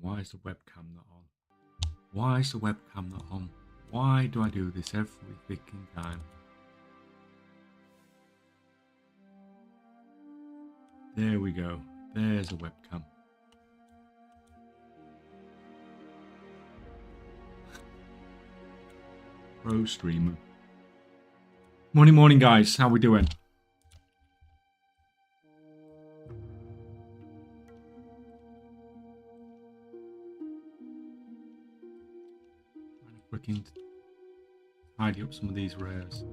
Why is the webcam not on? Why is the webcam not on? Why do I do this every freaking time? There we go. There's a webcam. Pro streamer. Morning, guys. How we doing? Freaking tidy up some of these rares.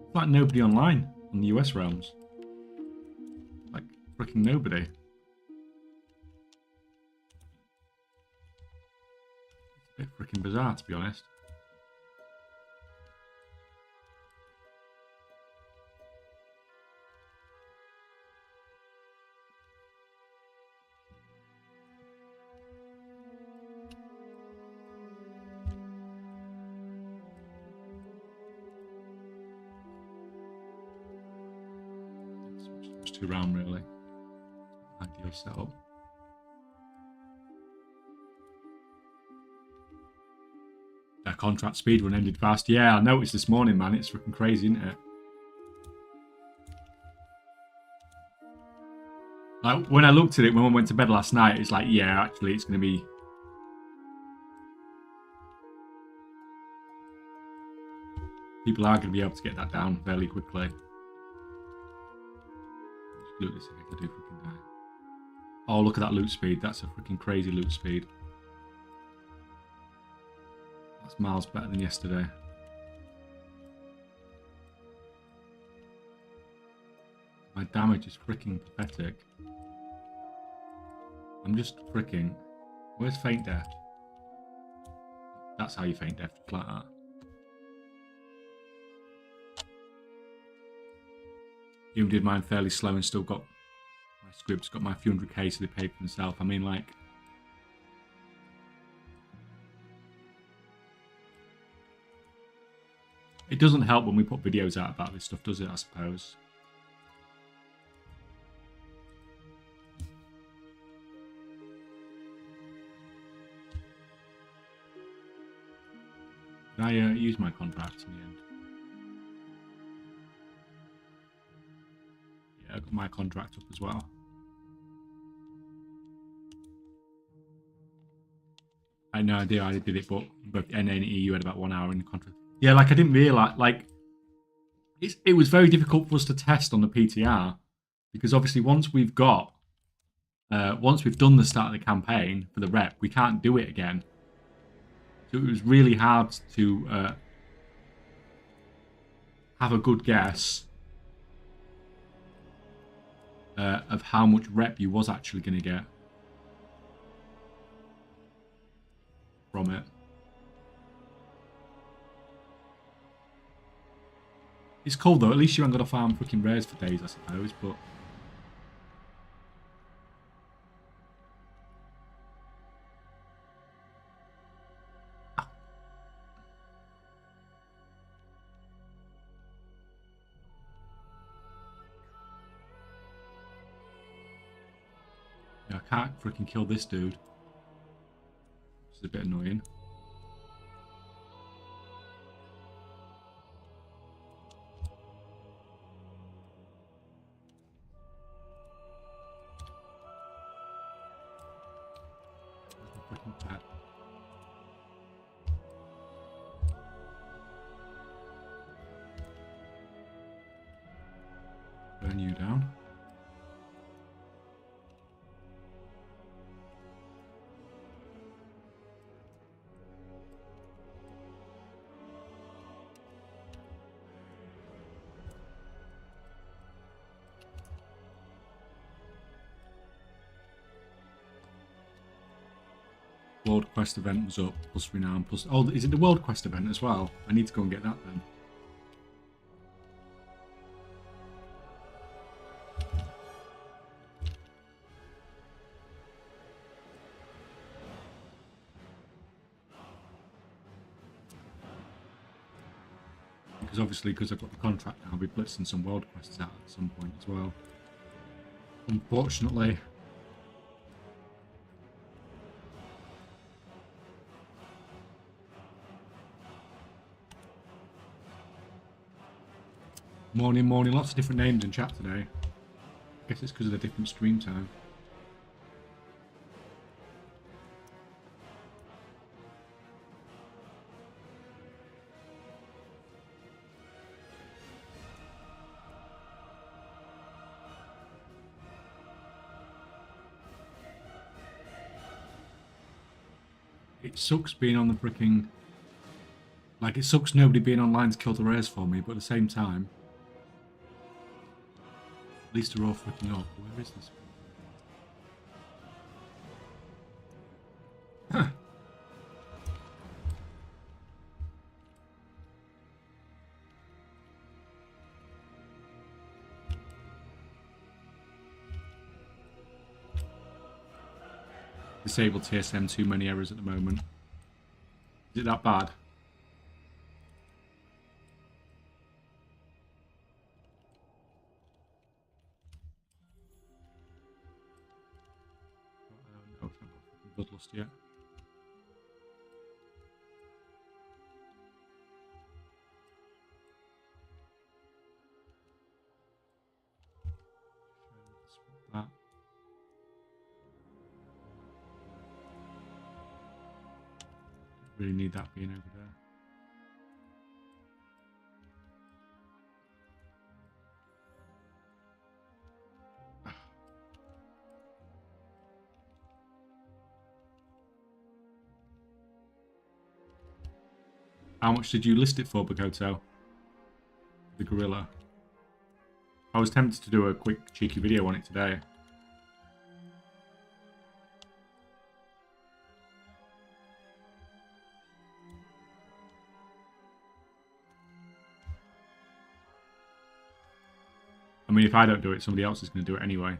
It's like nobody online on the US realms. Like freaking nobody. It's a bit freaking bizarre, to be honest. Around really ideal setup. That contract speedrun ended fast. Yeah, I noticed this morning, man. It's freaking crazy, isn't it? Like when I looked at it when I went to bed last night, it's like, yeah, actually, it's going to be. People are going to be able to get that down fairly quickly. Loot this if I do freaking die. Oh, look at that loot speed. That's a freaking crazy loot speed. That's miles better than yesterday. My damage is freaking pathetic. I'm just freaking... Where's Faint Death? That's how you Faint Death, like that. Even did mine fairly slow and still got my scripts, got my few 100k, so they paid for themselves. I mean, like, it doesn't help when we put videos out about this stuff, does it? I suppose. Did I use my contract in the end? I got my contract up as well. I had no idea I did it, but both NA and EU had about 1 hour in the contract. Yeah, like I didn't realise, like, it was very difficult for us to test on the PTR because obviously once we've done the start of the campaign for the rep, we can't do it again. So it was really hard to have a good guess of how much rep you was actually going to get from it. It's cool though, at least you haven't got to farm freaking rares for days, I suppose, but... I can't freaking kill this dude. Which is a bit annoying. Freaking pet. Burn you down. World Quest event was up, plus Renown, plus... Oh, is it the World Quest event as well? I need to go and get that then. Because obviously, because I've got the contract now, I'll be blitzing some World Quests out at some point as well. Unfortunately. Morning, morning. Lots of different names in chat today. I guess it's because of the different stream time. It sucks being on the freaking... Like, it sucks nobody being online to kill the rares for me, but at the same time... At least they're all freaking up. Where is this? Disable TSM, too many errors at the moment. Is it that bad? No, it's not got bloodlust yet. That. Really need that being over there. How much did you list it for, Bakoto? The gorilla. I was tempted to do a quick cheeky video on it today. I mean, if I don't do it, somebody else is going to do it anyway.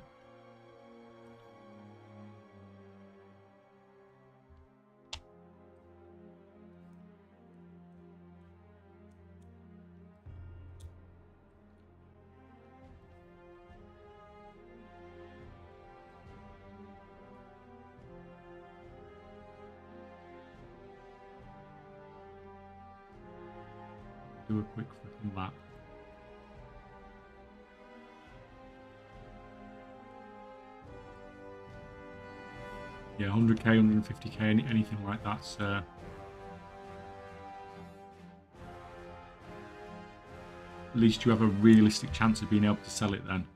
Do a quick freaking lap. Yeah, 100k, 150k, anything like that's at least you have a realistic chance of being able to sell it then.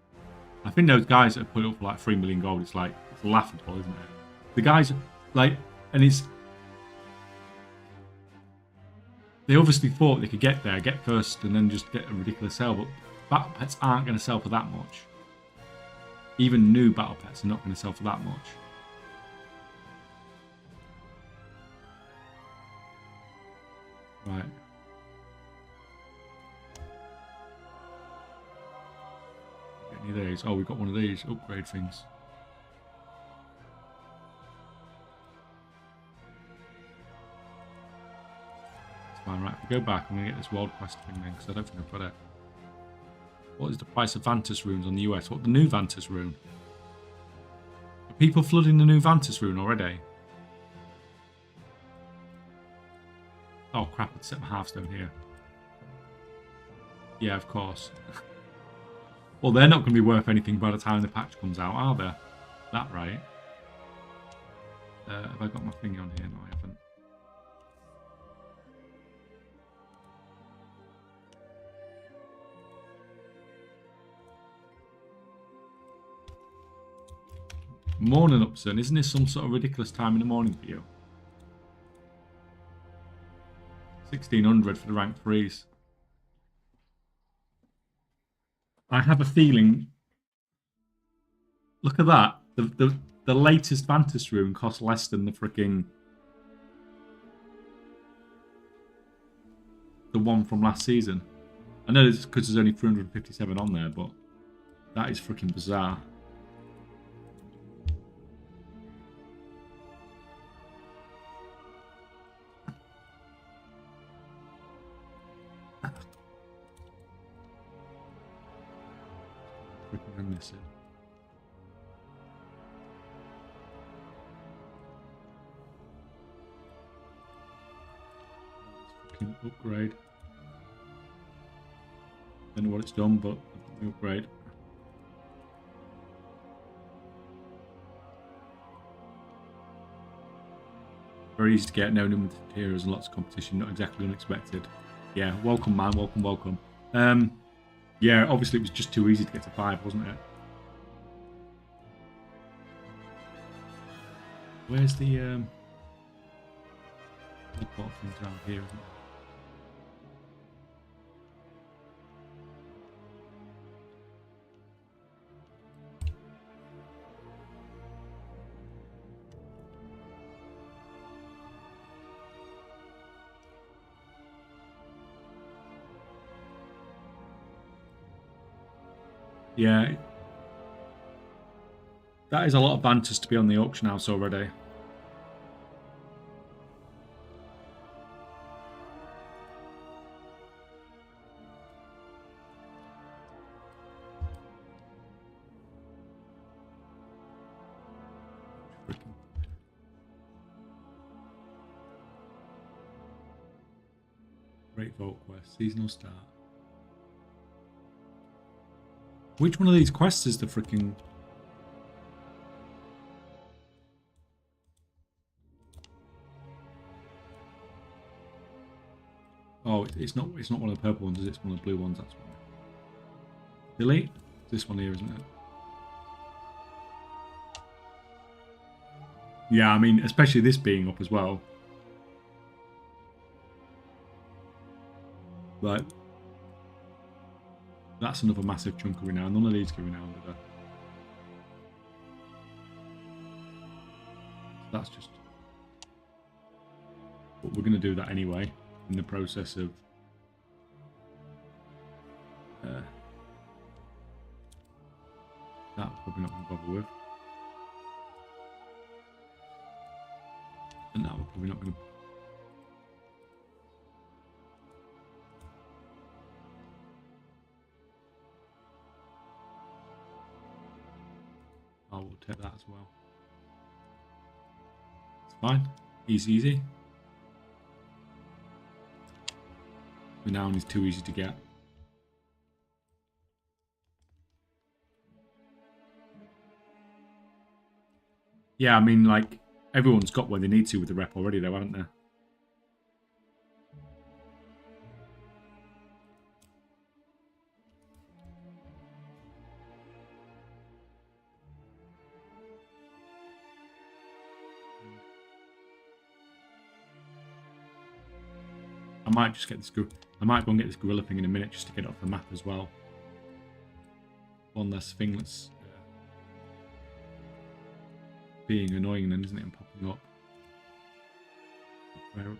I think those guys that have put it up for like 3 million gold, it's like, it's laughable, isn't it? The guys, like, and it's... They obviously thought they could get there, get first, and then just get a ridiculous sale, but battle pets aren't going to sell for that much. Even new battle pets are not going to sell for that much. Right. Get any of these? Oh, we've got one of these upgrade things. That's fine, right? If we go back, I'm going to get this world quest thing then, because I don't think I've got it. What is the price of Vantus runes on the US? What, the new Vantus rune? Are people flooding the new Vantus rune already? Oh crap, I'd set my halfstone here. Yeah, of course. Well, they're not going to be worth anything by the time the patch comes out, are they? That right? Have I got my thing on here? No, I haven't. Morning up, son. Isn't this some sort of ridiculous time in the morning for you? 1600 for the rank 3s. I have a feeling... Look at that. The latest Vantus rune costs less than the freaking... The one from last season. I know it's because there's only 357 on there, but... That is freaking bizarre. Freaking miss it. Upgrade. Don't know what it's done, but we upgrade. Very easy to get, no number of heroes and lots of competition, not exactly unexpected. Yeah, welcome man, welcome. Yeah, obviously it was just too easy to get to 5, wasn't it? Where's the teleport things around here, isn't it? Yeah. That is a lot of banters to be on the auction house already. Great Vault Quest, seasonal start. Which one of these quests is the freaking... Oh, it's not one of the purple ones, it's one of the blue ones, that's one. Delete? This one here, isn't it? Yeah, I mean, especially this being up as well. Right. That's another massive chunk of renown. None of these give renown, do they? That's just... But we're going to do that anyway, in the process of... that we're probably not going to bother with. And that we're probably not going to... I will take that as well. It's fine. Easy. Renown is too easy to get. Yeah, I mean, like, everyone's got where they need to with the rep already, though, haven't they? I might just get this. I might go and get this gorilla thing in a minute just to get it off the map as well. One less thing that's being annoying then, isn't it, and popping up.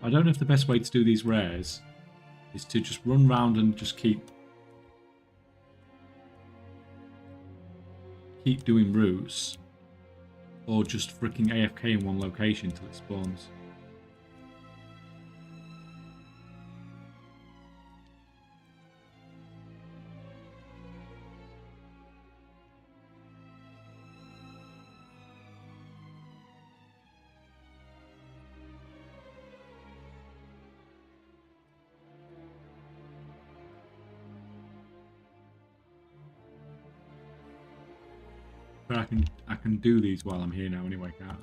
I don't know if the best way to do these rares is to just run round and just keep doing routes, or just freaking AFK in one location till it spawns. But I can do these while I'm here now anyway, can't I?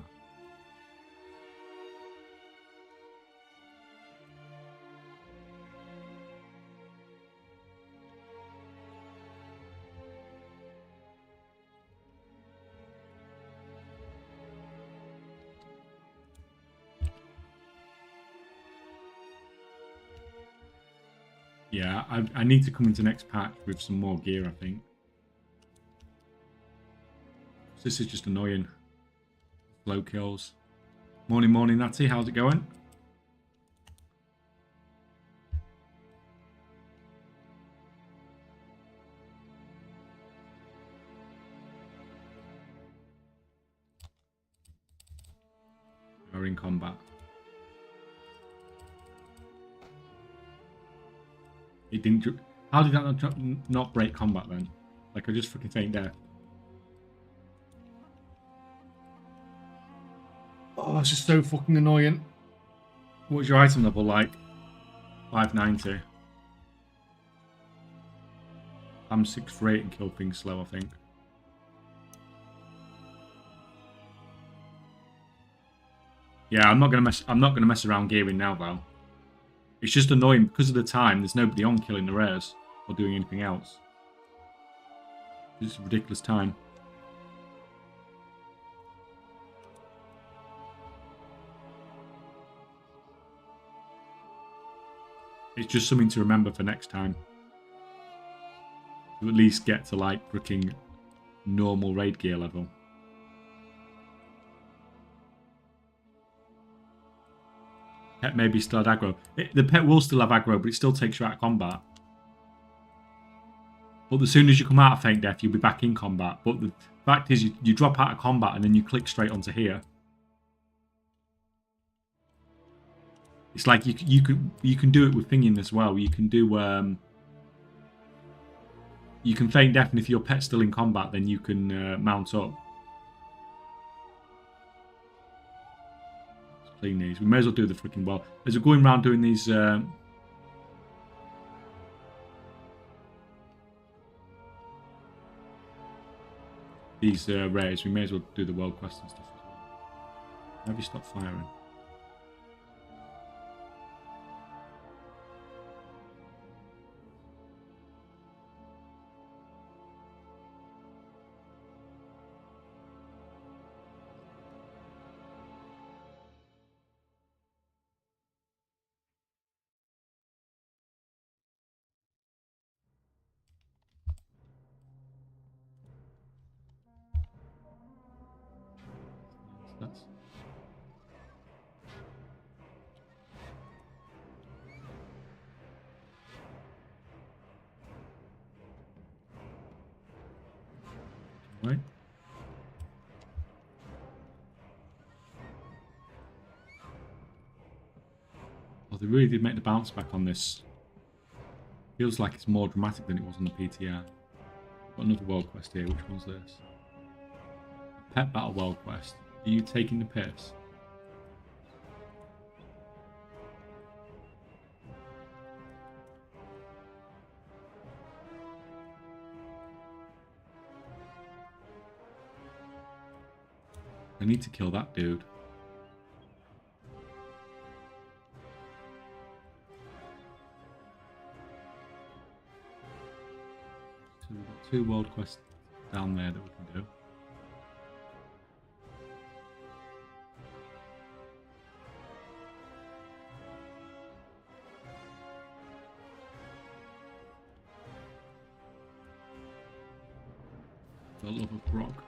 Yeah, I need to come into next patch with some more gear, I think. This is just annoying. Slow kills. Morning, Natty. How's it going? We're in combat. It didn't... How did that not break combat then? Like, I just freaking faint death. Oh, it's just so fucking annoying. What's your item level like? 590. spam 6 for 8 and kill things slow, I think. Yeah, I'm not gonna mess around gearing now though. It's just annoying because of the time. There's nobody on killing the rares or doing anything else. It's ridiculous time. It's just something to remember for next time. To at least get to like freaking normal raid gear level. Pet maybe still had aggro. The pet will still have aggro, but it still takes you out of combat. But as soon as you come out of Faint Death, you'll be back in combat. But the fact is, you drop out of combat and then you click straight onto here. It's like you can do it with Thingy as well. You can do you can Faint Death, and if your pet's still in combat, then you can mount up. Let's clean these. We may as well do the freaking well. As we're going around doing these. These rares, we may as well do the world quest and stuff as well. Have you stopped firing? That's right. Oh, they really did make the bounce back on this. Feels like it's more dramatic than it was on the PTR. Got another world quest here. Which one's this? Pet Battle World Quest. Are you taking the piss? I need to kill that dude. So we've got 2 world quests down there that we can do. The love of rock.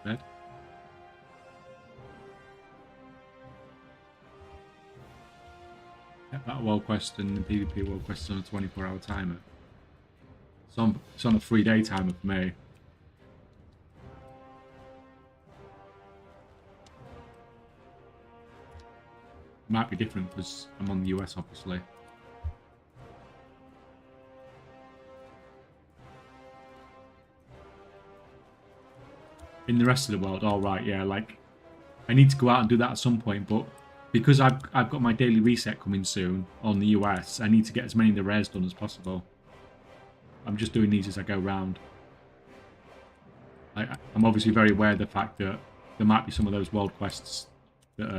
Dead. That world quest and the PvP world quest is on a 24-hour timer. It's on a 3-day timer for me. Might be different because I'm on the US, obviously. In the rest of the world, all right, yeah, like I need to go out and do that at some point, but because I've got my daily reset coming soon on the US, I need to get as many of the rares done as possible. I'm just doing these as I go round. I'm obviously very aware of the fact that there might be some of those world quests that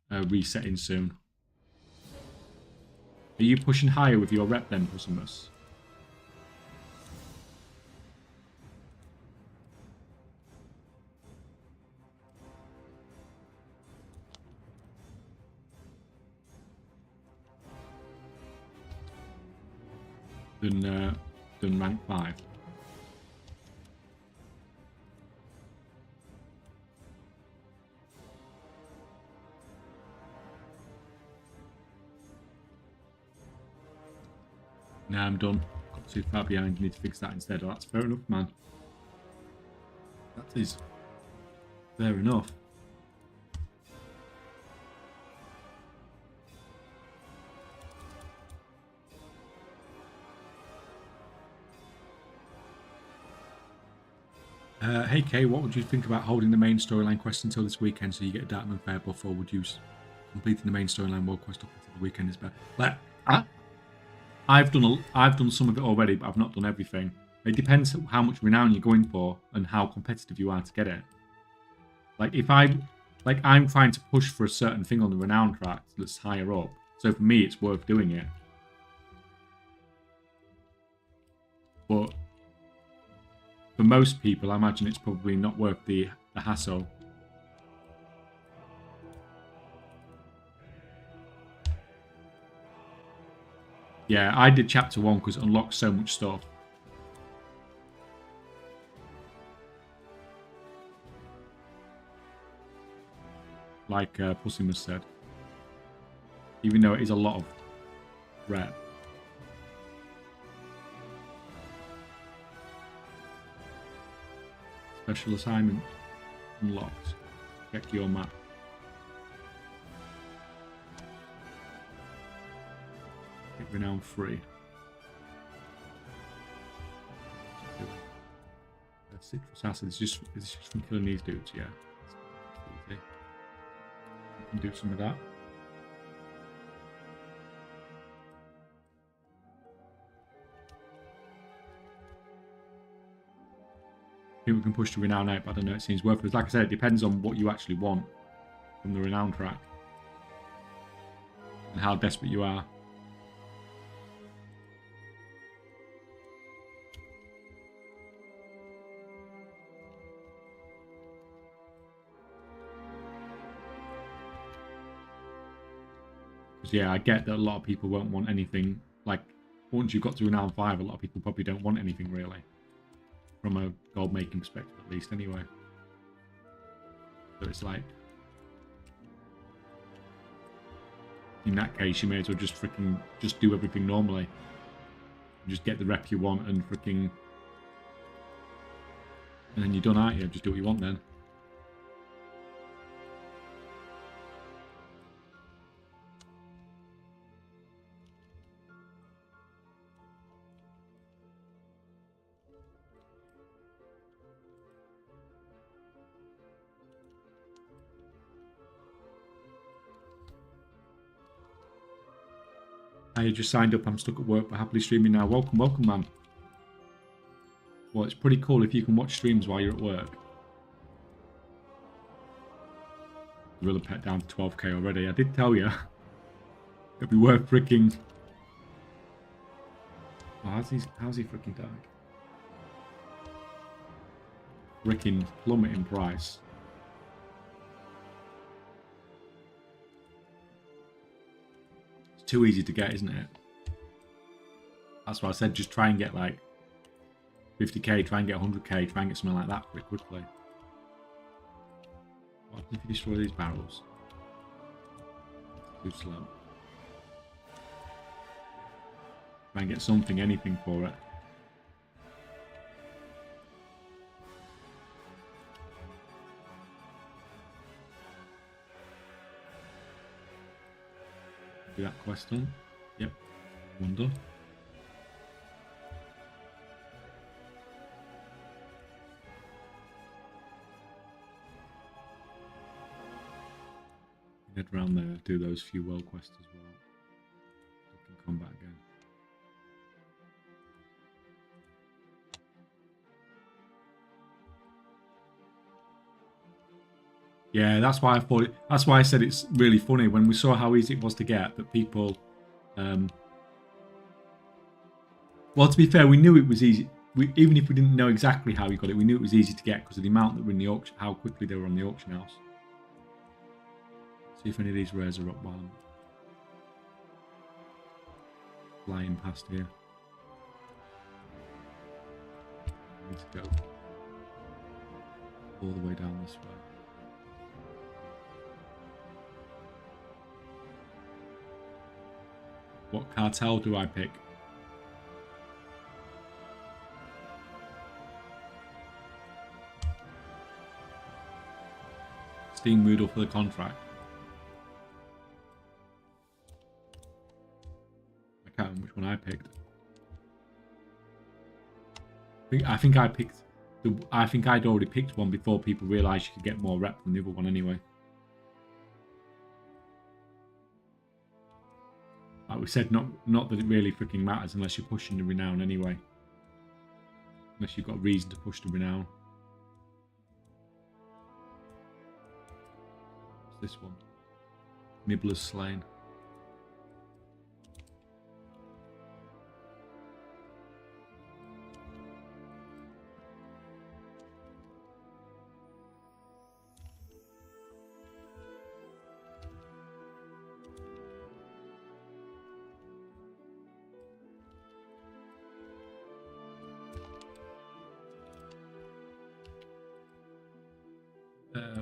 are resetting soon. Are you pushing higher with your rep then, Pussimus? Than rank 5. Nah, I'm done. Got too far behind. Need to fix that instead. Oh, that's fair enough, man. That is fair enough. Hey Kay, what would you think about holding the main storyline quest until this weekend so you get a Darkman Fair buff, or would you completing the main storyline world quest up until the weekend is better? Like, I've done some of it already, but I've not done everything. It depends how much renown you're going for and how competitive you are to get it. Like I'm trying to push for a certain thing on the renown track that's higher up. So for me, it's worth doing it. But for most people, I imagine it's probably not worth the hassle. Yeah, I did chapter 1 because it unlocks so much stuff. Like Pussimus said. Even though it is a lot of rep. Special assignment unlocked. Check your map. Get renown free. Citrus acid is just from killing these dudes, yeah. Easy. You can do some of that. People can push the renown out, but I don't know, it seems worth it. Like I said, it depends on what you actually want from the renown track and how desperate you are. Because yeah, I get that a lot of people won't want anything. Like once you've got to renown 5, a lot of people probably don't want anything really. From a gold making perspective, at least, anyway. So it's like, in that case, you may as well just do everything normally. Just get the rep you want and and then you're done, aren't you? Just do what you want then. I just signed up. I'm stuck at work, but happily streaming now. Welcome, welcome, man. Well, it's pretty cool if you can watch streams while you're at work. Gorilla Pet down to 12k already. I did tell you. It'd be worth freaking. Oh, how's he freaking died? Freaking plummeting price. Too easy to get, isn't it? That's why I said just try and get like 50k, try and get 100k, try and get something like that pretty quickly. What if you destroy these barrels? Too slow. Try and get something, anything for it. Do that quest done? Yep. One done. Head around there, do those few world quests as well. We can combat again. Yeah, that's why I thought it. That's why I said it's really funny when we saw how easy it was to get. That people, well, to be fair, we knew it was easy. Even if we didn't know exactly how you got it, we knew it was easy to get because of the amount that were in the auction, how quickly they were on the auction house. See if any of these rares are up while I'm flying past here. I need to go all the way down this way. What cartel do I pick? Steam Moodle for the contract. I can't remember which one I picked. I think I picked I think I'd already picked one before people realised you could get more rep from the other one anyway. Like we said, not that it really freaking matters unless you're pushing the Renown anyway. Unless you've got reason to push the Renown. What's this one? Nibbler's Slain.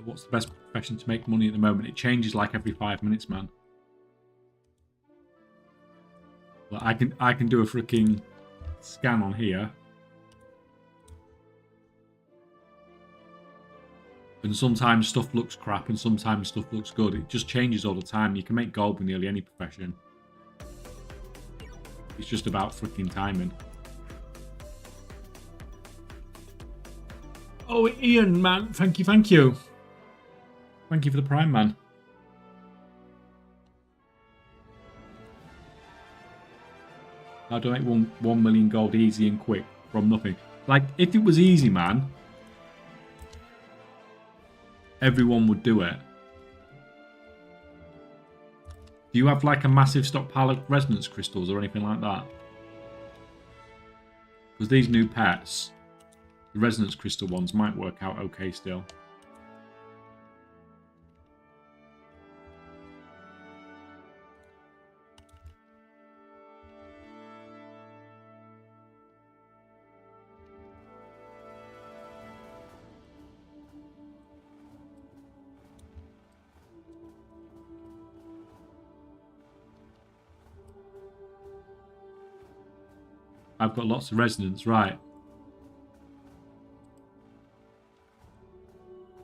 What's the best profession to make money at the moment? It changes like every 5 minutes, man. Like I can do a freaking scan on here, and sometimes stuff looks crap, and sometimes stuff looks good. It just changes all the time. You can make gold with nearly any profession. It's just about freaking timing. Oh, Ian, man, thank you. Thank you for the Prime, man. How do I make 1 million gold easy and quick from nothing? Like, if it was easy, man, everyone would do it. Do you have like a massive stockpile of resonance crystals or anything like that? Because these new pets, the resonance crystal ones, might work out okay still. I've got lots of resonance, right.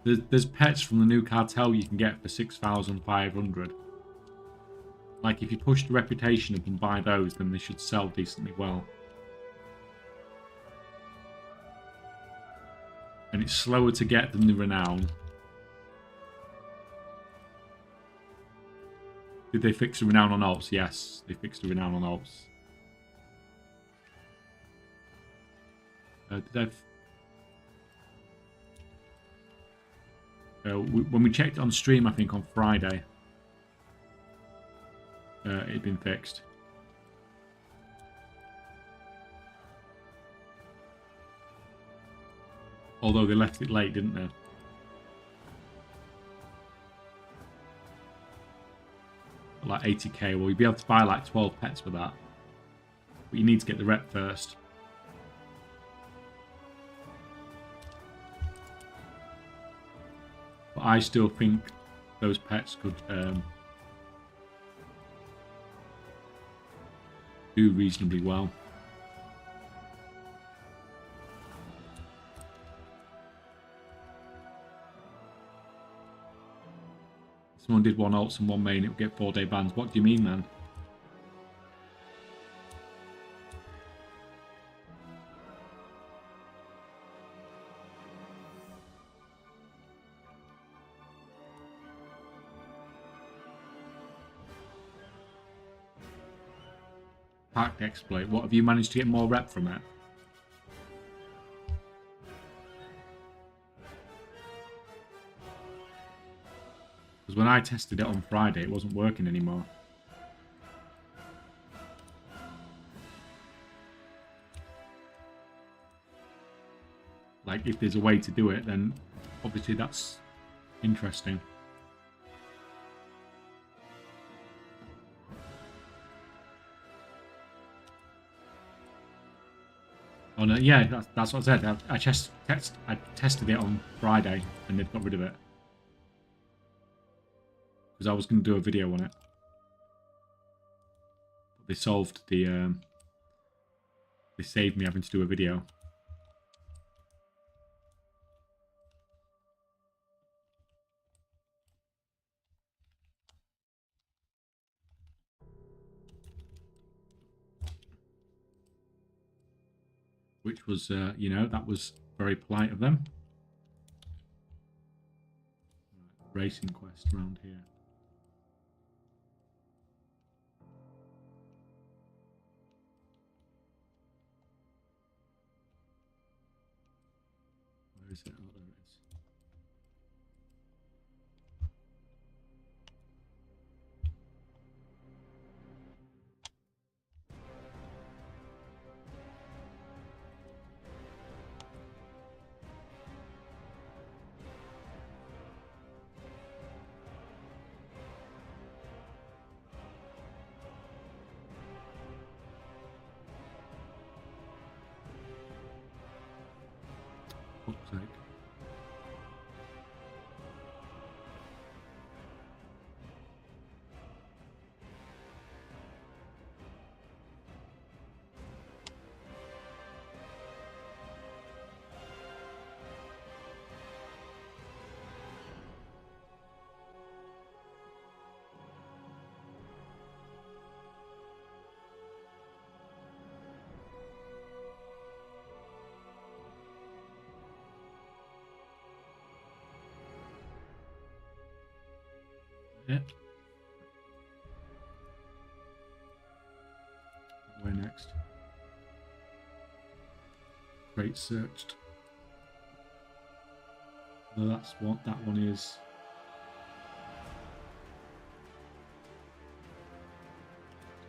There's pets from the new cartel you can get for 6,500. Like, if you push the reputation up and buy those, then they should sell decently well. And it's slower to get than the Renown. Did they fix the Renown on Alps? Yes, they fixed the Renown on Alps. When we checked on stream, I think on Friday, it had been fixed. Although they left it late, didn't they? Like 80k. Well, you'd be able to buy like 12 pets for that. But you need to get the rep first. But I still think those pets could do reasonably well. Someone did one alts and one main, it would get 4-day bans. What do you mean, man? Packed exploit. What, have you managed to get more rep from it? Because when I tested it on Friday, it wasn't working anymore. Like, if there's a way to do it, then obviously that's interesting. Oh no, yeah, that's what I said. I tested it on Friday and they've got rid of it. Because I was going to do a video on it. But they solved the... they saved me having to do a video. Which was, you know, that was Very polite of them. Right, racing quest around here. Where is it? Oh, there it is. Fuck's sake. Yeah. Where next? Great searched. No, that's what that one is.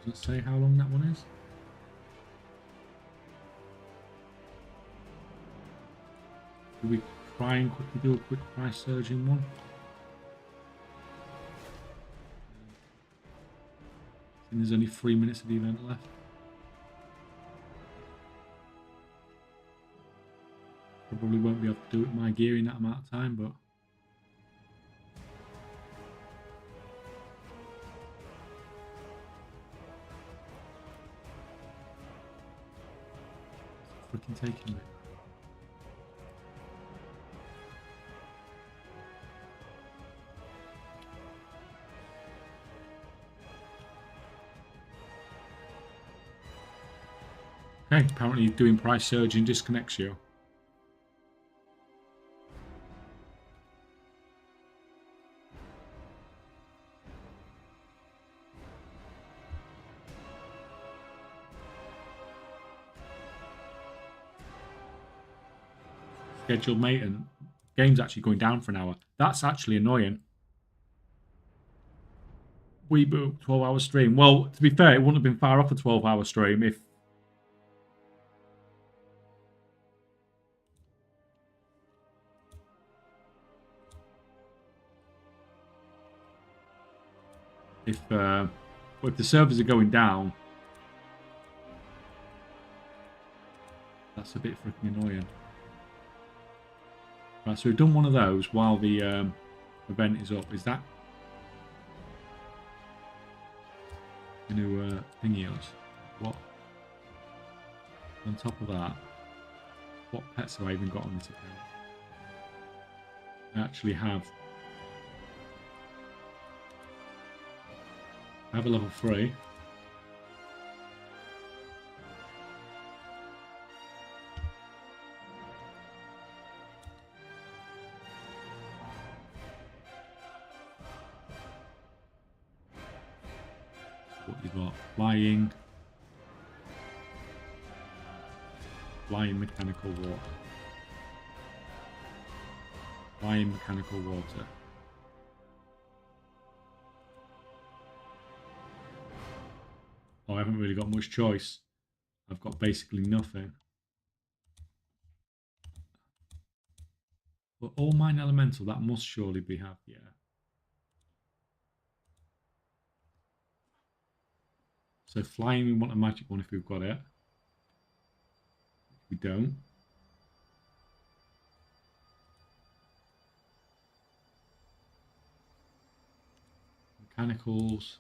Does it say how long that one is? Do we try and quickly do a quick price surging one? And there's only 3 minutes of the event left. Probably won't be able to do it with my gear in that amount of time, but it's freaking taking me. Okay, apparently doing price surging disconnects you. Scheduled maintenance. Game's actually going down for an hour. That's actually annoying. We booked 12-hour stream. Well, to be fair, it wouldn't have been far off a 12-hour stream if the servers are going down. That's a bit freaking annoying. Right, so we've done one of those while the event is up. Is that going to thingy us? What? On top of that, what pets have I even got on this account? I actually have a level 3. What you got? Flying mechanical water. Flying mechanical water. Oh, I haven't really got much choice. I've got basically nothing. But all mine elemental, that must surely be have, yeah. So flying, we want a magic one if we've got it. If we don't. Mechanicals.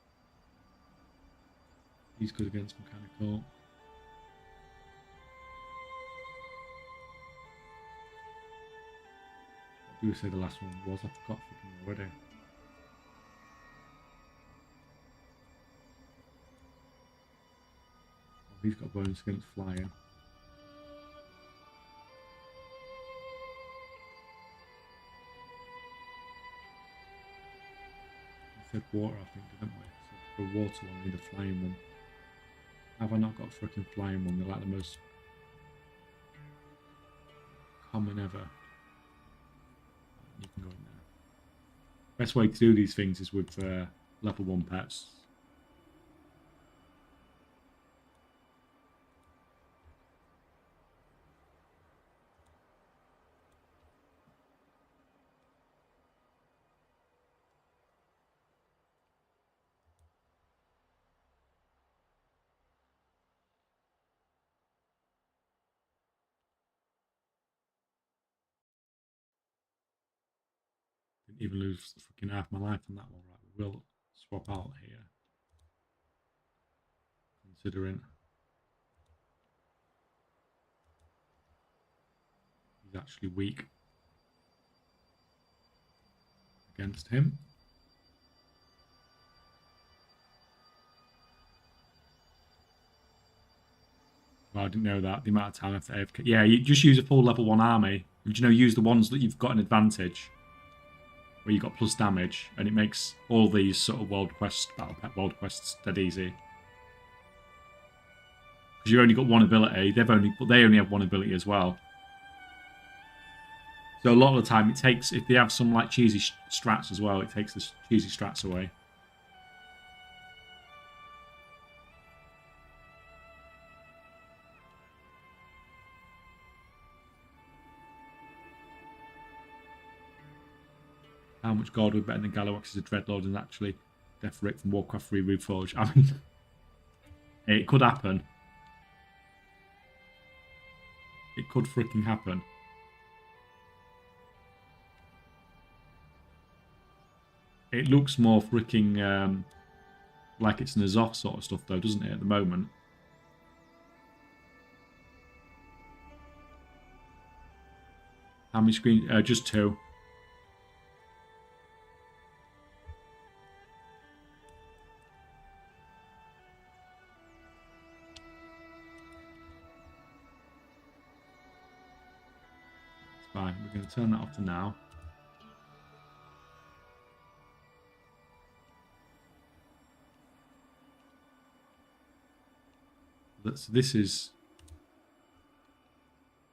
He's good against mechanical. What do we say the last one was? I forgot freaking already. Oh, he's got bonus against flying. said water, I think, didn't we? So for a water one, we need a flying one. Have I not got a freaking flying one? They're like the most common ever. You can go in there. Best way to do these things is with level 1 pets. Didn't even lose fucking half my life on that one. Right, we will swap out here. Considering he's actually weak against him. Well, I didn't know that. The amount of time I have to AFK. Yeah, you just use a full level 1 army. You know, use the ones that you've got an advantage. Where you've got plus damage. And it makes all these sort of world quests, battle pet world quests, dead easy. Because you've only got one ability. They only have one ability as well. So a lot of the time it takes, if they have some like cheesy strats as well, it takes the cheesy strats away. How much gold would better than Galawax is a Dreadlord and actually Death Rick from Warcraft 3 Reforged? I mean, it could happen. It could freaking happen. It looks more freaking like it's an Azoth sort of stuff though, doesn't it, at the moment? How many screens? Just 2. Fine, we're going to turn that off to now. So this is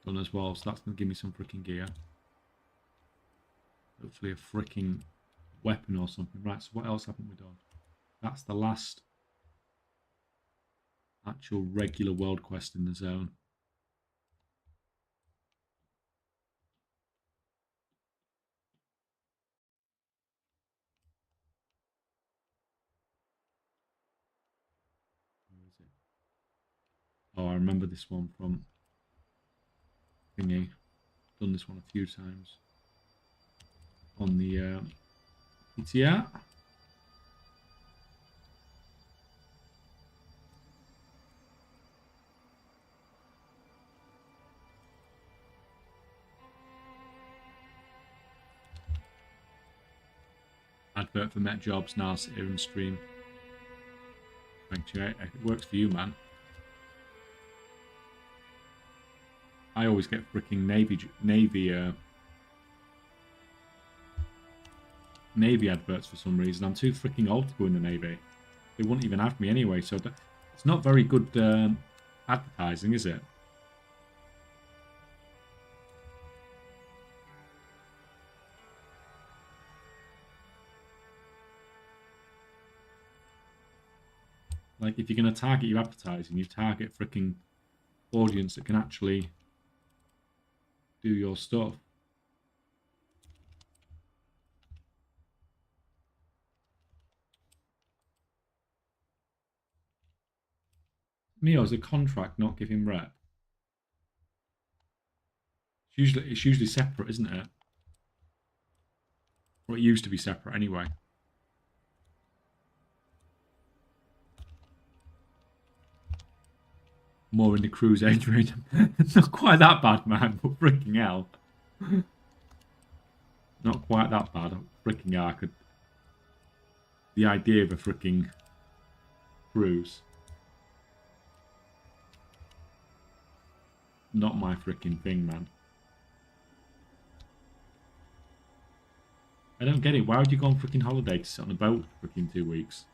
done as well, so that's going to give me some freaking gear. Hopefully a freaking weapon or something. Right, so what else haven't we done? That's the last actual regular world quest in the zone. Where is it? Oh, I remember this one from thingy. Done this one a few times on the PTR. Advert for Met Jobs, now sit here and stream. Thank you. It works for you, man. I always get freaking Navy adverts for some reason. I'm too freaking old to go in the Navy. They wouldn't even have me anyway, so it's not very good advertising, is it? Like, if you're going to target your advertising, you target freaking audience that can actually do your stuff. Mio's a contract, not give him rep. It's usually separate, isn't it? Or it used to be separate anyway. More in the cruise age range. Not quite that bad, man, but freaking hell. Not quite that bad. Freaking hell, the idea of a freaking cruise. Not my freaking thing, man. I don't get it. Why would you go on freaking holiday to sit on a boat for freaking 2 weeks?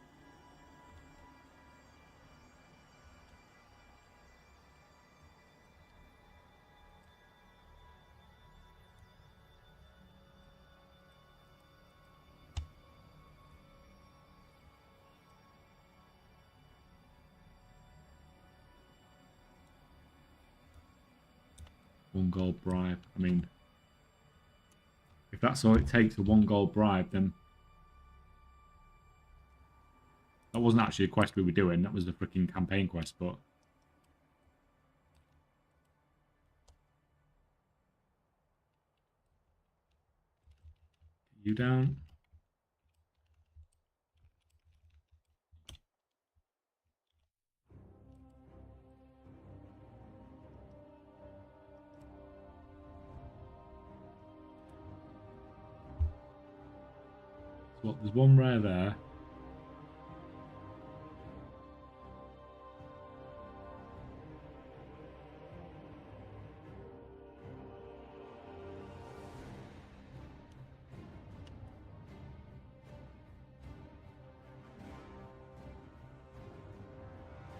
One gold bribe. I mean, if that's all it takes, a 1 gold bribe, then that wasn't actually a quest we were doing. That was the freaking campaign quest, but you down. So what, there's one rare there.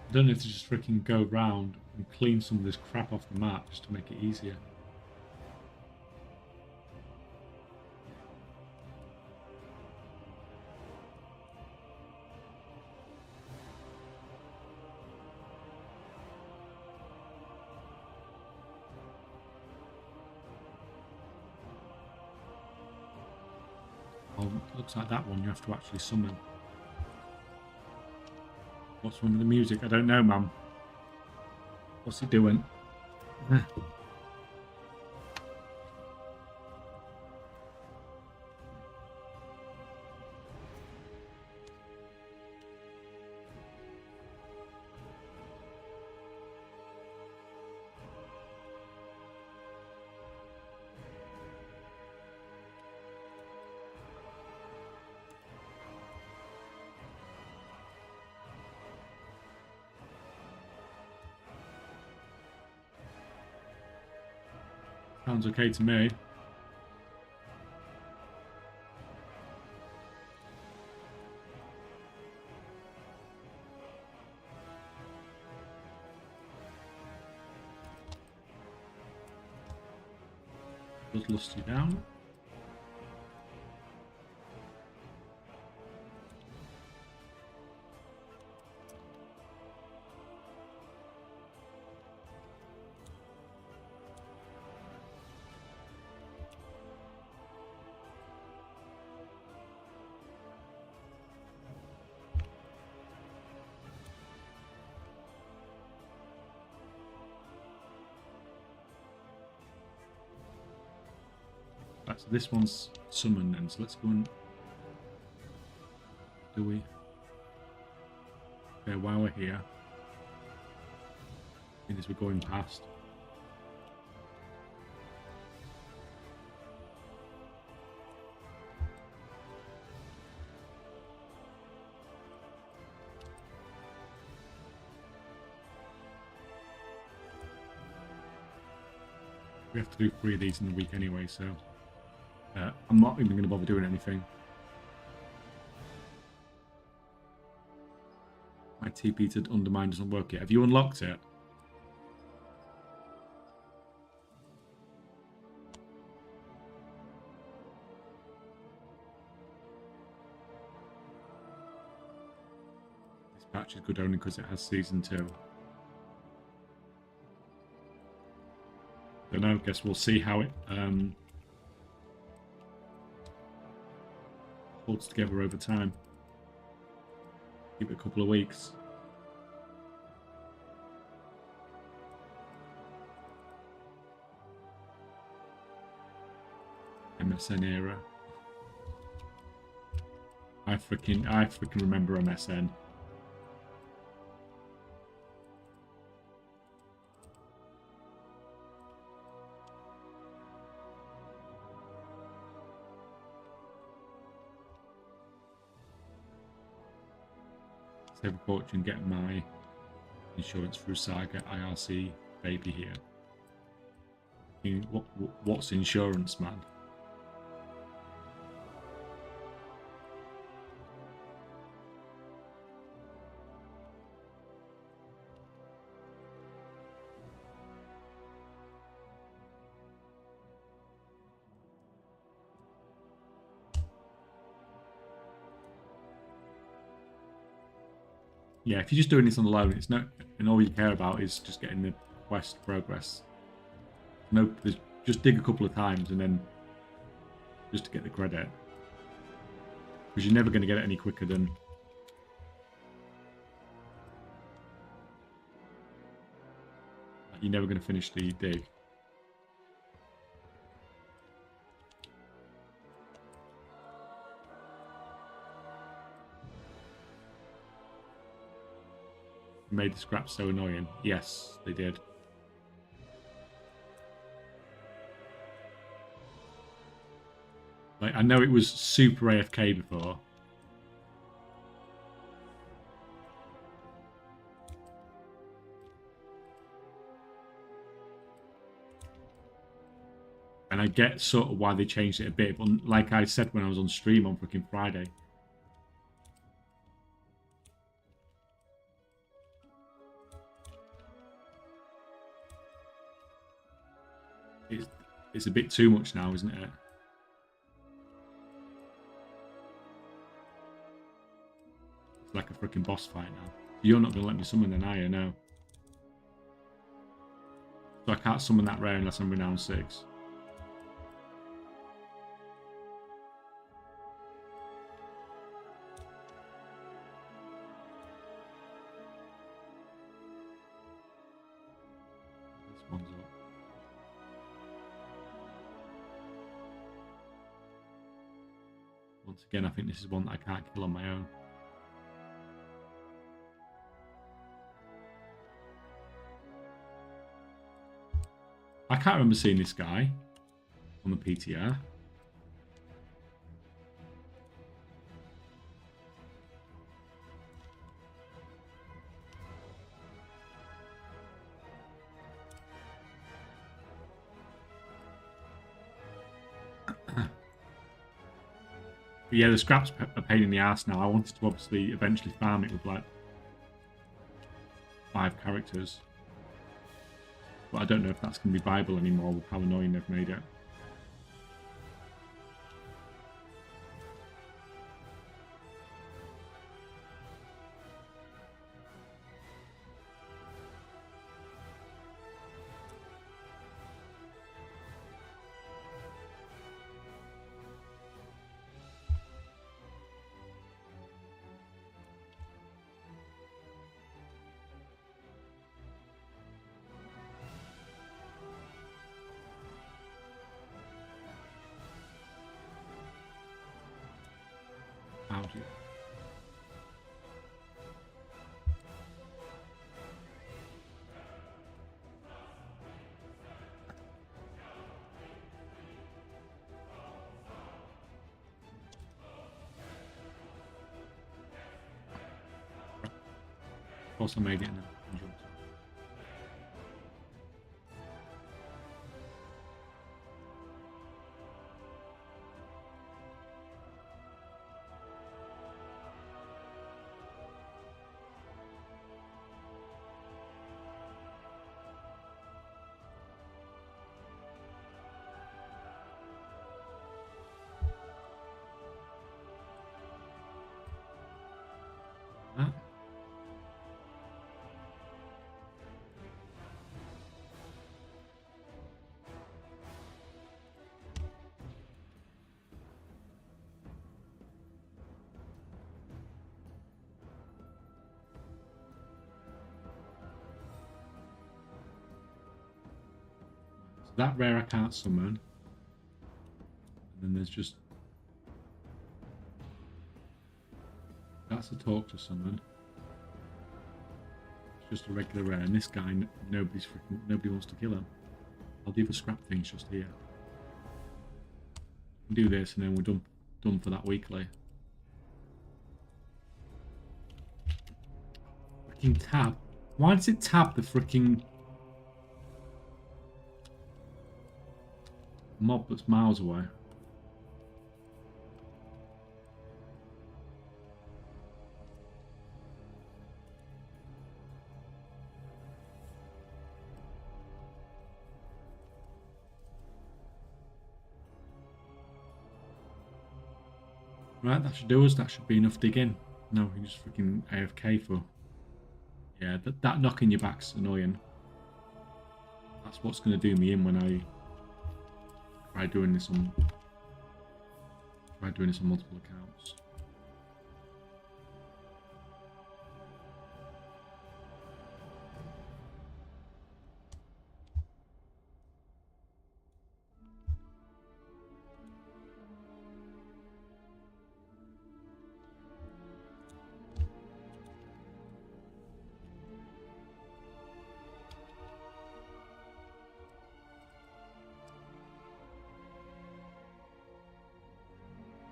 I don't know if to just freaking go round and clean some of this crap off the map just to make it easier. Oh, looks like that one you have to actually summon. What's wrong with the music? I don't know, man. What's it doing? Sounds okay to me. Bloodlusty down. Right, so this one's summoned then, so let's go and do we? Okay, while we're here, as we're going past. We have to do 3 of these in the week anyway, so I'm not even going to bother doing anything. My TP to undermine doesn't work yet. Have you unlocked it? This patch is good only because it has season 2. Don't know, guess we'll see how it holds together over time. Give it a couple of weeks. MSN era. I freaking remember MSN. Save a fortune, get my insurance through Saga IRC baby here. What's insurance, man? yeah, if you're just doing this on the loan, it's no, and all you care about is just getting the quest progress. No, just dig a couple of times and then just to get the credit, because you're never going to get it any quicker than. You're never going to finish the dig. Made the scraps so annoying. Yes, they did. Like, I know it was super AFK before. And I get sort of why they changed it a bit, but like I said when I was on stream on fucking Friday, it's a bit too much now, isn't it? It's like a freaking boss fight now. You're not going to let me summon then, are you? No. So I can't summon that rare unless I'm Renown 6. This one's up. Once again, I think this is one that I can't kill on my own. I can't remember seeing this guy on the PTR. But yeah, the scraps a pain in the ass now. I wanted to obviously eventually farm it with like 5 characters. But I don't know if that's going to be viable anymore with how annoying they've made it. How do you... Of course I made it in a jumped. That. So that rare I can't summon. And then there's just... That's a talk to summon. It's just a regular rare, and this guy, nobody wants to kill him. I'll do the scrap things just here. We'll do this, and then we're done for that weekly. Freaking tab. Why does it tab the freaking mob that's miles away? Right, that should do us. That should be enough digging. No, we can just freaking AFK for Yeah, that knock in your back's annoying. That's what's going to do me in when I try doing this on multiple accounts.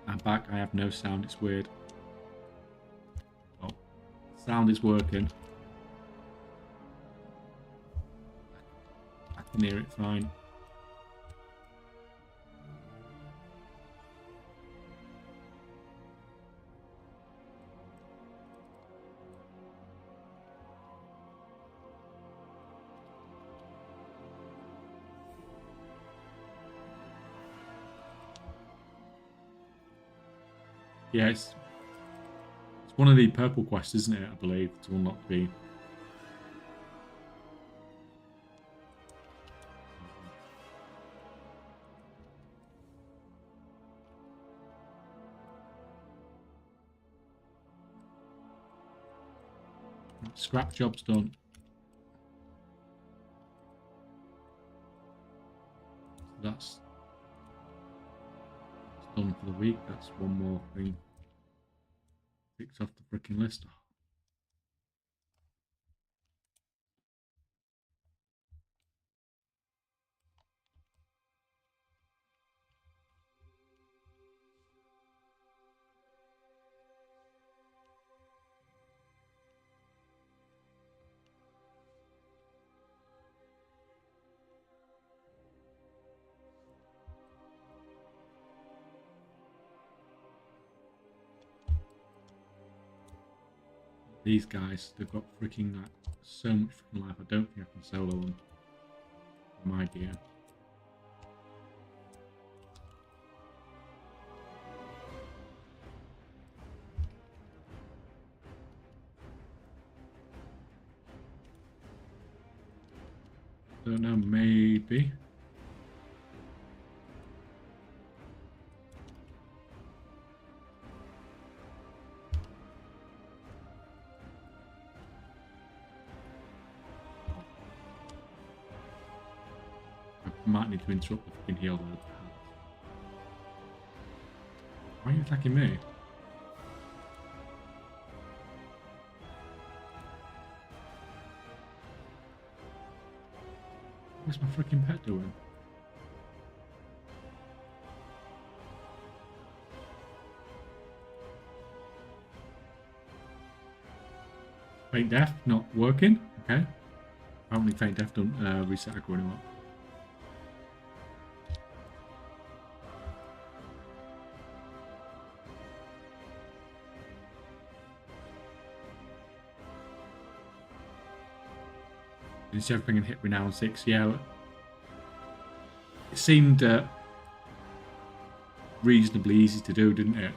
I'm back. I have no sound. It's weird. Oh, sound is working. I can hear it fine. Yeah, it's one of the purple quests, isn't it? I believe to unlock the. Scrap job's done. That's done for the week. That's one more thing ticked off the freaking list. These guys, they've got freaking like so much freaking life. I don't think I can solo them. My gear. Don't know, maybe. I might need to interrupt the fucking heal though. Why are you attacking me? What's my freaking pet doing? Faint Death not working. Okay. Apparently Faint Death don't reset aggro anymore. You see everything and hit Renown 6. Yeah. It seemed reasonably easy to do, didn't it?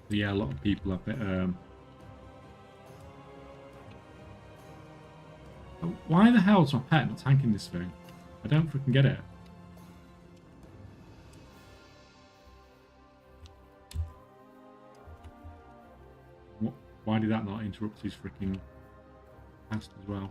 But yeah, a lot of people have it. Why the hell is my pet not tanking this thing? I don't freaking get it. Why did that not interrupt his freaking cast as well?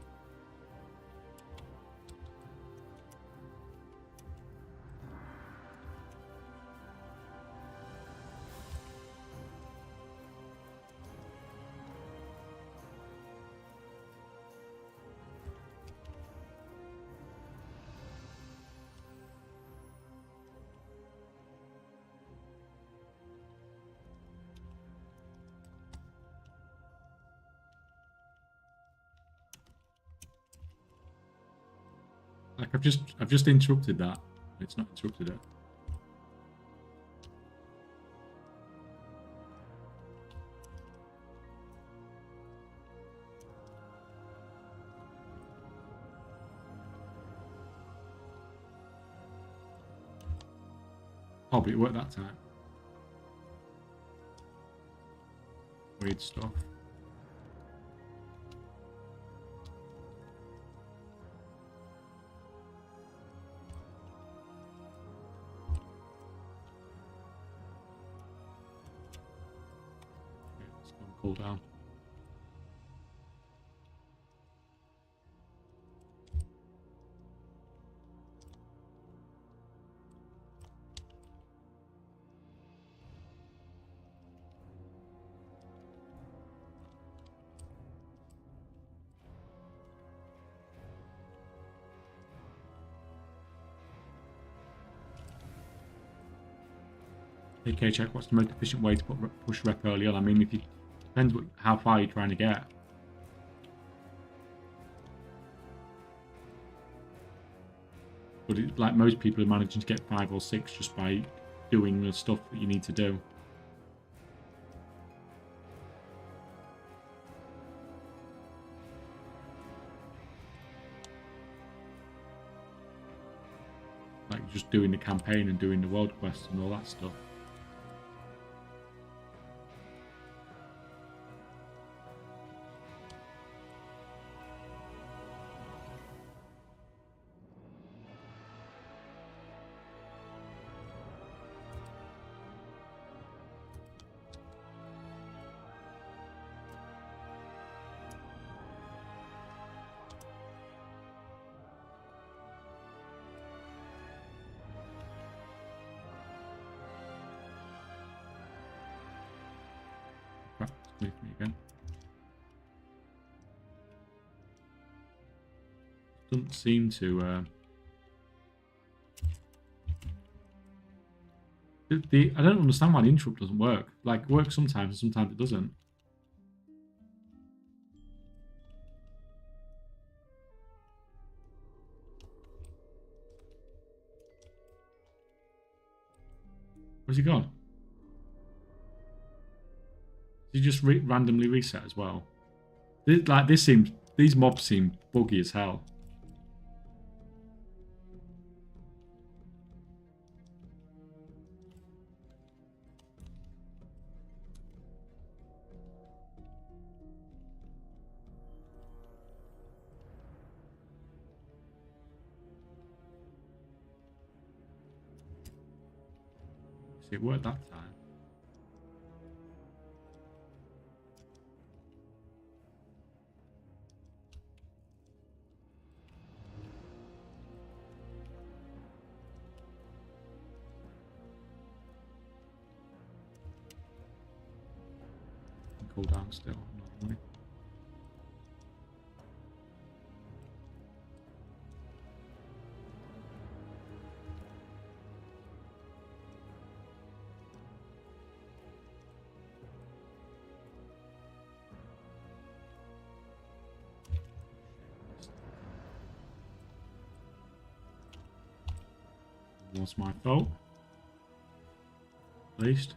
Like I've just interrupted that. It's not interrupted it. Oh, but it worked that time. Weird stuff. Okay, let's go and cool down. Hey Kaychak, what's the most efficient way to push rep early on? I mean, if you depends how far you're trying to get. But like most people are managing to get 5 or 6 just by doing the stuff that you need to do. Like just doing the campaign and doing the world quests and all that stuff. With me again. Doesn't seem to. I don't understand why the interrupt doesn't work. Like, it works sometimes and sometimes it doesn't. Where's he gone? Did he just randomly reset as well? These mobs seem buggy as hell. See, it worked that time. Cool down still. Normally. Was my fault. At least.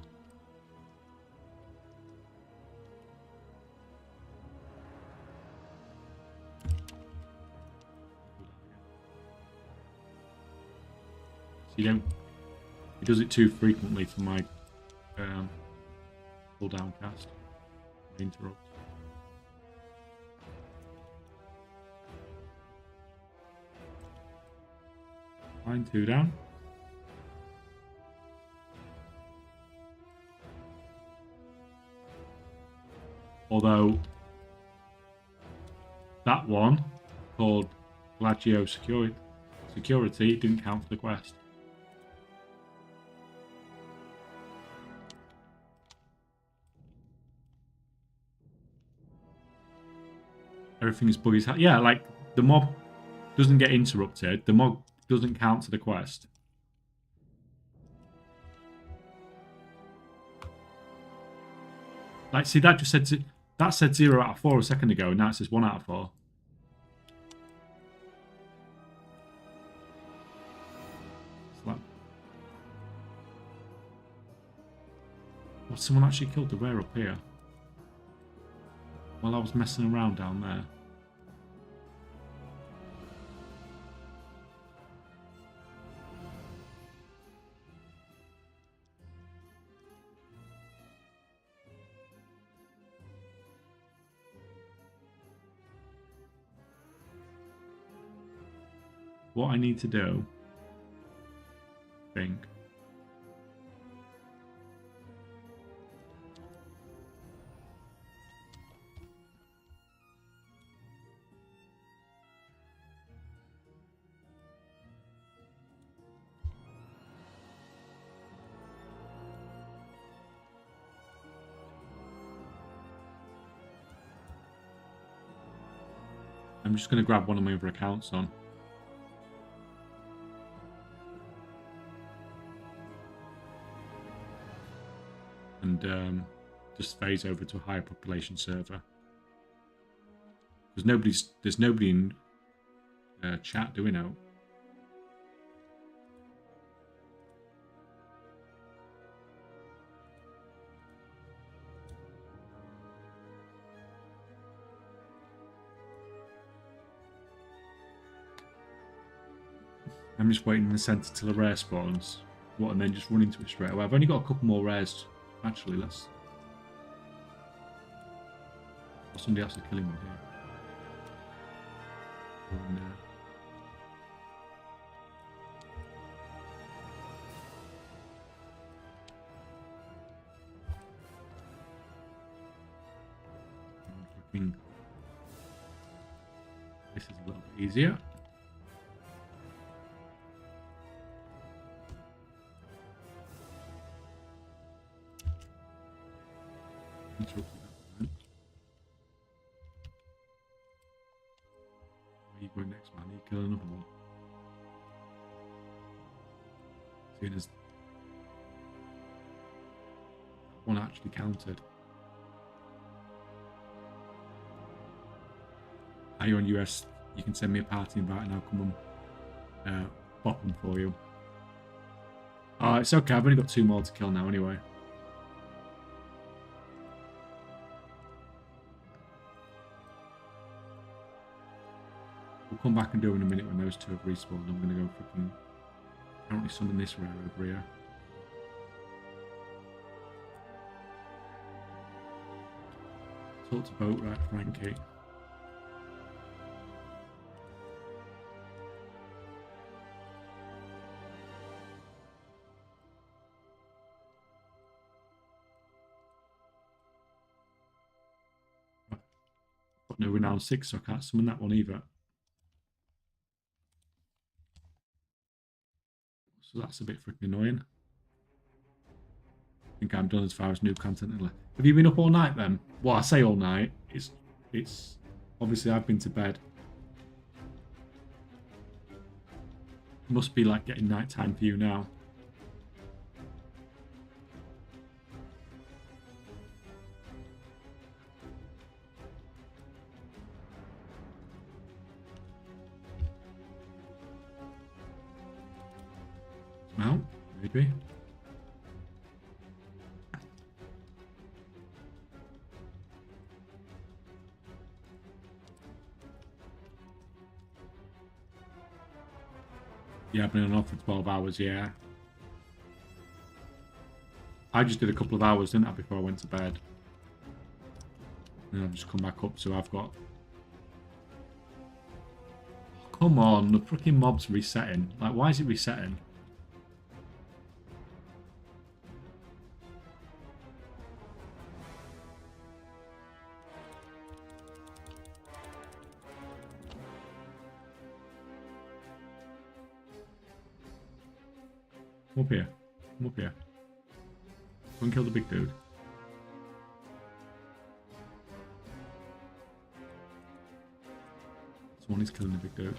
You don't. He does it too frequently for my pull down cast. Interrupt. Fine, 2 down. Although that one called Glagio Security didn't count for the quest. Everything is buggy as hell. Yeah, like the mob doesn't get interrupted. The mob doesn't count to the quest. Like, see, that just said 0 out of 4 a second ago, and now it says 1 out of 4. Like, well, someone actually killed the rare up here while I was messing around down there. what I need to do, I think. I'm just going to grab one of my other accounts on. And just phase over to a higher population server. Because there's nobody in chat, do we know? I'm just waiting in the centre till a rare spawns. What, and then just run into it straight away. I've only got a couple more rares. Actually, let's... Or somebody else is killing one here. And, this is a little bit easier. Where are you going next, man? Are you killing another one? Seeing as that one actually counted. Are you on US? You can send me a party invite and I'll come and pop them for you. It's okay, I've only got 2 more to kill now anyway. We'll come back and do it in a minute when those 2 have respawned. I'm going to go freaking apparently summon this rare over here. Talk to boat, right, Frankie? Got no Renown 6, so I can't summon that one either. So that's a bit freaking annoying. I think I'm done as far as new content. Have you been up all night then? Well, I say all night. It's obviously I've been to bed. It must be like getting night time for you now. Well, maybe. Yeah, I've been on for 12 hours, yeah. I just did a couple of hours, didn't I, before I went to bed. And I've just come back up, so I've got... Oh, come on, the freaking mob's resetting. Like, why is it resetting? Come up here. Come up here. Go and kill the big dude. Someone is killing the big dude.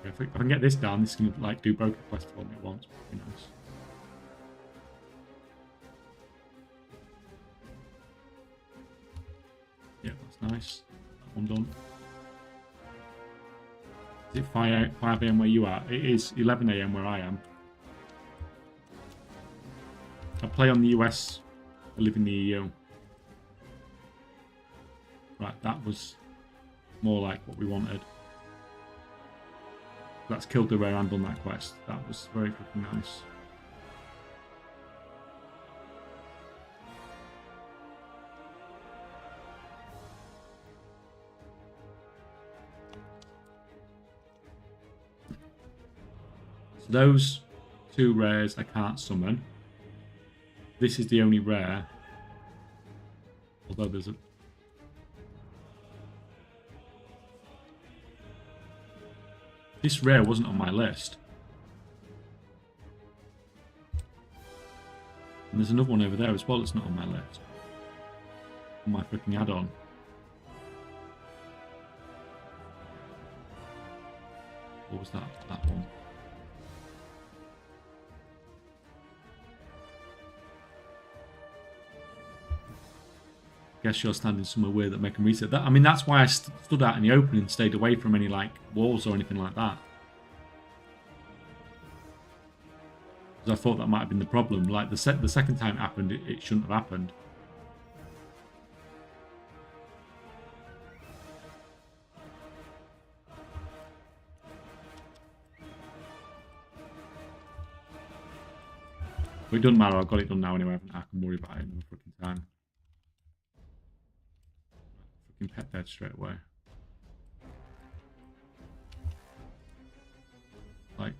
Yeah, if I can get this down, this can like do both quests for me at once. Pretty nice. Yeah, that's nice. That one done. Is it 5 AM where you are? It is 11 AM where I am. I play on the US. I live in the EU. Right, that was more like what we wanted. That's killed the rare and done that quest. That was very freaking nice. So those 2 rares I can't summon. This is the only rare. Although there's a... This rare wasn't on my list. And there's another one over there as well that's not on my list. On my freaking add-on. What was that? That one. Guess you're standing somewhere weird that make them reset that. I mean, that's why I stood out in the open and stayed away from any like walls or anything like that. Because I thought that might have been the problem. Like the second time it happened, it shouldn't have happened. But it doesn't matter. I've got it done now anyway. I can worry about it another freaking time. Pet dead straight away. Like,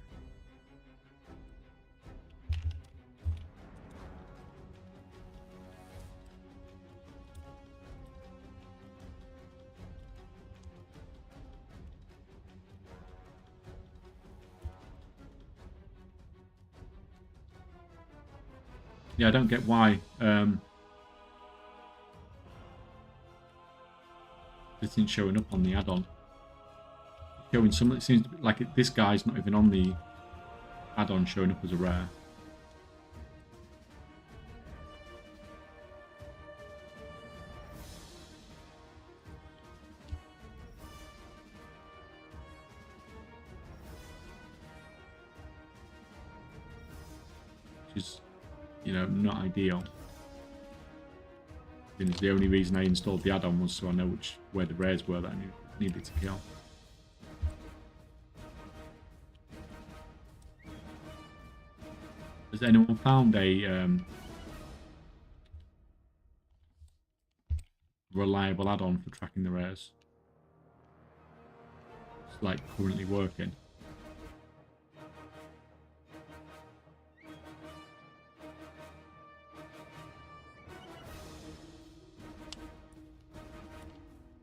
yeah, I don't get why this isn't showing up on the add-on. Showing some, it seems like this guy's not even on the add-on showing up as a rare. Which is, you know, not ideal. The only reason I installed the add-on was so I know where the rares were that I needed to kill. Has anyone found a reliable add-on for tracking the rares? It's like currently working.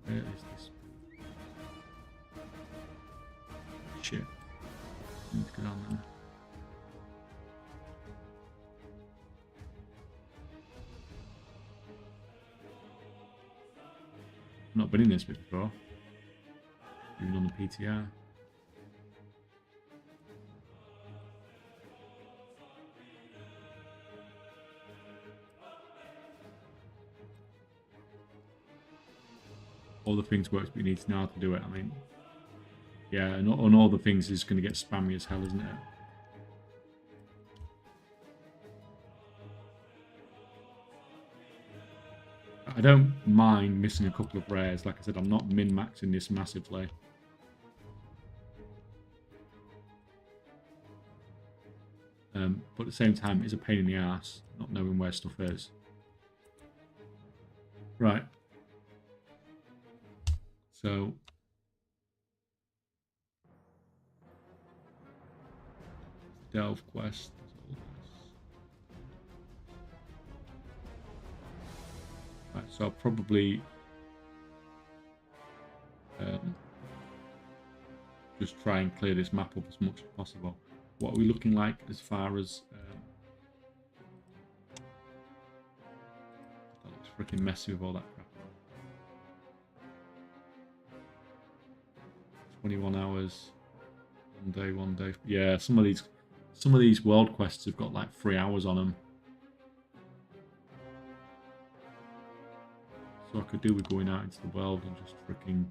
Where is this? Shit. I need to get on there. I've not been in this bit before. Even on the PTR. All the things works, but you need to know how to do it. I mean, yeah, and on all the things is going to get spammy as hell, isn't it? I don't mind missing a couple of rares. Like I said, I'm not min-maxing this massively. But at the same time, it's a pain in the ass not knowing where stuff is. Right. So Delve quest. Right, so I'll probably just try and clear this map up as much as possible. What are we looking like as far as that looks freaking messy with all that crap. 21 hours, 1 day. Yeah, some of these world quests have got like 3 hours on them. So I could do with going out into the world and just freaking...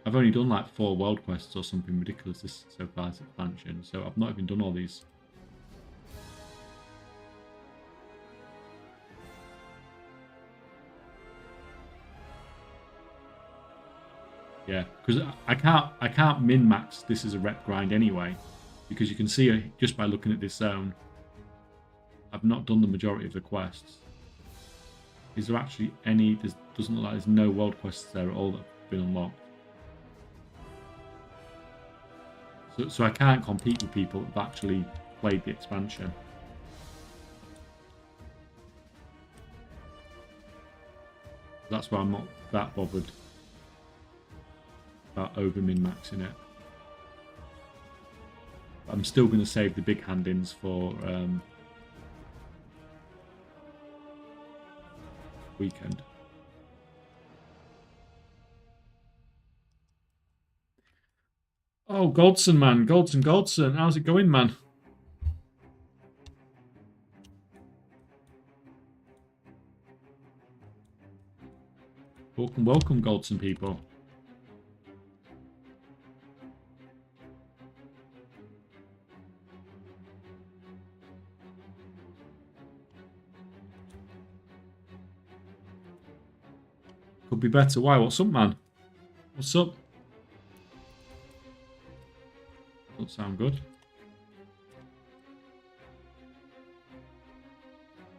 I've only done like 4 world quests or something ridiculous this so far this expansion, so I've not even done all these. Yeah, because I can't min-max this as a rep grind anyway, because you can see just by looking at this zone, I've not done the majority of the quests. Is there actually any? Doesn't look like there's no world quests there at all that have been unlocked. So I can't compete with people that've actually played the expansion. That's why I'm not that bothered about over min-maxing it. I'm still going to save the big hand-ins for weekend. Oh, Goldson, man. Goldson. How's it going, man? Welcome, Goldson people. Could be better. Why? What's up, man? What's up? Don't sound good.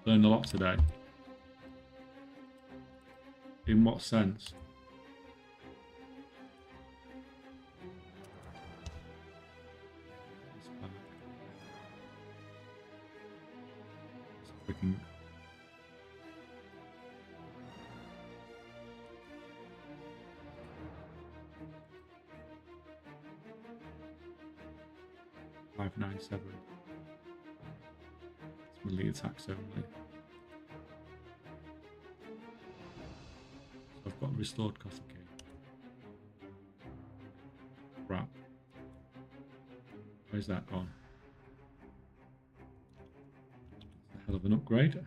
Learned a lot today. In what sense? Freaking. $597. It's melee attacks only. So I've got restored cost of key. Crap. Where's that gone? That's a hell of an upgrade.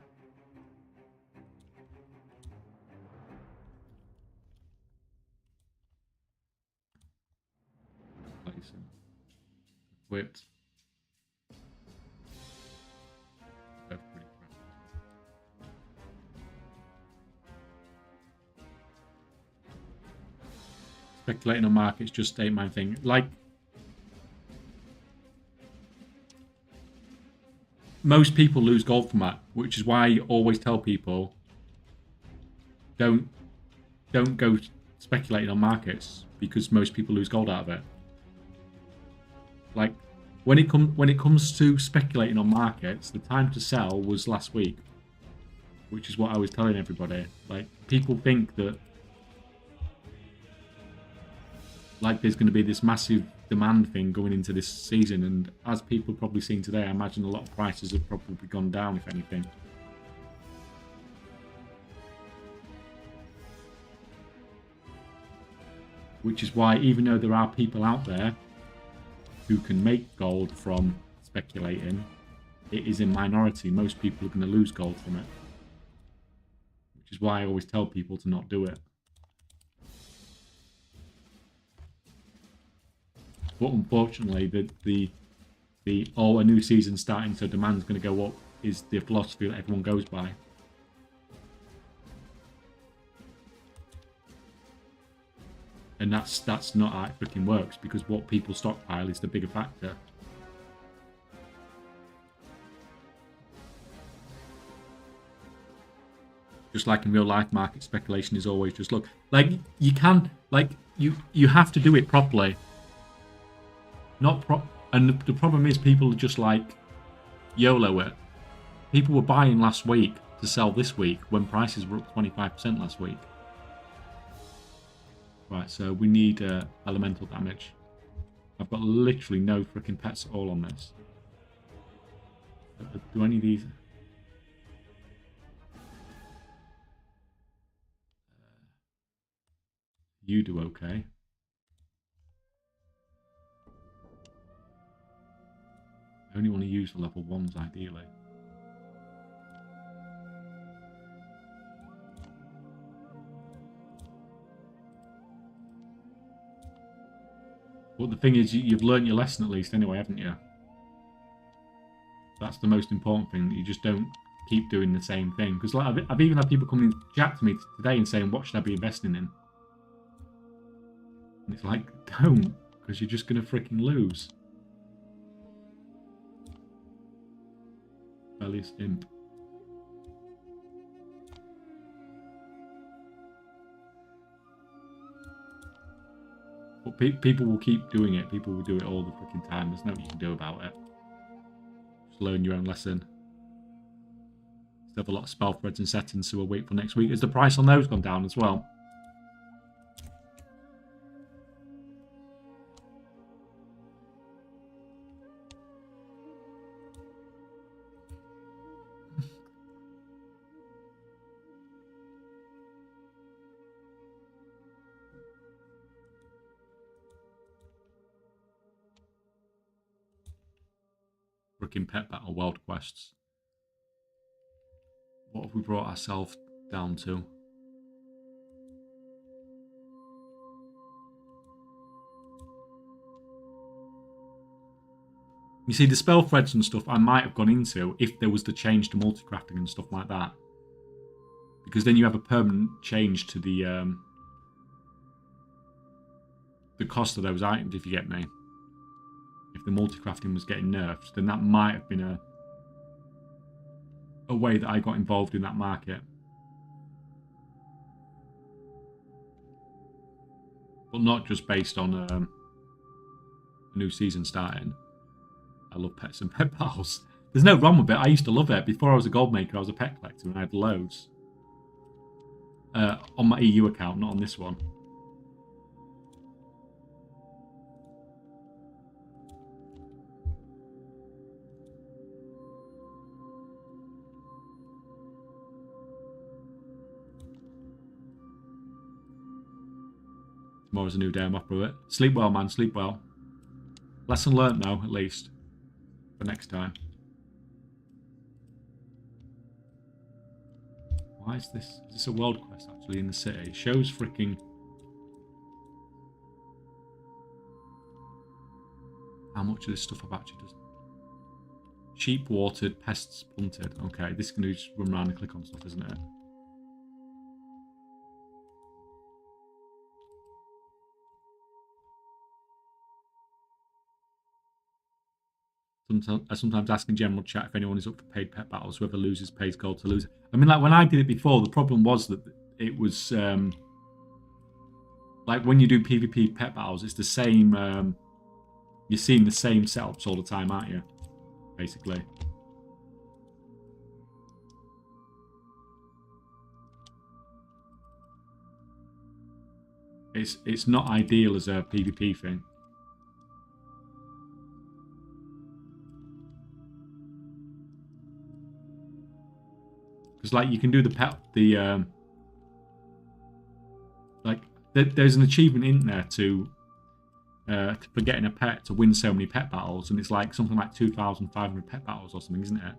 Placing. Equipped. Both pretty crap. Speculating on markets just ain't my thing. Like, most people lose gold from that, which is why I always tell people don't go speculating on markets, because most people lose gold out of it. Like, when it comes to speculating on markets, the time to sell was last week, which is what I was telling everybody. Like, people think that like there's going to be this massive demand thing going into this season, and as people have probably seen today, I imagine a lot of prices have probably gone down, if anything. Which is why, even though there are people out there who can make gold from speculating, it is in minority. Most people are going to lose gold from it. Which is why I always tell people to not do it. But unfortunately, the a new season starting, so demand's going to go up, is the philosophy that everyone goes by. And that's not how it freaking works, because what people stockpile is the bigger factor. Just like in real life, market speculation is always just look. Like, you can, like, you have to do it properly. And the problem is, people are just like YOLO it. People were buying last week to sell this week when prices were up 25% last week. Right, so we need elemental damage. I've got literally no freaking pets at all on this. Do any of these? You do okay. I only want to use the level 1s ideally. But the thing is, you've learned your lesson at least anyway, haven't you? That's the most important thing, that you just don't keep doing the same thing. Because like, I've even had people come in chat to me today and saying, what should I be investing in? And it's like, don't, because you're just going to freaking lose. Rebellious Imp. But people will keep doing it. People will do it all the freaking time. There's nothing you can do about it. Just learn your own lesson. Still have a lot of spell threads and settings, so we'll wait for next week. Has the price on those gone down as well? Freaking pet battle world quests. What have we brought ourselves down to? You see, the spell threads and stuff I might have gone into if there was the change to multi-crafting and stuff like that. Because then you have a permanent change to the cost of those items, if you get me. If the multi-crafting was getting nerfed, then that might have been a way that I got involved in that market. But not just based on a new season starting. I love pets and pet battles. There's no wrong with it. I used to love it. Before I was a gold maker, I was a pet collector and I had loads. On my EU account, not on this one. Tomorrow's a new day, I'm off through it. Sleep well, man, sleep well. Lesson learnt, though, at least. For next time. Why is this? Is this a world quest, actually, in the city? It shows freaking... how much of this stuff I've actually done. Sheep watered, pests punted. Okay, this can just run around and click on stuff, isn't it? I sometimes ask in general chat if anyone is up for paid pet battles. Whoever loses pays gold to lose. I mean, like when I did it before, the problem was that it was like when you do PvP pet battles, it's the same. You're seeing the same setups all the time, aren't you? Basically. It's not ideal as a PvP thing. Because like you can do there's an achievement in there for getting a pet to win so many pet battles, and it's like something like 2,500 pet battles or something, isn't it?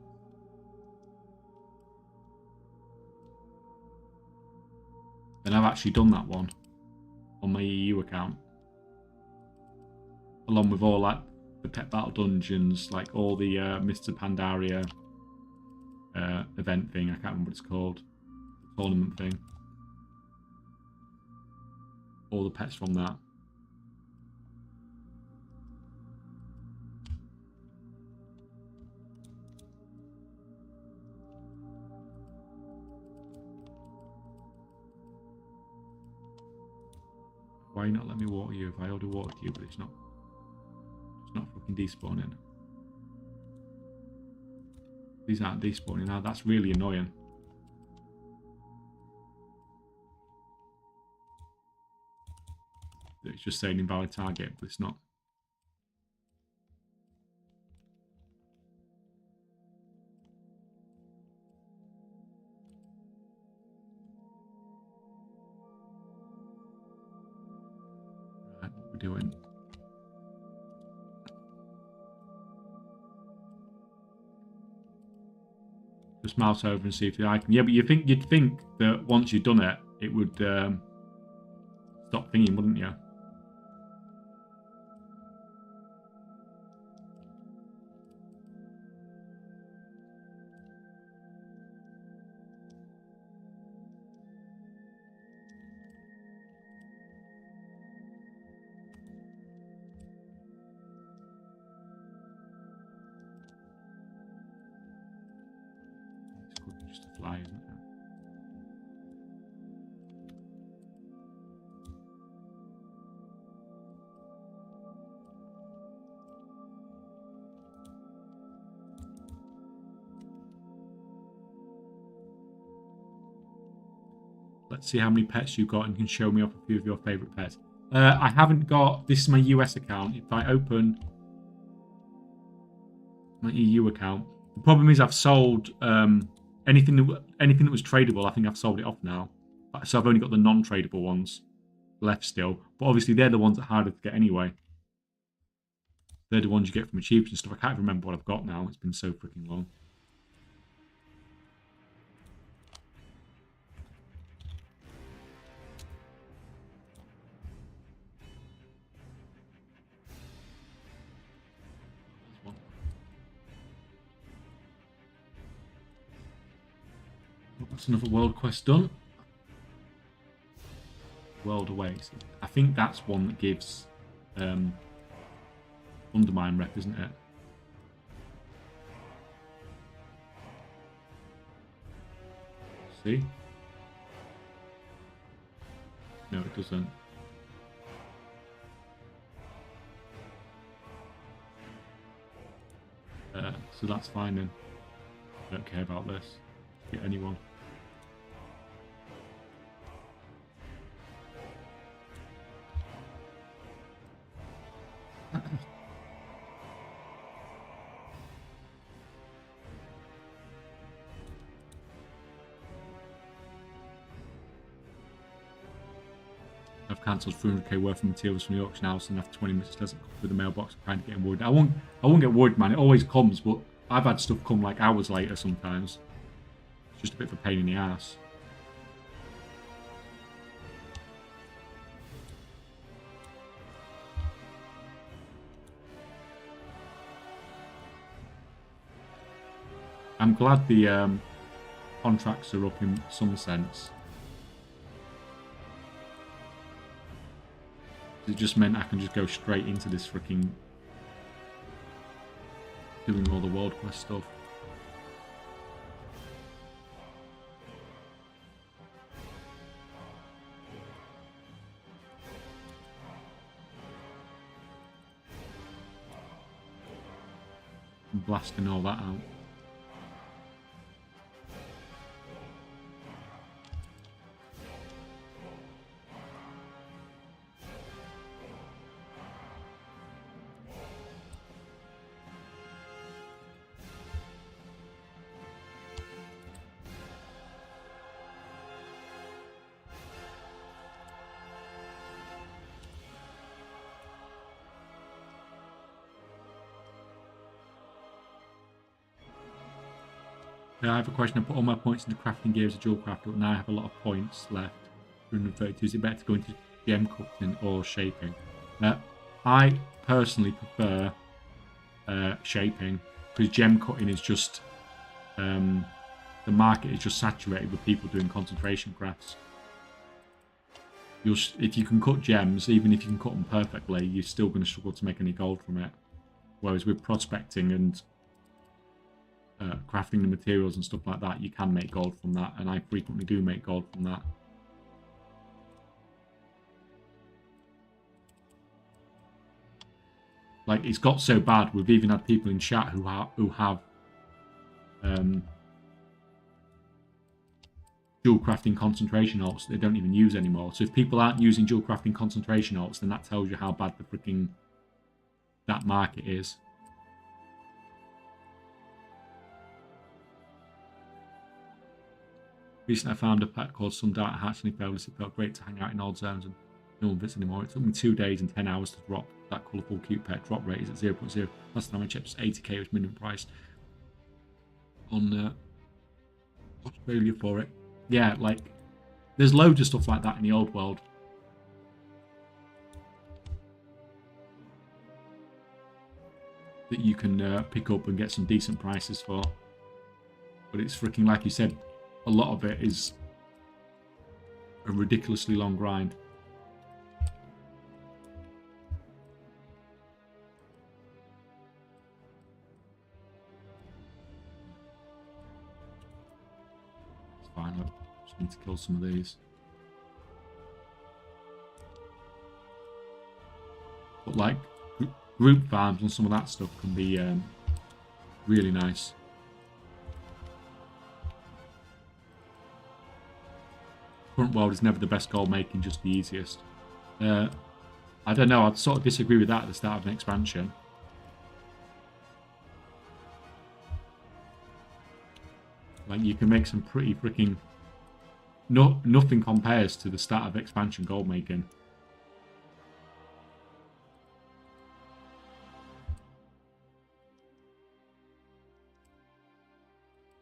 And I've actually done that one on my EU account, along with all like the pet battle dungeons, like all the Mr. Pandaria event thing. I can't remember what it's called. The tournament thing. All the pets from that. Why not let me water you if I order water to you, but it's not fucking despawning. These aren't despawning now. That's really annoying. It's just saying invalid target, but it's not. Right, what we're doing. Just mouse over and see if the icon. Yeah, but you'd think that once you've done it, it would stop thinking, wouldn't you? It's just a fly, isn't it? Let's see how many pets you've got and you can show me off a few of your favourite pets. I haven't got... This is my US account. If I open my EU account, the problem is I've sold anything that was tradable. I think I've sold it off now. So I've only got the non-tradable ones left still. But obviously they're the ones that are harder to get anyway. They're the ones you get from achievements and stuff. I can't remember what I've got now. It's been so freaking long. That's another world quest done. World awaits. I think that's one that gives undermine rep, isn't it? See? No, it doesn't. So that's fine then. I don't care about this. Get anyone. I've cancelled 300k worth of materials from the auction house, and after 20 minutes it doesn't come through the mailbox. I'm kind of getting worried. I won't get worried, man. It always comes, but I've had stuff come like hours later sometimes. It's just a bit of a pain in the ass. I'm glad the contracts are up in some sense. It just meant I can just go straight into this freaking doing all the world quest stuff. I'm blasting all that out. I have a question. I put all my points into crafting gear as a dual crafter, but now I have a lot of points left. 332. Is it better to go into gem cutting or shaping? I personally prefer shaping, because gem cutting is just the market is just saturated with people doing concentration crafts. If you can cut gems, even if you can cut them perfectly, you're still going to struggle to make any gold from it. Whereas with prospecting and crafting the materials and stuff like that, you can make gold from that, and I frequently do make gold from that. Like, it's got so bad, we've even had people in chat who have dual crafting concentration alts they don't even use anymore. So if people aren't using dual crafting concentration alts, then that tells you how bad the freaking that market is. Recently, I found a pet called Some Dark Hatch and it felt great to hang out in old zones and no one visits anymore. It took me 2 days and 10 hours to drop that colourful cute pet. Drop rate is at 0.0. Last time I checked, it was 80k was minimum price on Australia for it. Yeah, like, there's loads of stuff like that in the old world. That you can pick up and get some decent prices for. But it's freaking, like you said, a lot of it is a ridiculously long grind. It's fine, look. Just need to kill some of these. But like, group farms and some of that stuff can be really nice. current world is never the best gold making, just the easiest. I don't know. I'd sort of disagree with that at the start of an expansion. Like, you can make some pretty freaking... nothing compares to the start of expansion gold making.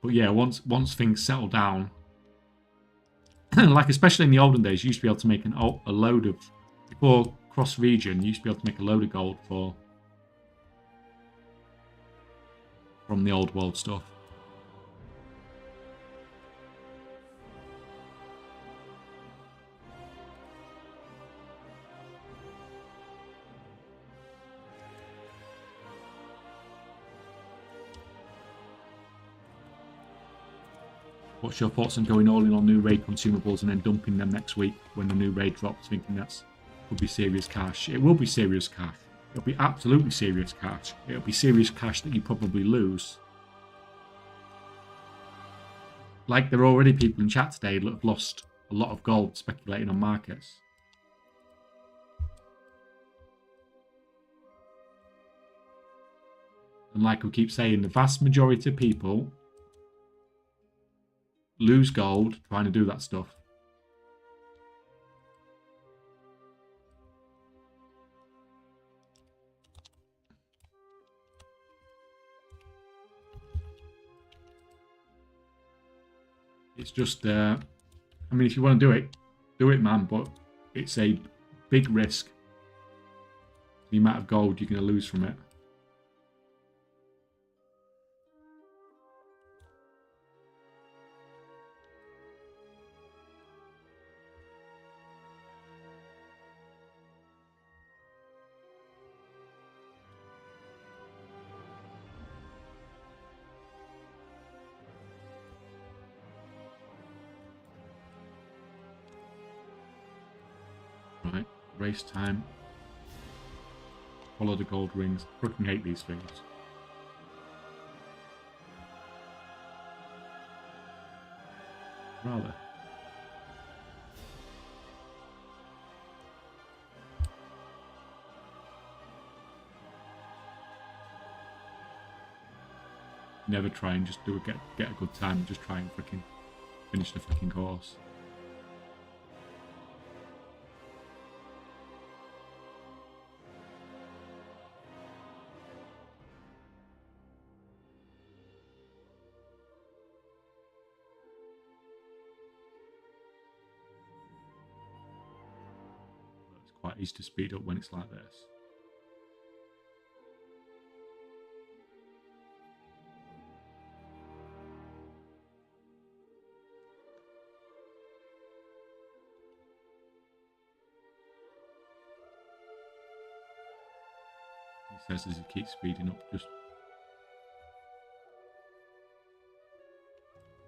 But yeah, once things settle down, like especially in the olden days, you used to be able to make a load of... Before cross-region, you used to be able to make a load of gold from the old world stuff. What's your thoughts on going all in on new raid consumables and then dumping them next week when the new raid drops, thinking that's could be serious cash? It will be serious cash. It'll be absolutely serious cash. It'll be serious cash that you probably lose. Like, there are already people in chat today that have lost a lot of gold speculating on markets. And like we keep saying, the vast majority of people lose gold trying to do that stuff. It's just, I mean, if you want to do it, man, but it's a big risk. The amount of gold you're going to lose from it. Right, race time. Follow the gold rings. I fucking hate these things. Rather. Never try and just get a good time. Just try and freaking finish the fucking course. Quite easy to speed up when it's like this. He says as he keeps speeding up, just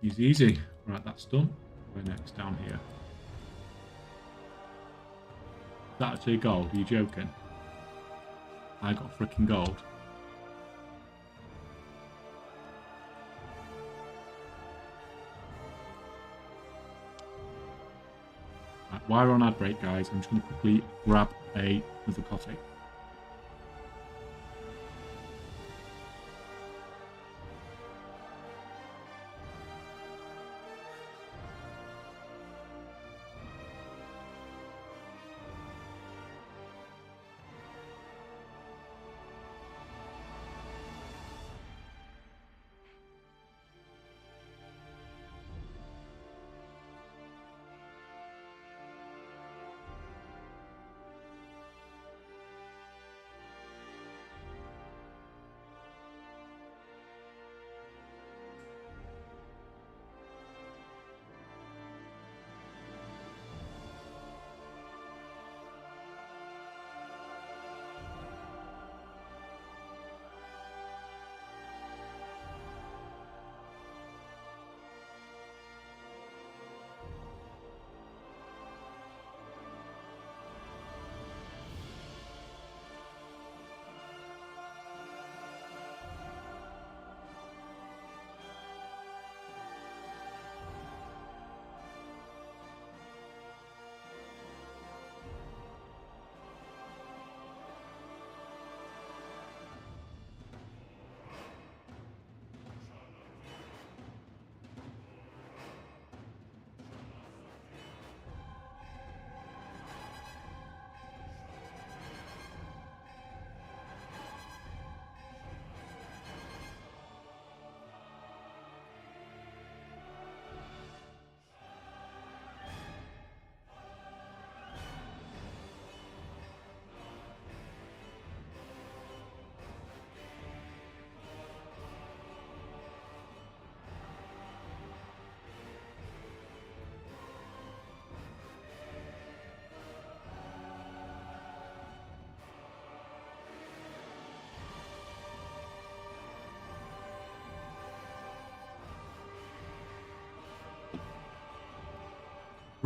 easy. Right, that's done. We're next down here. Is that actually gold? Are you joking? I got freaking gold. Right, while we're on ad break, guys, I'm just going to quickly grab another coffee.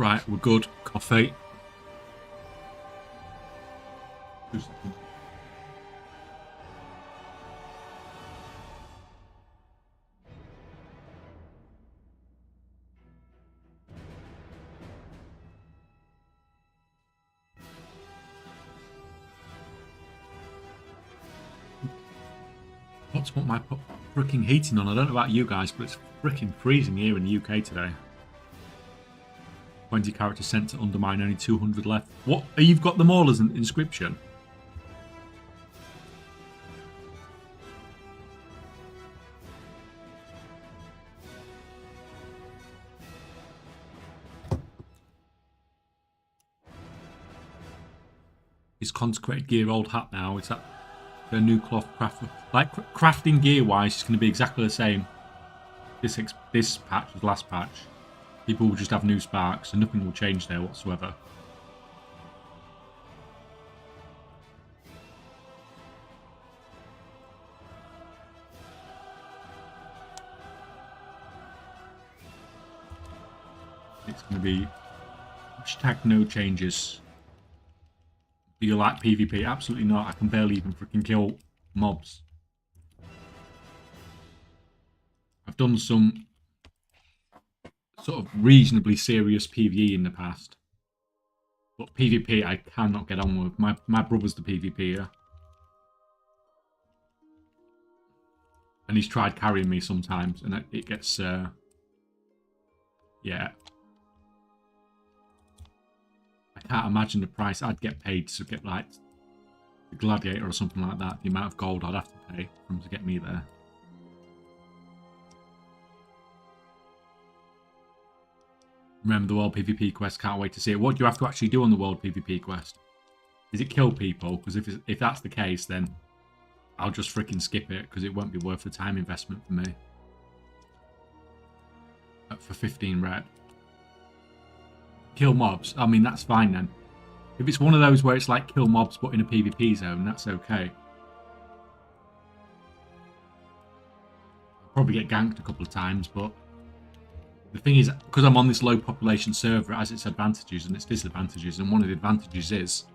Right, we're good. Coffee. What's what my freaking heating on? I don't know about you guys, but it's freaking freezing here in the UK today. 20 characters sent to undermine, only 200 left. What? You've got them all as an inscription? Is consecrated gear old hat now? Is that the new cloth craft? Like crafting gear wise, it's going to be exactly the same. This patch as last patch. People will just have new sparks, and nothing will change there whatsoever. It's going to be hashtag no changes. Do you like PvP? Absolutely not. I can barely even freaking kill mobs. I've done some sort of reasonably serious PvE in the past. But PvP I cannot get on with. My brother's the PvPer. And he's tried carrying me sometimes, and it gets... yeah. I can't imagine the price I'd get paid to get, like, the Gladiator or something like that. The amount of gold I'd have to pay for him to get me there. Remember the World PvP quest, can't wait to see it. What do you have to actually do on the World PvP quest? Is it kill people? Because if that's the case, then I'll just freaking skip it, because it won't be worth the time investment for me. For 15 red. Kill mobs. I mean, that's fine then. If it's one of those where it's like kill mobs but in a PvP zone, that's okay. I'll probably get ganked a couple of times, but the thing is, because I'm on this low population server, it has its advantages and its disadvantages, and one of the advantages is...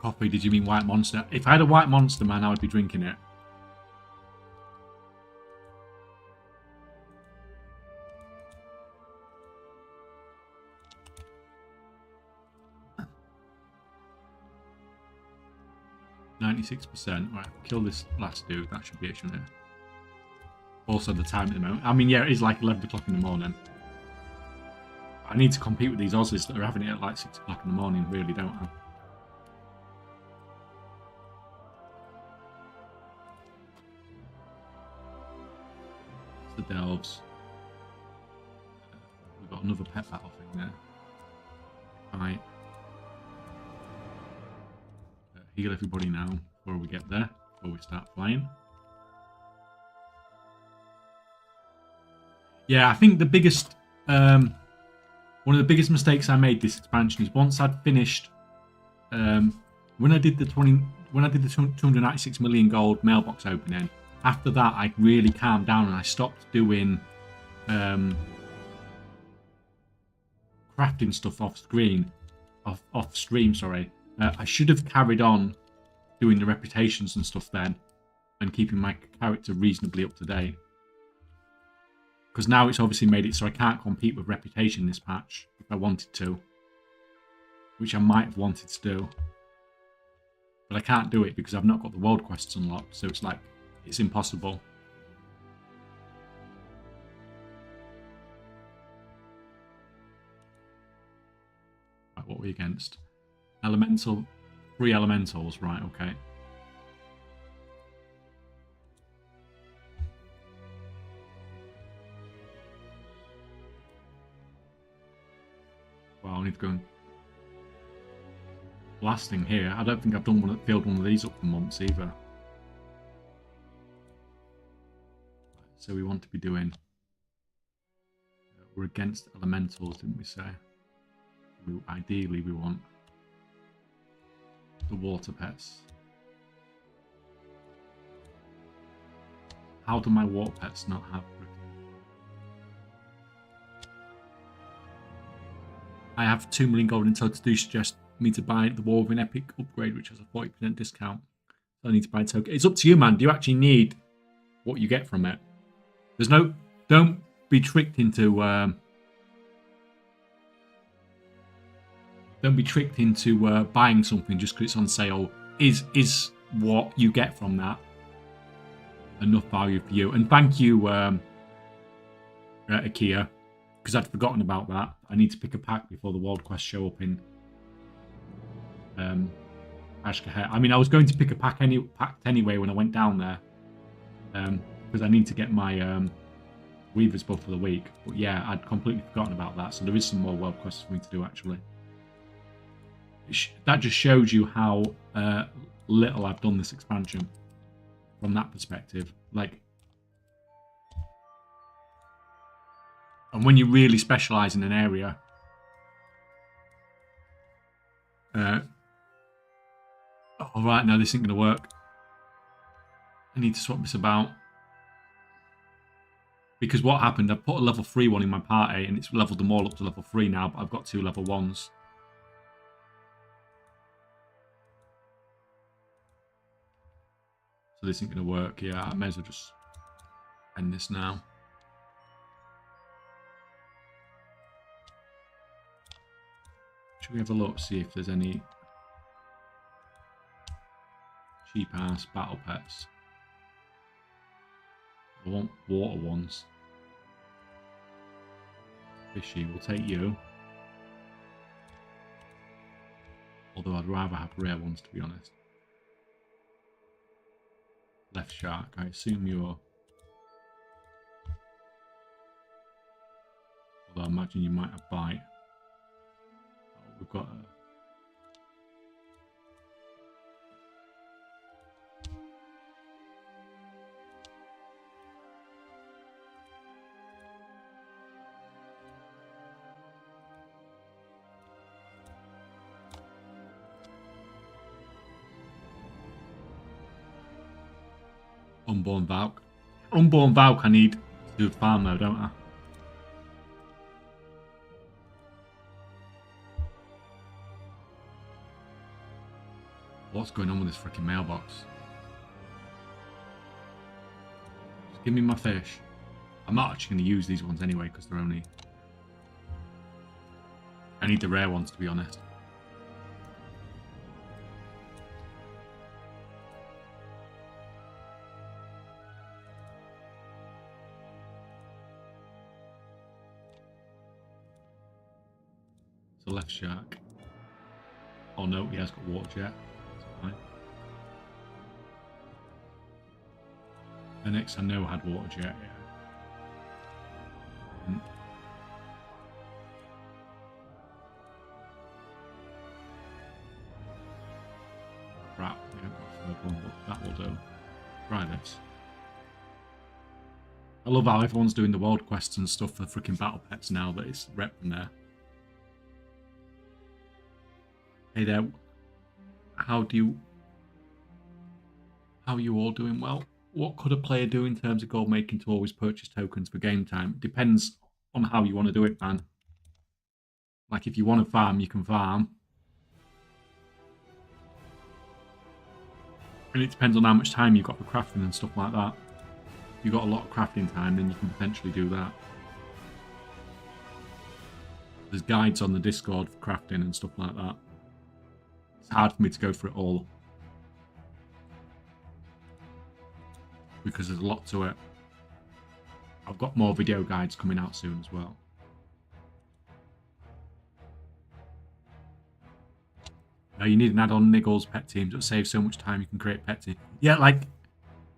Coffee, did you mean White Monster? If I had a White Monster, man, I would be drinking it. %. Right, kill this last dude. That should be it, shouldn't it? Also, the time at the moment. I mean, yeah, it is like 11 o'clock in the morning. I need to compete with these Aussies that are having it at like 6 o'clock in the morning, really, don't I? It's the Delves. We've got another pet battle thing there. Right. Heal everybody now before we get there, before we start playing. Yeah, I think the biggest, one of the biggest mistakes I made this expansion is once I'd finished, when I did the 296 million gold mailbox opening. After that, I really calmed down and I stopped doing crafting stuff off stream. Sorry. I should have carried on doing the reputations and stuff then, and keeping my character reasonably up to date. Because now it's obviously made it so I can't compete with reputation this patch if I wanted to, which I might have wanted to do, but I can't do it because I've not got the world quests unlocked. So it's like it's impossible. Right, what are we against? Elemental, 3 elementals, right, okay. Well, I need to go and... Blasting here. I don't think I've filled one of these up for months either. So we want to be doing... We're against elementals, didn't we say? Ideally, we want... the water pets. How do my water pets not have... I have 2 million gold in total. Do suggest me to buy the War Within Epic upgrade, which has a 40% discount. So I need to buy a token. It's up to you, man. Do you actually need what you get from it? There's no... Don't be tricked into... don't be tricked into buying something just because it's on sale. Is what you get from that enough value for you? And thank you, Ikea, because I'd forgotten about that. I need to pick a pack before the World Quest show up in Ashkahet. I mean, I was going to pick a pack anyway when I went down there, because I need to get my Weaver's buff for the week. But yeah, I'd completely forgotten about that. So there is some more World Quests for me to do, actually. That just shows you how little I've done this expansion from that perspective. Like, and when you really specialize in an area, all right, no, this ain't gonna work. I need to swap this about, because what happened, I put a level 3 one in my party and it's leveled them all up to level 3 now, but I've got 2 level 1s. So this isn't going to work. Yeah, I may as well just end this now. Should we have a look, see if there's any cheap ass battle pets? I want water ones. Fishy, we'll take you. Although I'd rather have rare ones, to be honest. Left shark, I assume you're... Although I imagine you might have bite. Oh, we've got a... Unborn Valk. Unborn Valk I need to do farm though, don't I? What's going on with this freaking mailbox? Just give me my fish. I'm not actually going to use these ones anyway because they're only... I need the rare ones, to be honest. So left shark. Oh no, he has got water jet. That's fine. The next I know had water jet, yeah. Crap, we haven't got a third one, but that will do. Try this. I love how everyone's doing the world quests and stuff for freaking battle pets now that it's rep from there. Hey there. How are you all doing? Well, what could a player do in terms of gold making to always purchase tokens for game time? It depends on how you want to do it, man. Like, if you want to farm, you can farm. And it depends on how much time you've got for crafting and stuff like that. If you've got a lot of crafting time, then you can potentially do that. There's guides on the Discord for crafting and stuff like that. It's hard for me to go through it all, because there's a lot to it. I've got more video guides coming out soon as well. Now you need an add-on Niggles pet teams that save so much time. You can create pet teams. Yeah, like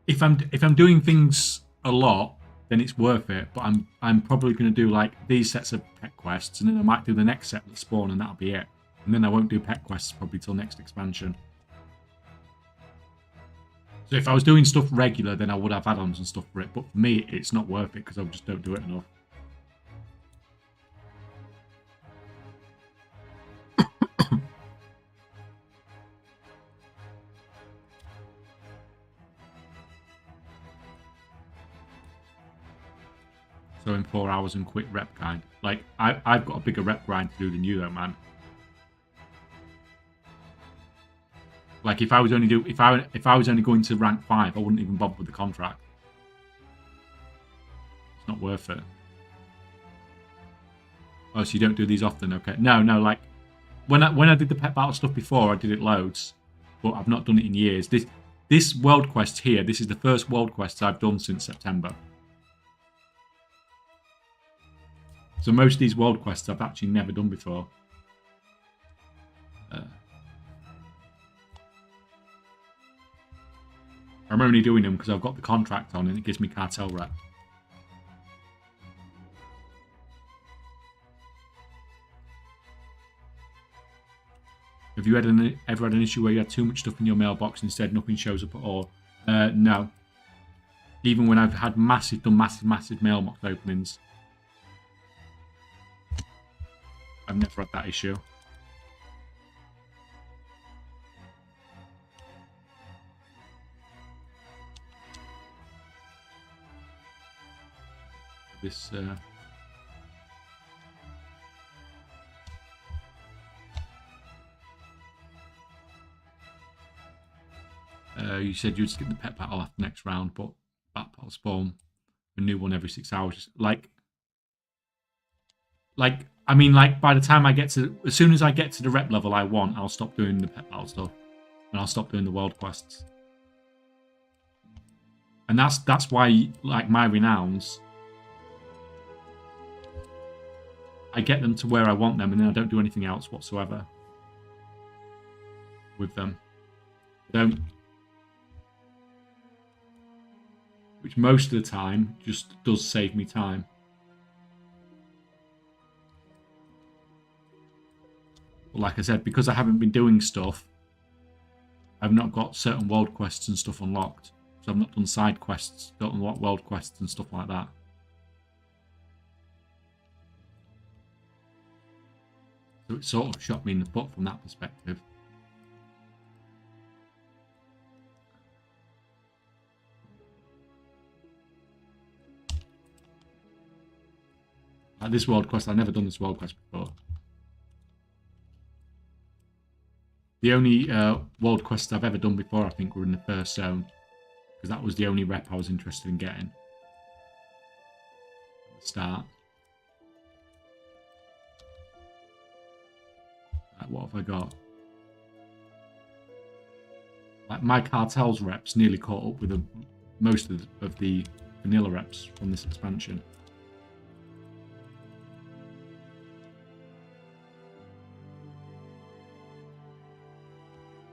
if I'm doing things a lot, then it's worth it. But I'm probably going to do like these sets of pet quests, and then I might do the next set that spawn, and that'll be it. And then I won't do pet quests probably till next expansion. So if I was doing stuff regular, then I would have add-ons and stuff for it. But for me, it's not worth it because I just don't do it enough. So in 4 hours and quick rep grind. Like, I've got a bigger rep grind to do than you though, man. Like if I was only going to rank 5, I wouldn't even bother with the contract. It's not worth it. Oh, so you don't do these often? Okay. No, like when I did the pet battle stuff before, I did it loads, but I've not done it in years. This world quest here, this is the first world quest I've done since September. So most of these world quests I've actually never done before. I'm only doing them because I've got the contract on and it gives me cartel rep. Have you ever had an issue where you had too much stuff in your mailbox and instead nothing shows up at all? No. Even when I've had massive mailbox openings, I've never had that issue. This you said you'd skip the pet battle after the next round, but that battle spawn a new one every 6 hours. Like I mean, like by the time I get to, as soon as I get to the rep level I want, I'll stop doing the pet battle stuff and I'll stop doing the world quests. And that's why, like my renowns, I get them to where I want them, and then I don't do anything else whatsoever with them. Don't. Which most of the time just does save me time. But like I said, because I haven't been doing stuff, I've not got certain world quests and stuff unlocked. So I've not done side quests, don't unlock world quests and stuff like that. So it sort of shot me in the foot from that perspective. Like this world quest, I've never done this world quest before. The only world quests I've ever done before, I think, were in the first zone. Because that was the only rep I was interested in getting. At the start. Like, what have I got? Like, my cartel's reps nearly caught up with most of the vanilla reps from this expansion.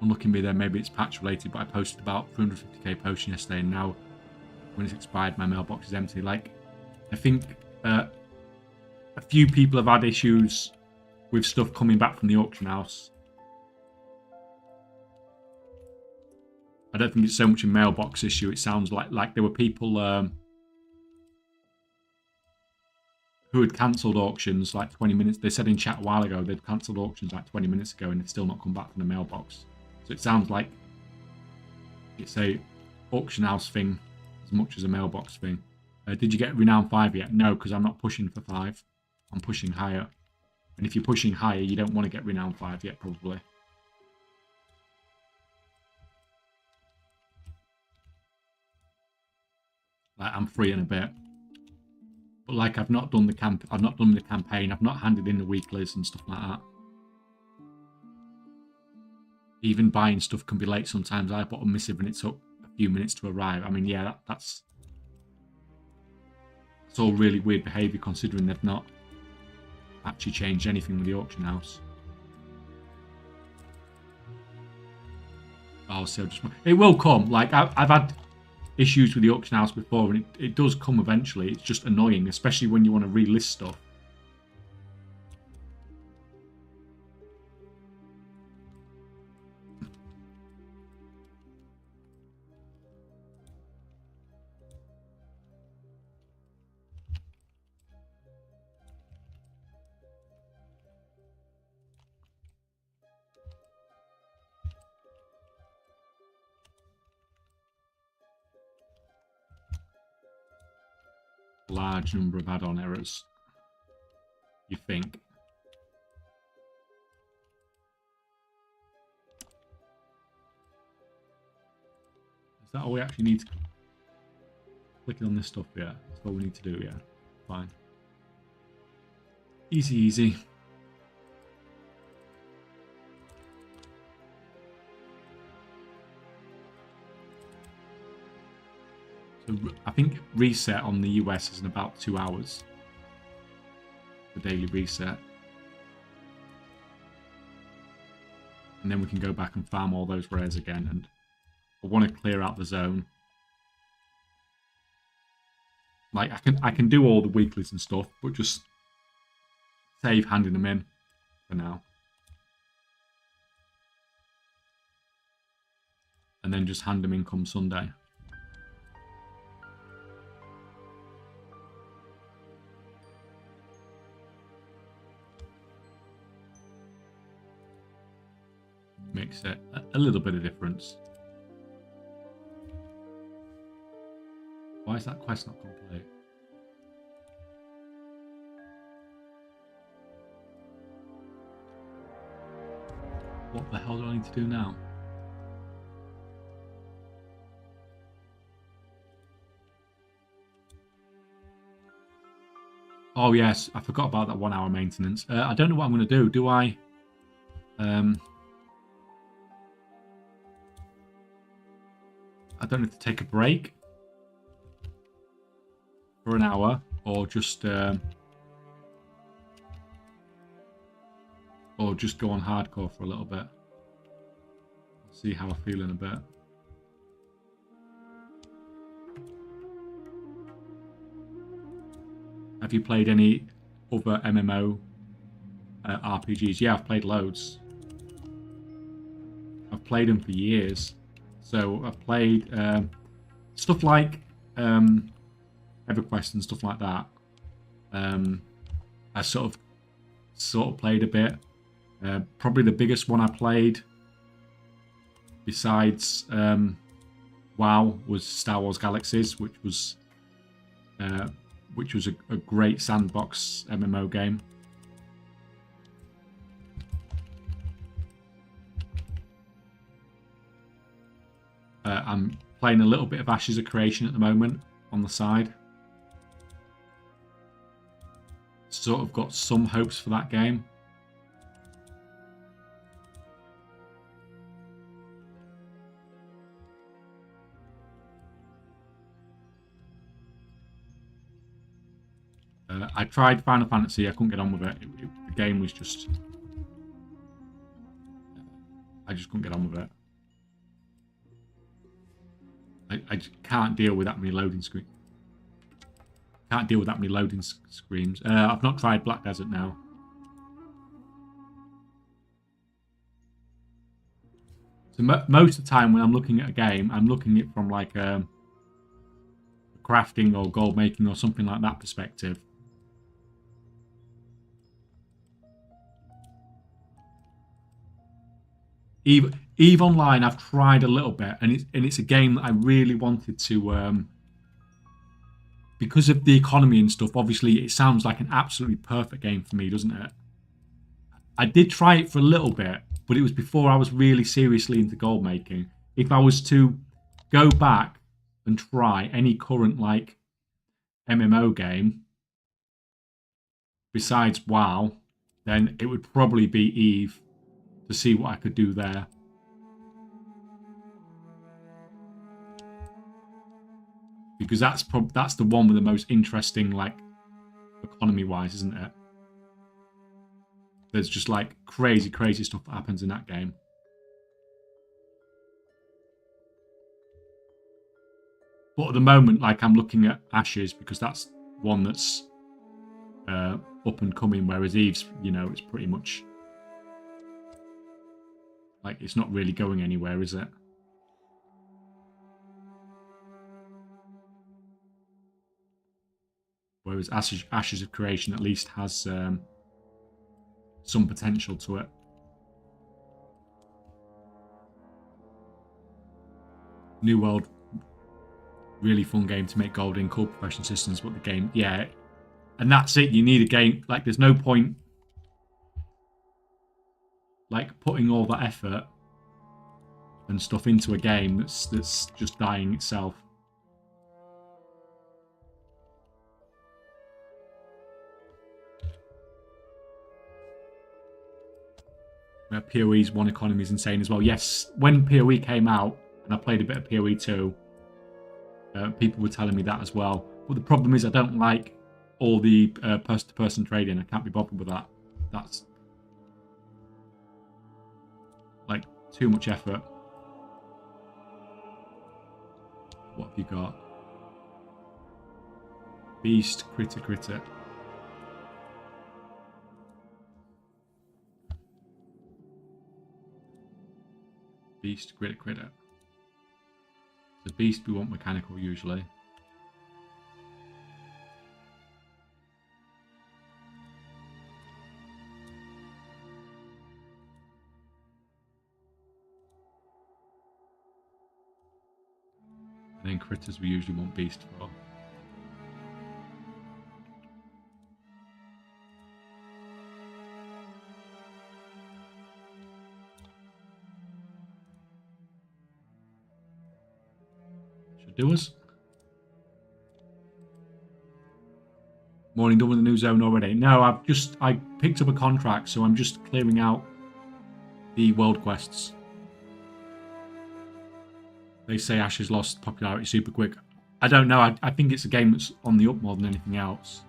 Unlucky me there, maybe it's patch related, but I posted about 350k potion yesterday, and now when it's expired, my mailbox is empty. Like, I think a few people have had issues with stuff coming back from the auction house. I don't think it's so much a mailbox issue. It sounds like there were people who had cancelled auctions like 20 minutes. They said in chat a while ago they'd cancelled auctions like 20 minutes ago and they've still not come back from the mailbox. So it sounds like it's a auction house thing as much as a mailbox thing. Did you get Renown 5 yet? No, because I'm not pushing for 5. I'm pushing higher. And if you're pushing higher, you don't want to get Renown 5 yet, probably. Like, I'm free in a bit. But like, I've not done the campaign. I've not handed in the weeklies and stuff like that. Even buying stuff can be late sometimes. I bought a missive and it took a few minutes to arrive. I mean, yeah, that's all really weird behaviour considering they've not actually changed anything with the auction house. Oh, so it will come. Like, I've had issues with the auction house before, and it does come eventually. It's just annoying, especially when you want to relist stuff. large number of add-on errors. You think? Is that all we actually need to... Clicking on this stuff, yeah. That's all we need to do, yeah. Fine. Easy, easy. So I think reset on the US is in about 2 hours. The daily reset. And then we can go back and farm all those rares again. And I want to clear out the zone. Like I can do all the weeklies and stuff, but just save handing them in for now. And then just hand them in come Sunday. Makes it a little bit of difference. Why is that quest not complete? What the hell do I need to do now? Oh yes, I forgot about that 1 hour maintenance. I don't know what I'm going to do. Do I... I don't know if to take a break for an hour or just go on hardcore for a little bit. See how I feel in a bit. Have you played any other MMO RPGs? Yeah, I've played loads. I've played them for years. So I've played stuff like EverQuest and stuff like that. I sort of played a bit. Probably the biggest one I played, besides WoW, was Star Wars Galaxies, which was a great sandbox MMO game. I'm playing a little bit of Ashes of Creation at the moment on the side. Sort of got some hopes for that game. I tried Final Fantasy, I couldn't get on with it. The game was just... I just couldn't get on with it. I just can't deal with that many loading screens. Can't deal with that many loading screens. I've not tried Black Desert now. So most of the time when I'm looking at a game, I'm looking at it from like a crafting or gold making or something like that perspective. EVE Online, I've tried a little bit, and it's a game that I really wanted to, because of the economy and stuff. Obviously, it sounds like an absolutely perfect game for me, doesn't it? I did try it for a little bit, but it was before I was really seriously into gold making. If I was to go back and try any current like MMO game besides WoW, then it would probably be EVE, to see what I could do there. Because that's the one with the most interesting, like, economy-wise, isn't it? There's just like crazy stuff that happens in that game. But at the moment, like, I'm looking at Ashes because that's one that's up and coming, whereas EVE's, you know, it's pretty much like, it's not really going anywhere, is it? Whereas Ashes of Creation at least has some potential to it. New World Really fun game to make gold in, cool professional systems, but the game, yeah. And that's it. You need a game. Like, there's no point, like, putting all that effort and stuff into a game that's just dying itself. PoE's one economy is insane as well. Yes, when PoE came out, and I played a bit of PoE too, people were telling me that as well. But the problem is I don't like all the person-to-person trading. I can't be bothered with that. That's like too much effort. What have you got? Beast, critter. Beast, critter. The beast we want mechanical usually. And then critters we usually want beast for. Do us. Morning, done with the new zone already? No, I picked up a contract, so I'm just clearing out the world quests. They say Ashes lost popularity super quick. I don't know. I think it's a game that's on the up more than anything else.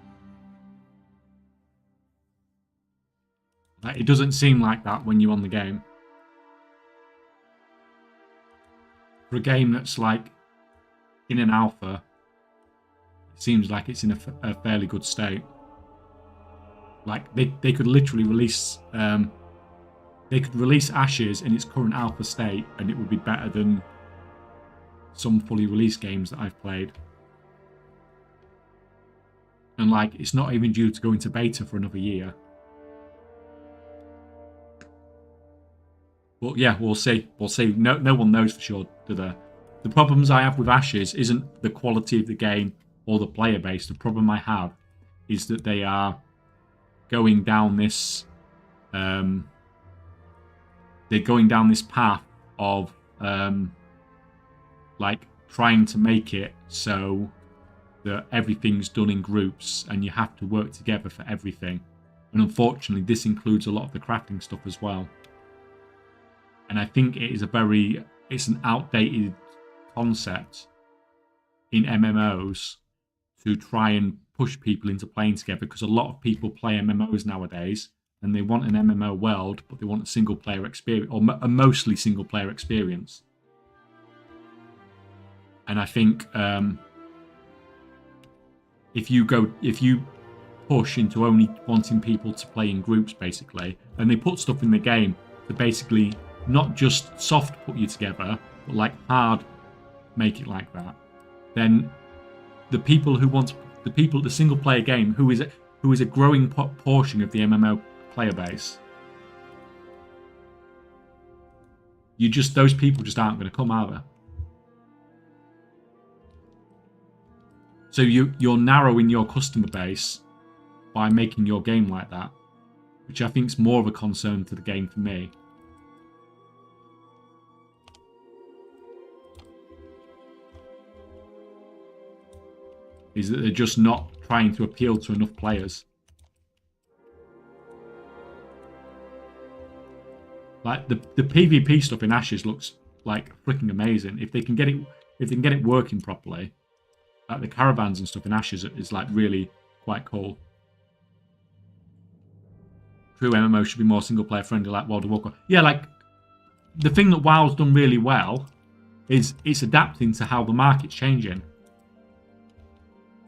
Like, it doesn't seem like that when you're on the game. For a game that's like in an alpha, it seems like it's in a fairly good state. Like they could literally release Ashes in its current alpha state, and it would be better than some fully released games that I've played. And like, it's not even due to go into beta for another year. But yeah, we'll see. We'll see. No one knows for sure, do they? The problems I have with Ashes isn't the quality of the game or the player base. The problem I have is that they are going down this they're going down this path of like trying to make it so that everything's done in groups and you have to work together for everything. And unfortunately, this includes a lot of the crafting stuff as well. And I think it's an outdated concept in MMOs to try and push people into playing together, because a lot of people play MMOs nowadays and they want an MMO world, but they want a single player experience, or a mostly single player experience. And I think if you push into only wanting people to play in groups, basically, and they put stuff in the game to basically not just soft put you together, but like hard make it like that, then the single player game, who is a growing portion of the MMO player base, those people just aren't going to come, are they? So you're narrowing your customer base by making your game like that, which I think is more of a concern to the game for me. Is that they're just not trying to appeal to enough players. Like the PvP stuff in Ashes looks like freaking amazing. If they can get it working properly, like the caravans and stuff in Ashes is like really quite cool. True MMO should be more single player friendly, like World of Warcraft. Yeah, like the thing that WoW's done really well is it's adapting to how the market's changing.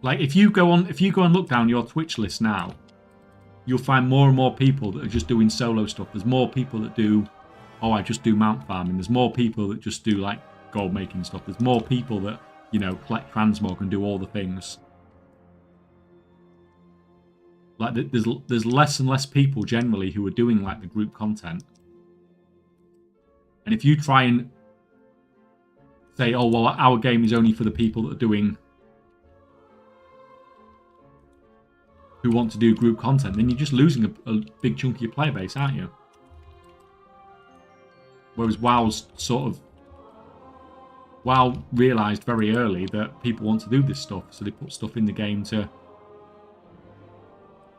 Like if you go and look down your Twitch list now, you'll find more and more people that are just doing solo stuff. There's more people that do, I just do mount farming. There's more people that just do like gold making stuff. There's more people that, collect transmog and do all the things. Like there's less and less people generally who are doing like the group content. And if you try and say, oh, well, our game is only for the people that are doing, who want to do group content, then you're just losing a big chunk of your player base, aren't you? Whereas WoW realised very early that people want to do this stuff, so they put stuff in the game to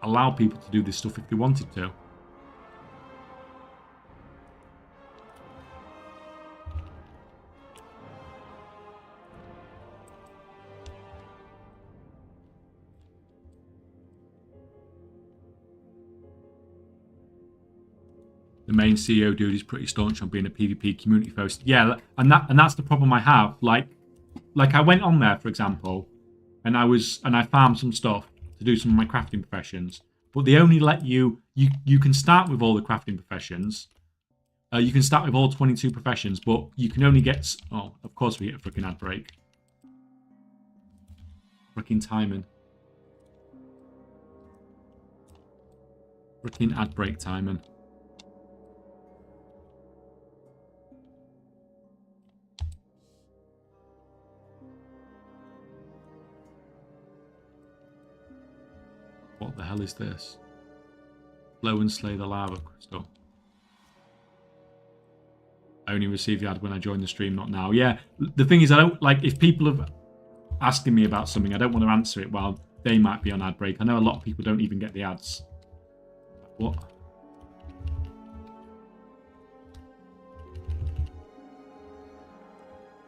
allow people to do this stuff if they wanted to. The main CEO dude is pretty staunch on being a PvP community focused. Yeah, and that's the problem I have. Like I went on there, for example, and I farmed some stuff to do some of my crafting professions, but they only let you can start with all the crafting professions. You can start with all 22 professions, but you can only get. Oh, of course we hit a freaking ad break. Freaking timing. Freaking ad break timing. What the hell is this? Blow and slay the lava crystal. I only receive the ad when I join the stream, not now. Yeah, the thing is, I don't like if people are asking me about something, I don't want to answer it while they might be on ad break. I know a lot of people don't even get the ads. What?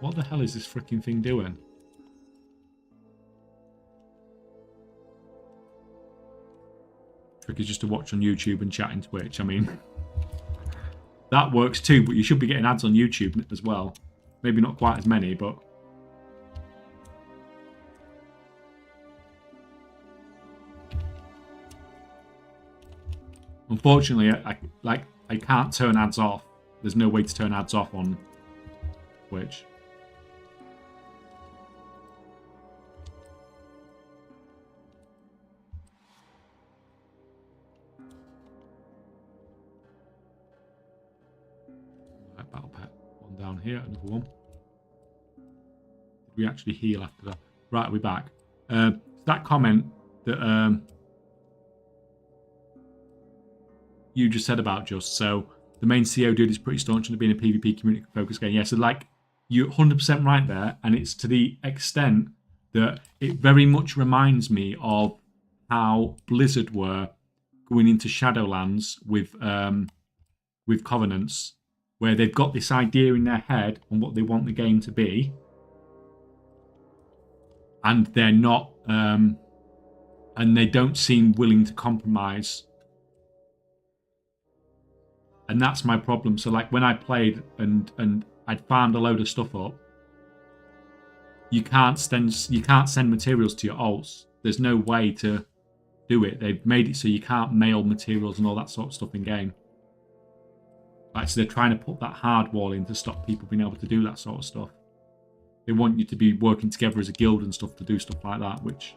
What the hell is this freaking thing doing? Trick is just to watch on YouTube and chat in Twitch. I mean, that works too, but you should be getting ads on YouTube as well. Maybe not quite as many, but... Unfortunately, I can't turn ads off. There's no way to turn ads off on Twitch. Right, battle pet. One down here, another one. Did we actually heal after that? Right, we're back. That comment that you just said about Just, so the main CEO dude is pretty staunch on being a PvP community focused game. Yeah, so like you're 100% right there, and it's to the extent that it very much reminds me of how Blizzard were going into Shadowlands with Covenants, where they've got this idea in their head on what they want the game to be, and they're not, and they don't seem willing to compromise. And that's my problem. So like when I played and I'd farmed a load of stuff up, you can't send materials to your alts. There's no way to do it. They've made it so you can't mail materials and all that sort of stuff in game. Like, so they're trying to put that hard wall in to stop people being able to do that sort of stuff. They want you to be working together as a guild and stuff to do stuff like that, which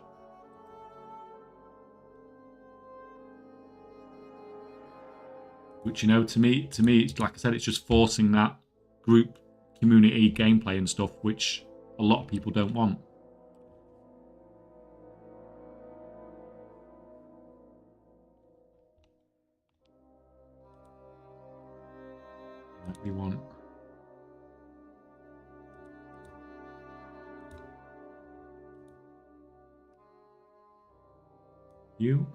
you know, to me, it's like I said, it's just forcing that group community gameplay and stuff, which a lot of people don't want. What we want. You.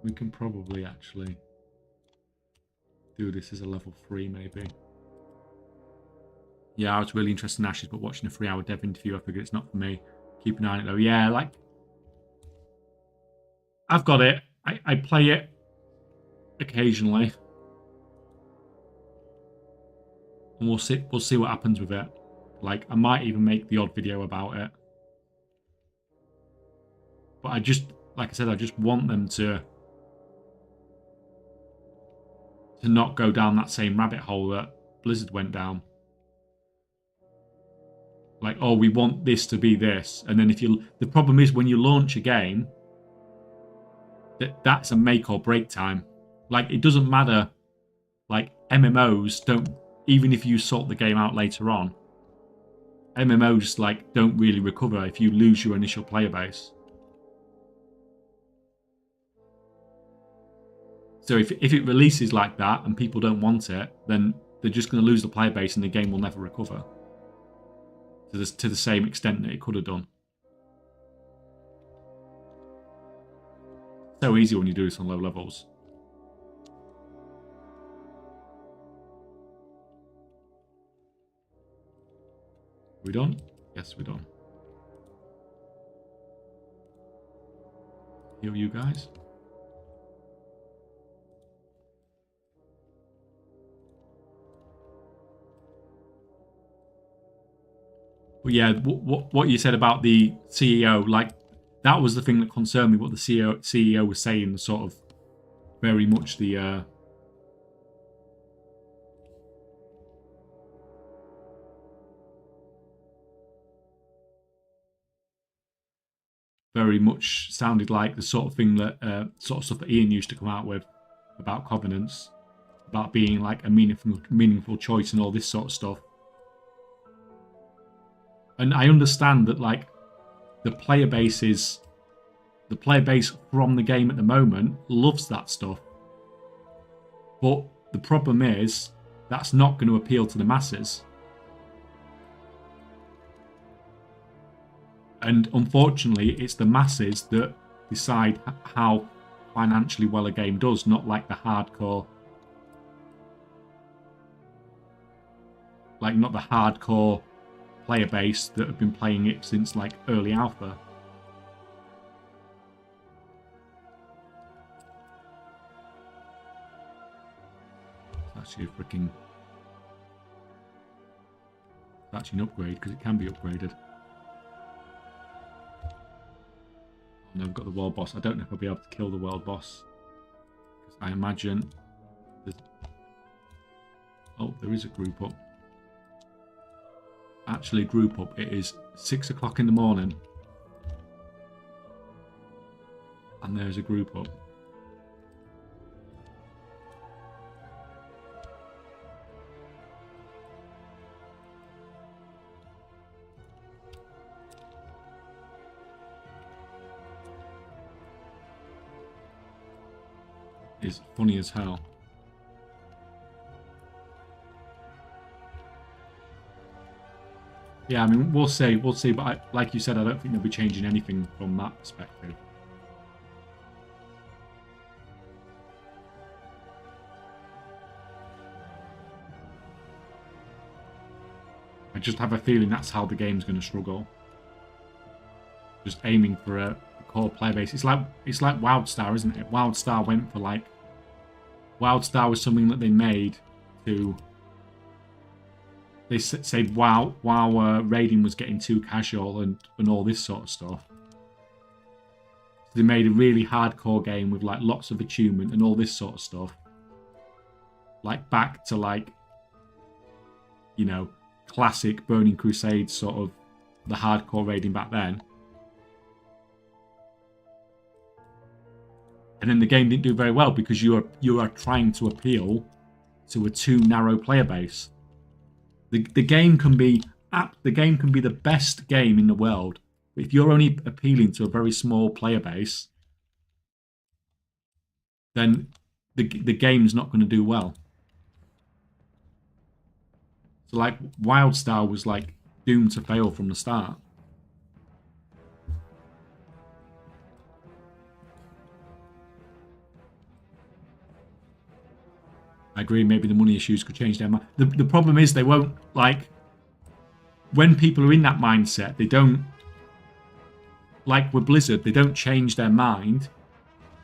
We can probably actually do this as a level 3 maybe. Yeah, I was really interested in Ashes, but watching a 3-hour dev interview, I figured it's not for me. Keep an eye on it though. Yeah, like I've got it. I play it occasionally. And we'll see what happens with it. Like I might even make the odd video about it. But I just, like I said, I just want them to not go down that same rabbit hole that Blizzard went down. Like, oh, we want this to be this. And then the problem is when you launch a game, that's a make or break time. Like, it doesn't matter. Like, MMOs don't, even if you sort the game out later on, MMOs, like, don't really recover if you lose your initial player base. So if it releases like that and people don't want it, then they're just going to lose the player base and the game will never recover to the same extent that it could have done. So easy when you do this on low levels. We done? Yes, we're done. Heal you guys. But yeah, what you said about the CEO, like, that was the thing that concerned me, what the CEO was saying, sort of very much the very much sounded like the sort of thing that sort of stuff that Ian used to come out with about covenants, about being like a meaningful choice and all this sort of stuff. And I understand that, like, the player base from the game at the moment loves that stuff. But the problem is that's not going to appeal to the masses. And unfortunately, it's the masses that decide how financially well a game does, not like the hardcore, player base that have been playing it since like early alpha. It's actually an upgrade because it can be upgraded. And I've got the world boss. I don't know if I'll be able to kill the world boss, because I imagine there is a group up. Actually, group up. It is 6 o'clock in the morning, and there's a group up. It's funny as hell. Yeah, I mean, we'll see, but like you said, I don't think they'll be changing anything from that perspective. I just have a feeling that's how the game's going to struggle. Just aiming for a core player base. It's like WildStar, isn't it? WildStar went for like... WildStar was something that they made to... They said WoW raiding was getting too casual and all this sort of stuff. So they made a really hardcore game with like lots of attunement and all this sort of stuff. Like back to like, you know, classic Burning Crusade sort of the hardcore raiding back then. And then the game didn't do very well because you are trying to appeal to a too narrow player base. The game can be the best game in the world, but if you're only appealing to a very small player base, then the game's not going to do well. So like WildStar was like doomed to fail from the start. I agree, maybe the money issues could change their mind. The problem is they won't, like, when people are in that mindset, they don't, like with Blizzard, they don't change their mind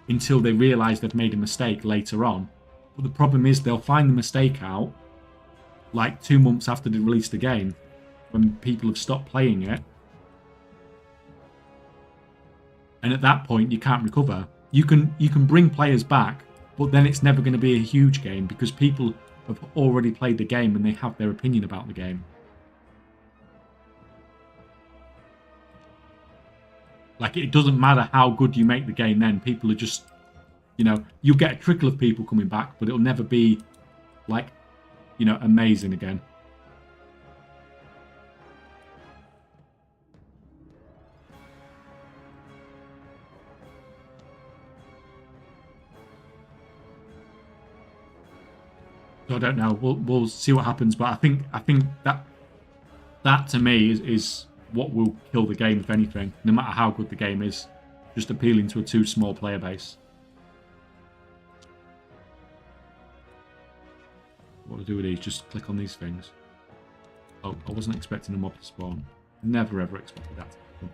until they realise they've made a mistake later on. But the problem is they'll find the mistake out like 2 months after they release the game, when people have stopped playing it. And at that point, you can't recover. You can bring players back, but then it's never going to be a huge game because people have already played the game and they have their opinion about the game. Like, it doesn't matter how good you make the game then. People are just, you know, you'll get a trickle of people coming back, but it'll never be, like, you know, amazing again. So I don't know. We'll see what happens, but I think that to me is what will kill the game, if anything. No matter how good the game is, just appealing to a too small player base. What do I do with these? Just click on these things. Oh, I wasn't expecting a mob to spawn. Never ever expected that to happen.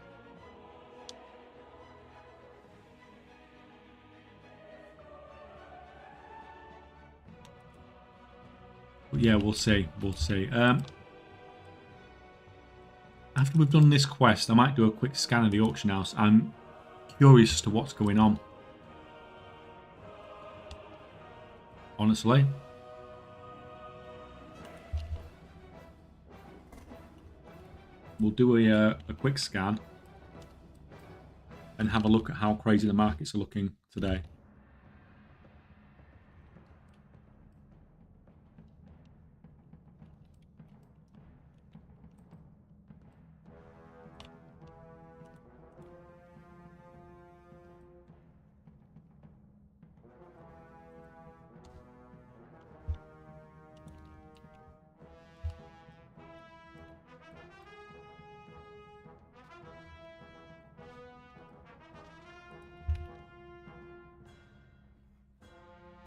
But yeah, we'll see. We'll see. After we've done this quest, I might do a quick scan of the auction house. I'm curious as to what's going on. Honestly. We'll do a quick scan and have a look at how crazy the markets are looking today.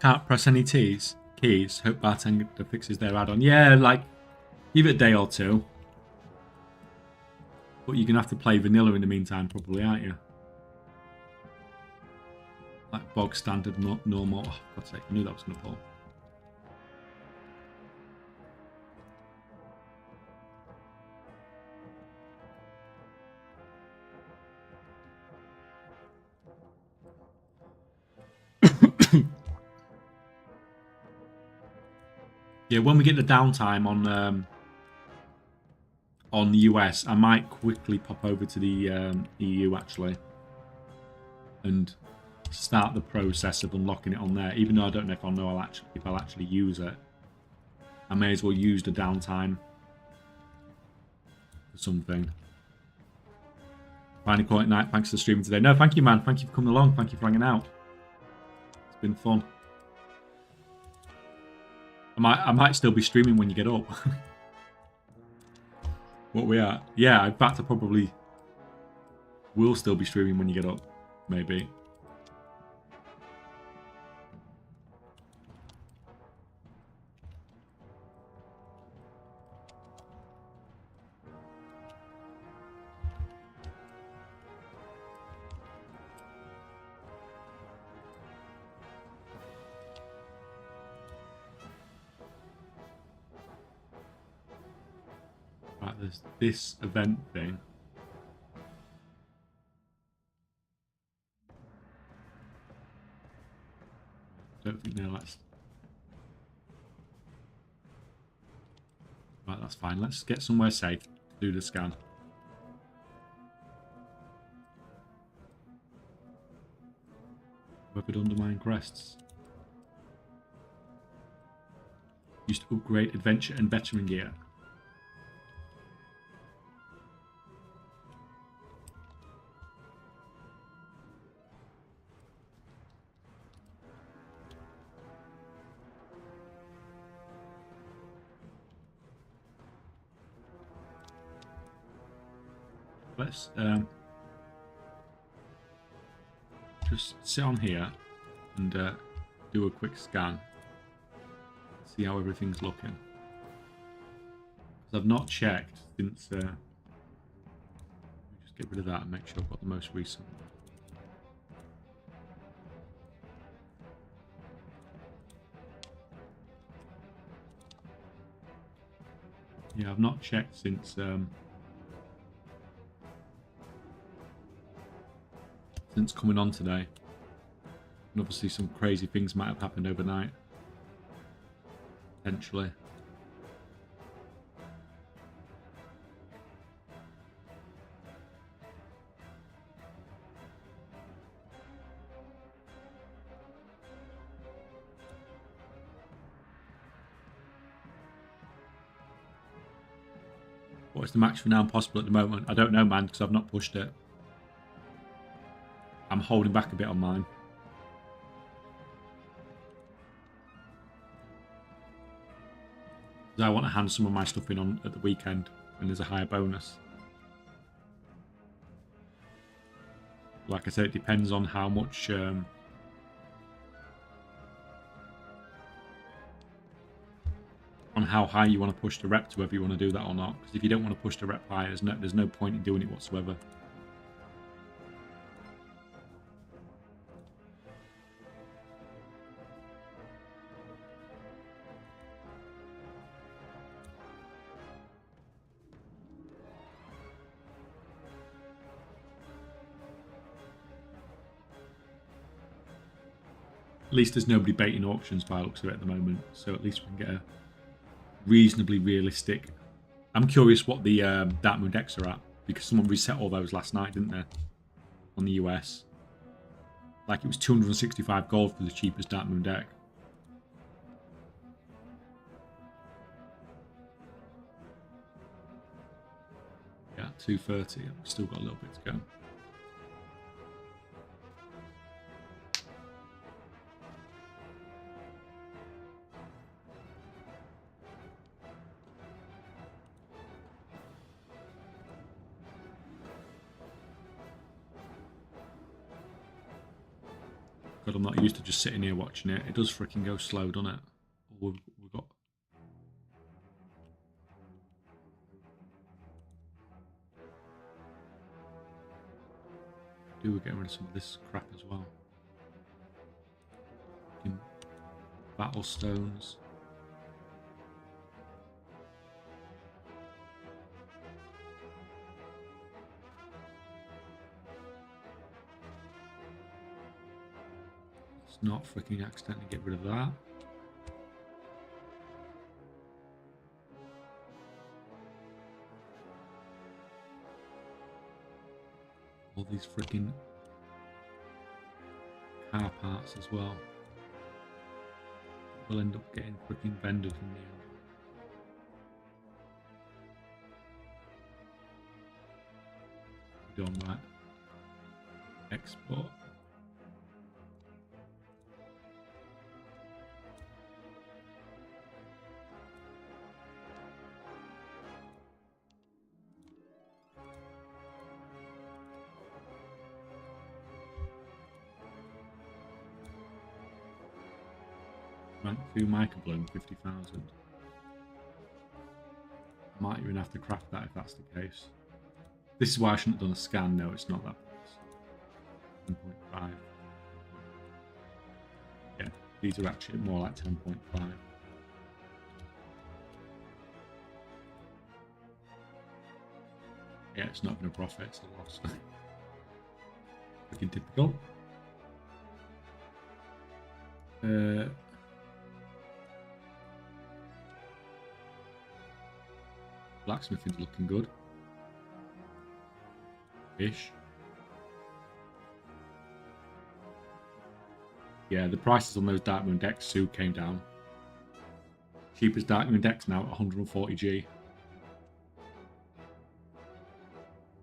Can't press any keys. Hope Bartender fixes their add-on. Yeah, like, give it a day or two. But you're going to have to play vanilla in the meantime, probably, aren't you? Like bog standard, normal. Oh, God's sake, I knew that was going to pull. Yeah, when we get the downtime on the US, I might quickly pop over to the EU actually and start the process of unlocking it on there. Even though I don't know if I'll actually use it, I may as well use the downtime for something. Finally caught it night. Thanks for streaming today. No, thank you, man. Thank you for coming along. Thank you for hanging out. It's been fun. I might still be streaming when you get up. What we are? Yeah, in fact, I probably will still be streaming when you get up. Maybe. Right, there's this event thing. Don't think let's. Right, that's fine. Let's get somewhere safe to do the scan. Weapon undermine crests. Used to upgrade adventure and veteran gear. Let's just sit on here and do a quick scan. See how everything's looking. Because I've not checked since. Let me just get rid of that and make sure I've got the most recent. Yeah, I've not checked since. Since coming on today. And obviously some crazy things might have happened overnight. Potentially. What's the max Renown possible at the moment? I don't know, man, because I've not pushed it. I'm holding back a bit on mine. Because I want to hand some of my stuff in on at the weekend when there's a higher bonus. Like I said, it depends on how much... on how high you want to push the rep to, whether you want to do that or not. Because if you don't want to push the rep high, there's no point in doing it whatsoever. At least there's nobody baiting auctions by the looks of it at the moment, so at least we can get a reasonably realistic... I'm curious what the Dark Moon decks are at, because someone reset all those last night, didn't they? On the US. Like, it was 265 gold for the cheapest Dark Moon deck. Yeah, 230. We've still got a little bit to go. God, I'm not used to just sitting here watching it. It does freaking go slow, doesn't it? We've got... We're getting rid of some of this crap as well. Battle stones. Let's not freaking accidentally get rid of that. All these freaking car parts as well. We'll end up getting freaking vendors in the end. Done that. Export. Rank 2 microbloom, 50,000. Might even have to craft that if that's the case. This is why I shouldn't have done a scan. No, it's not that price. 10.5. Yeah, these are actually more like 10.5. Yeah, it's not going to profit, it's a loss. Looking typical. Blacksmithing's looking good. Ish. Yeah, the prices on those Dark Moon decks too came down. Cheapest Dark Moon decks now at 140G.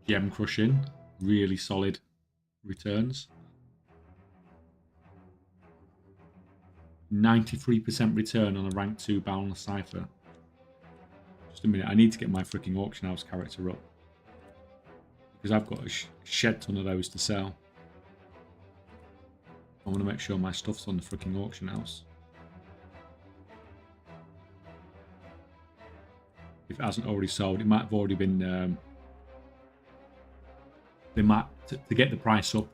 Gem crushing, really solid returns. 93% return on a rank 2 Boundless Cipher. Just a minute, I need to get my freaking auction house character up. Because I've got a shed ton of those to sell. I want to make sure my stuff's on the freaking auction house. If it hasn't already sold, it might have already been... they might, to get the price up,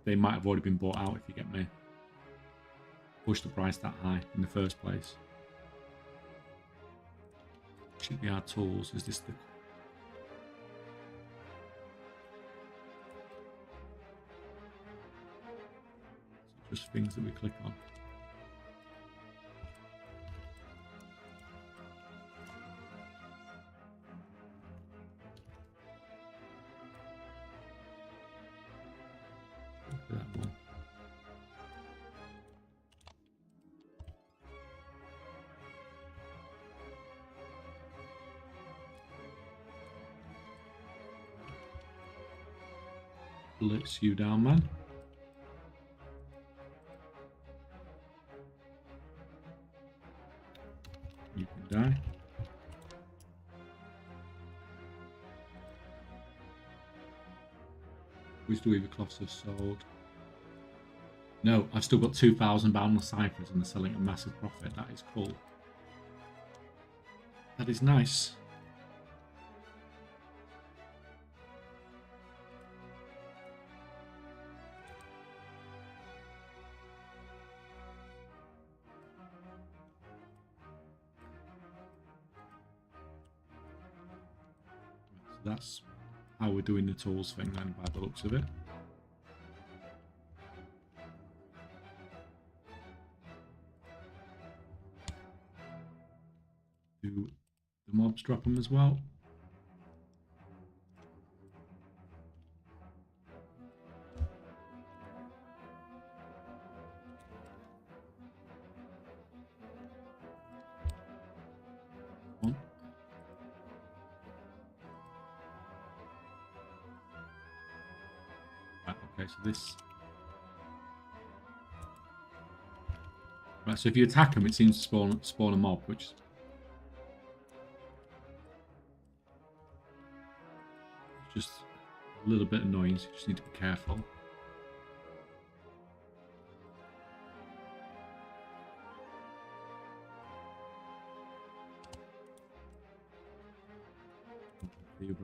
they might have already been bought out, if you get me. Push the price that high in the first place. Should be our tools. Is this the... Just things that we click on. That one. blitz you down, man. You can die. Which do we have cloths have sold? No, I've still got 2,000 boundless ciphers and they're selling at a massive profit. That is cool. That is nice. So that's how we're doing the tools thing then, by the looks of it. Do the mobs drop them as well? One. Right, okay, so this. Right, so if you attack them, it seems to spawn a mob, which is just a little bit annoying, so you just need to be careful.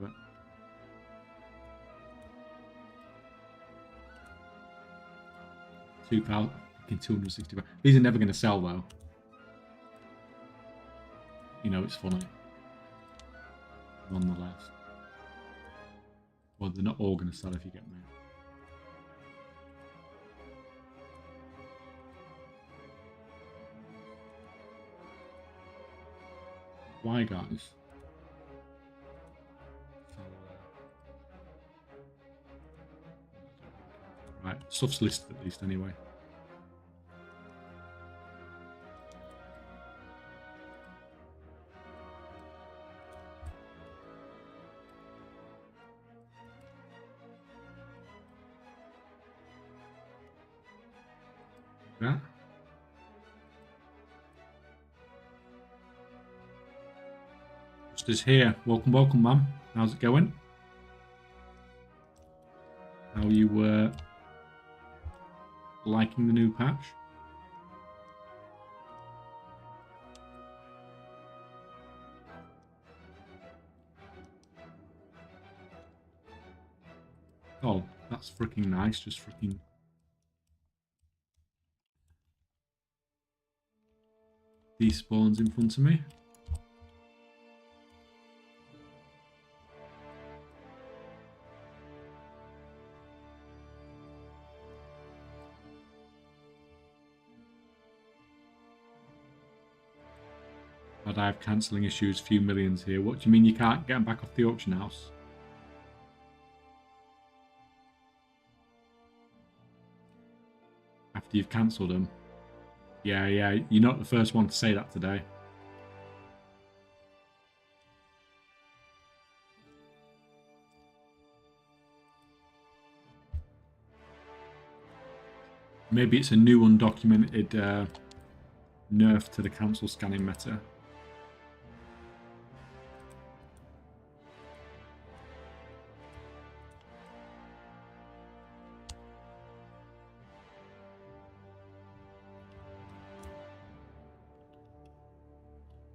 But 2,265. These are never going to sell though. You know, it's funny. Nonetheless. Well, they're not all going to sell if you get me. Why, guys? Right, stuff's listed at least anyway. Yeah. Just as here. Welcome, welcome, ma'am. How's it going? How you liking the new patch? Oh, that's freaking nice. Just freaking. Despawns in front of me. But I have cancelling issues, few millions here. What do you mean you can't get them back off the auction house? After you've cancelled them? Yeah, you're not the first one to say that today. Maybe it's a new undocumented nerf to the cancel scanning meta.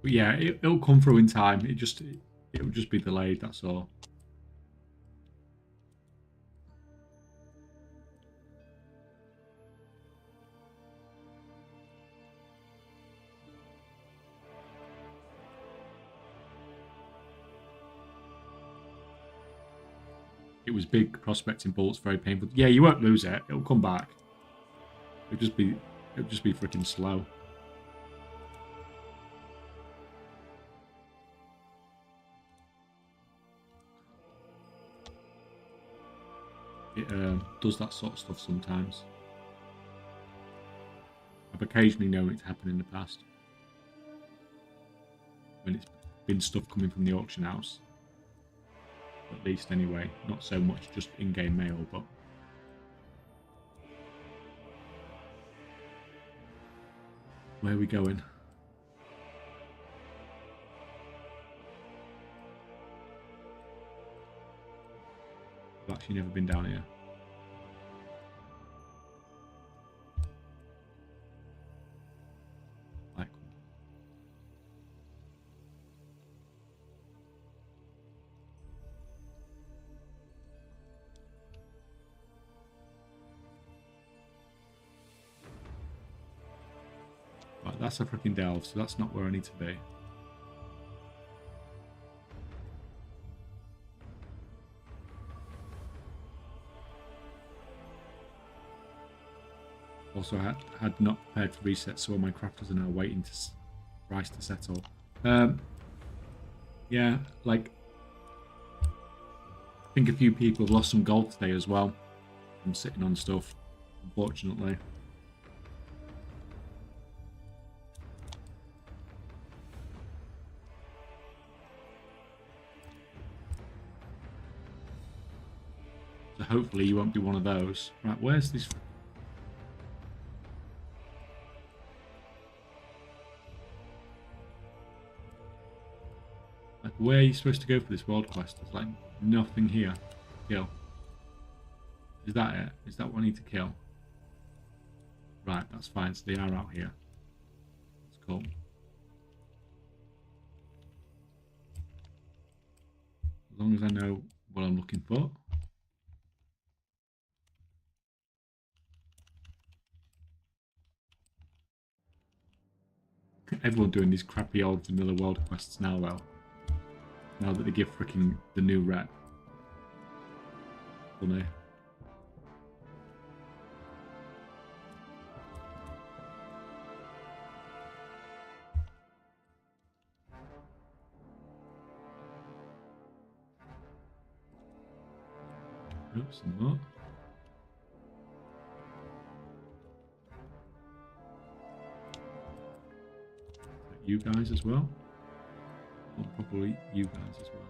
But yeah, it'll come through in time. It'll just be delayed, that's all. It was big prospecting bullets, very painful. Yeah, you won't lose it. It'll come back. It'll just be freaking slow. It does that sort of stuff sometimes. I've occasionally known it to happen in the past. When it's been stuff coming from the auction house. At least anyway. Not so much just in-game mail, but Where are we going? I've actually never been down here. Like, right, that's a freaking delve, so that's not where I need to be. Also, I had not prepared for reset, so all my crafters are now waiting to price to settle. Yeah, like I think a few people have lost some gold today as well. I'm sitting on stuff, unfortunately. So hopefully you won't be one of those. Right, where's this? Like, where are you supposed to go for this world quest? There's like nothing here to kill. Is that it? Is that what I need to kill? Right, that's fine. So they are out here. That's cool. As long as I know what I'm looking for. Everyone doing these crappy old vanilla world quests now, though. Now that they give freaking the new rep. Funny. Oops, some more. You guys as well? Or probably you guys as well.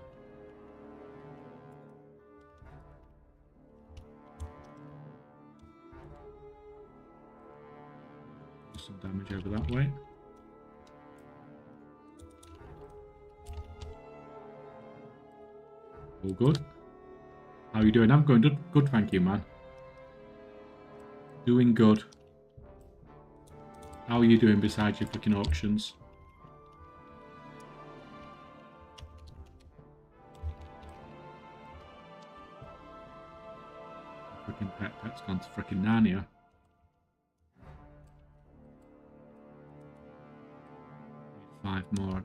Some damage over that way. All good. How are you doing? I'm going good, thank you, man. Doing good. How are you doing besides your freaking auctions? Freaking pet's gone to freaking Narnia. 5 more.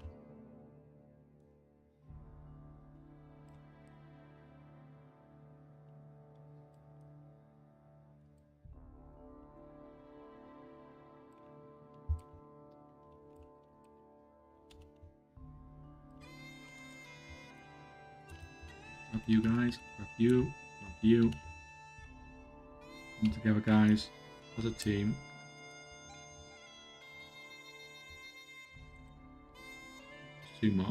Grab you guys, grab you, grab you. Come together, guys, as a team. Just 2 more.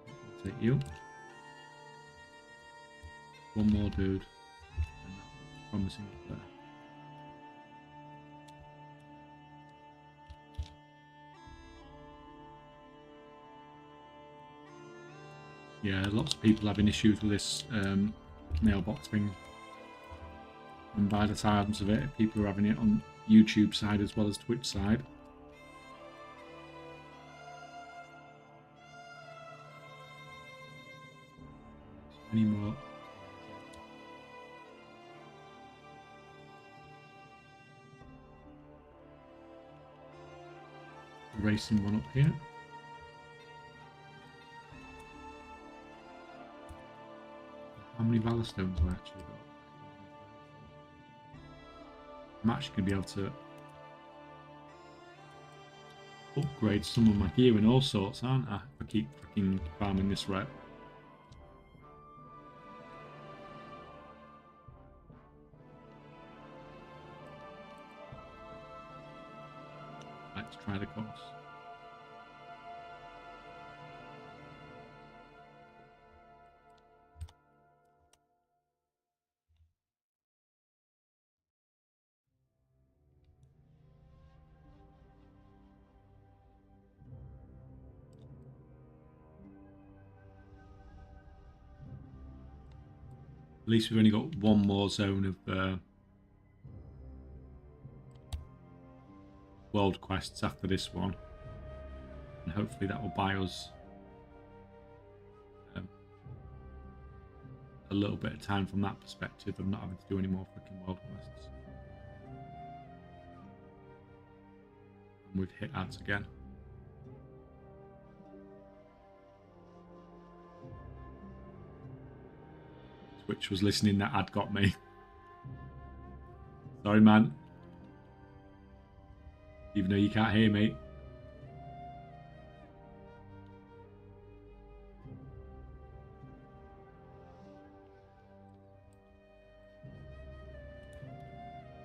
I'll take you. 1 more dude. Promising up there. Yeah, lots of people having issues with this mailbox thing. And by the sounds of it, people are having it on YouTube side as well as Twitch side. Any more? Racing one up here. How many Valor Stones have I actually got? I'm actually going to be able to upgrade some of my gear and all sorts, aren't I? If I keep freaking farming this rep. Let's try the course. At least we've only got one more zone of world quests after this one. And hopefully that will buy us a little bit of time from that perspective of not having to do any more freaking world quests. And we've hit ads again. Twitch was listening, that ad got me. Sorry, man. Even though you can't hear me.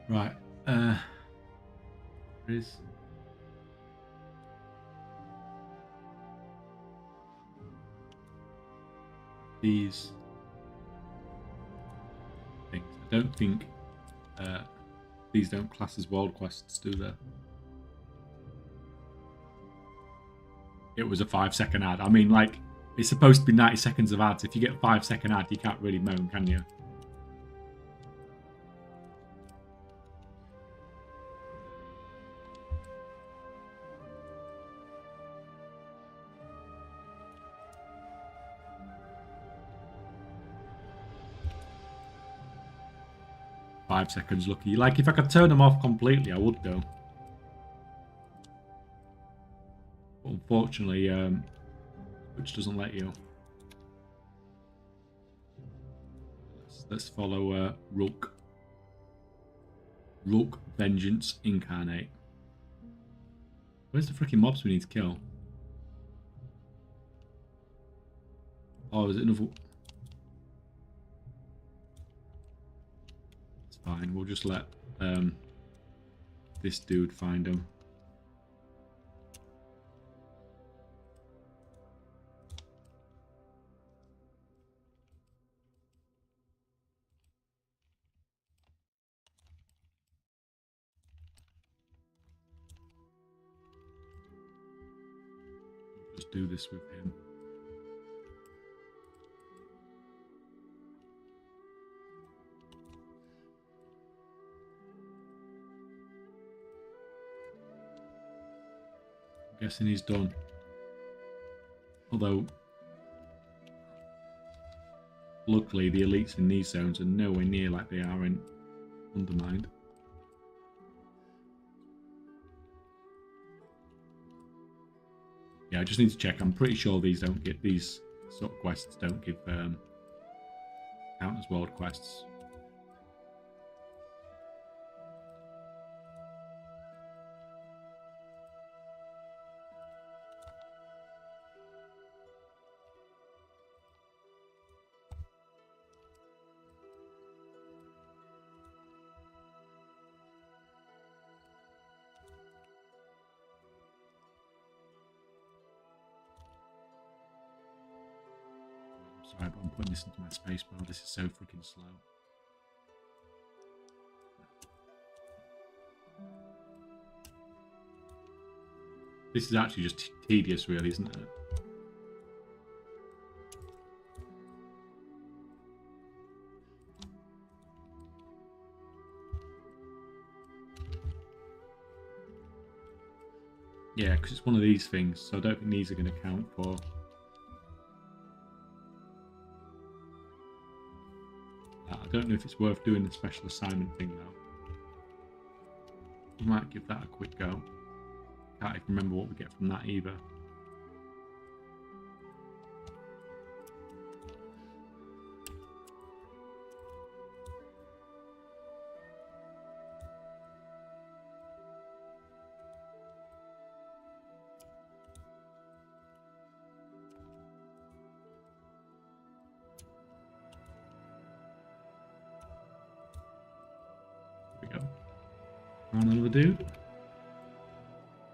Right. There is. These things. I don't think these don't class as world quests, do they? It was a 5-second ad. I mean, like, it's supposed to be 90 seconds of ads. If you get a 5-second ad, you can't really moan, can you? Five seconds, lucky. Like, if I could turn them off completely, I would go. But unfortunately, which doesn't let you. Let's follow Rook. Rook Vengeance Incarnate. Where's the freaking mobs we need to kill? Oh, is it another? It's fine. We'll just let this dude find him. Just do this with him. I'm guessing he's done. Although, luckily the elites in these zones are nowhere near like they are in Undermined. Yeah, I just need to check. I'm pretty sure these don't get these sort of quests don't give count as world quests. Sorry, but I'm putting this into my spacebar. This is so freaking slow. This is actually just tedious, really, isn't it? Yeah, because it's one of these things, so I don't think these are going to count for. I don't know if it's worth doing the special assignment thing though. We might give that a quick go. Can't even remember what we get from that either. Found another dude.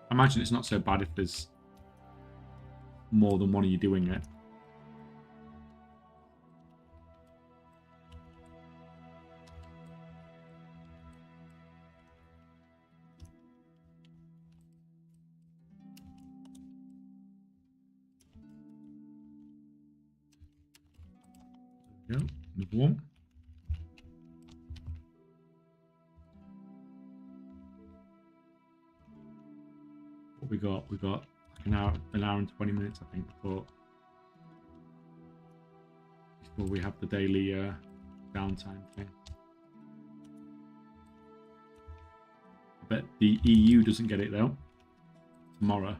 I imagine it's not so bad if there's more than one of you doing it. There we go. Another one. What we got? We got like an hour and 20 minutes, I think, before we have the daily downtime thing. I bet the EU doesn't get it though. Tomorrow.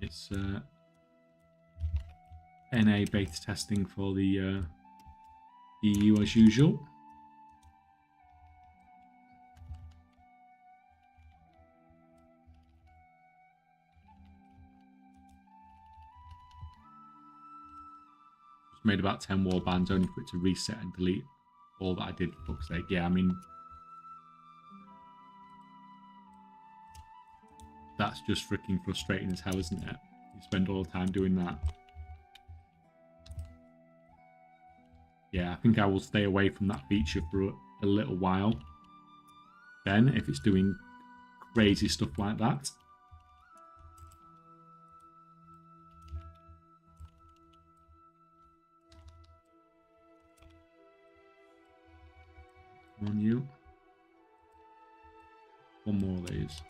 It's NA beta testing for the EU as usual. Just made about 10 war bands only for it to reset and delete all that I did, for fuck's sake. Yeah, I mean, that's just freaking frustrating as hell, isn't it? You spend all the time doing that. Yeah, I think I will stay away from that feature for a little while. Then, if it's doing crazy stuff like that. Come on, you. One more of these.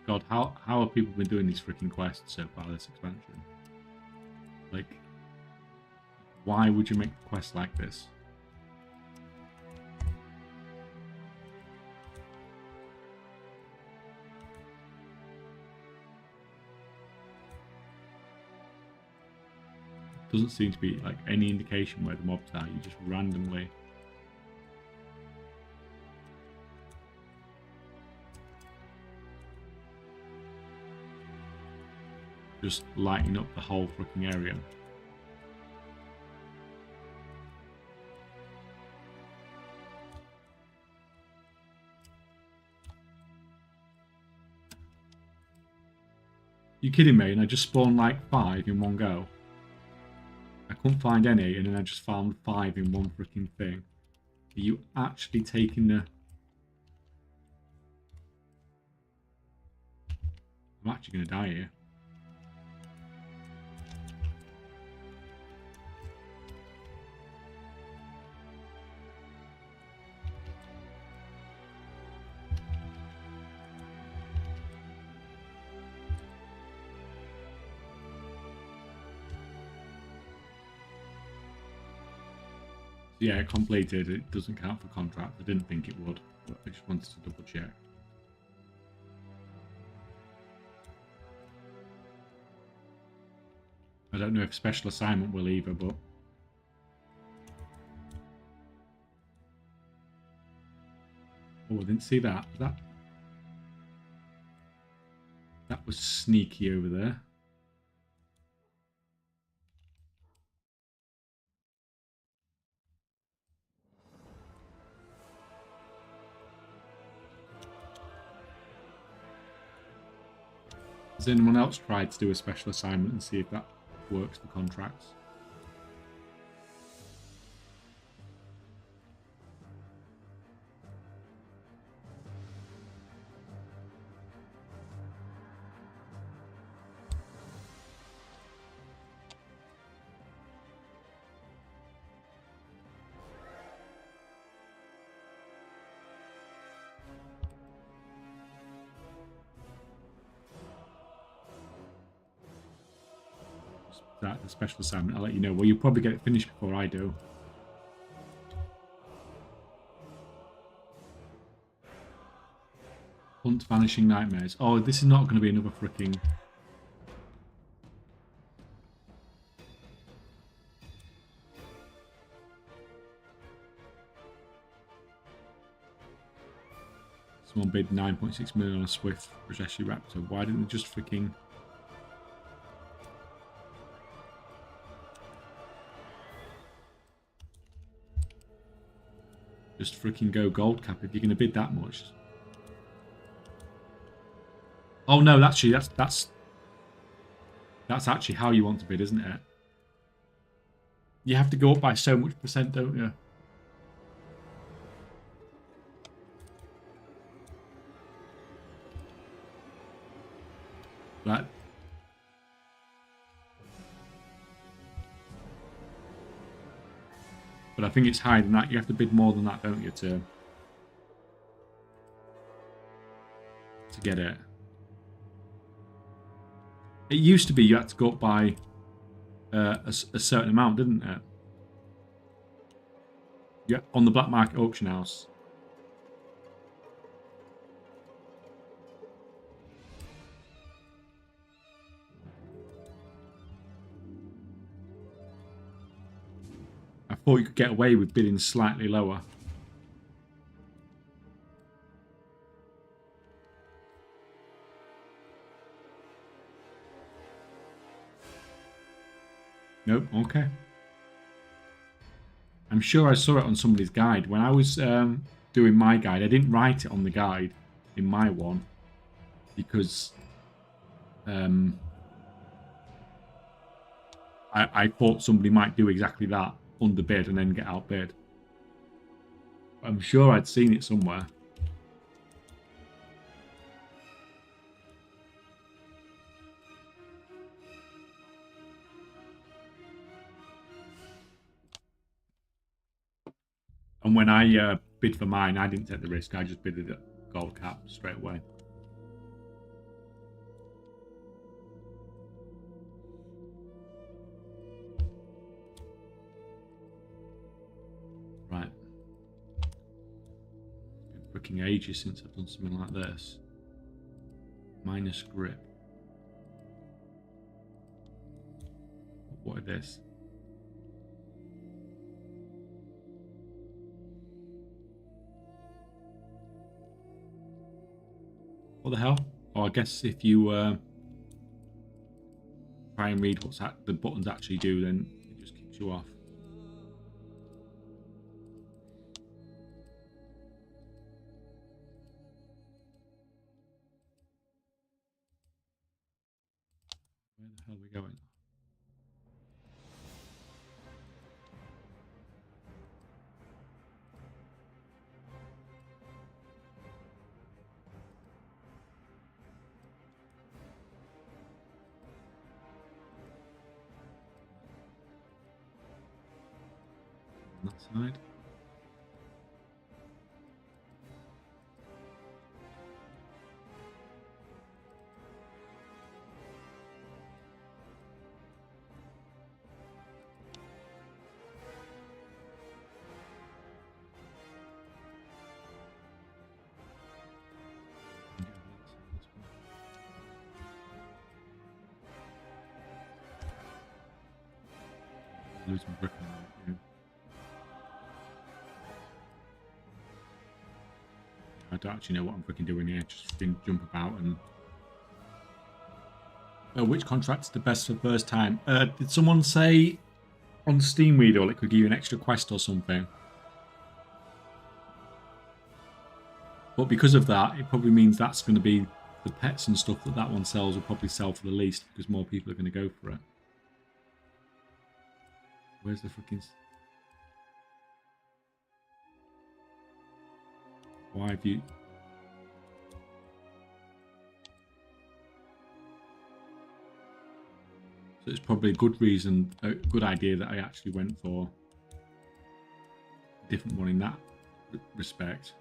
God, how have people been doing these freaking quests so far this expansion? Like, why would you make a quest like this? Doesn't seem to be like any indication where the mobs are. You just randomly. Just lighting up the whole freaking area. You kidding me? And I just spawned like 5 in one go. I couldn't find any, and then I just found 5 in one freaking thing. Are you actually taking the... I'm actually going to die here. Yeah, it completed. It doesn't count for contract. I didn't think it would, but I just wanted to double check. I don't know if special assignment will either, but... Oh, I didn't see that. That was sneaky over there. Has anyone else tried to do a special assignment and see if that works for contracts? That the special assignment, I'll let you know. Well, you'll probably get it finished before I do. Hunt Vanishing Nightmares. Oh, this is not going to be another freaking... Someone bid 9.6 million on a Swift Rajeshi Raptor. Why didn't they just freaking... Just freaking go gold cap if you're going to bid that much. Oh no, actually, that's actually how you want to bid, isn't it? You have to go up by so much percent, don't you? Right. But I think it's higher than that. You have to bid more than that, don't you, to get it. It used to be you had to go up by a certain amount, didn't it? Yeah, on the black market auction house. I thought you could get away with bidding slightly lower. Nope, okay. I'm sure I saw it on somebody's guide. When I was doing my guide, I didn't write it on the guide in my one because I thought somebody might do exactly that, underbid and then get outbid. I'm sure I'd seen it somewhere. And when I bid for mine, I didn't take the risk. I just bid it at gold cap straight away. Right. It's been freaking ages since I've done something like this. Minus grip. What is this? What the hell? Oh, I guess if you try and read what the buttons actually do, then it just kicks you off. Where the hell are we going? On that side. Lose my brick on that, yeah. I don't actually know what I'm freaking doing here. Just jump about and. Which contract's the best for first time? Did someone say on Steam Reader it could give you an extra quest or something? But because of that, it probably means that's going to be the pets and stuff that one sells will probably sell for the least because more people are going to go for it. Where's the fucking... Why have you... So it's probably a good reason, a good idea that I actually went for a different one in that respect.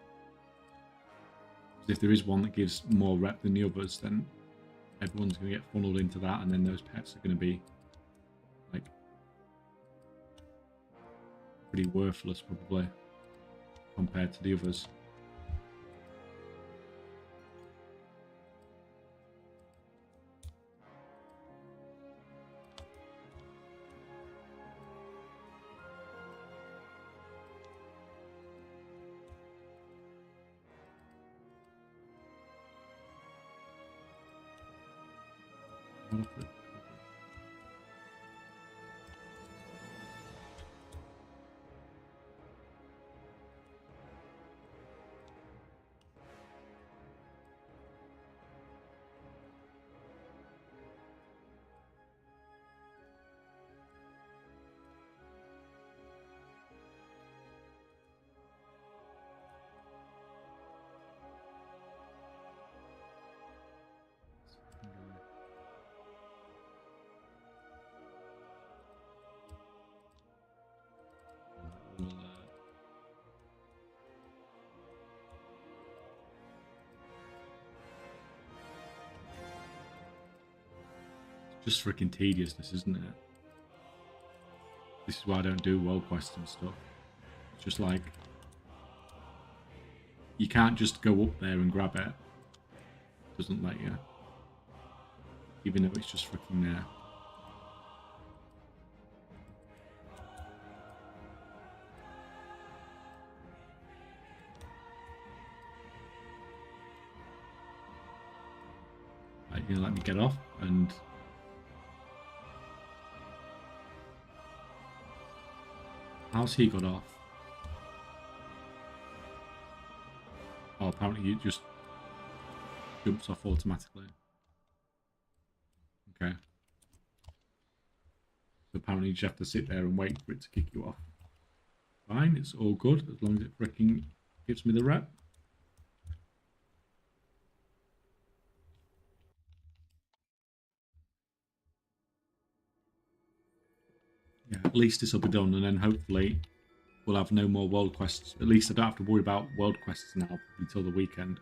If there is one that gives more rep than the others, then everyone's going to get funneled into that, and then those pets are going to be like pretty worthless probably compared to the others. Just freaking tediousness, isn't it? This is why I don't do world quests and stuff. It's just like, you can't just go up there and grab it. It doesn't let you. Even though it's just freaking there. Right, you're gonna let me get off and... How's he got off? Oh, apparently it just jumps off automatically. Okay. So apparently you just have to sit there and wait for it to kick you off. Fine, it's all good as long as it freaking gives me the rep. Yeah, at least this will be done, and then hopefully we'll have no more world quests. At least I don't have to worry about world quests now until the weekend.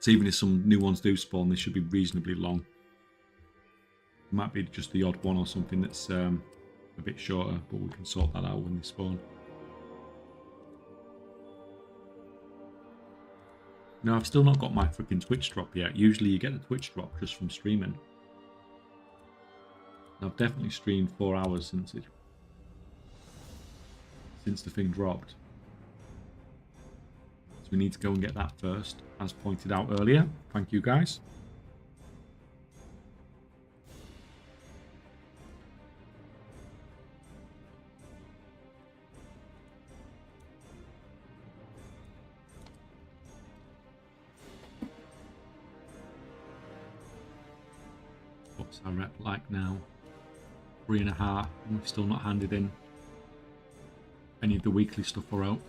So even if some new ones do spawn, they should be reasonably long. It might be just the odd one or something that's a bit shorter, but we can sort that out when they spawn. No, I've still not got my freaking Twitch drop yet. Usually you get the Twitch drop just from streaming. I've definitely streamed 4 hours since the thing dropped. So we need to go and get that first, as pointed out earlier. Thank you, guys. What's our rep like now? 3.5, and we've still not handed in any of the weekly stuff we're out.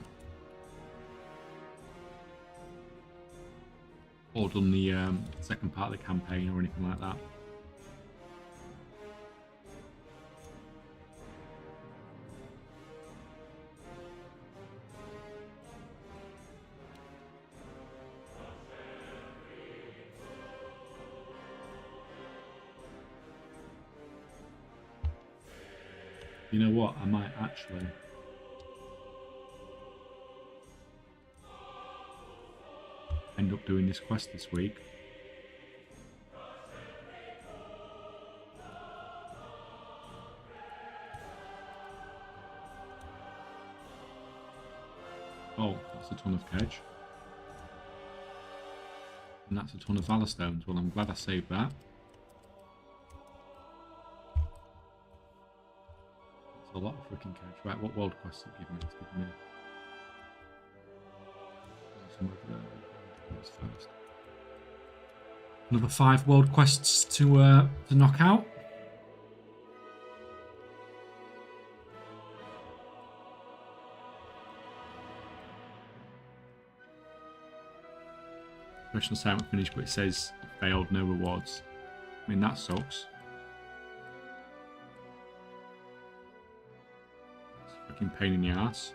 Or done the second part of the campaign or anything like that. You know what? I might actually end up doing this quest this week. Oh, that's a ton of Kedge. And that's a ton of Valor Stones. Well, I'm glad I saved that. That's a lot of freaking Kedge. Right, what world quests it give me? It's giving me some of those first. Another 5 world quests to knock out. Professional assignment finished, but it says failed, no rewards. I mean, that sucks. It's a freaking pain in the ass.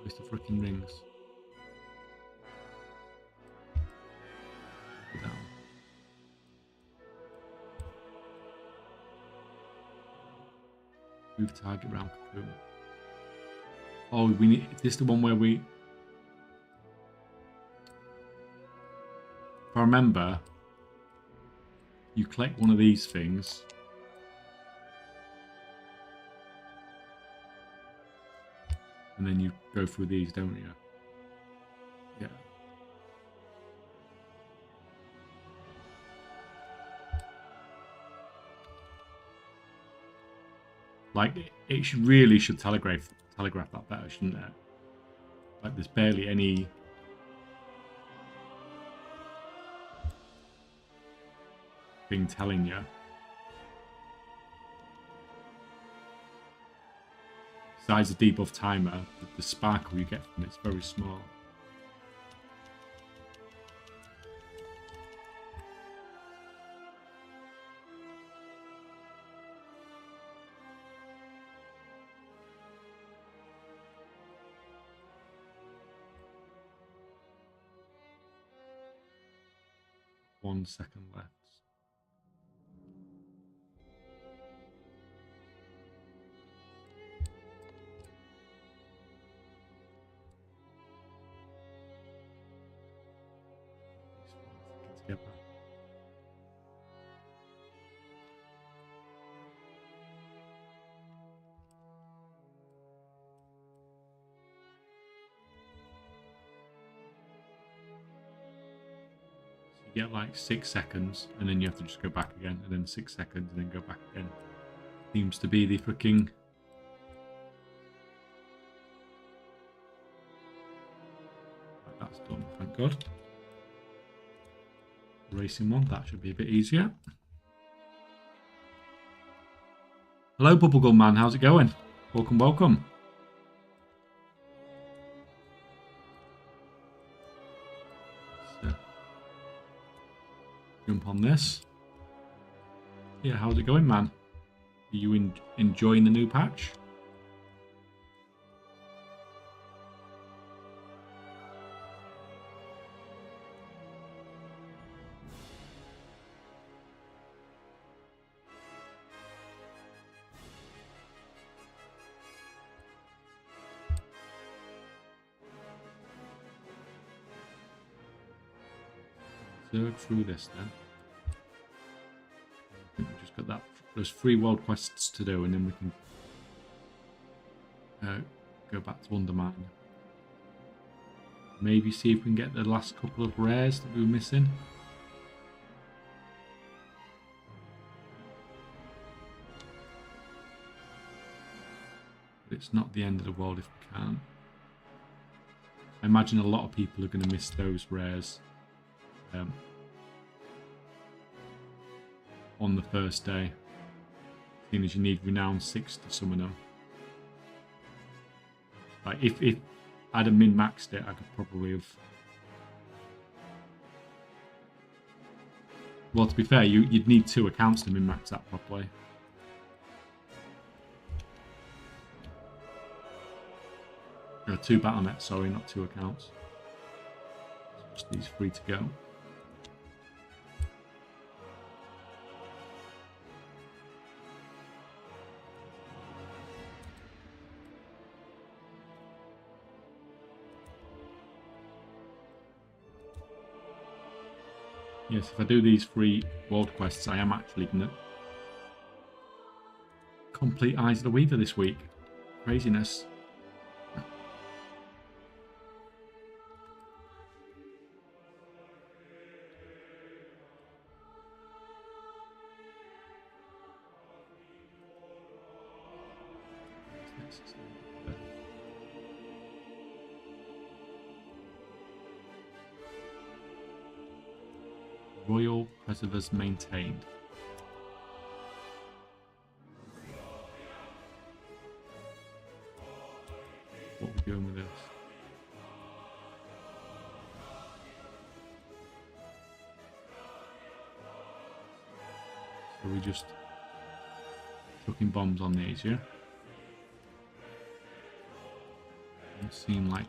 Where's the freaking rings? Down. Move target round cocoon. Oh, we need. Is this the one where we? If I remember, you collect one of these things. And then you go through these, don't you? Yeah. Like, it really should telegraph that better, shouldn't it? Like, there's barely any thing telling you. Besides the debuff timer, the sparkle you get from it's very small. 1 second left. Together. You get like 6 seconds, and then you have to just go back again, and then 6 seconds, and then go back again. Seems to be the freaking... That's done, thank God. Racing one, that should be a bit easier. Hello, Bubblegum Man, how's it going? Welcome, welcome. Jump on this. Yeah, how's it going, man? Are you enjoying the new patch? Through this then. I think we've just got that. There's 3 world quests to do, and then we can go back to Undermine. Maybe see if we can get the last couple of rares that we were missing. But it's not the end of the world if we can't. I imagine a lot of people are going to miss those rares. On the first day, seeing as you need Renown 6 to summon them. Like if I'd have min-maxed it, I could probably have. Well, to be fair, you'd need 2 accounts to min-max that properly. No, 2 battle nets, sorry, not 2 accounts. Just these 3 to go. Yes, if I do these 3 world quests, I am actually going to complete Eyes of the Weaver this week. Craziness. Royal Preservers maintained. What are we doing with this? So we just chucking bombs on these, yeah? Doesn't seem like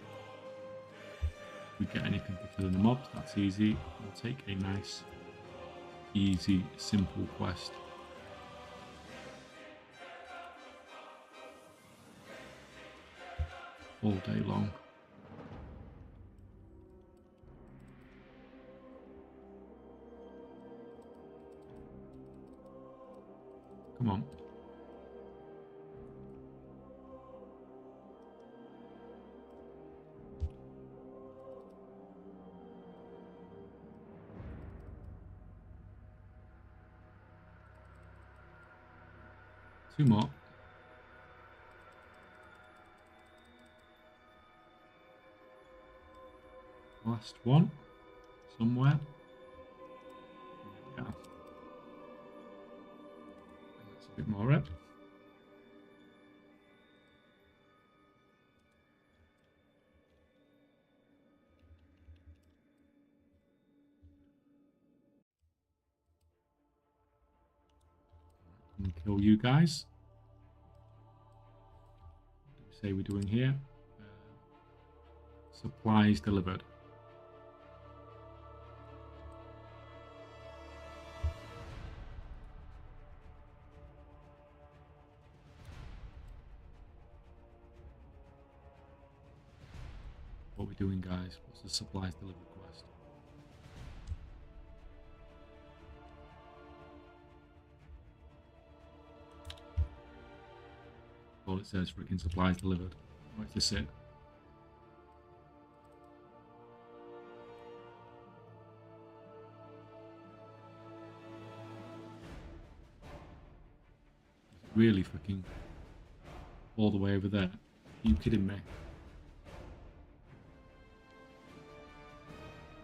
we get anything for killing the mobs. That's easy. We'll take a nice, easy, simple quest. All day long. Come on. Two more. Last one. Somewhere. There we go. That's a bit more red. And kill you guys. What do we say we're doing here? Supplies delivered. what we're doing, guys. What's the supplies delivered quest? All it says, freaking supplies delivered. Where's this it? Really freaking all the way over there? Are you kidding me?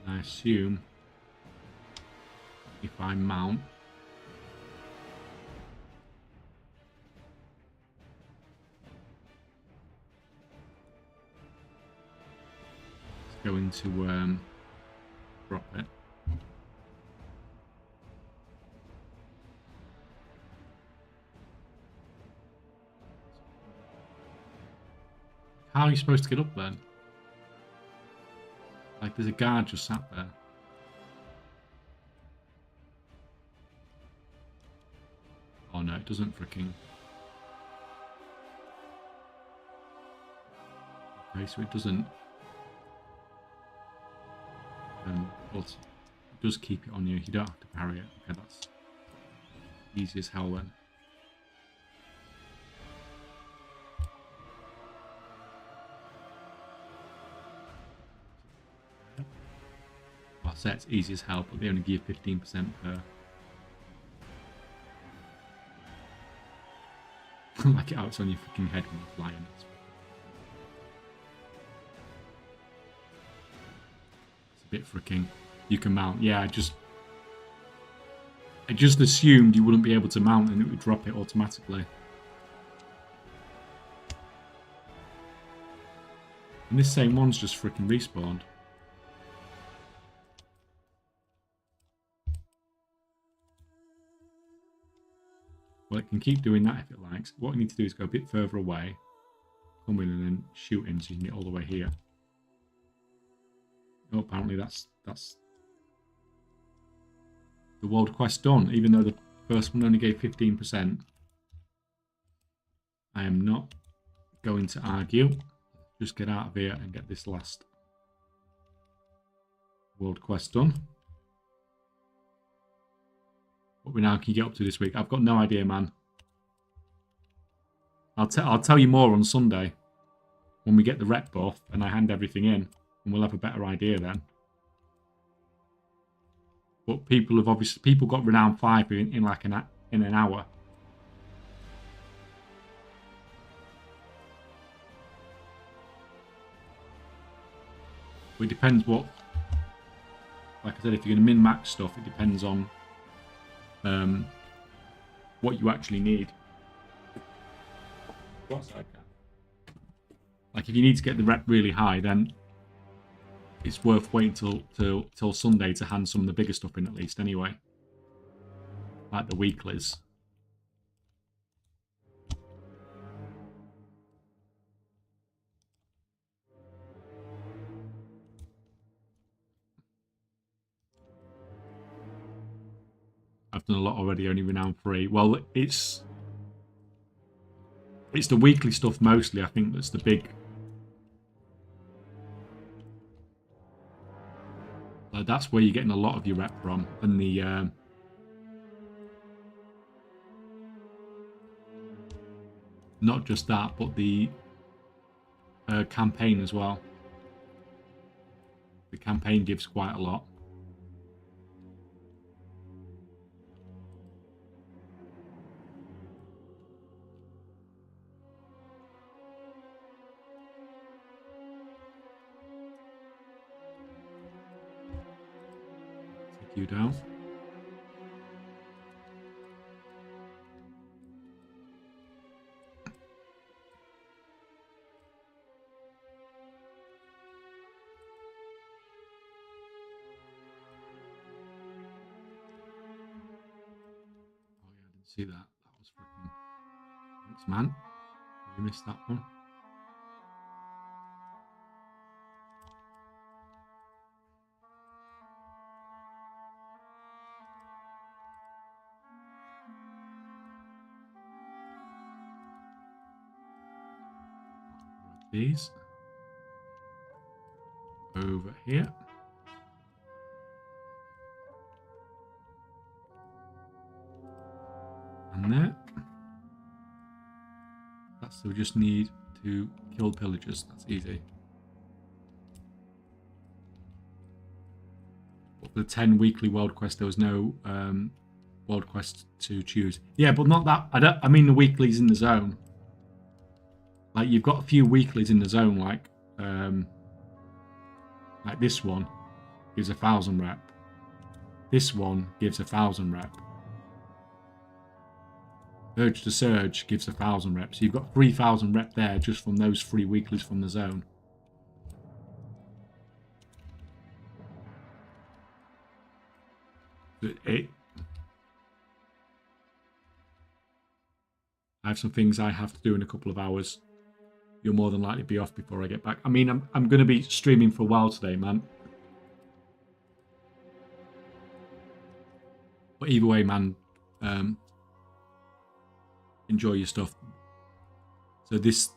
And I assume if I mount, it's going to drop it. How are you supposed to get up then? Like, there's a guard just sat there. Oh no, it doesn't freaking... Okay, so it doesn't... but it does keep it on you. You don't have to carry it. Okay, that's easy as hell then. I'll say it's easy as hell, but they only give 15% per. Like it out on your freaking head when you're flying. It's a bit freaking. You can mount. Yeah, I just assumed you wouldn't be able to mount and it would drop it automatically. And this same one's just freaking respawned. Well, it can keep doing that if it likes. What you need to do is go a bit further away, come in and then shoot in so you can get all the way here. Oh, apparently that's the world quest done, even though the first one only gave 15%. I am not going to argue. Just get out of here and get this last world quest done. What we now can get up to this week, I've got no idea, man. I'll tell you more on Sunday when we get the rep buff and I hand everything in, and we'll have a better idea then. But people got Renown 5 in like an hour. But it depends what. Like I said, if you're going to min-max stuff, it depends on what you actually need. Like if you need to get the rep really high, then it's worth waiting till Sunday to hand some of the bigger stuff in at least anyway. Like the weeklies. I've done a lot already, only Renown 3. Well, it's the weekly stuff mostly, I think, that's the big... that's where you're getting a lot of your rep from. And the... not just that, but the campaign as well. The campaign gives quite a lot. You down. Oh yeah, I didn't see that. That was freaking. Thanks, man. You missed that one. These. over here. And there. So we just need to kill pillagers. That's easy. But for the 10 weekly world quest, there was no world quest to choose. Yeah, but not that. I mean the weeklies in the zone. Like you've got a few weeklies in the zone, like this one gives 1,000 rep. This one gives 1,000 rep. Urge to Surge gives 1,000 reps. So you've got 3,000 rep there just from those 3 weeklies from the zone. I have some things I have to do in a couple of hours. You'll more than likely be off before I get back. I mean, I'm going to be streaming for a while today, man. But either way, man, enjoy your stuff. So this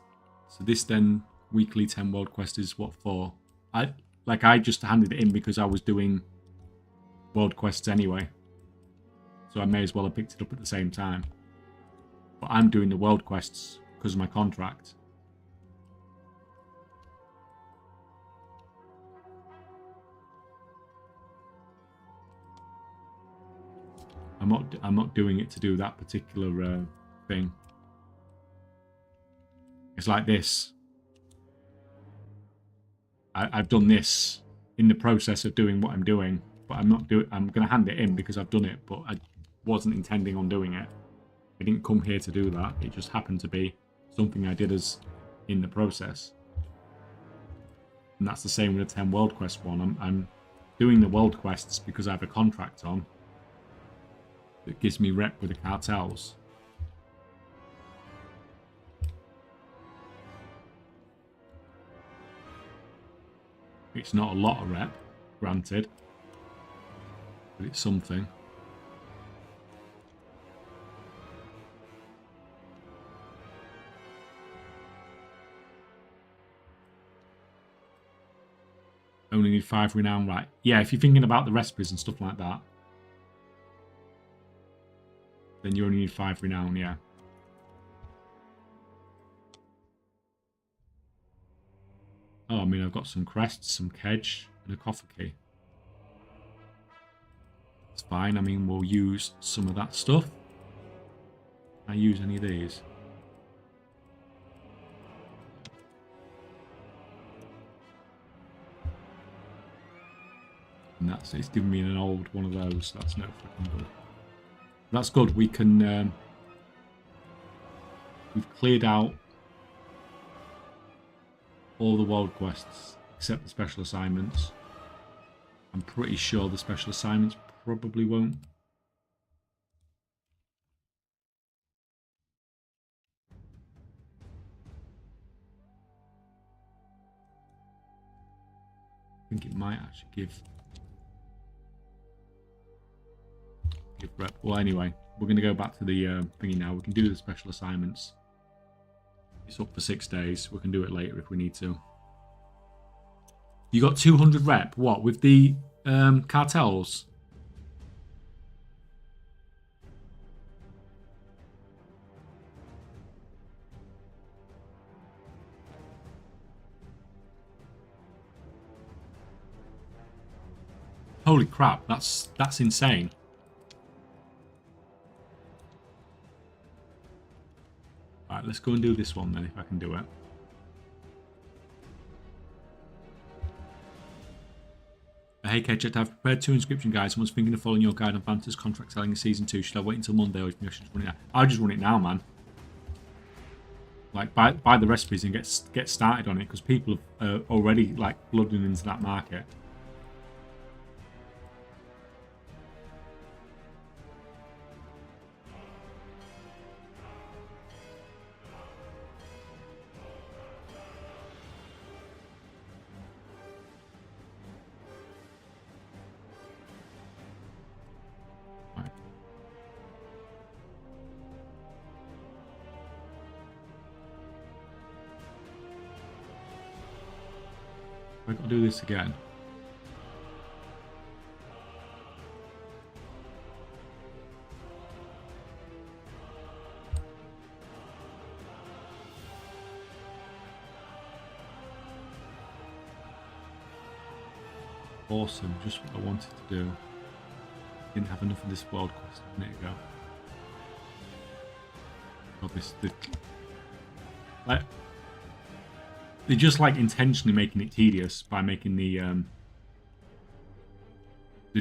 then weekly 10 world quest is what for? I just handed it in because I was doing world quests anyway, so I may as well have picked it up at the same time. But I'm doing the world quests because of my contract. I'm not doing it to do that particular thing. It's like this. I've done this in the process of doing what I'm doing, but I'm going to hand it in because I've done it, but I wasn't intending on doing it. I didn't come here to do that. It just happened to be something I did as in the process. And that's the same with the 10 world quest one. I'm doing the world quests because I have a contract on that gives me rep with the cartels. It's not a lot of rep, granted, but it's something. Only need 5 renown, right? Yeah, if you're thinking about the recipes and stuff like that, then you only need 5 renown, yeah. Oh, I mean, I've got some crests, some kedge, and a coffer key. It's fine. I mean, we'll use some of that stuff. Can I use any of these? And it's giving me an old one of those. That's no freaking good. That's good. We can. We've cleared out all the world quests except the special assignments. I'm pretty sure the special assignments probably won't. I think it might actually give rep. Well, anyway, we're going to go back to the thingy now. We can do the special assignments. It's up for 6 days. We can do it later if we need to. You got 200 rep. What, with the cartels? Holy crap, that's insane. Alright, let's go and do this one then, if I can do it. Hey Kaychak, I've prepared 2 inscription guides. Someone's thinking of following your guide on Fantasy's contract selling in Season 2. Should I wait until Monday or do you think I should just run it now? I'll just run it now, man. Like, buy the recipes and get started on it, because people have already, like, flooding into that market. I've got to do this again. Awesome, just what I wanted to do. Didn't have enough of this world quest a minute ago. God, like, they're just like intentionally making it tedious by making the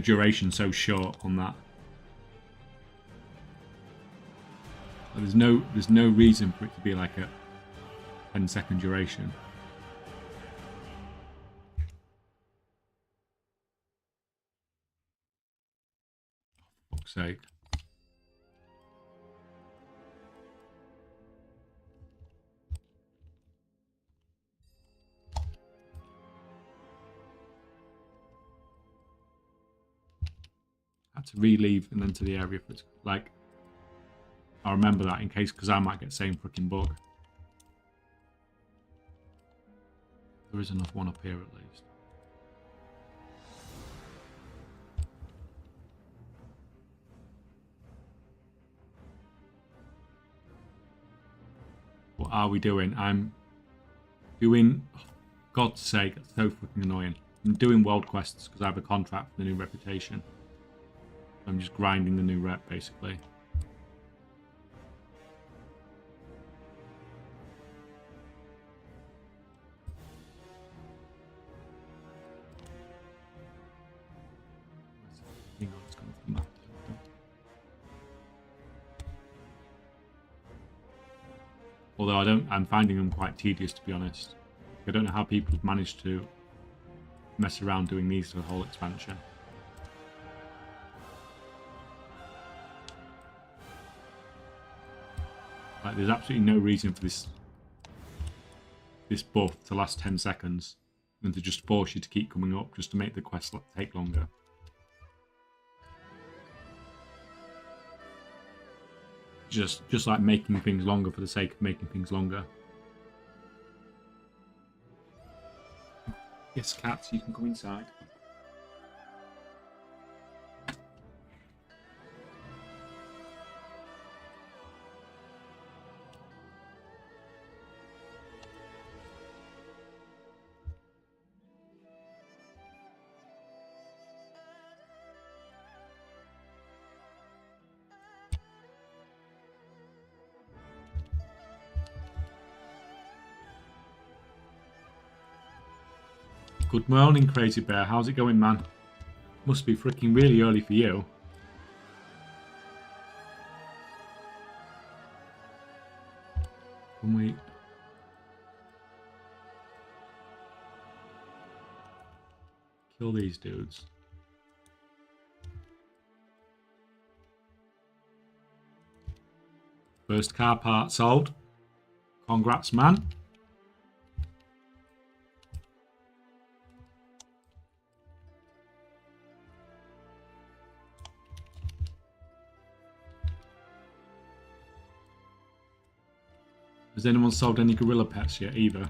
duration so short on that. There's no reason for it to be like a 10-second duration. For fuck's sake. Had to re-leave and then to the area for it. Like, I remember that in case, because I might get the same freaking bug. There is enough one up here at least. What are we doing? I'm doing, oh, God's sake, that's so freaking annoying. I'm doing world quests because I have a contract for the new reputation. I'm just grinding the new rep basically. Although I'm finding them quite tedious, to be honest. I don't know how people have managed to mess around doing these for the whole expansion. Like, there's absolutely no reason for this buff to last 10 seconds and to just force you to keep coming up just to make the quest take longer. Just like making things longer for the sake of making things longer. Yes, cats, you can come inside. Good morning, Crazy Bear. How's it going, man? Must be freaking really early for you. Can we... kill these dudes? First car part sold. Congrats, man. Has anyone sold any gorilla pets yet either?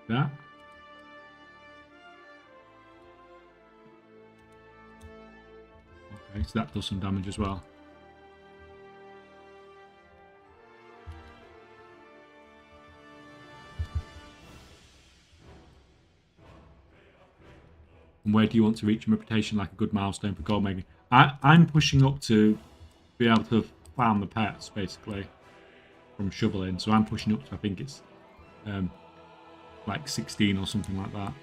That. Okay, so that does some damage as well. And where do you want to reach your reputation like a good milestone for gold making? I'm pushing up to be able to farm the pets, basically, from shoveling. So I'm pushing up to, I think it's like 16 or something like that.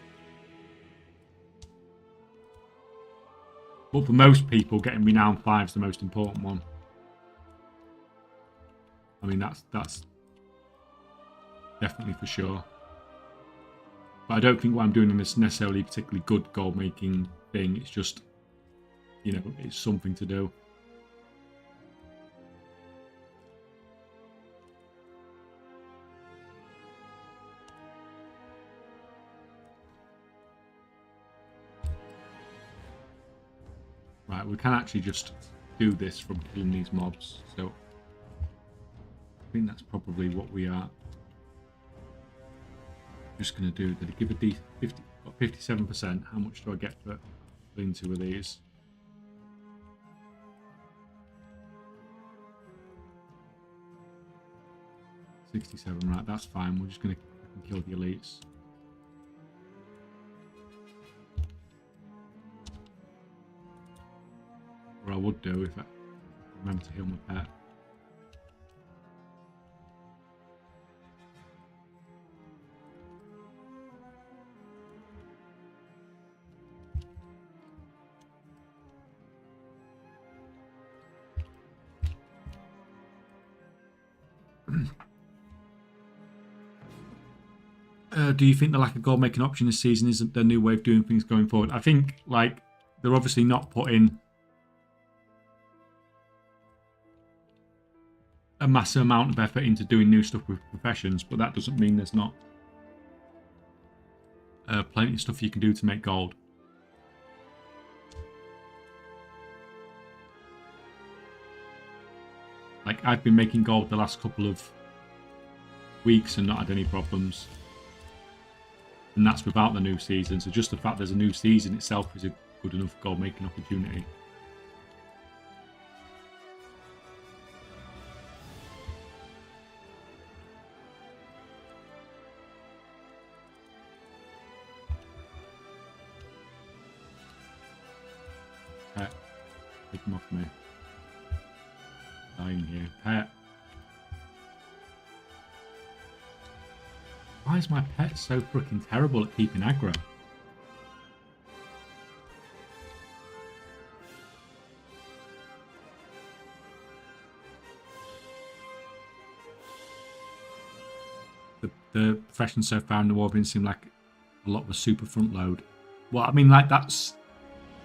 But for most people, getting Renown 5 is the most important one. I mean, that's definitely for sure. But I don't think what I'm doing in this necessarily particularly good gold making thing. It's just, you know, it's something to do. Right, we can actually just do this from killing these mobs. So I think that's probably what we are just going to do. Did it give a D 50? Got 57%. How much do I get for killing 2 of these? $67. Right, that's fine. We're just going to kill the elites. Or I would do if I remember to heal my pet. Do you think the lack of gold making option this season isn't the new way of doing things going forward? I think, like, they're obviously not putting a massive amount of effort into doing new stuff with professions, but that doesn't mean there's not plenty of stuff you can do to make gold. Like, I've been making gold the last couple of weeks and not had any problems. And that's without the new season. So just the fact there's a new season itself is a good enough gold making opportunity. Pet, take him off me. Dying here. Pet. Why is my pet so freaking terrible at keeping aggro? The profession so far in the war didn't seem like a lot of a super front load. Well, I mean, like, that's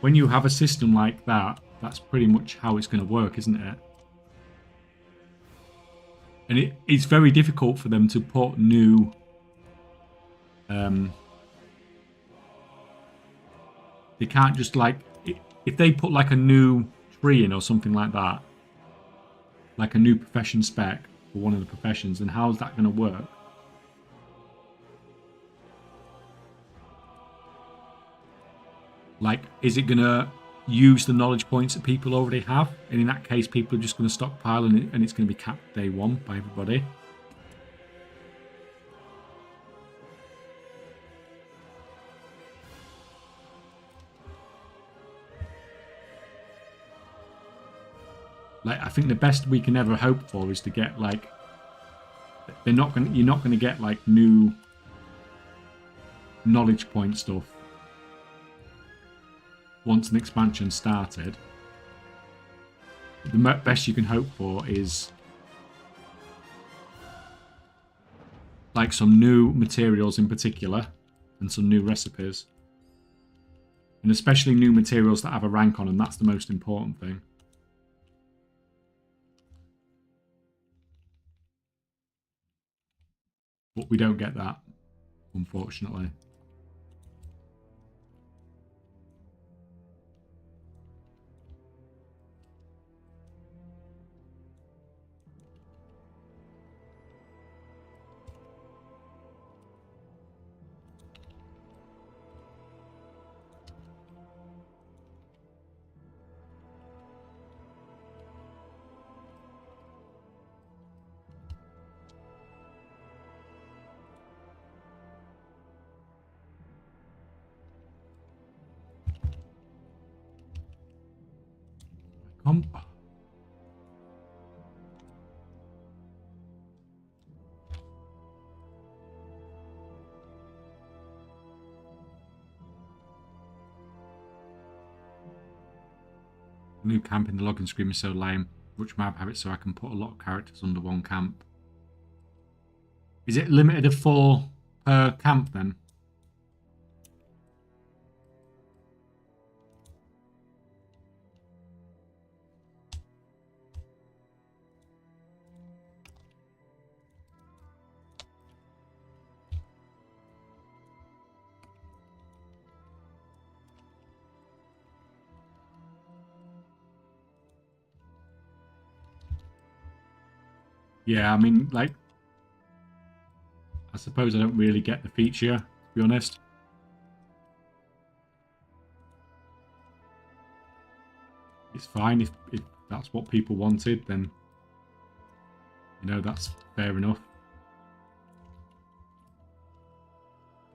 when you have a system like that, that's pretty much how it's going to work, isn't it? And it's very difficult for them to put new they can't just, like, if they put like a new tree in or something like that, like a new profession spec for one of the professions, then how's that going to work? Like, is it going to use the knowledge points that people already have? And in that case, people are just going to stockpile and it's going to be capped day one by everybody. Like, I think the best we can ever hope for is to get, like, you're not going to get, like, new knowledge point stuff once an expansion started. The best you can hope for is, like, some new materials in particular and some new recipes, and especially new materials that have a rank on them. That's the most important thing. But we don't get that, unfortunately. New camp in the login screen is so lame. Which map have it so I can put a lot of characters under one camp? Is it limited to 4 per camp then? Yeah, I mean, like, I suppose I don't really get the feature, to be honest. It's fine if that's what people wanted, then, you know, that's fair enough.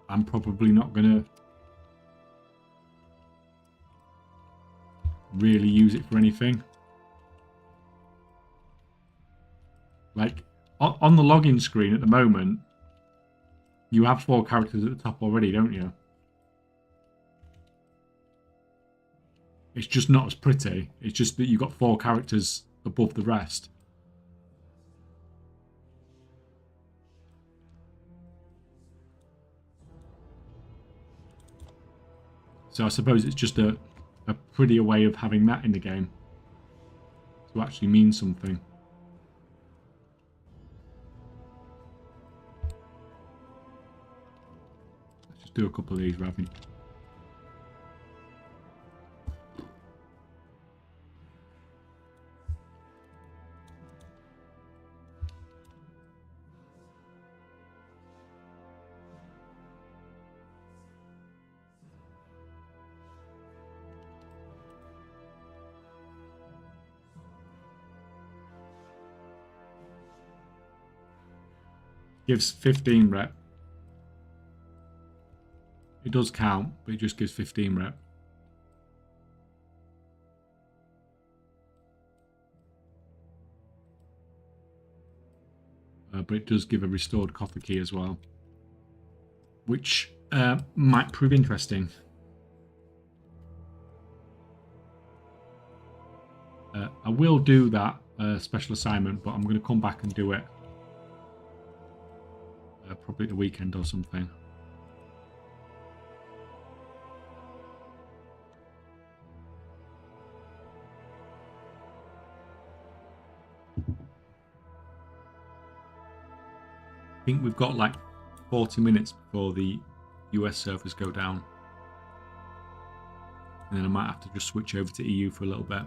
I'm probably not going to really use it for anything. Like, on the login screen at the moment, you have 4 characters at the top already, don't you? It's just not as pretty. It's just that you've got 4 characters above the rest. So I suppose it's just a prettier way of having that in the game to actually mean something. Let's just do a couple of these, Ravi. Gives 15 rep. It does count, but it just gives 15 rep. But it does give a restored coffer key as well, which might prove interesting. I will do that special assignment, but I'm going to come back and do it probably the weekend or something. I think we've got like 40 minutes before the US servers go down. And then I might have to just switch over to EU for a little bit.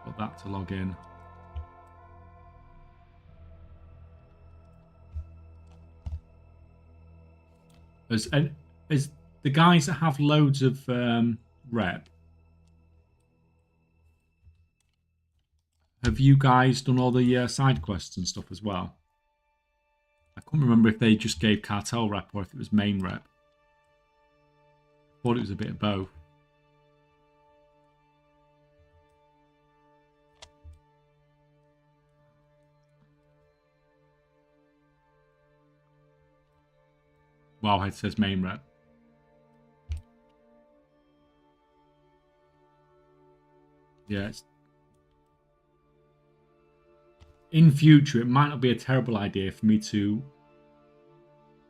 Got that to log in. As the guys that have loads of rep, have you guys done all the side quests and stuff as well? I can't remember if they just gave cartel rep or if it was main rep. I thought it was a bit of both. Wowhead says main rep. Yeah, in future, it might not be a terrible idea for me to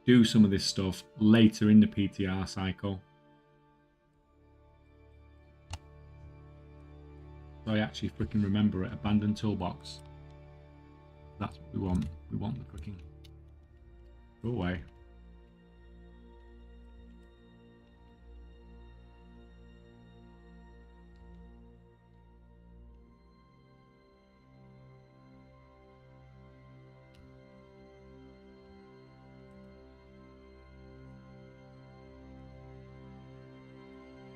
do some of this stuff later in the PTR cycle. So I actually freaking remember it. Abandoned toolbox. That's what we want. We want the freaking... Go away.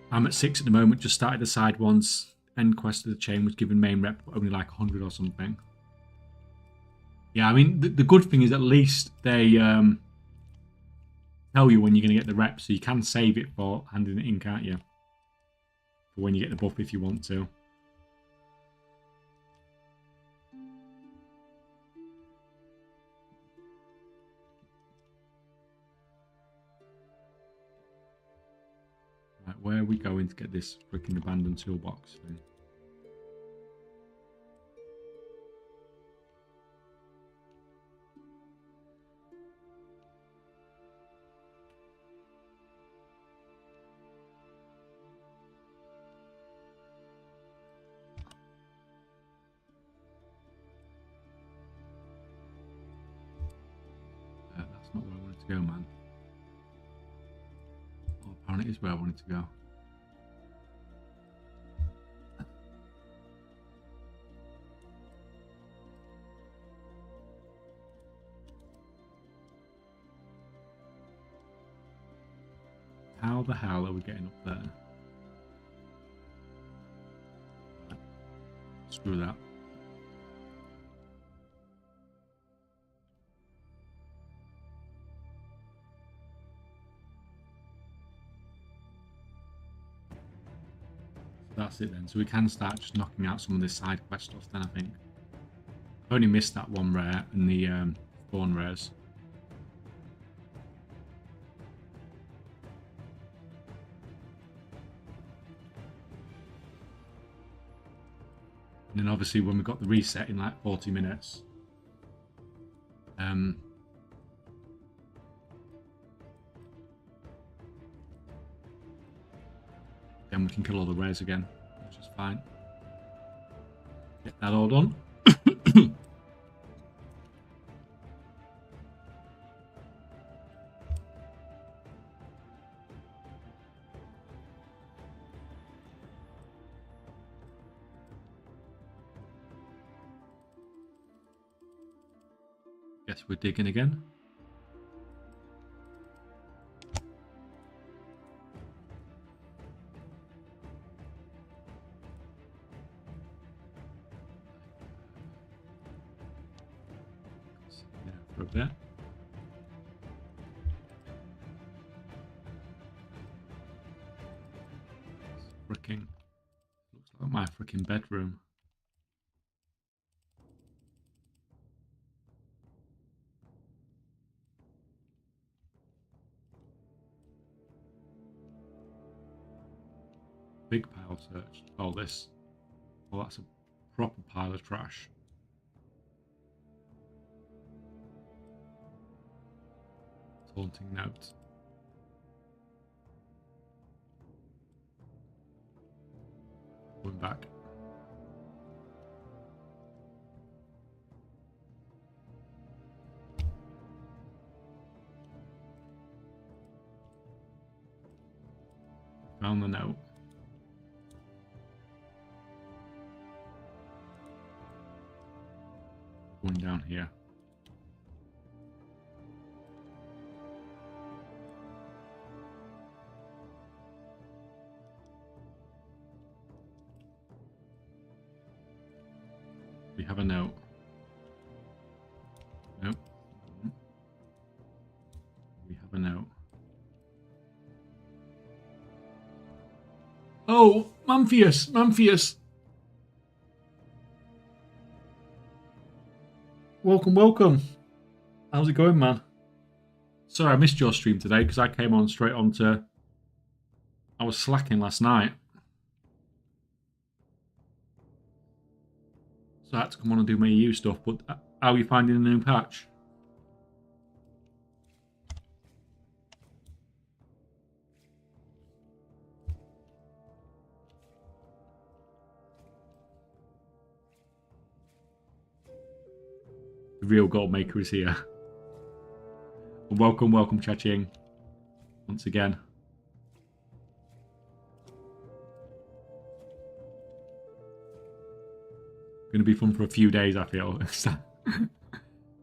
I'm at 6 at the moment, just started the side ones. End quest of the chain was given main rep, but only like 100 or something. Yeah, I mean, the good thing is at least they tell you when you're going to get the rep, so you can save it for handing it in, can't you? For when you get the buff if you want to. Right, where are we going to get this freaking abandoned toolbox thing? That's not where I wanted to go, man. Oh, apparently it is where I wanted to go. How the hell are we getting up there? Screw that. That's it then. So we can start just knocking out some of this side quest stuff then, I think. I've only missed that one rare and the spawn rares. And then obviously when we got the reset in like 40 minutes, then we can kill all the rares again, which is fine. Get that all done. Guess we're digging again. Yeah, for a bit. Fricking looks like my freaking bedroom. Big pile searched. Oh, this. Oh, that's a proper pile of trash. Taunting note. Going back. Found the note. Going down here. We have a note. Nope. We have a note. Oh, Mamphius! Mamphius! Welcome, welcome. How's it going, man? Sorry, I missed your stream today because I came on straight on to... I was slacking last night. So I had to come on and do my EU stuff, but how are you finding the new patch? The real gold maker is here. Welcome, welcome, Cha-Ching. Once again. Going to be fun for a few days, I feel.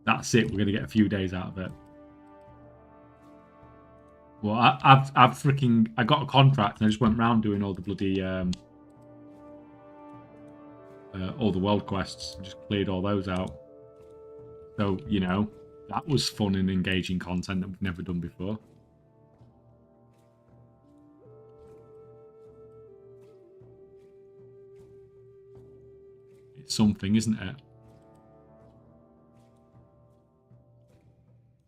That's it. We're going to get a few days out of it. Well, I got a contract and I just went around doing all the bloody all the world quests. Just cleared all those out. So, you know, that was fun and engaging content that we've never done before. It's something, isn't it?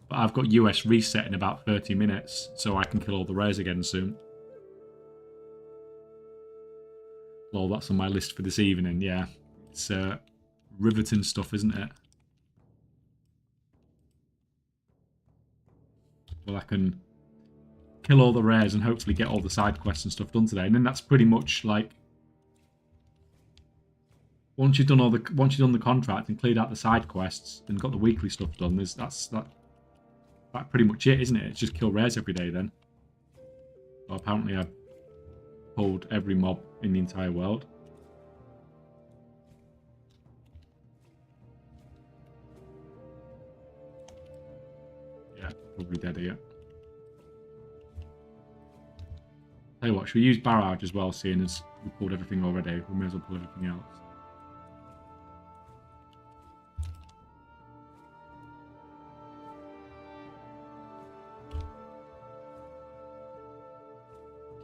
But I've got US reset in about 30 minutes, so I can kill all the rares again soon. Well, that's on my list for this evening, yeah. It's riveting stuff, isn't it? Well, I can kill all the rares and hopefully get all the side quests and stuff done today. And then that's pretty much like once you've done the contract and cleared out the side quests and got the weekly stuff done, that's pretty much it, isn't it? It's just kill rares every day then. Well, apparently I've pulled every mob in the entire world. Yeah, probably dead here. Tell you what, should we use Barrage as well, seeing as we pulled everything already? We may as well pull everything else.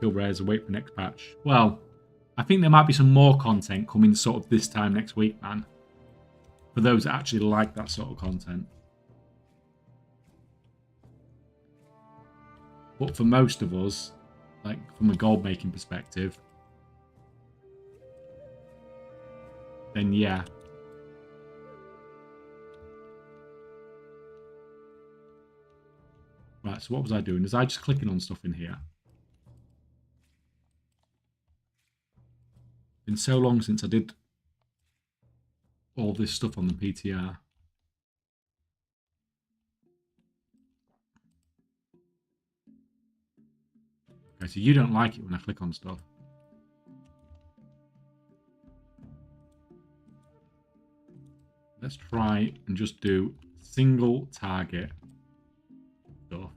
Kill rares and wait for next patch. Well, I think there might be some more content coming sort of this time next week, man. For those that actually like that sort of content. But for most of us, like from a gold making perspective, then yeah. Right, so what was I doing? Was I just clicking on stuff in here? Been so long since I did all this stuff on the PTR. Okay, so you don't like it when I click on stuff. Let's try and just do single target stuff.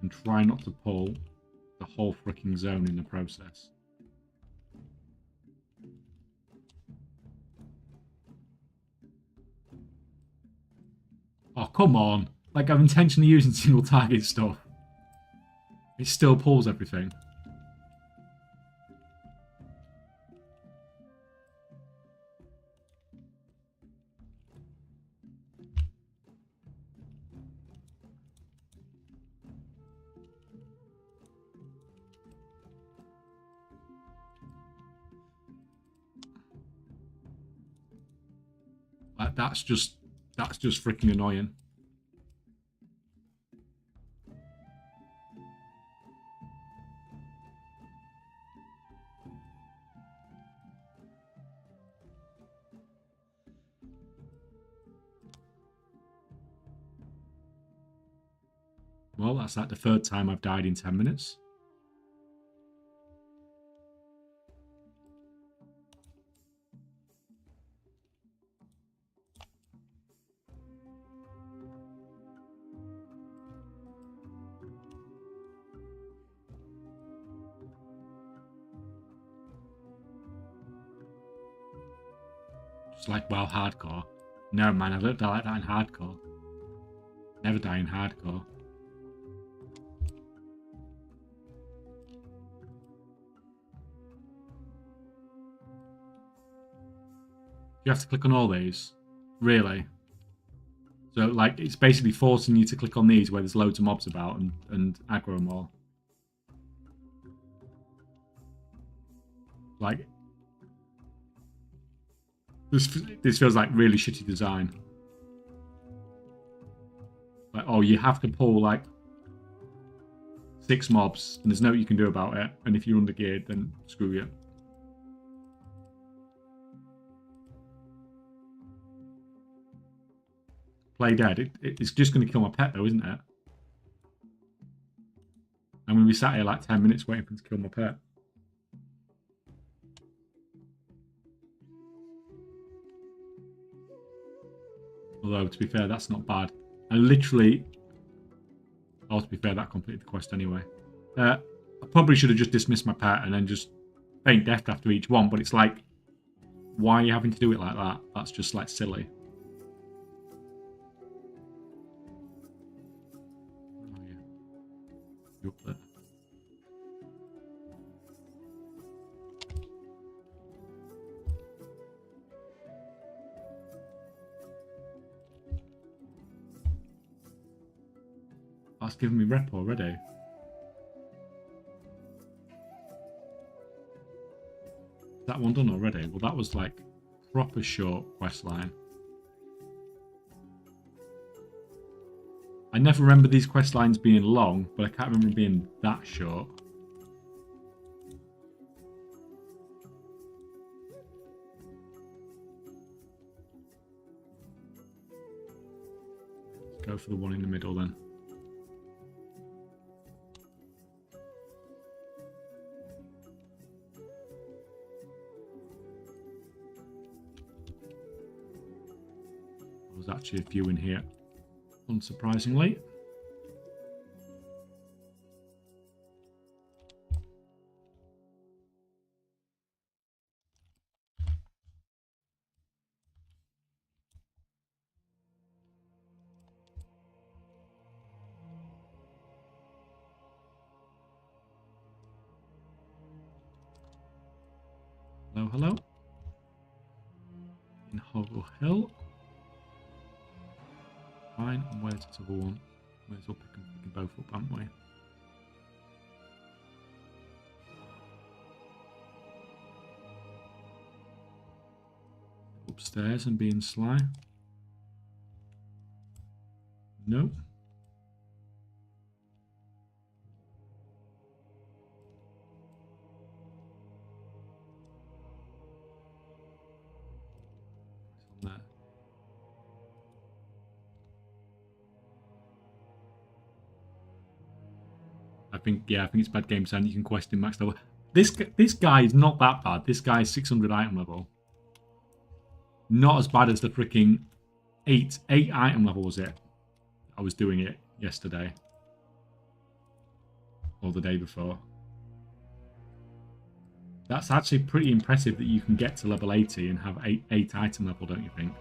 And try not to pull the whole freaking zone in the process. Oh, come on. Like, I'm intentionally using single target stuff. It still pulls everything. Like, that's just freaking annoying. Well, that's like the third time I've died in 10 minutes. Just like WoW hardcore. No, man, I don't die like that in hardcore. Never die in hardcore. You have to click on all these? Really? So, like, it's basically forcing you to click on these where there's loads of mobs about and aggro them all. Like, this feels like really shitty design. Like, oh, you have to pull, like, 6 mobs, and there's no you can do about it. And if you're undergeared, then screw you. Play dead. It's just going to kill my pet, though, isn't it? I'm going to be sat here like 10 minutes waiting for it to kill my pet. Although, to be fair, that's not bad. I literally... Oh, to be fair, that completed the quest anyway. I probably should have just dismissed my pet and then just faint death after each one, but it's like, why are you having to do it like that? That's just, like, silly. Oh, yeah. You're up there. That's giving me rep already. Is that one done already? Well, that was like proper short quest line. I never remember these quest lines being long, but I can't remember them being that short. Let's go for the one in the middle then. There's actually a few in here, unsurprisingly. Hello, hello. In Hoggle Hill. Fine, and where's this other one? Might as well pick them both up, haven't we? Upstairs and being sly. Nope. What's on there? I think it's bad game sound. You can quest him max level. This guy is not that bad. This guy is 600 item level. Not as bad as the freaking 8 item level was it? I was doing it yesterday. Or the day before. That's actually pretty impressive that you can get to level 80 and have 8 item level, don't you think?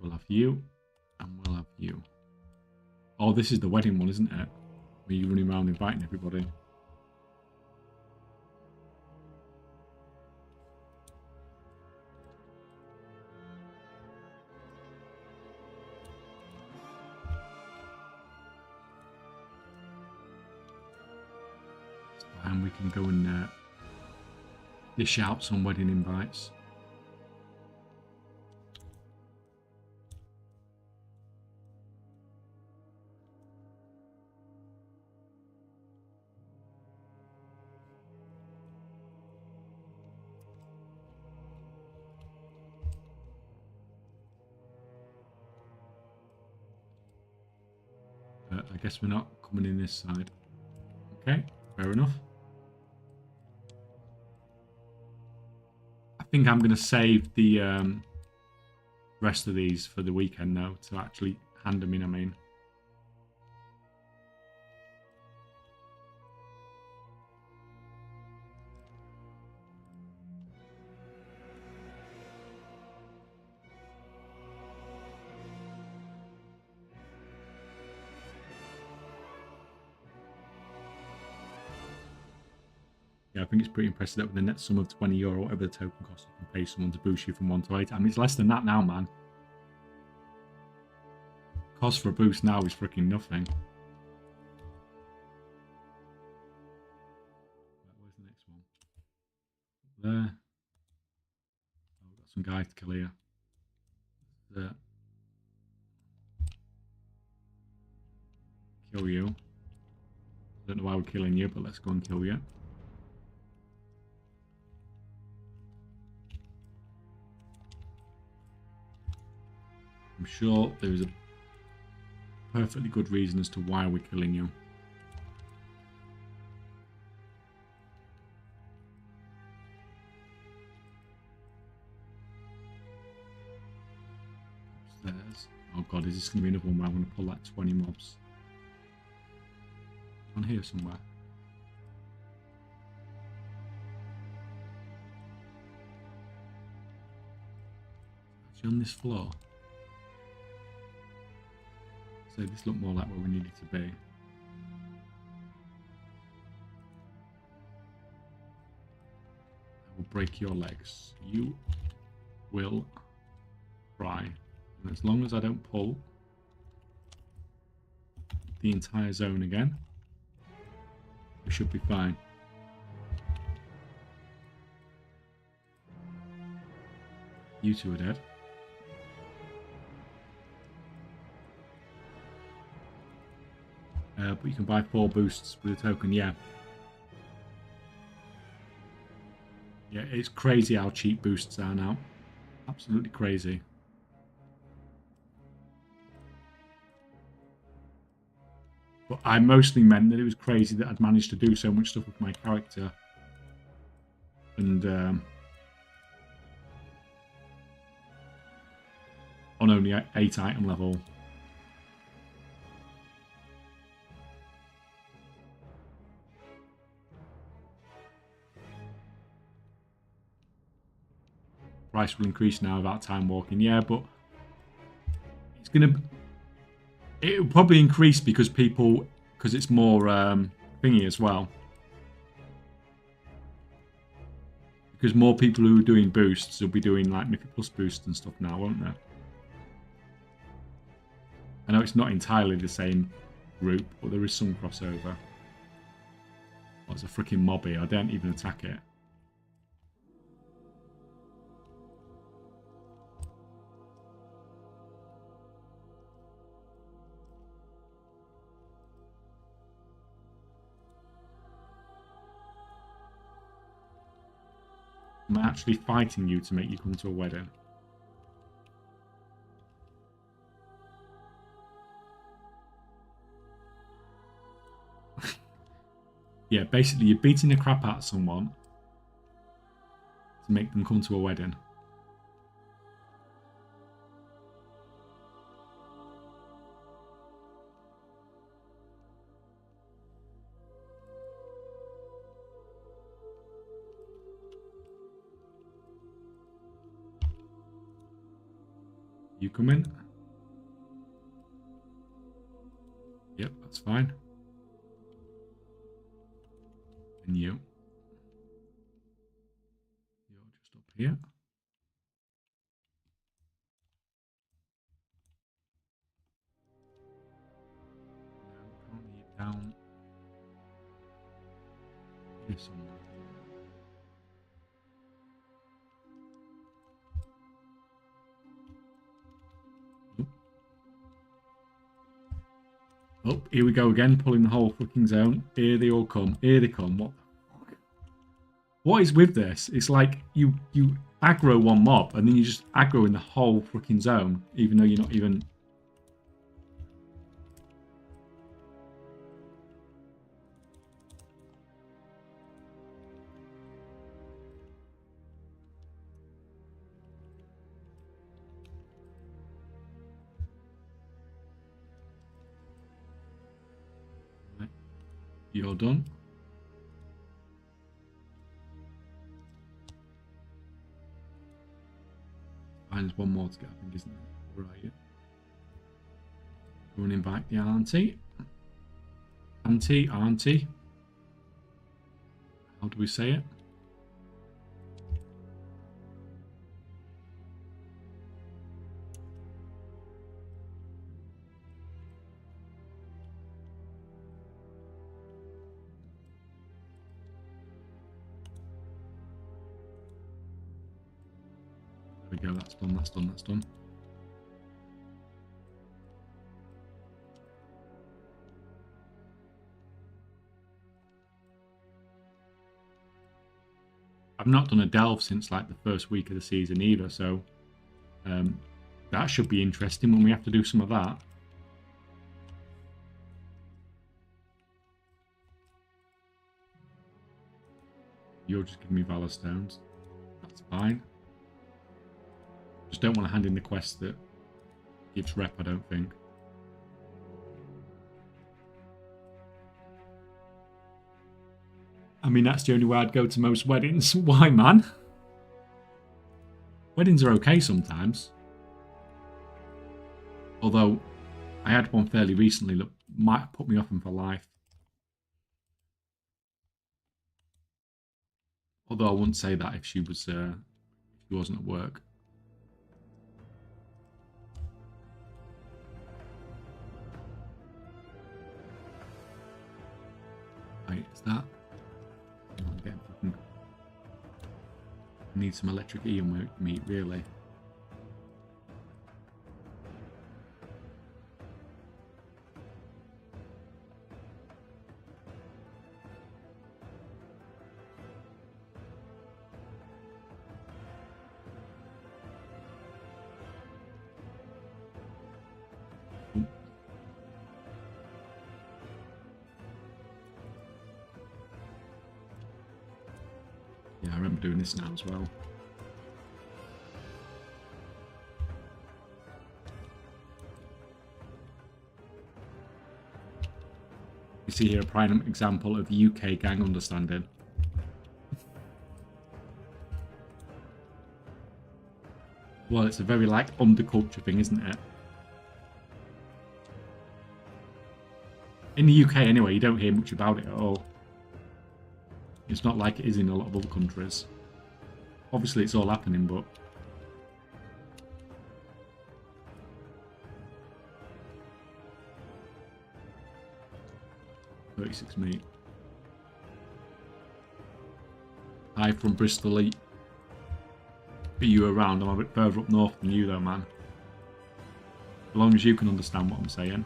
We'll have you, and we'll have you. Oh, this is the wedding one, isn't it? Where you're running around inviting everybody. And we can go and dish out some wedding invites. I guess we're not coming in this side. Okay, fair enough. I think I'm going to save the rest of these for the weekend now to actually hand them in, I mean. Yeah, I think it's pretty impressive that with the net sum of €20, whatever the token cost, you can pay someone to boost you from 1 to 8. I mean, it's less than that now, man. Cost for a boost now is freaking nothing. Where's the next one? There. Oh, we've got some guys to kill here. There. Kill you. I don't know why we're killing you, but let's go and kill you. I'm sure there is a perfectly good reason as to why we're killing you. Upstairs. Oh god, is this going to be another one where I'm going to pull like 20 mobs? On here somewhere. Actually on this floor. So this looked more like where we needed to be. I will break your legs. You will cry. And as long as I don't pull the entire zone again, we should be fine. You two are dead. But you can buy 4 boosts with a token, yeah. Yeah, it's crazy how cheap boosts are now. Absolutely crazy. But I mostly meant that it was crazy that I'd managed to do so much stuff with my character. And on only 8 item level price will increase now without time walking. Yeah, but it's gonna. It'll probably increase because it's more thingy as well. Because more people who are doing boosts will be doing like Mythic Plus boosts and stuff now, won't they? I know it's not entirely the same group, but there is some crossover. Oh, it's a freaking mobby. I don't even attack it. I'm actually fighting you to make you come to a wedding. Yeah, basically you're beating the crap out of someone to make them come to a wedding. You come in. Yep, that's fine. And you're just up here. No, currently you're down here somewhere. Oh, here we go again, pulling the whole fucking zone. Here they all come. Here they come. What the fuck? What is with this? It's like you aggro one mob and then you just aggro in the whole fucking zone, even though you're not even... Right. You're done. And there's one more to get, I think, isn't there? Where are you? Go and invite the auntie. Auntie. How do we say it? There we go, that's done. I've not done a delve since like the first week of the season either, so that should be interesting when we have to do some of that. You're just giving me Valor Stones. That's fine. Just don't want to hand in the quest that gives rep, I don't think. I mean, that's the only way I'd go to most weddings. Why, man? Weddings are okay sometimes. Although, I had one fairly recently that might put me off them for life. Although I wouldn't say that if she wasn't at work. Right, is that? I need some electric Ian meat, really. Yeah, I remember doing this now as well. You see here a prime example of UK gang understanding. Well, it's a very, like, underculture thing, isn't it? In the UK, anyway, you don't hear much about it at all. It's not like it is in a lot of other countries. Obviously, it's all happening, but... $36 meat. Hi from Bristol. Are you around? I'm a bit further up north than you, though, man. As long as you can understand what I'm saying.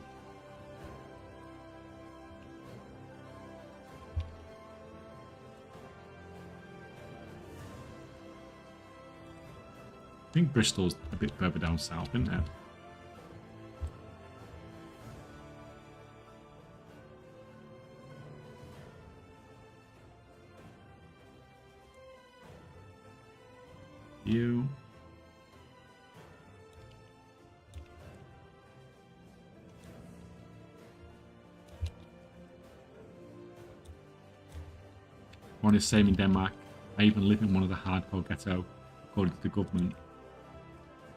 I think Bristol's a bit further down south, isn't it? You. One is same in Denmark. I even live in one of the hardcore ghetto, according to the government.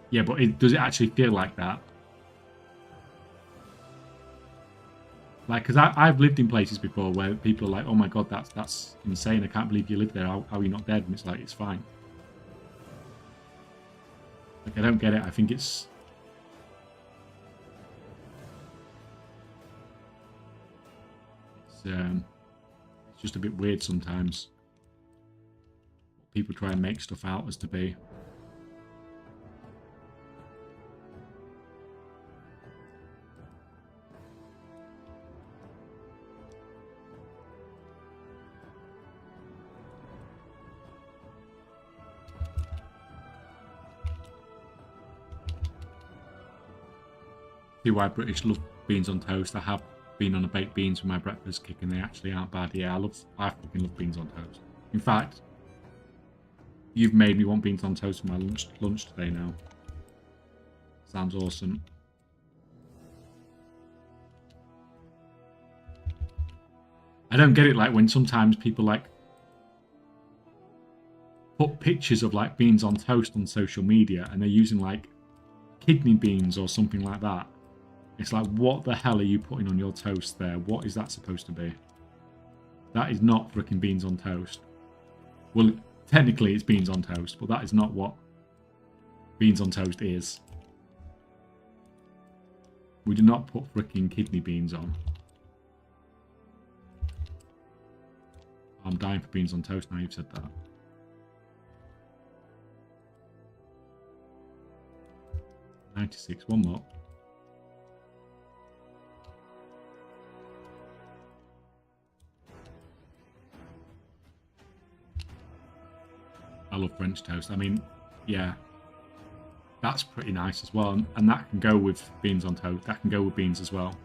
Yeah, but does it actually feel like that? Like, because I've lived in places before where people are like, oh my god, that's insane. I can't believe you live there. How are you not dead? And it's like, it's fine. Like, I don't get it. I think it's... It's just a bit weird sometimes. People try and make stuff out as to be. See why British love beans on toast. I have been on a baked beans for my breakfast kick and they actually aren't bad. Yeah, I fucking love beans on toast. In fact, you've made me want beans on toast for my lunch today now. Sounds awesome. I don't get it, like when sometimes people like put pictures of like beans on toast on social media and they're using like kidney beans or something like that. It's like, what the hell are you putting on your toast there? What is that supposed to be? That is not freaking beans on toast. Well, technically it's beans on toast, but that is not what beans on toast is. We do not put freaking kidney beans on. I'm dying for beans on toast now you've said that. $96, one more. I love French toast. I mean, yeah, that's pretty nice as well. And that can go with beans on toast. That can go with beans as well.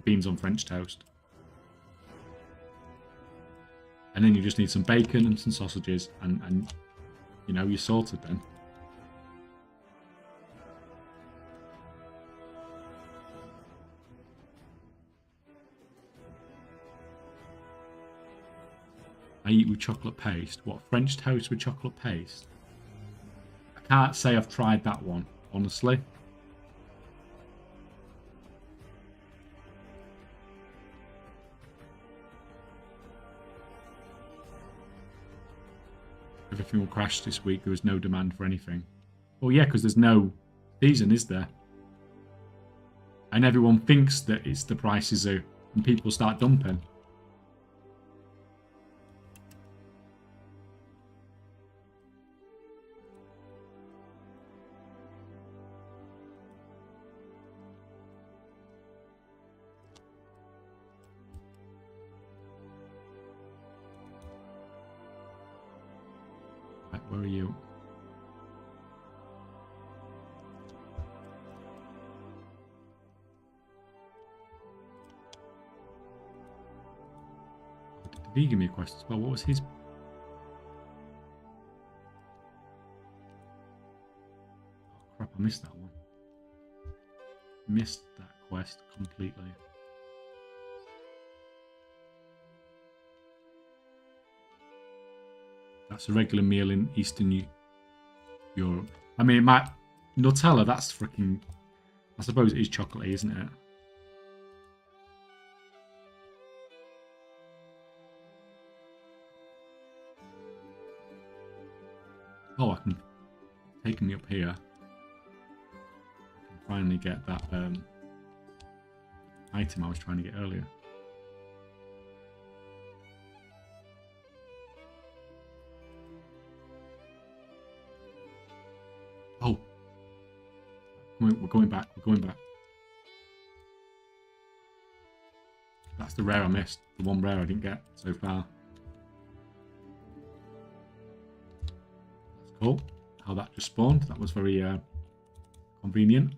Beans on French toast. And then you just need some bacon and some sausages and you know, you're sorted then. I eat with chocolate paste. What, French toast with chocolate paste? I can't say I've tried that one, honestly. Everything will crash this week. There was no demand for anything. Well, yeah, because there's no season, is there? And everyone thinks that it's the prices are, and people start dumping. Where are you? Did he give me a quest as well? What was his? Oh crap, I missed that one. Missed that quest completely. That's a regular meal in Eastern Europe. I mean, Nutella, that's freaking... I suppose it is chocolatey, isn't it? Oh, I can... Taking me up here. I can finally get that item I was trying to get earlier. Oh. We're going back. We're going back. That's the rare I missed. The one rare I didn't get so far. That's cool. How that just spawned. That was very convenient.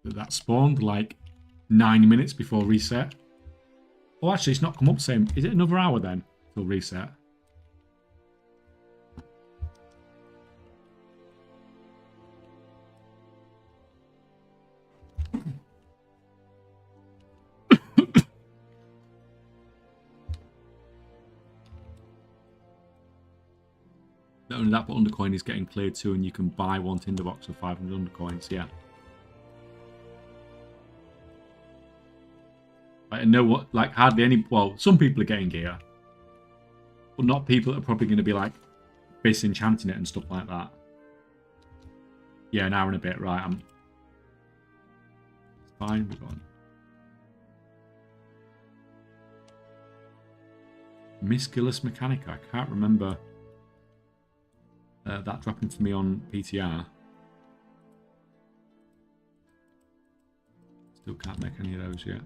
That spawned like 9 minutes before reset. Oh, actually, it's not come up same. Is it another hour then till reset? Not only that, but Undercoin is getting cleared too, and you can buy one tinderbox for 500 Undercoins. Yeah. I know what, like, hardly any. Well, some people are getting gear, but not people that are probably going to be like enchanting it and stuff like that. Yeah, an hour and a bit, right? It's fine. We're gone. Miscellus Mechanica. I can't remember that dropping for me on PTR. Still can't make any of those yet.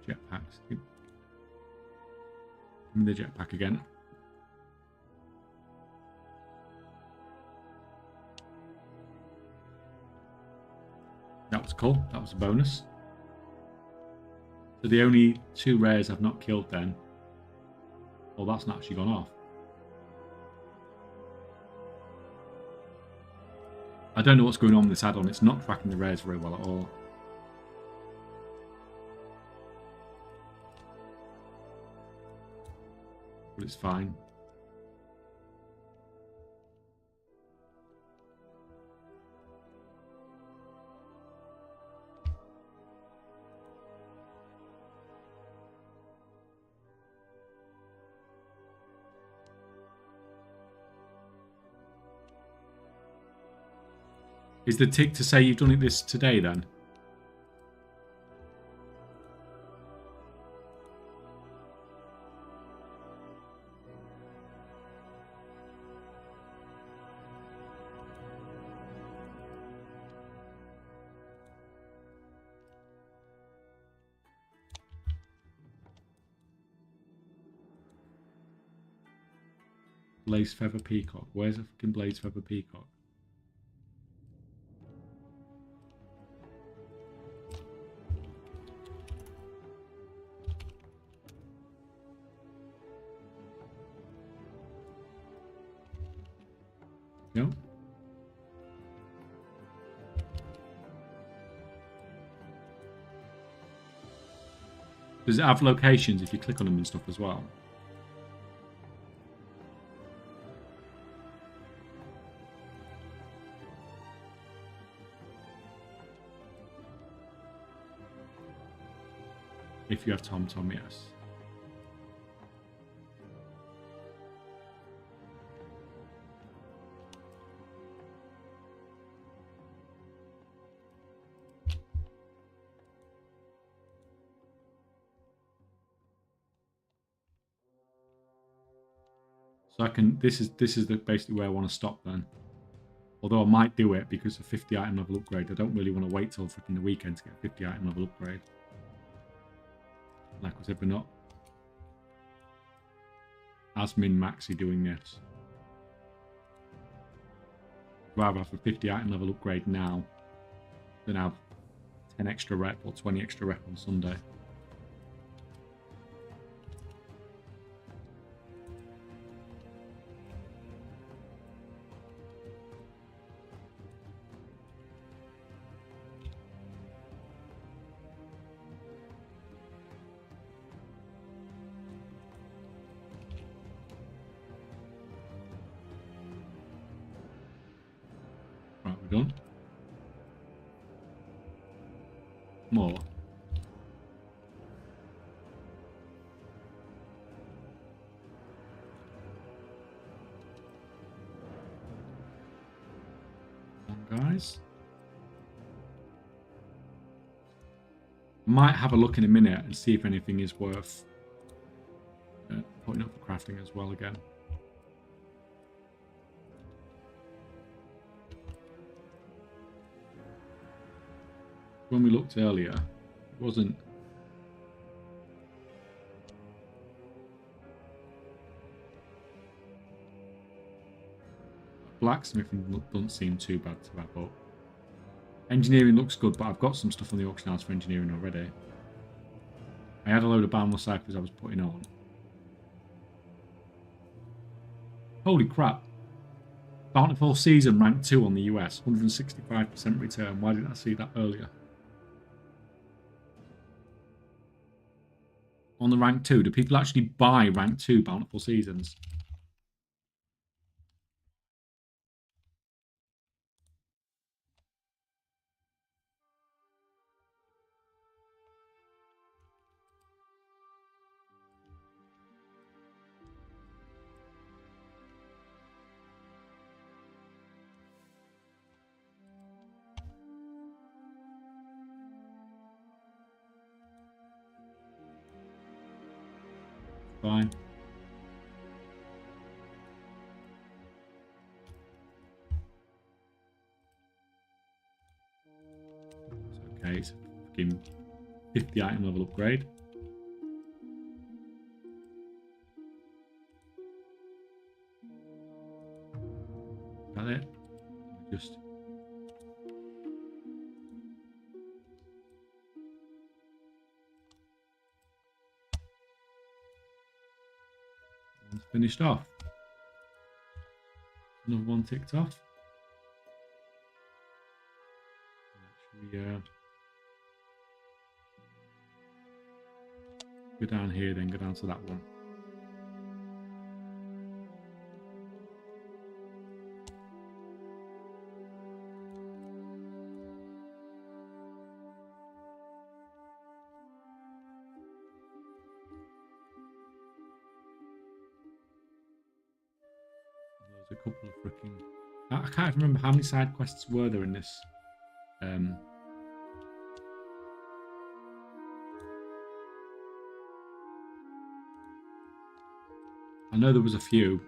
Jetpacks. Give me the jetpack again. That was cool. That was a bonus. So the only 2 rares I've not killed then. Oh, that's not actually gone off. I don't know what's going on with this add-on. It's not tracking the rares very well at all. But it's fine. Is the tick to say you've done it this today then? Blaze Feather Peacock. Where's a fucking Blaze Feather Peacock? No. Does it have locations if you click on them and stuff as well? If you have TomTom, yes. So I can. This is basically where I want to stop then. Although I might do it because of 50 item level upgrade. I don't really want to wait till freaking the weekend to get a 50 item level upgrade. Like I said, we're not as min-maxy doing this. Rather have a 50 item level upgrade now than have 10 extra rep or 20 extra rep on Sunday. more. Come on, guys. Might have a look in a minute and see if anything is worth putting up for crafting as well again. When we looked earlier, it wasn't. Blacksmithing doesn't seem too bad to wrap up. Engineering looks good, but I've got some stuff on the auction house for engineering already. I had a load of boundless ciphers I was putting on. Holy crap. Bountiful Season rank 2 on the US. 165% return. Why didn't I see that earlier? On the rank 2, do people actually buy rank 2 Bountiful Seasons? Fine. It's okay, it's a fucking 50 item level upgrade. Is that it? Just one's finished off. Another one ticked off. Actually, go down here, then go down to that one. There's a couple of freaking. I can't remember how many side quests were there in this. I know there was a few.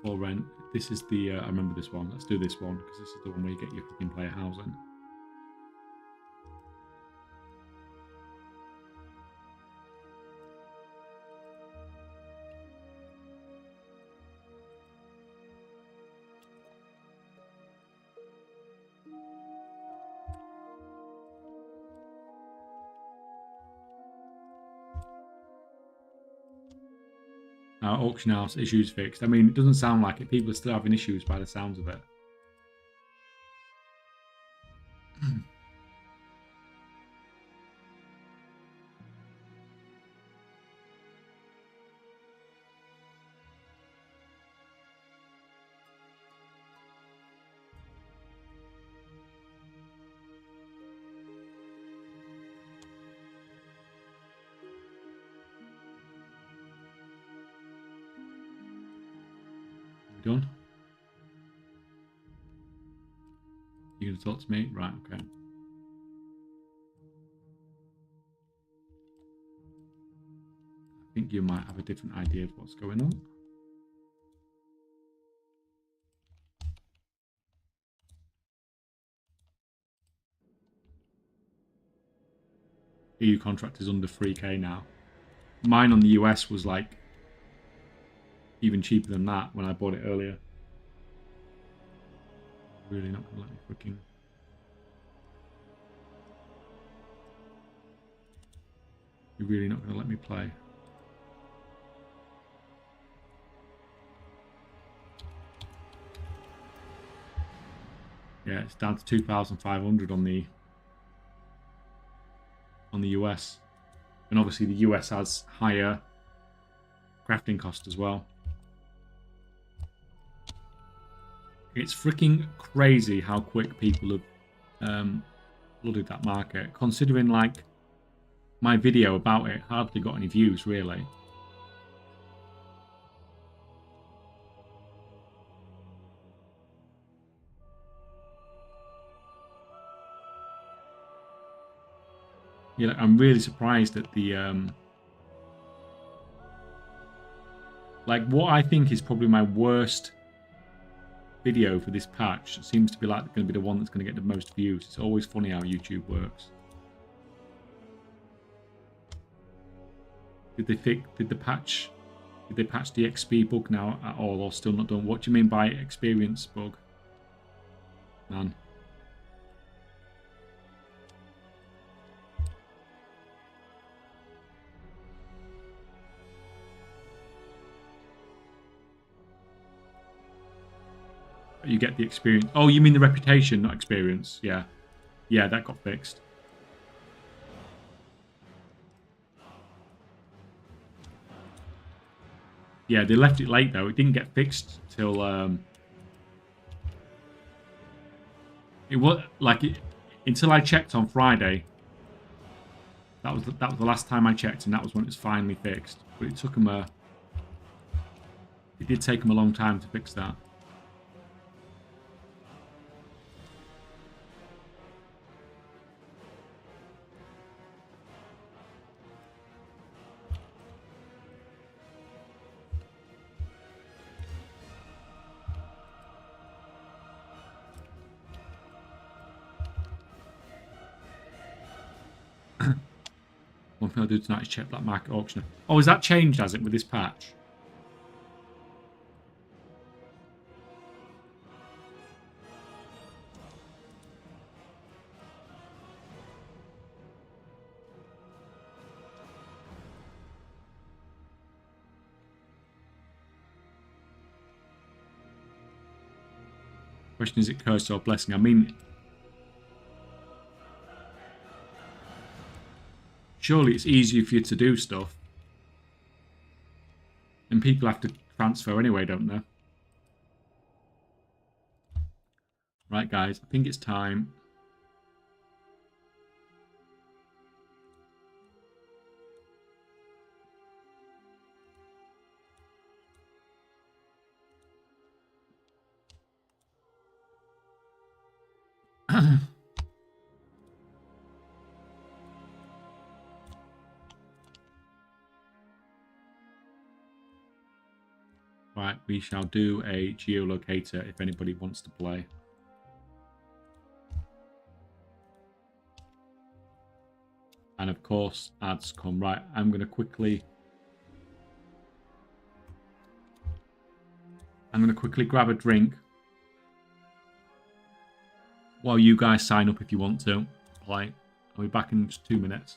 For rent. This is the. I remember this one. Let's do this one because this is the one where you get your fucking player housing. Auction house issues fixed. I mean, it doesn't sound like it. People are still having issues by the sounds of it. Done? You gonna talk to me? Right, okay. I think you might have a different idea of what's going on. EU contract is under 3k now. Mine on the US was like even cheaper than that when I bought it earlier. Really not gonna let me freaking. You're really not gonna let me play. Yeah, it's down to 2,500 on the US, and obviously the US has higher crafting cost as well. It's freaking crazy how quick people have flooded that market. Considering like my video about it hardly got any views really. Yeah, I'm really surprised at the like what I think is probably my worst video for this patch seems to be like going to be the one that's going to get the most views. It's always funny how YouTube works. Did they patch the XP bug now at all, or still not done? What do you mean by experience bug? Man. You get the experience. Oh, you mean the reputation, not experience. Yeah. Yeah, that got fixed. Yeah, they left it late though. It didn't get fixed till it was like until I checked on Friday. That was the last time I checked, and that was when it was finally fixed. But it took them it did take them a long time to fix that. One thing I'll do tonight is check Black Market Auction. Oh, has that changed, has it, with this patch? Question, is it curse or blessing? I mean, surely it's easier for you to do stuff. And people have to transfer anyway, don't they? Right, guys, I think it's time. Right, we shall do a geolocator if anybody wants to play. And of course, ads come. Right, I'm going to quickly grab a drink while you guys sign up if you want to play. I'll be back in just 2 minutes.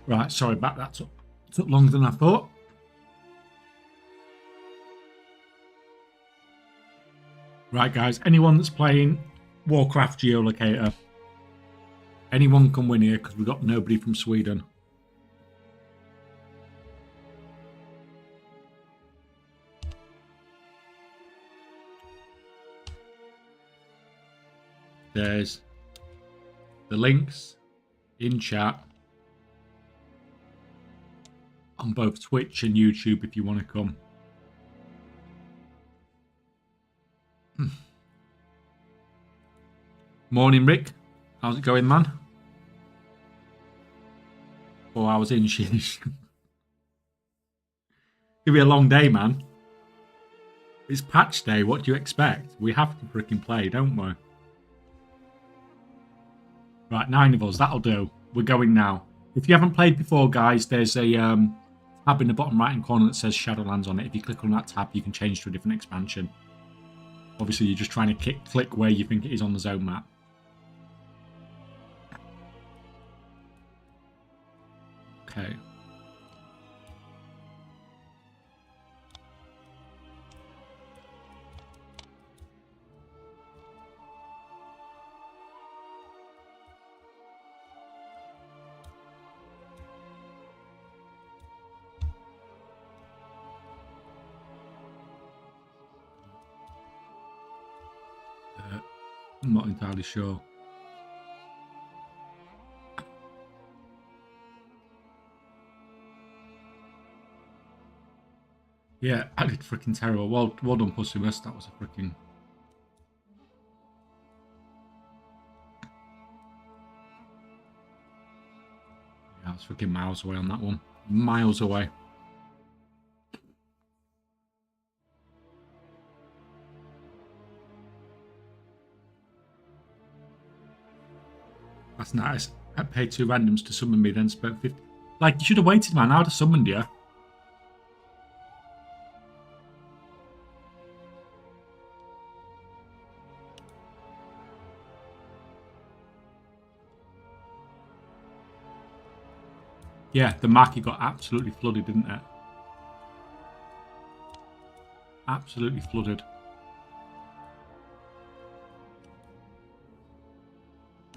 Right, sorry about that. Took longer than I thought. Right, guys. Anyone that's playing Warcraft Geolocator, anyone can win here because we've got nobody from Sweden. There's the links in chat on both Twitch and YouTube if you want to come. Morning, Rick. How's it going, man? 4 hours in, shit. It'll be a long day, man. It's patch day. What do you expect? We have to freaking play, don't we? Right, 9 of us. That'll do. We're going now. If you haven't played before, guys, there's a tab in the bottom right-hand corner that says Shadowlands on it. If you click on that tab, you can change to a different expansion. Obviously, you're just trying to click where you think it is on the zone map. Okay. I'm not entirely sure. Yeah, I did freaking terrible. Well done, Pussymus. That was a freaking... Yeah, I was freaking miles away on that one. Miles away. That's nice. I paid 2 randoms to summon me, then spent 50. Like, you should have waited, man. I would have summoned you. Yeah, the market got absolutely flooded, didn't it? Absolutely flooded.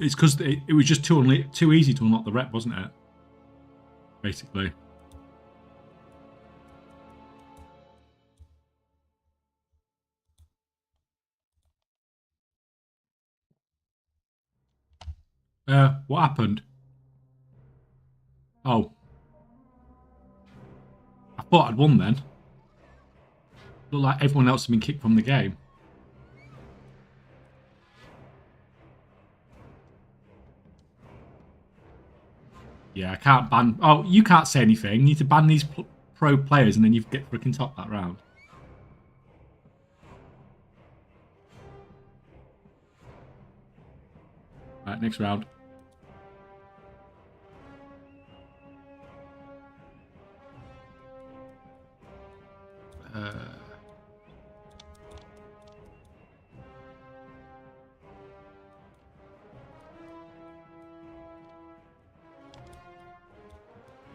It's because it was just too easy to unlock the rep, wasn't it? Basically. What happened? Oh. I thought I'd won then. Looked like everyone else had been kicked from the game. Yeah, I can't ban... Oh, you can't say anything. You need to ban these pro players and then you get freaking top that round. Right, next round.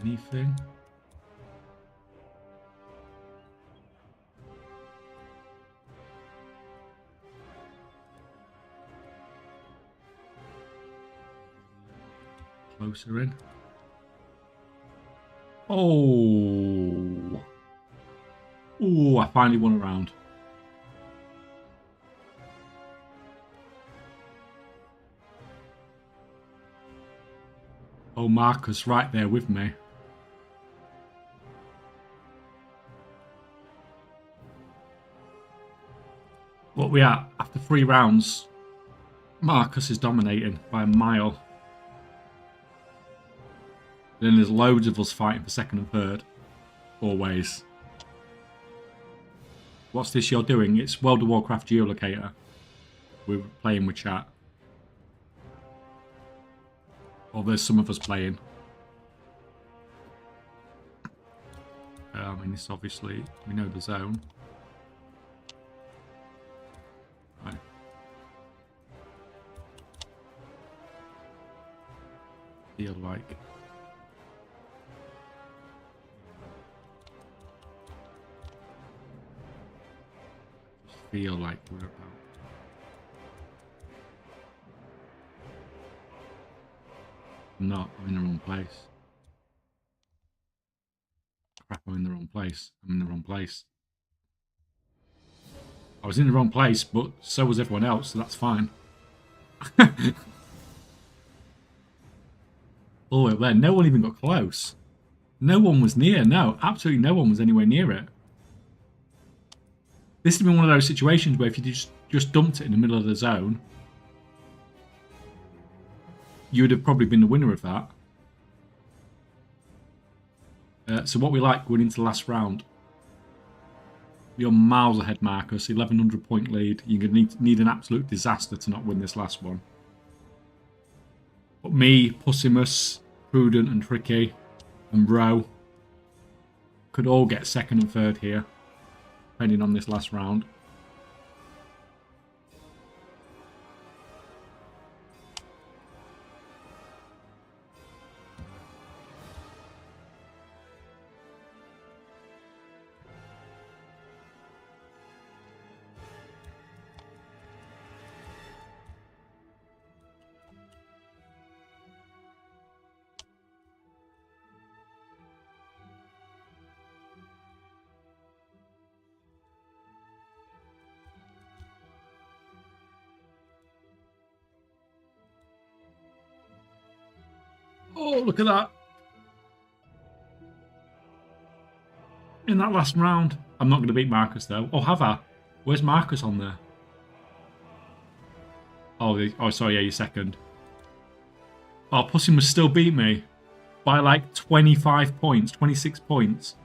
Anything? Closer in. Oh. Oh, I finally won a round. Oh, Marcus right there with me. What we are, after 3 rounds, Marcus is dominating by a mile. Then there's loads of us fighting for 2nd and 3rd. Always. What's this you're doing? It's World of Warcraft Geolocator. We're playing with chat. Or there's some of us playing. I mean, this obviously, we know the zone. Right. Feel like feel like we're about. I'm not. I'm in the wrong place. Crap, I'm in the wrong place. I'm in the wrong place. I was in the wrong place, but so was everyone else, so that's fine. Oh, there. No one even got close. No one was near. No, absolutely no one was anywhere near it. This has been one of those situations where if you just dumped it in the middle of the zone, you would have probably been the winner of that. So what we like going into the last round. You're miles ahead, Marcus. 1,100 point lead. You're going to need an absolute disaster to not win this last one. But me, Pussimus, Prudent and Tricky, and Bro could all get second and third here, depending on this last round. Oh, look at that. In that last round. I'm not going to beat Marcus, though. Oh, have I? Where's Marcus on there? Oh, sorry, yeah, you're second. Oh, Pussy must still beat me by like 25 points, 26 points.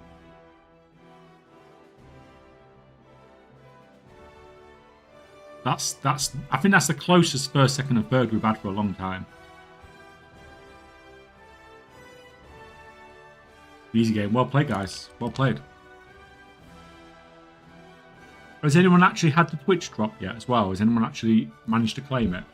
I think that's the closest first, second, and third we've had for a long time. Easy game. Well played, guys. Well played. Has anyone actually had the Twitch drop yet as well? Has anyone actually managed to claim it?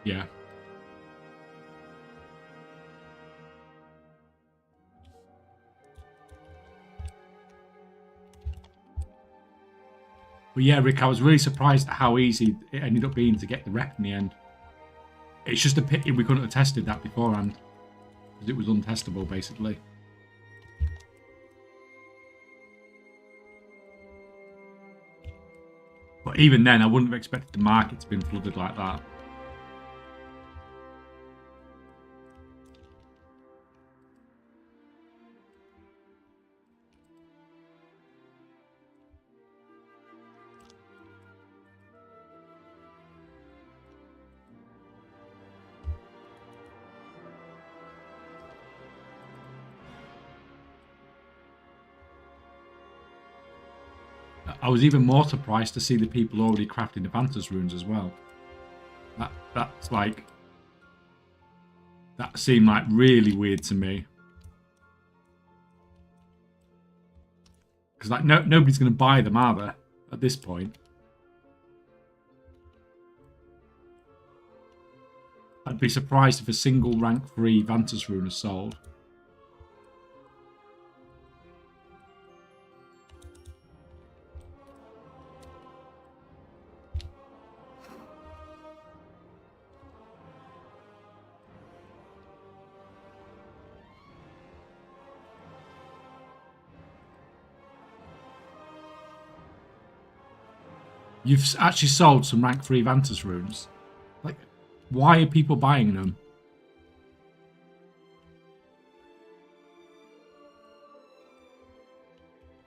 Yeah. But yeah, Rick, I was really surprised at how easy it ended up being to get the rep in the end. It's just a pity we couldn't have tested that beforehand, because it was untestable, basically. But even then, I wouldn't have expected the market to be flooded like that. I was even more surprised to see the people already crafting the Vantas runes as well. That's like... That seemed like really weird to me. Because like nobody's going to buy them, are they, at this point? I'd be surprised if a single rank 3 Vantas rune is sold. You've actually sold some rank 3 Vantas runes. Like, why are people buying them?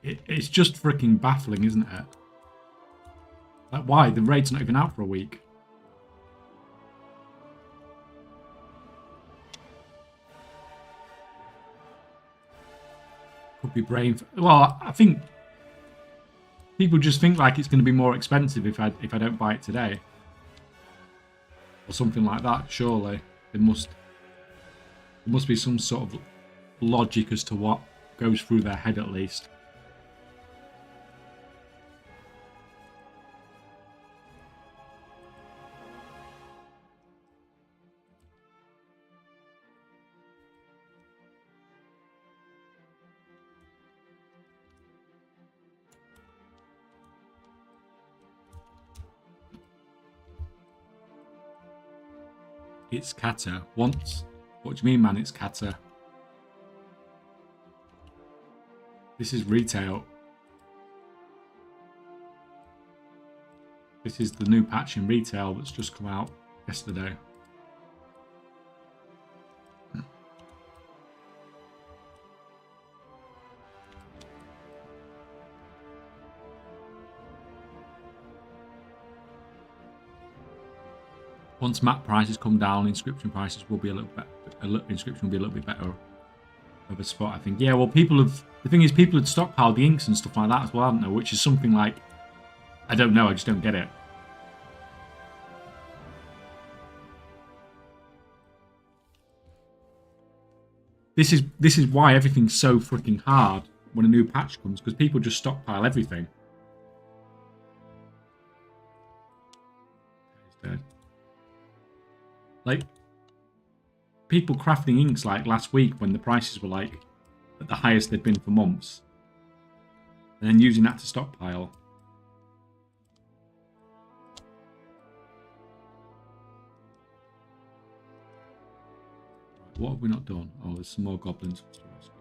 It's just freaking baffling, isn't it? Like, why? The raid's not even out for a week. Could be brain... Well, I think... People just think like it's going to be more expensive if I don't buy it today. Or something like that, surely. There must be some sort of logic as to what goes through their head at least. It's Kata. Once. What do you mean, man? It's Kata. This is retail. This is the new patch in retail that's just come out yesterday. Once map prices come down, inscription prices will be a little bit. Inscription will be a little bit better of a spot, I think. Yeah, well, people have. The thing is, people had stockpiled the inks and stuff like that as well, haven't they? Which is something like, I don't know. I just don't get it. This is why everything's so freaking hard when a new patch comes, because people just stockpile everything. He's dead. Like, people crafting inks like last week when the prices were like at the highest they'd been for months, and then using that to stockpile. Right, what have we not done? Oh, there's some more goblins to rescue.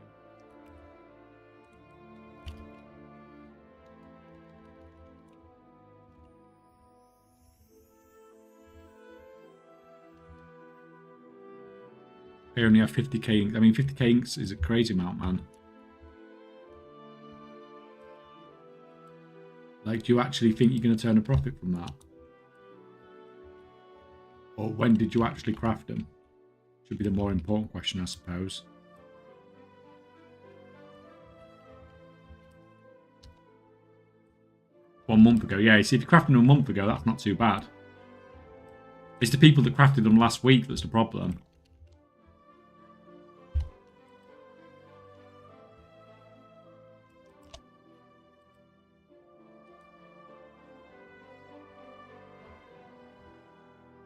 They only have 50k inks. I mean, 50k inks is a crazy amount, man. Like, do you actually think you're going to turn a profit from that? Or when did you actually craft them? Should be the more important question, I suppose. One month ago. Yeah, you see, if you crafted them a month ago, that's not too bad. It's the people that crafted them last week that's the problem.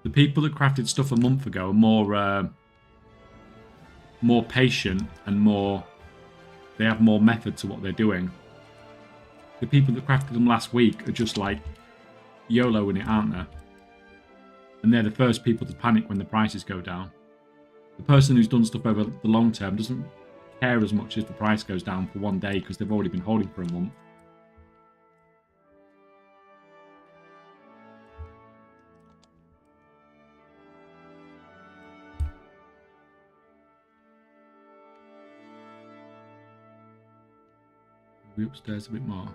The people that crafted stuff a month ago are more patient and they have more method to what they're doing. The people that crafted them last week are just like YOLOing it, aren't they? And they're the first people to panic when the prices go down. The person who's done stuff over the long term doesn't care as much as the price goes down for one day because they've already been holding for a month. We upstairs a bit more.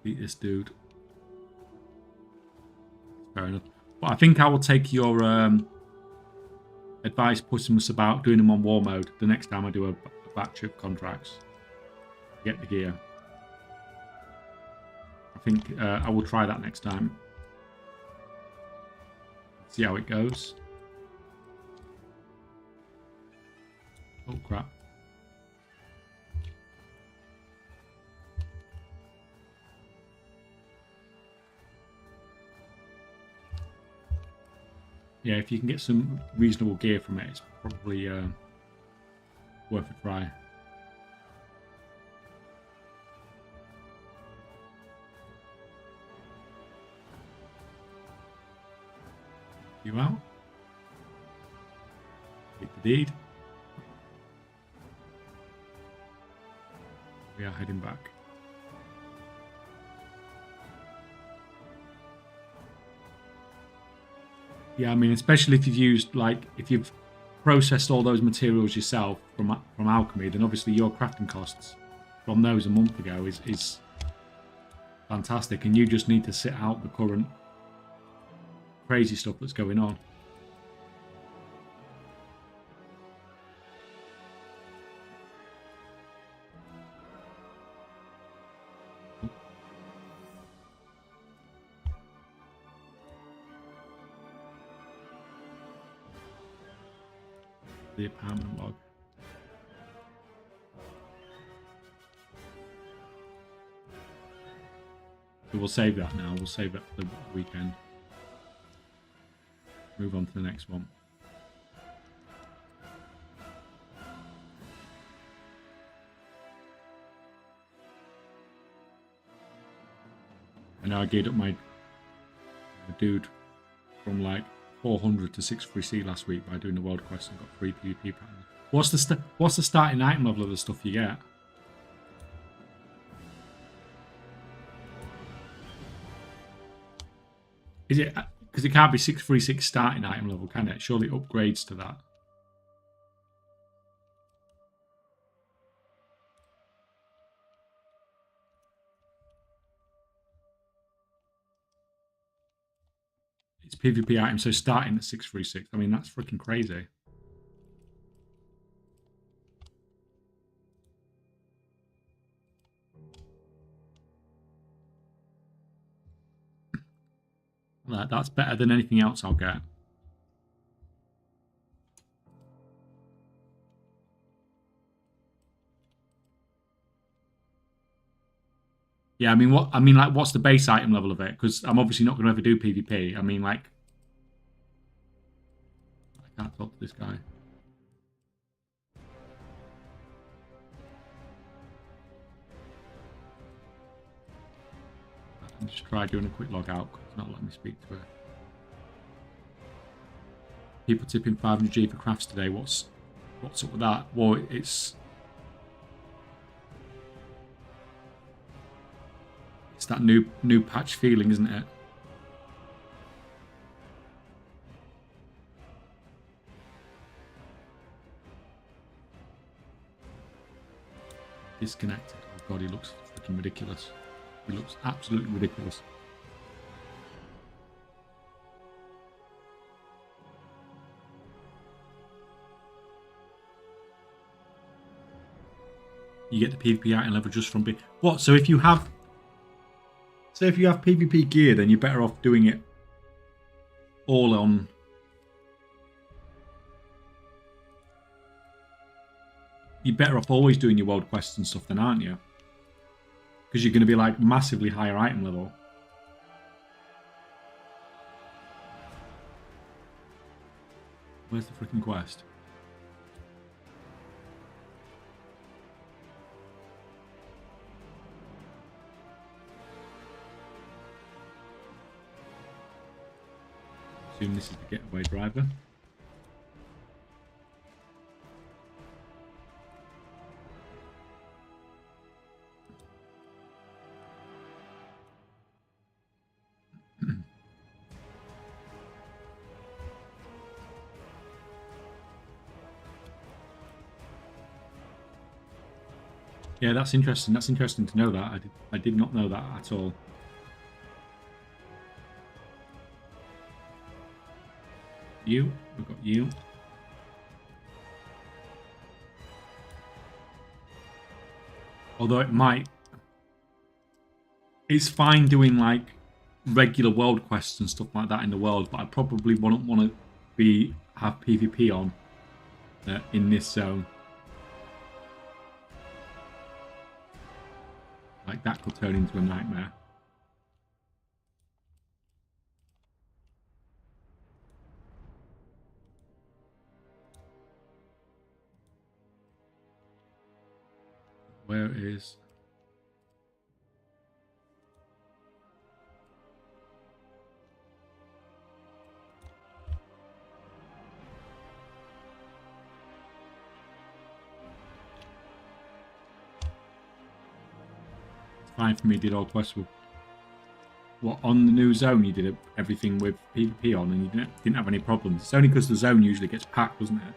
Beat this dude. Fair enough. But I think I will take your advice, putting us about doing them on war mode the next time I do a batch of contracts. Get the gear. I think I will try that next time. See how it goes. Oh crap. Yeah, if you can get some reasonable gear from it, it's probably worth a try. You out? Hit the deed. We are heading back. Yeah, I mean, especially if you've used, like, if you've processed all those materials yourself from alchemy, then obviously your crafting costs from those a month ago is fantastic, and you just need to sit out the current crazy stuff that's going on. The apartment log. So we'll save that now. We'll save that for the weekend. Move on to the next one. I know I geared up my dude from like 400 to 633C last week by doing the world quest and got 3 PvP patterns. What's the starting item level of the stuff you get? Is it because it can't be 636 starting item level, can it? Surely it upgrades to that. It's PvP item, so starting at 636. I mean, that's freaking crazy. That's better than anything else I'll get. Yeah, I mean, what's the base item level of it? Because I'm obviously not going to ever do PvP. I mean, like, I can't talk to this guy. I'll just try doing a quick log out because it's not letting me speak to her. People tipping 500G for crafts today. What's up with that? Well, it's that new patch feeling, isn't it? Disconnected. Oh god, he looks freaking ridiculous. He looks absolutely ridiculous. You get the PvP item level just from what? So if you have PvP gear, then you're better off doing it all on. You're better off always doing your world quests and stuff then, aren't you? Because you're going to be like massively higher item level. Where's the freaking quest? Assume this is the getaway driver. Yeah, that's interesting. That's interesting to know that. I did not know that at all. We've got you. Although it's fine doing like regular world quests and stuff like that in the world, but I probably wouldn't want to have PvP on in this zone. Like that could turn into a nightmare. Where is... Fine for me, did all quests with... What, on the new zone you did everything with PvP on and you didn't have any problems? It's only because the zone usually gets packed, doesn't it?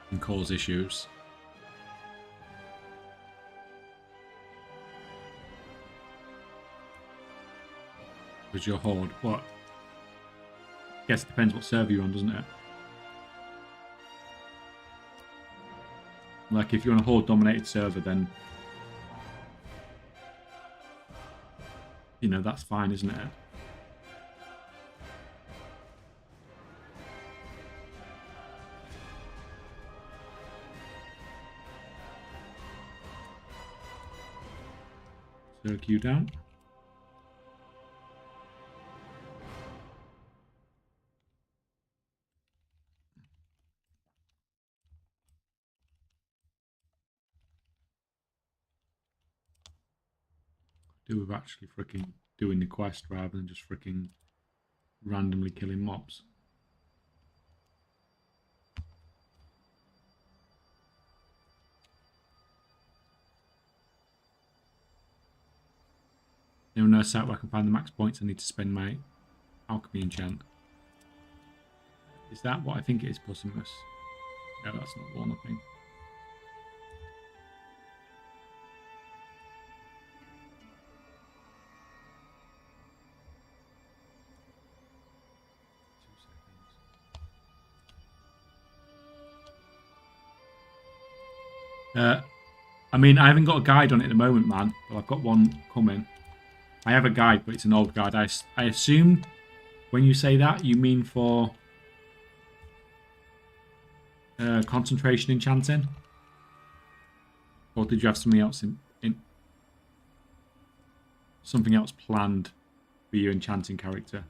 And cause issues. With your horde, what? I guess it depends what server you're on, doesn't it? Like if you're on a horde dominated server, then you know that's fine, isn't it? Circle you down. do with actually freaking doing the quest rather than just freaking randomly killing mobs. Anyone knows out where I can find the max points I need to spend my alchemy enchant? Is that what I think it is, Pussimus? No, that's not the one, I think. I mean, I haven't got a guide on it at the moment, man, but I've got one coming. I have a guide, but it's an old guide. I assume when you say that, you mean for concentration enchanting? Or did you have something else in something else planned for your enchanting character?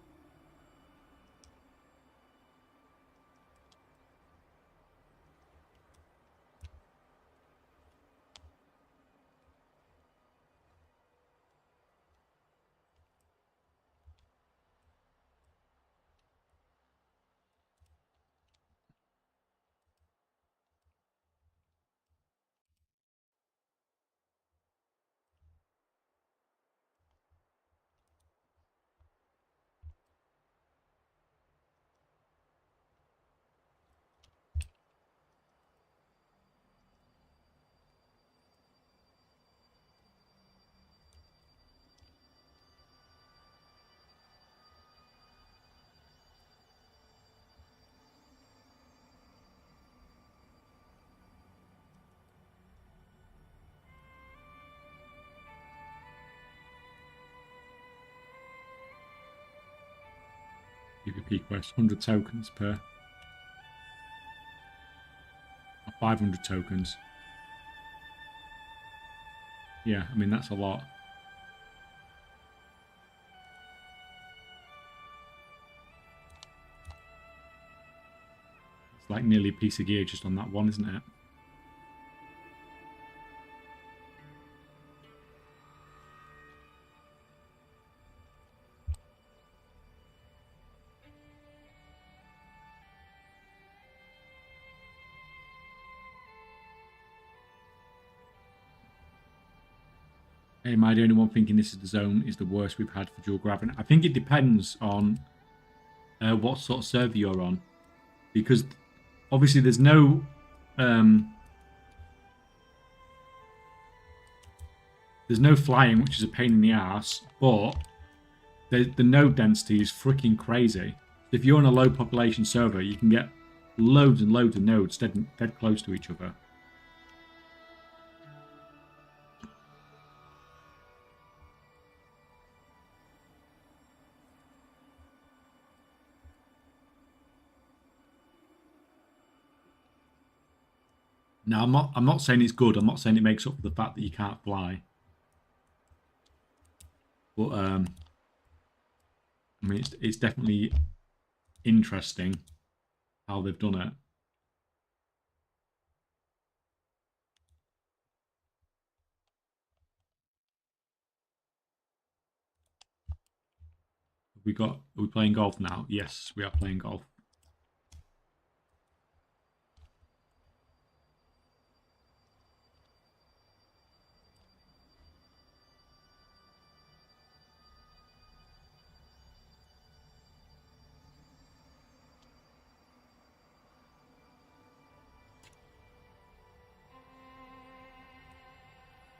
PvP quest, 100 tokens per. Or 500 tokens. Yeah, I mean, that's a lot. It's like nearly a piece of gear just on that one, isn't it? Am I the only one thinking this is the zone is the worst we've had for dual gravity? I think it depends on what sort of server you're on, because obviously there's no flying, which is a pain in the ass, but the node density is freaking crazy. If you're on a low population server, you can get loads and loads of nodes dead close to each other. Now, I'm not saying it's good. I'm not saying it makes up for the fact that you can't fly. But I mean, it's definitely interesting how they've done it. Are we playing golf now? Yes, we are playing golf.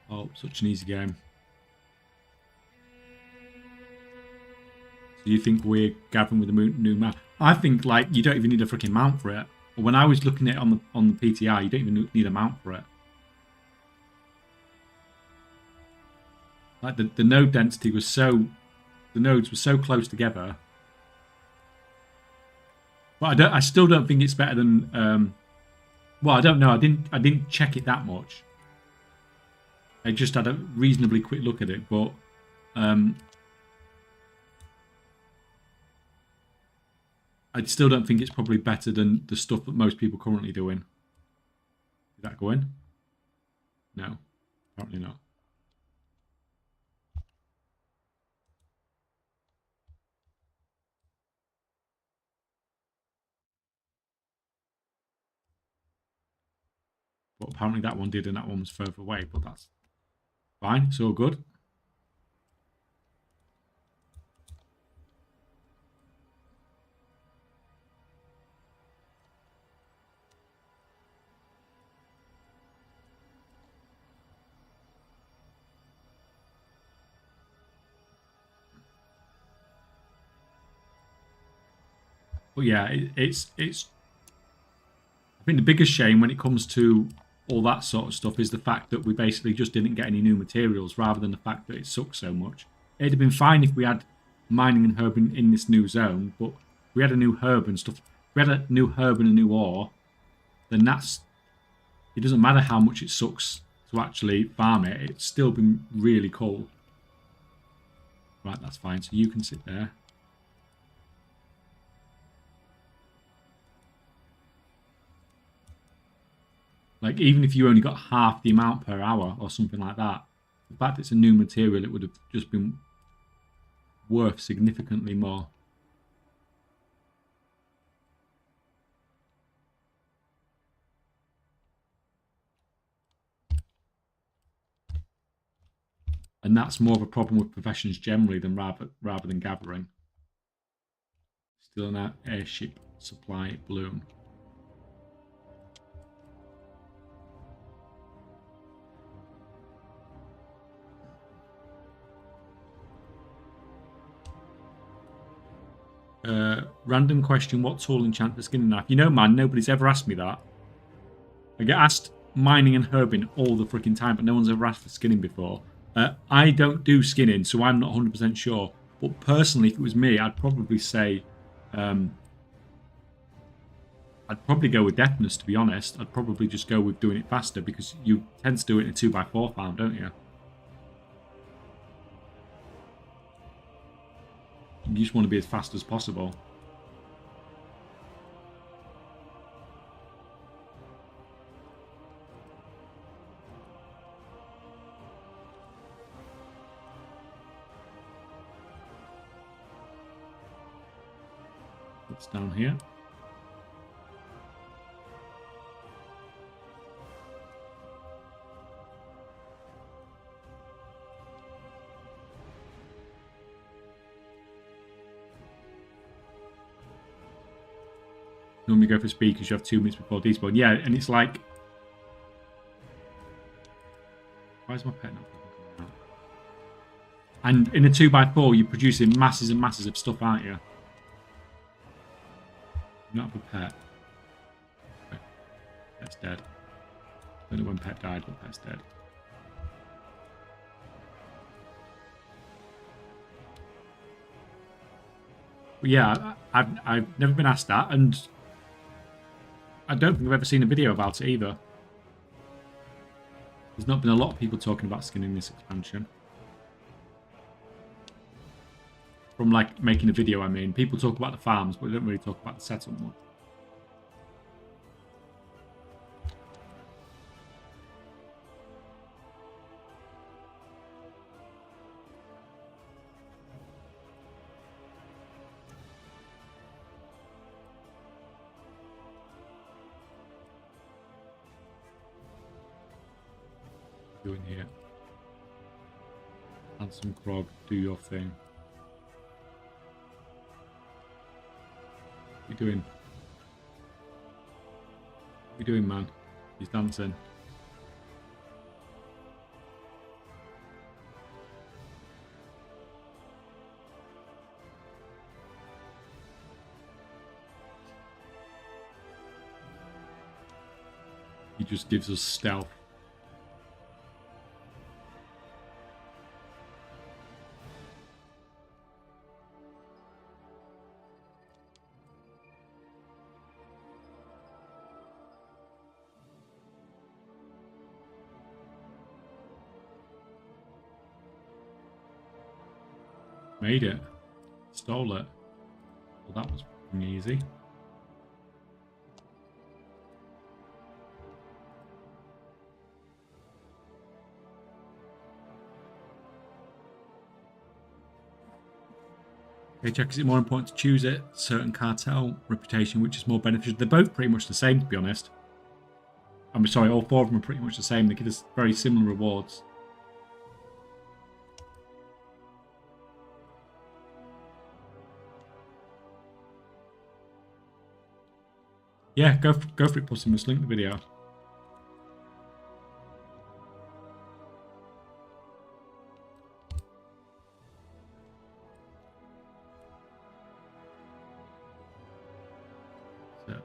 Oh, such an easy game. So you think we're gathering with a new map? I think like you don't even need a freaking mount for it. But when I was looking at it on the PTR, you don't even need a mount for it. Like the node density was the nodes were so close together. But I still don't think it's better than. Well, I don't know. I didn't check it that much. I just had a reasonably quick look at it, but I still don't think it's probably better than the stuff that most people are currently doing. Did that go in? No, apparently not. apparently that one did, and that one was further away, but that's fine. It's all good. But yeah, it's. I think the biggest shame when it comes to all that sort of stuff is the fact that we basically just didn't get any new materials, rather than the fact that it sucks so much. It'd have been fine if we had mining and herb in this new zone, but if we had a new herb and stuff. If we had a new herb and a new ore, then that's. It doesn't matter how much it sucks to actually farm it. It's still been really cool. Right, that's fine. So you can sit there. Like, even if you only got half the amount per hour or something like that, the fact it's a new material, it would have just been worth significantly more. And that's more of a problem with professions generally than rather than gathering. Still an airship supply balloon. Random question, what tool enchant the skinning knife? You know, man, nobody's ever asked me that. I get asked mining and herbing all the freaking time, but no one's ever asked for skinning before. I don't do skinning, so I'm not 100% sure. But personally, if it was me, I'd probably say... I'd probably go with deafness, to be honest. I'd probably just go with doing it faster, because you tend to do it in a 2x4 farm, don't you? You just want to be as fast as possible. It's down here. Normally go for speed because you have 2 minutes before despawn. Yeah, and it's like... Why is my pet not coming out? And in a 2x4, you're producing masses and masses of stuff, aren't you? You not have a pet. Okay. Pet's dead. I don't know when pet died, but pet's dead. But yeah, I've never been asked that, and I don't think I've ever seen a video about it either. There's not been a lot of people talking about skinning this expansion. From, like, making a video, I mean. People talk about the farms, but they don't really talk about the settlement much. Doing here. Handsome Krog, do your thing. What are you doing? What are you doing, man? He's dancing. He just gives us stealth. Made it. Stole it. Well, that was easy. Kaychak, is it more important to choose a certain cartel reputation which is more beneficial? They're both pretty much the same, to be honest. I'm sorry, all 4 of them are pretty much the same. They give us very similar rewards. Yeah, go for it, Pussy. Must link the video. So,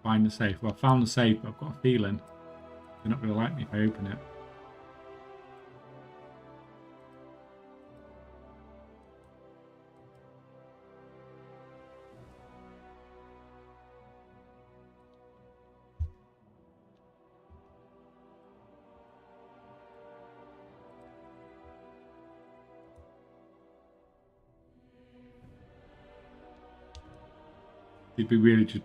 find the safe. Well, I found the safe, but I've got a feeling they're not going to like me if I open it. It'd be really just...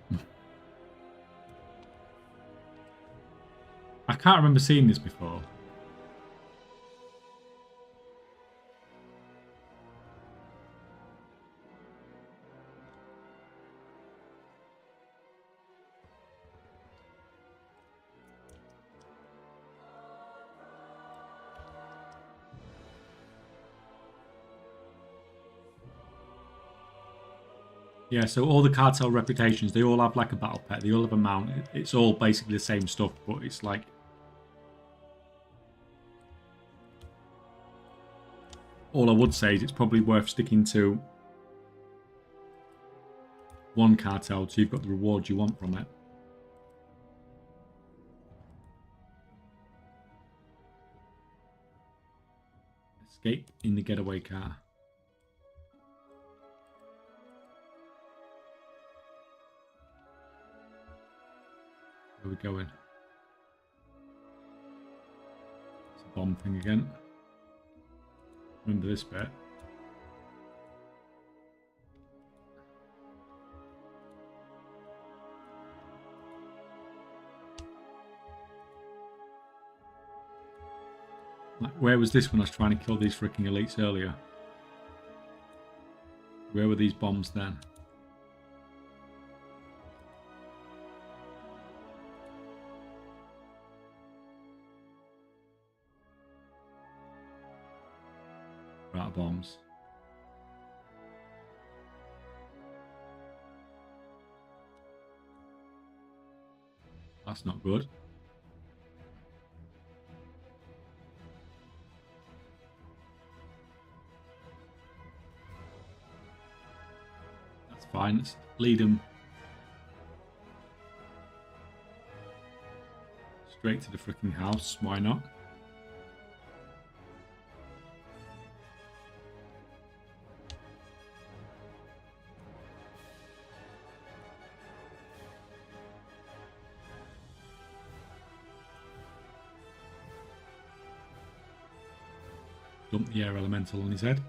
I can't remember seeing this before. Yeah, so all the cartel reputations, they all have like a battle pet. They all have a mount. It's all basically the same stuff, but it's like... All I would say is it's probably worth sticking to one cartel so you've got the rewards you want from it. Escape in the getaway car. Where are we going? It's a bomb thing again. Remember this bit. Like, where was this when I was trying to kill these freaking elites earlier? Where were these bombs then? Out bombs. That's not good. That's fine. Let's lead them straight to the freaking house. Why not? Dump the air elemental on his head.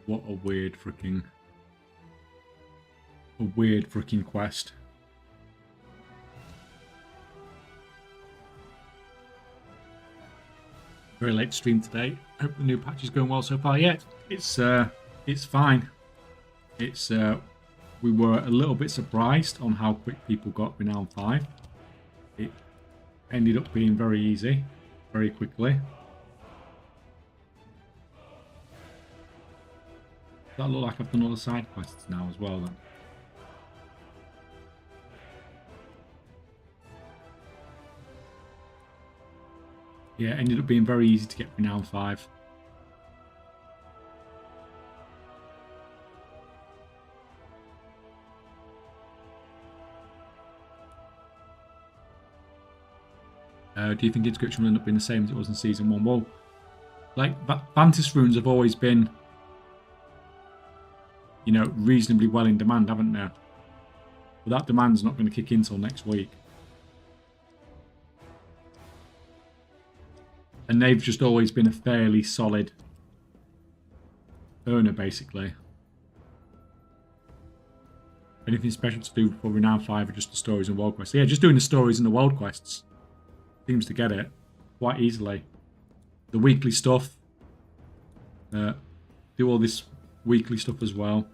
What a weird freaking quest. Very late stream today. Hope the new patch is going well so far. Yeah, it's fine. It's we were a little bit surprised on how quick people got Renown 5. It ended up being very easy, very quickly. That look like I've done all the side quests now as well then. Yeah, it ended up being very easy to get Renown 5. Do you think inscription will end up being the same as it was in Season 1? Well, like, Vantis runes have always been, you know, reasonably well in demand, haven't they? But that demand's not going to kick in until next week. And they've just always been a fairly solid earner, basically. Anything special to do for Renown 5 or just the stories and world quests? Yeah, just doing the stories and the world quests. seems to get it quite easily. The weekly stuff. Do all this weekly stuff as well.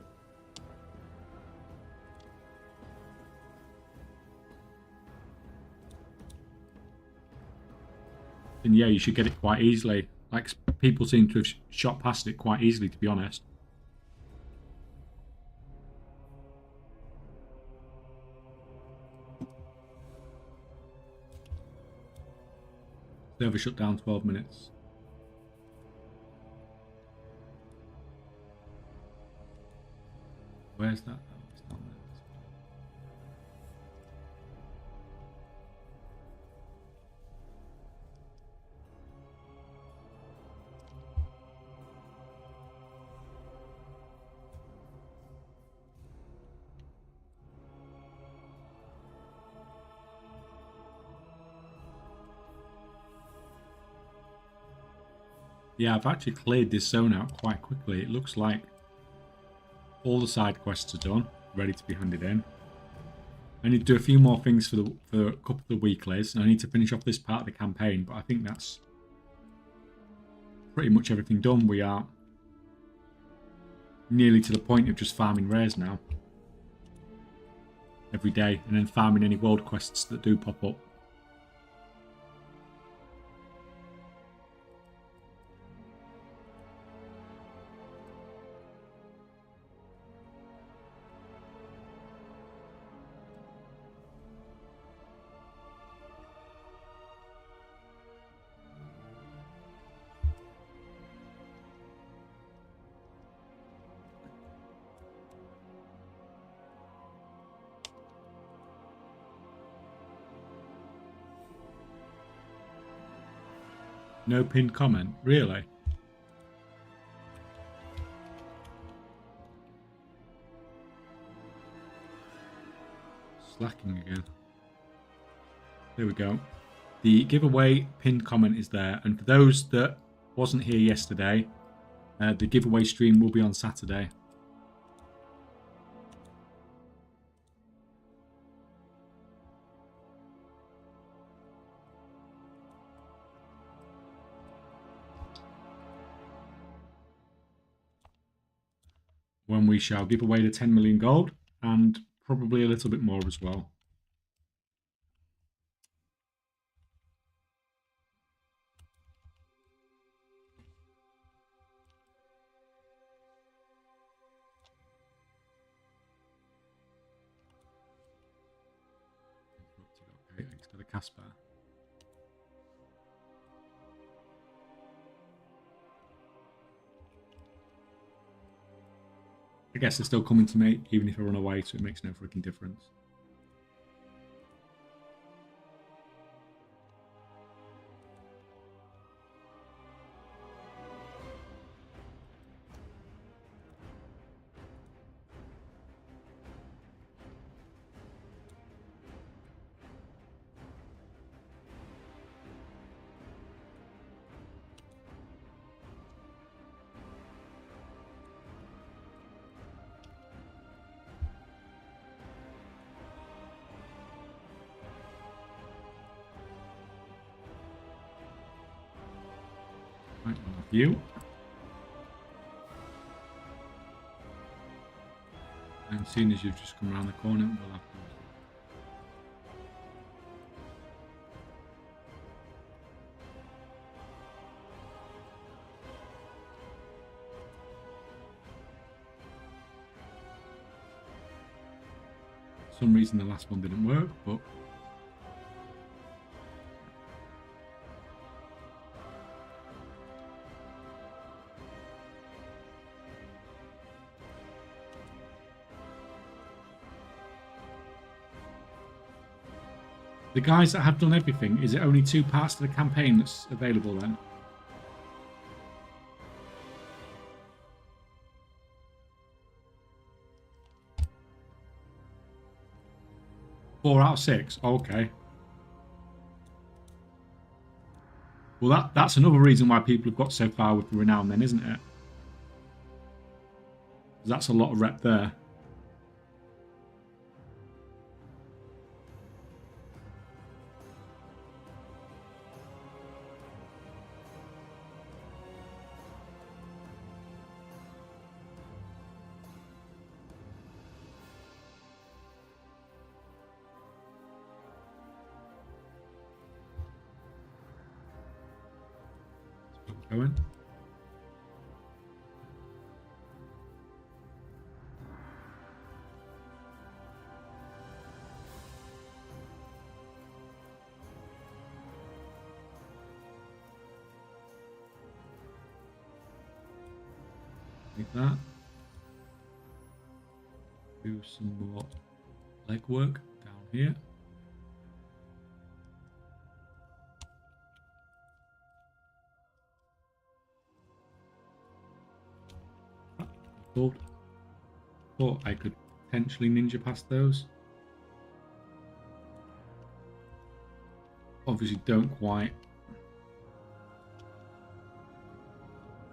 And yeah, you should get it quite easily. Like, people seem to have shot past it quite easily, to be honest. Server shut down 12 minutes. Where's that? Oh, it's down there. Yeah, I've actually cleared this zone out quite quickly. It looks like all the side quests are done, ready to be handed in. I need to do a few more things for a couple of the weeklies, and I need to finish off this part of the campaign, but I think that's pretty much everything done. We are nearly to the point of just farming rares now. Every day, and then farming any world quests that do pop up. No pinned comment, really? Slacking again. There we go. The giveaway pinned comment is there, and for those that wasn't here yesterday, the giveaway stream will be on Saturday. When we shall give away the 10 million gold, and probably a little bit more as well. Okay, next to the Casper. I guess they're still coming to me, even if I run away, so it makes no freaking difference. Right, one of you. And seeing as you've just come around the corner, we'll have to. For some reason the last one didn't work, but the guys that have done everything, is it only 2 parts to the campaign that's available then? Four out of 6? Okay. Well, that's another reason why people have got so far with Renown then, isn't it? That's a lot of rep there. going. Like that. Do some more legwork down here. Thought I could potentially ninja past those. Obviously don't quite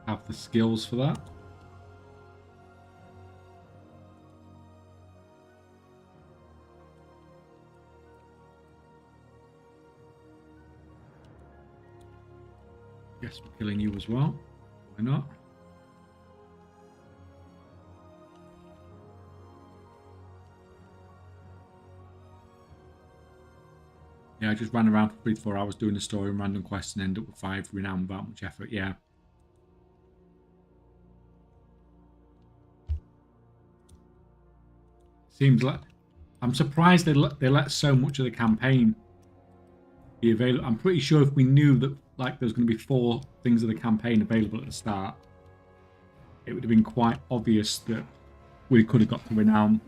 have the skills for that. Guess we're killing you as well. Why not? Yeah, I just ran around for 3 to 4 hours doing the story and random quests and ended up with 5 renown without much effort. Yeah. Seems like I'm surprised they let so much of the campaign be available. I'm pretty sure if we knew that like there's going to be 4 things of the campaign available at the start, it would have been quite obvious that we could have got to renown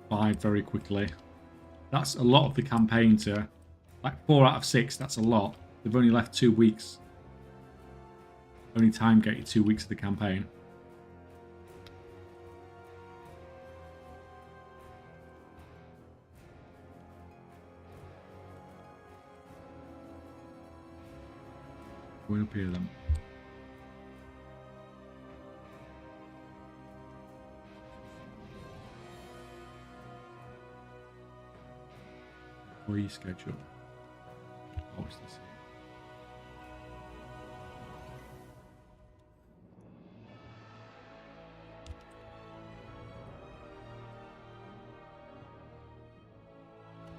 5 very quickly. That's a lot of the campaign to, like 4 out of 6, that's a lot. They've only left 2 weeks. Only time get you 2 weeks of the campaign. Going up here then. Schedule. What's this here?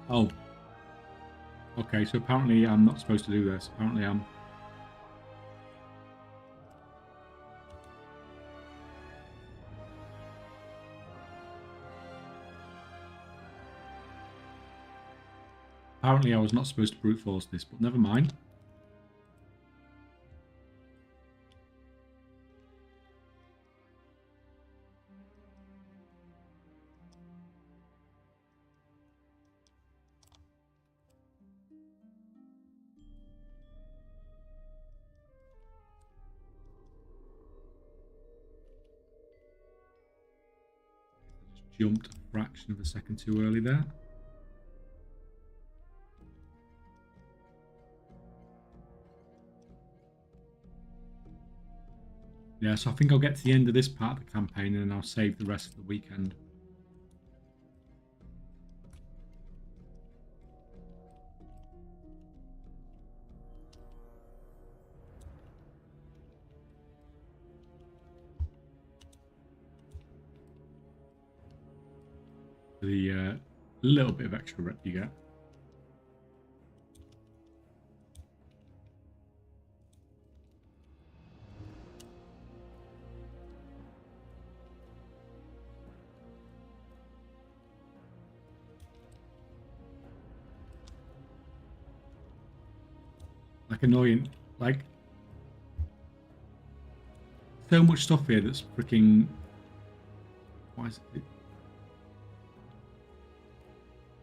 Oh. Okay, so apparently I'm not supposed to do this. Apparently I'm... Apparently I was not supposed to brute force this, but never mind. I just jumped a fraction of a second too early there. Yeah, so I think I'll get to the end of this part of the campaign and then I'll save the rest of the weekend. The little bit of extra rep you get. Like annoying, like so much stuff here that's freaking. Why is it?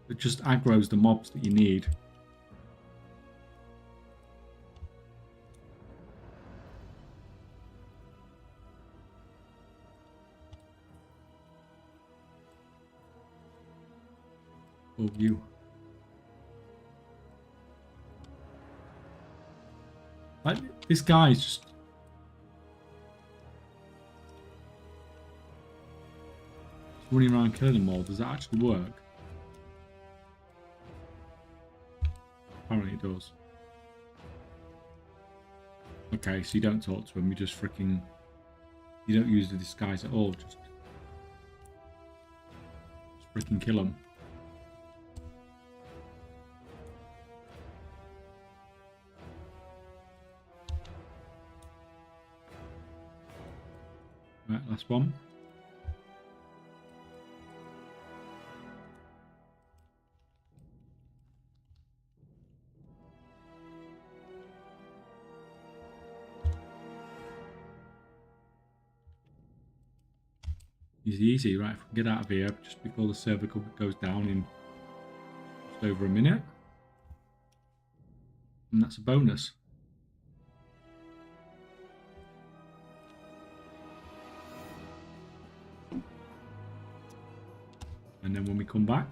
It just aggroes the mobs that you need. Oh, you. Like, this guy's just... running around killing them all. Does that actually work? Apparently it does. Okay, so you don't talk to him, you just freaking... You don't use the disguise at all, just freaking kill him. Right, last one. Easy, easy. Right, if we can get out of here just before the server goes down in just over a minute. And that's a bonus. And then when we come back,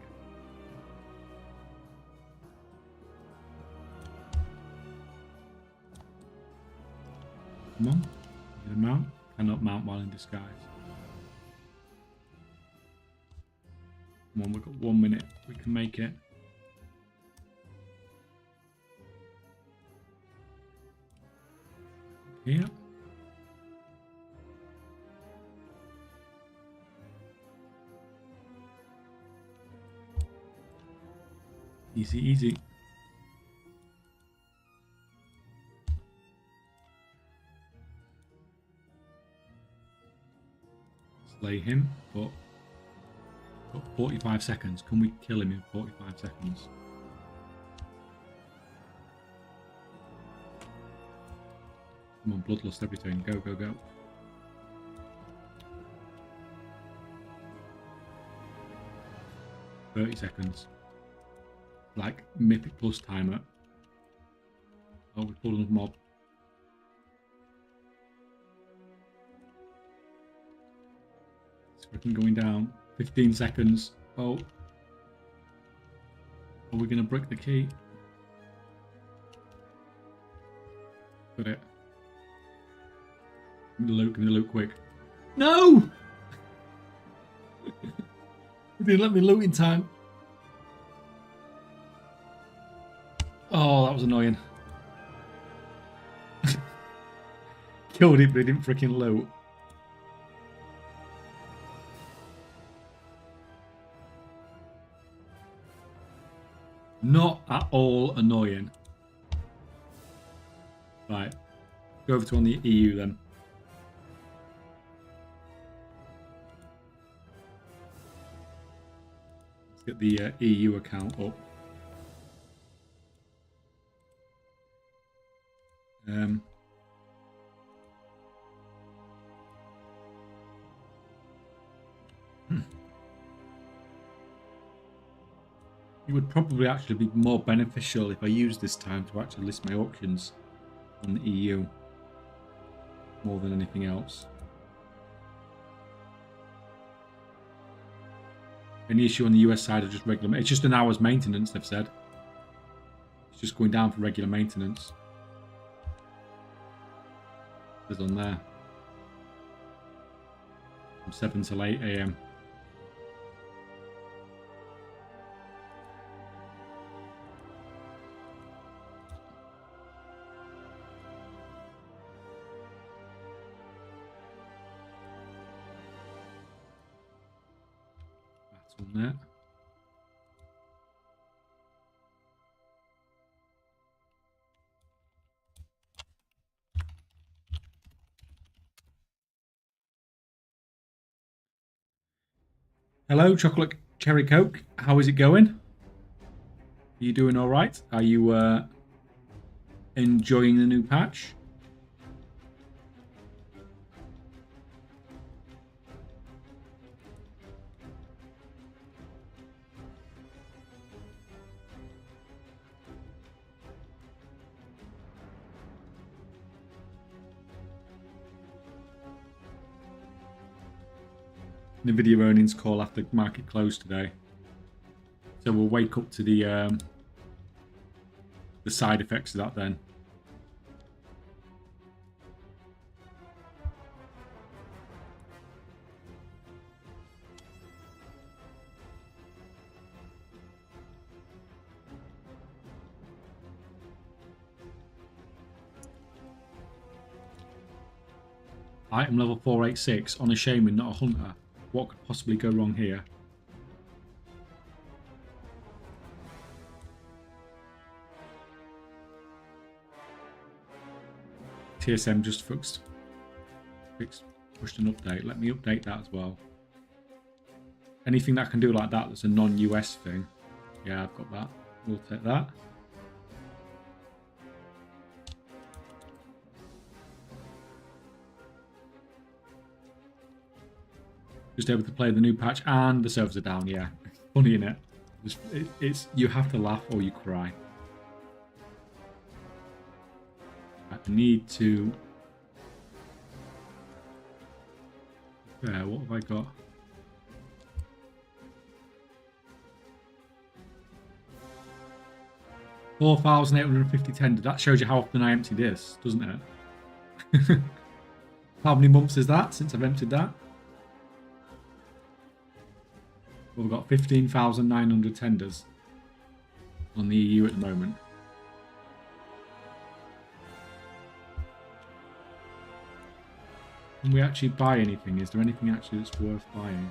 come on, get a mount. Cannot mount while in disguise. Come on, we've got 1 minute. We can make it. Here. Easy, easy. Slay him, but got 45 seconds. Can we kill him in 45 seconds? Come on, bloodlust every turn. Go, go, go. $30 seconds. Like Mythic Plus timer. Oh, we pulled another mob. It's freaking going down. 15 seconds. Oh. Are we going to brick the key? Got it. Give me the loot quick. No! It didn't let me loot in time. Oh, that was annoying. Killed it, but it didn't freaking loot. Not at all annoying. Right. Go over to on the EU then. Let's get the EU account up. It would probably actually be more beneficial if I used this time to actually list my auctions on the EU more than anything else. Any issue on the US side of just regular, it's just an hour's maintenance, they've said. It's just going down for regular maintenance. There's on there. From 7 till 8 AM. That's on there. Hello, Chocolate Cherry Coke. How is it going? Are you doing all right? Are you enjoying the new patch? NVIDIA earnings call after market close today, so we'll wake up to the side effects of that then. Item level 486 on a shaman, not a hunter. What could possibly go wrong here? TSM just fixed Pushed an update. Let me update that as well. Anything that I can do like that that's a non-US thing. Yeah, I've got that. We'll take that. Just able to play the new patch and the servers are down. Yeah, funny innit? It's you have to laugh or you cry. I need to. There, what have I got? $4,850 tender. That shows you how often I empty this, doesn't it? How many months is that since I've emptied that? Well, we've got 15,900 tenders on the EU at the moment. Can we actually buy anything? Is there anything actually that's worth buying?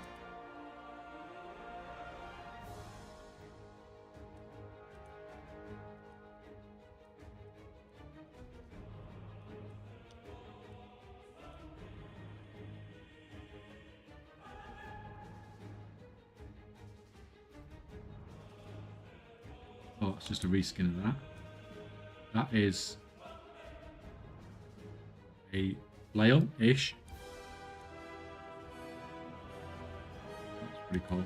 Oh, it's just a reskin of that. That is a flail-ish. That's pretty cool.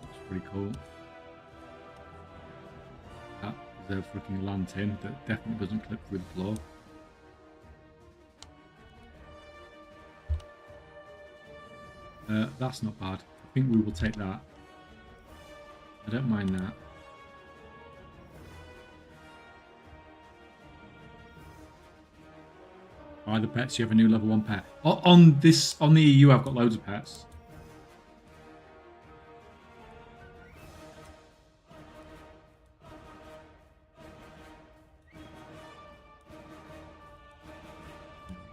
That's pretty cool. That is a freaking lantern that definitely doesn't clip through the floor. That's not bad. I think we will take that. I don't mind that. Buy the pets, you have a new level 1 pet. On the EU, I've got loads of pets.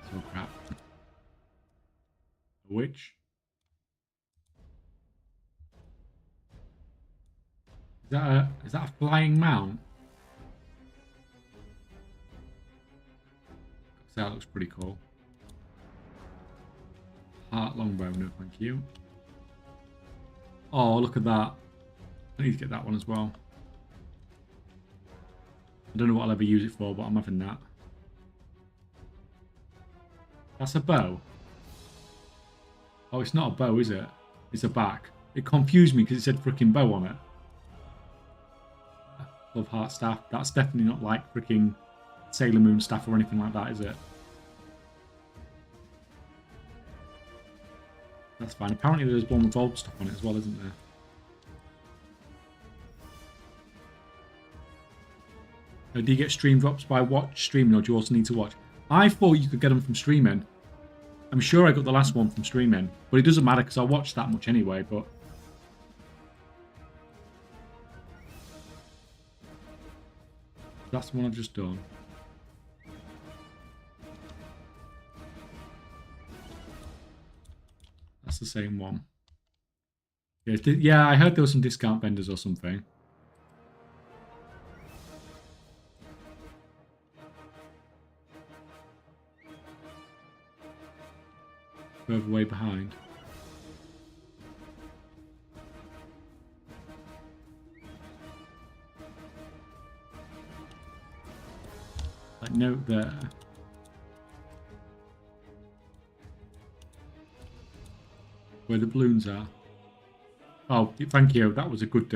So crap. A witch. Is that a flying mount? That looks pretty cool. Heart longbow, no thank you. Oh, look at that. I need to get that one as well. I don't know what I'll ever use it for, but I'm having that. That's a bow. Oh, it's not a bow, is it? It's a back. It confused me because it said freaking bow on it. Love heart staff. That's definitely not like freaking Sailor Moon staff or anything like that, is it? That's fine. Apparently there's one with gold stuff on it as well, isn't there? Do you get stream drops by streaming, or do you also need to watch? I thought you could get them from streaming. I'm sure I got the last one from streaming, but it doesn't matter because I watch that much anyway, but... That's the one I've just done. That's the same one. Yeah, I heard there were some discount vendors or something. Further way behind. Like note there. Where the balloons are. Oh, thank you. That was a good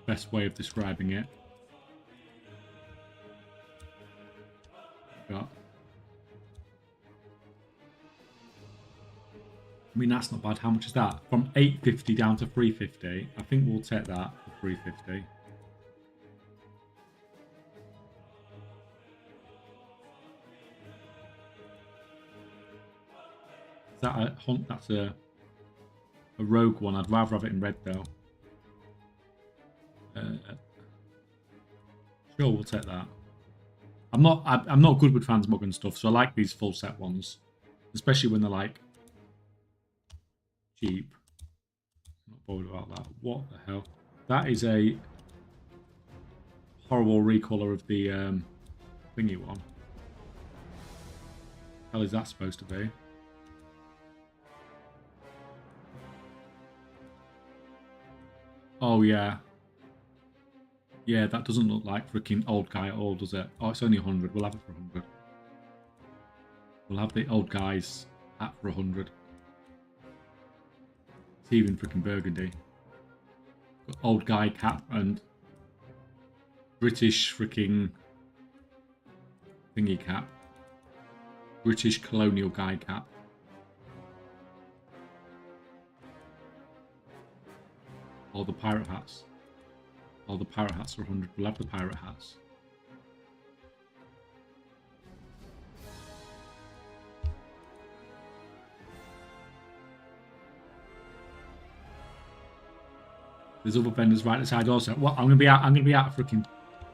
best way of describing it. Got. I mean, that's not bad. How much is that? From 850 down to 350. I think we'll take that for 350. Is that a hunt? That's a rogue one. I'd rather have it in red though. Sure, we'll take that. I'm not good with transmog and stuff, so I like these full set ones, especially when they're like cheap. I'm not bothered about that. What the hell? That is a horrible recolor of the thingy one. How is that supposed to be? Oh yeah. Yeah, that doesn't look like freaking old guy at all, does it? Oh, it's only 100. We'll have it for 100. We'll have the old guy's hat for 100. It's even freaking burgundy. Got old guy cap and British freaking thingy cap. British colonial guy cap. All the pirate hats. All the pirate hats are 100. We'll have the pirate hats. There's other vendors right aside also. Well, I'm gonna be out of freaking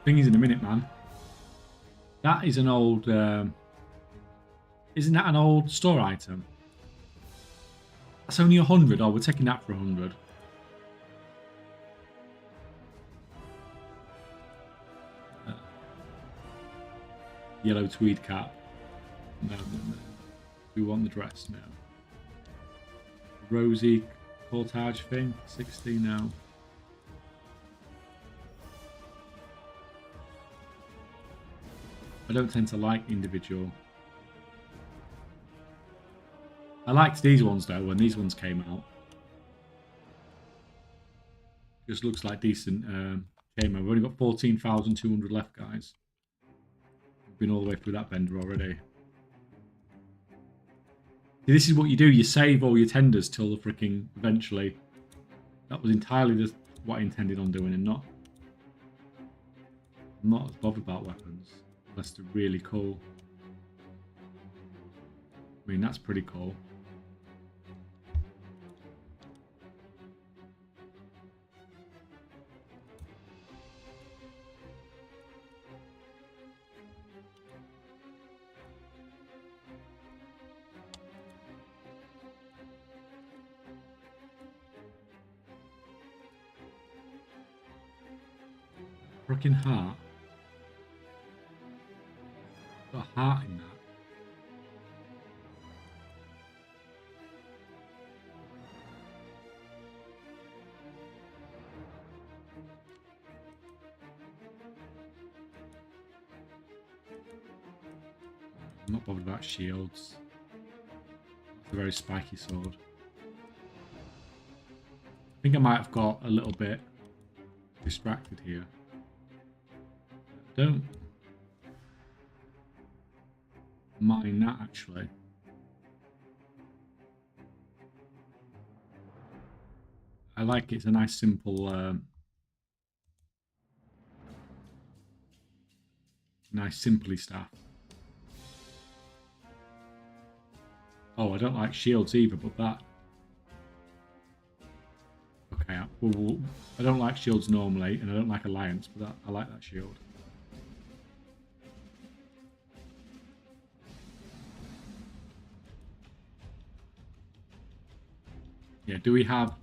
thingies in a minute, man. That is an old isn't that an old store item? That's only 100. Oh, we're taking that for 100. Yellow tweed cap. No. We want the dress now. Rosy cortage thing. 60 now. I don't tend to like individual. I liked these ones though when these ones came out. Just looks like decent camo. We've only got 14,200 left, guys. We've been all the way through that vendor already. See, this is what you do. You save all your tenders till the freaking eventually. That was entirely just what I intended on doing, and not. I'm not as bothered about weapons unless they're really cool. I mean, that's pretty cool. Freaking heart. Got a heart in that. I'm not bothered about shields. It's a very spiky sword. I think I might have got a little bit distracted here. Don't mind that actually. I like it. It's a nice simple nice simply staff. Oh, I don't like shields either, but that okay, well, I don't like shields normally, and I don't like alliance, but that I like that shield. Yeah, do we have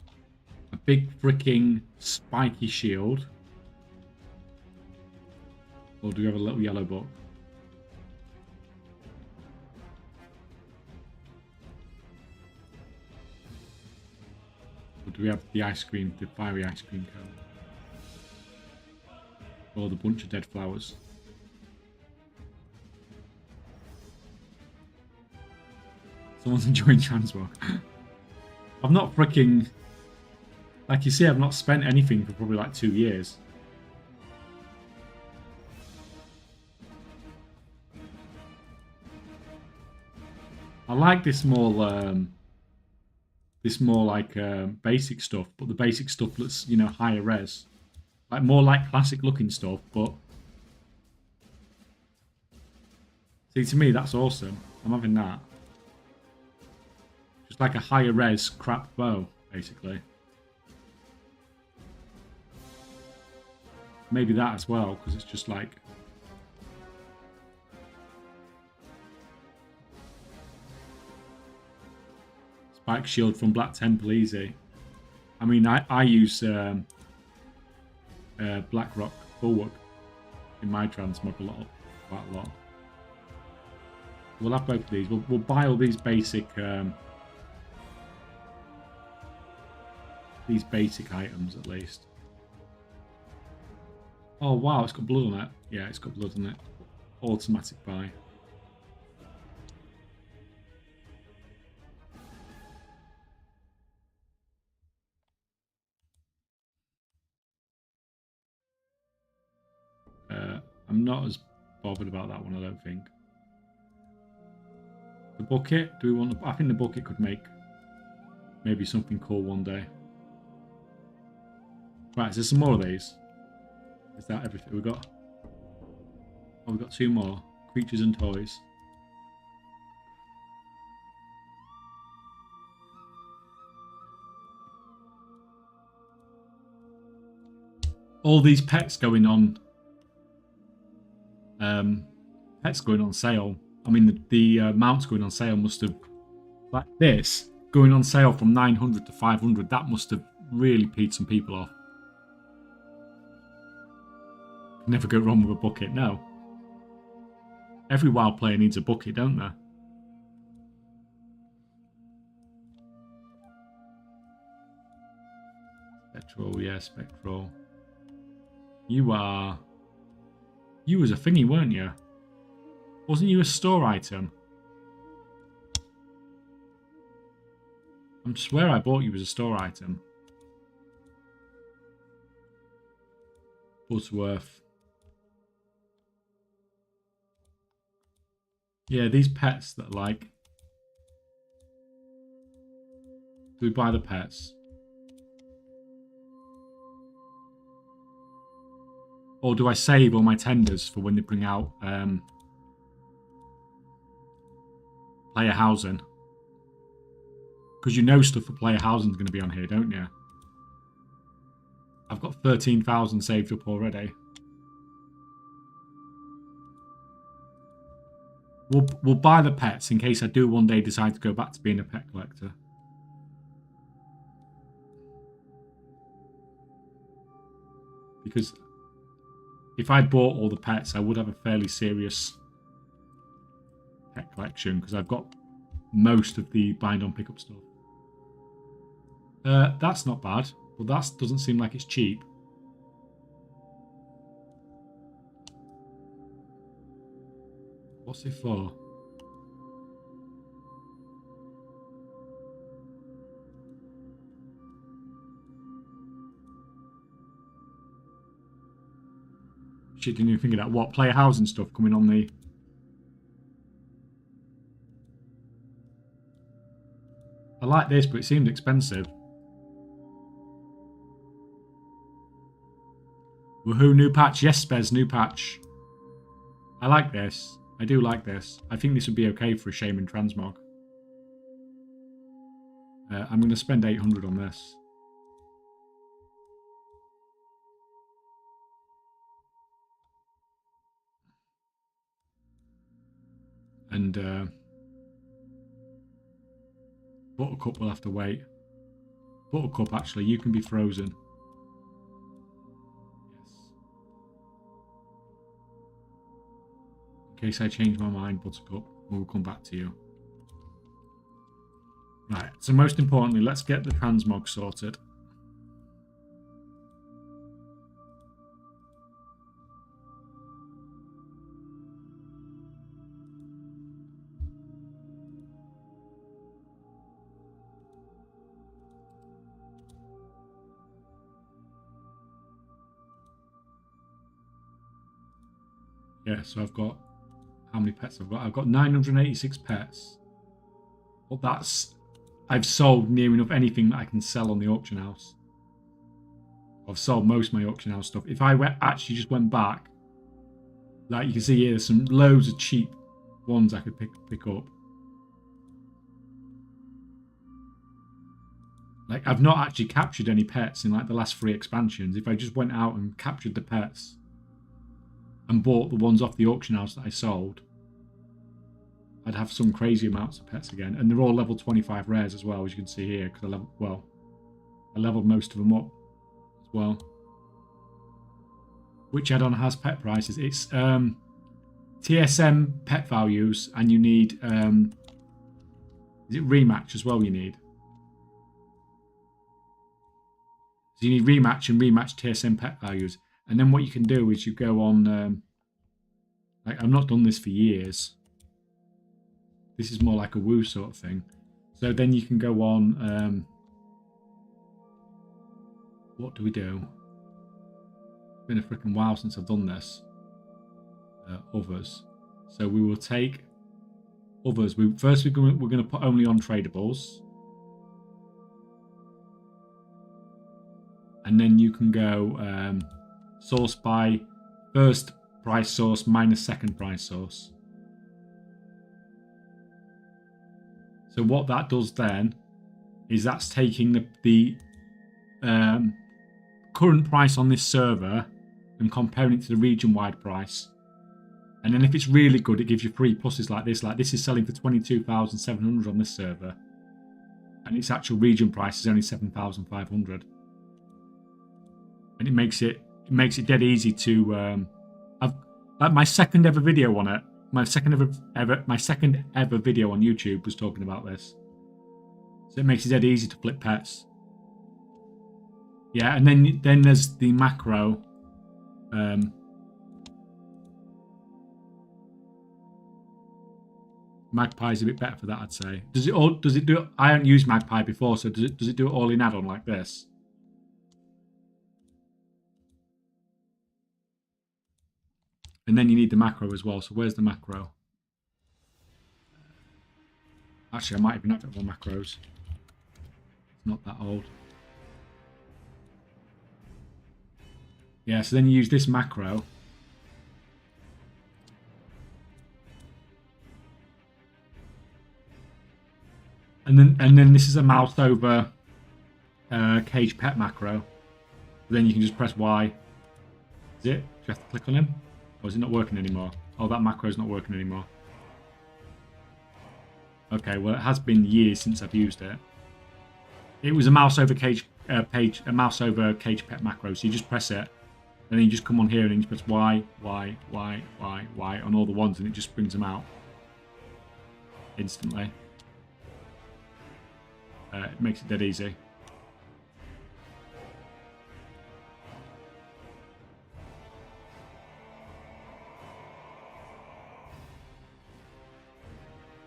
a big freaking spiky shield? Or do we have a little yellow book? Or do we have the ice cream, the fiery ice cream cone? Or the bunch of dead flowers? Someone's enjoying Transmog. I've not freaking... Like you see, I've not spent anything for probably like 2 years. I like this more like basic stuff, but the basic stuff looks, you know, higher res. Like more like classic looking stuff, but... See, to me, that's awesome. I'm having that. Just like a higher res crap bow, basically. Maybe that as well, because it's just like... Spike shield from Black Temple, easy. I mean, I use BlackRock Bulwark. in my transmog quite a lot. We'll have both of these. We'll buy all these basic items at least. Oh wow, it's got blood on it. Yeah, it's got blood on it. Automatic buy. I'm not as bothered about that one, I don't think. The bucket, do we want to, I think the bucket could make maybe something cool one day. Right, is there some more of these? Is that everything we got? Oh, we've got 2 more. Creatures and toys. All these pets going on sale. I mean, the mounts going on sale must have, like this, going on sale from 900 to 500. That must have really peed some people off. Never go wrong with a bucket, no. Every WoW player needs a bucket, don't they? Spectral, yeah, Spectral. You was a thingy, weren't you? Wasn't you a store item? I swear I bought you as a store item. Butterworth. Yeah, these pets that are like... Do we buy the pets? Or do I save all my tenders for when they bring out player housing? Because you know stuff for player housing is going to be on here, don't you? I've got 13,000 saved up already. We'll buy the pets in case I do one day decide to go back to being a pet collector. Because if I bought all the pets, I would have a fairly serious pet collection because I've got most of the bind on pickup stuff. That's not bad, but that doesn't seem like it's cheap. What's it for? Shit, didn't even think of that. What, player housing stuff coming on the... I like this, but it seemed expensive. Woohoo, new patch. Yes, Spez, new patch. I like this. I do like this. I think this would be okay for a Shaman Transmog. I'm going to spend 800 on this. And Buttercup will have to wait. Buttercup, actually, you can be frozen. In case I change my mind, Buttercup, we'll come back to you. Right, so most importantly, let's get the transmog sorted. Yeah, so I've got... How many pets I've got? I've got 986 pets. But that's... I've sold near enough anything that I can sell on the auction house. I've sold most of my auction house stuff. If I actually just went back, like you can see here, there's some loads of cheap ones I could pick up. Like, I've not actually captured any pets in like the last 3 expansions. If I just went out and captured the pets and bought the ones off the auction house that I sold, I'd have some crazy amounts of pets again. And they're all level 25 rares as well, as you can see here, because I leveled most of them up as well. Which add-on has pet prices? It's TSM pet values, and you need is it rematch as well? You need. So you need rematch and rematch TSM pet values, and then what you can do is you go on. Like I've not done this for years. This is more like a WoW sort of thing. So then you can go on. What do we do? It's been a freaking while since I've done this. Others. So we will take others. We're going to put only on tradables. And then you can go source by first price source minus second price source. So what that does then is that's taking the current price on this server and comparing it to the region-wide price. And then if it's really good, it gives you free pluses like this. Like this is selling for 22,700 on this server, and its actual region price is only 7,500. And it makes it dead easy to. I've like my second ever video on it. My second ever video on YouTube was talking about this. So it makes it dead easy to flip pets. Yeah, and then there's the macro. Magpie is a bit better for that, I'd say. Does it do it? I haven't used Magpie before, so does it do it all in add-on like this? And then you need the macro as well. So where's the macro? Actually, I might even have it more macros. It's not that old. Yeah, so then you use this macro. And then this is a mouse over cage pet macro. Then you can just press Y. Is it? Do you have to click on him? Or is it not working anymore? Oh, that macro is not working anymore. Okay, well it has been years since I've used it. It was a mouse over cage mouse over cage pet macro. So you just press it, and then you just come on here and then you press Y, Y, Y, Y, Y on all the ones, and it just brings them out instantly. It makes it dead easy.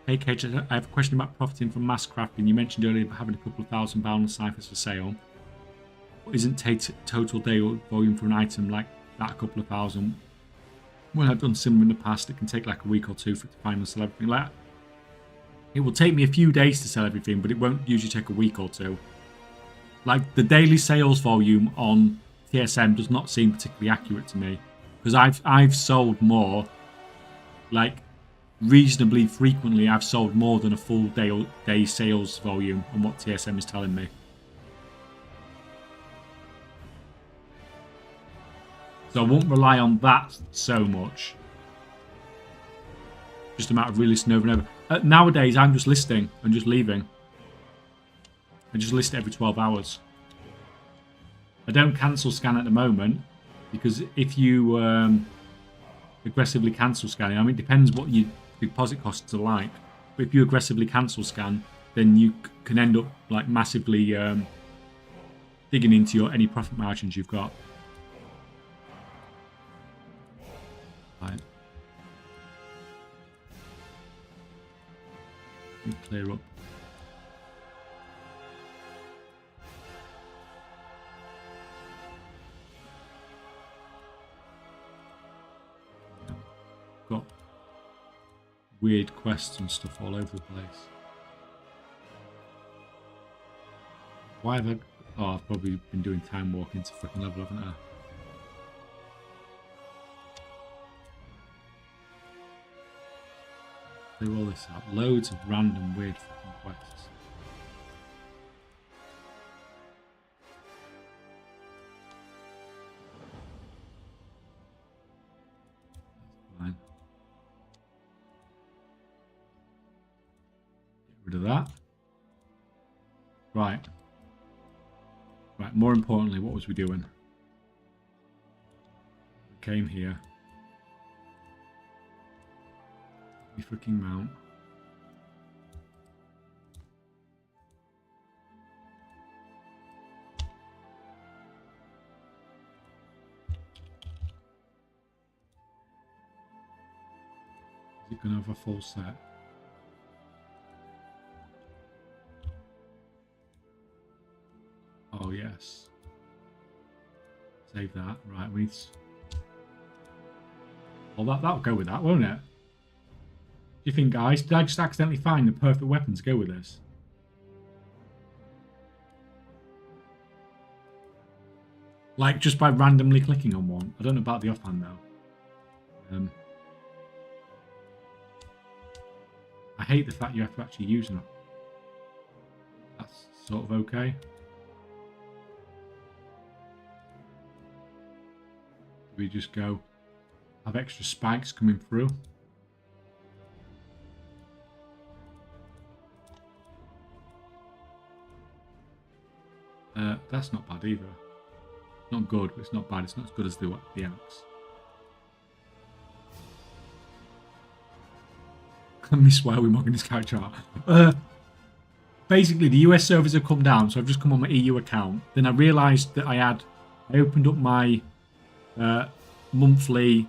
Hey Kaychak, I have a question about profiting from mass crafting. You mentioned earlier about having a couple of £1,000 on ciphers for sale. Isn't total day volume for an item like that a couple of thousand? When I've done similar in the past, it can take like a week or two for it to finally sell everything. Like that. It will take me a few days to sell everything, but it won't usually take a week or two. Like the daily sales volume on TSM does not seem particularly accurate to me, because I've sold more, like reasonably frequently. I've sold more than a full day sales volume on what TSM is telling me. So I won't rely on that so much. Just a matter of relisting over and over. Nowadays, I'm just listing and just leaving. I just list it every 12 hours. I don't cancel scan at the moment, because if you aggressively cancel scanning, I mean, it depends what your deposit costs are like. But if you aggressively cancel scan, then you can end up like massively digging into any profit margins you've got. Right. Let me clear up. Got weird quests and stuff all over the place. Why have I... Oh, I've probably been doing time walking to freaking level, haven't I? Clear all this out. Loads of random weird fucking quests. That's fine. Get rid of that. Right. Right, more importantly, what was we doing? came here. We freaking mount. Is it going to have a full set? Oh, yes. Save that. Right, we need... Well, that'll go with that, won't it? Do you think, guys? Did I just accidentally find the perfect weapon to go with this? Like, just by randomly clicking on one. I don't know about the offhand, though. I hate the fact you have to actually use them. That's sort of okay. We just go have extra spikes coming through. That's not bad either. Not good, but it's not bad. It's not as good as the axe. Let me swear we're mocking this character out. Basically, the US servers have come down, so I've just come on my EU account. Then I realised that I opened up my monthly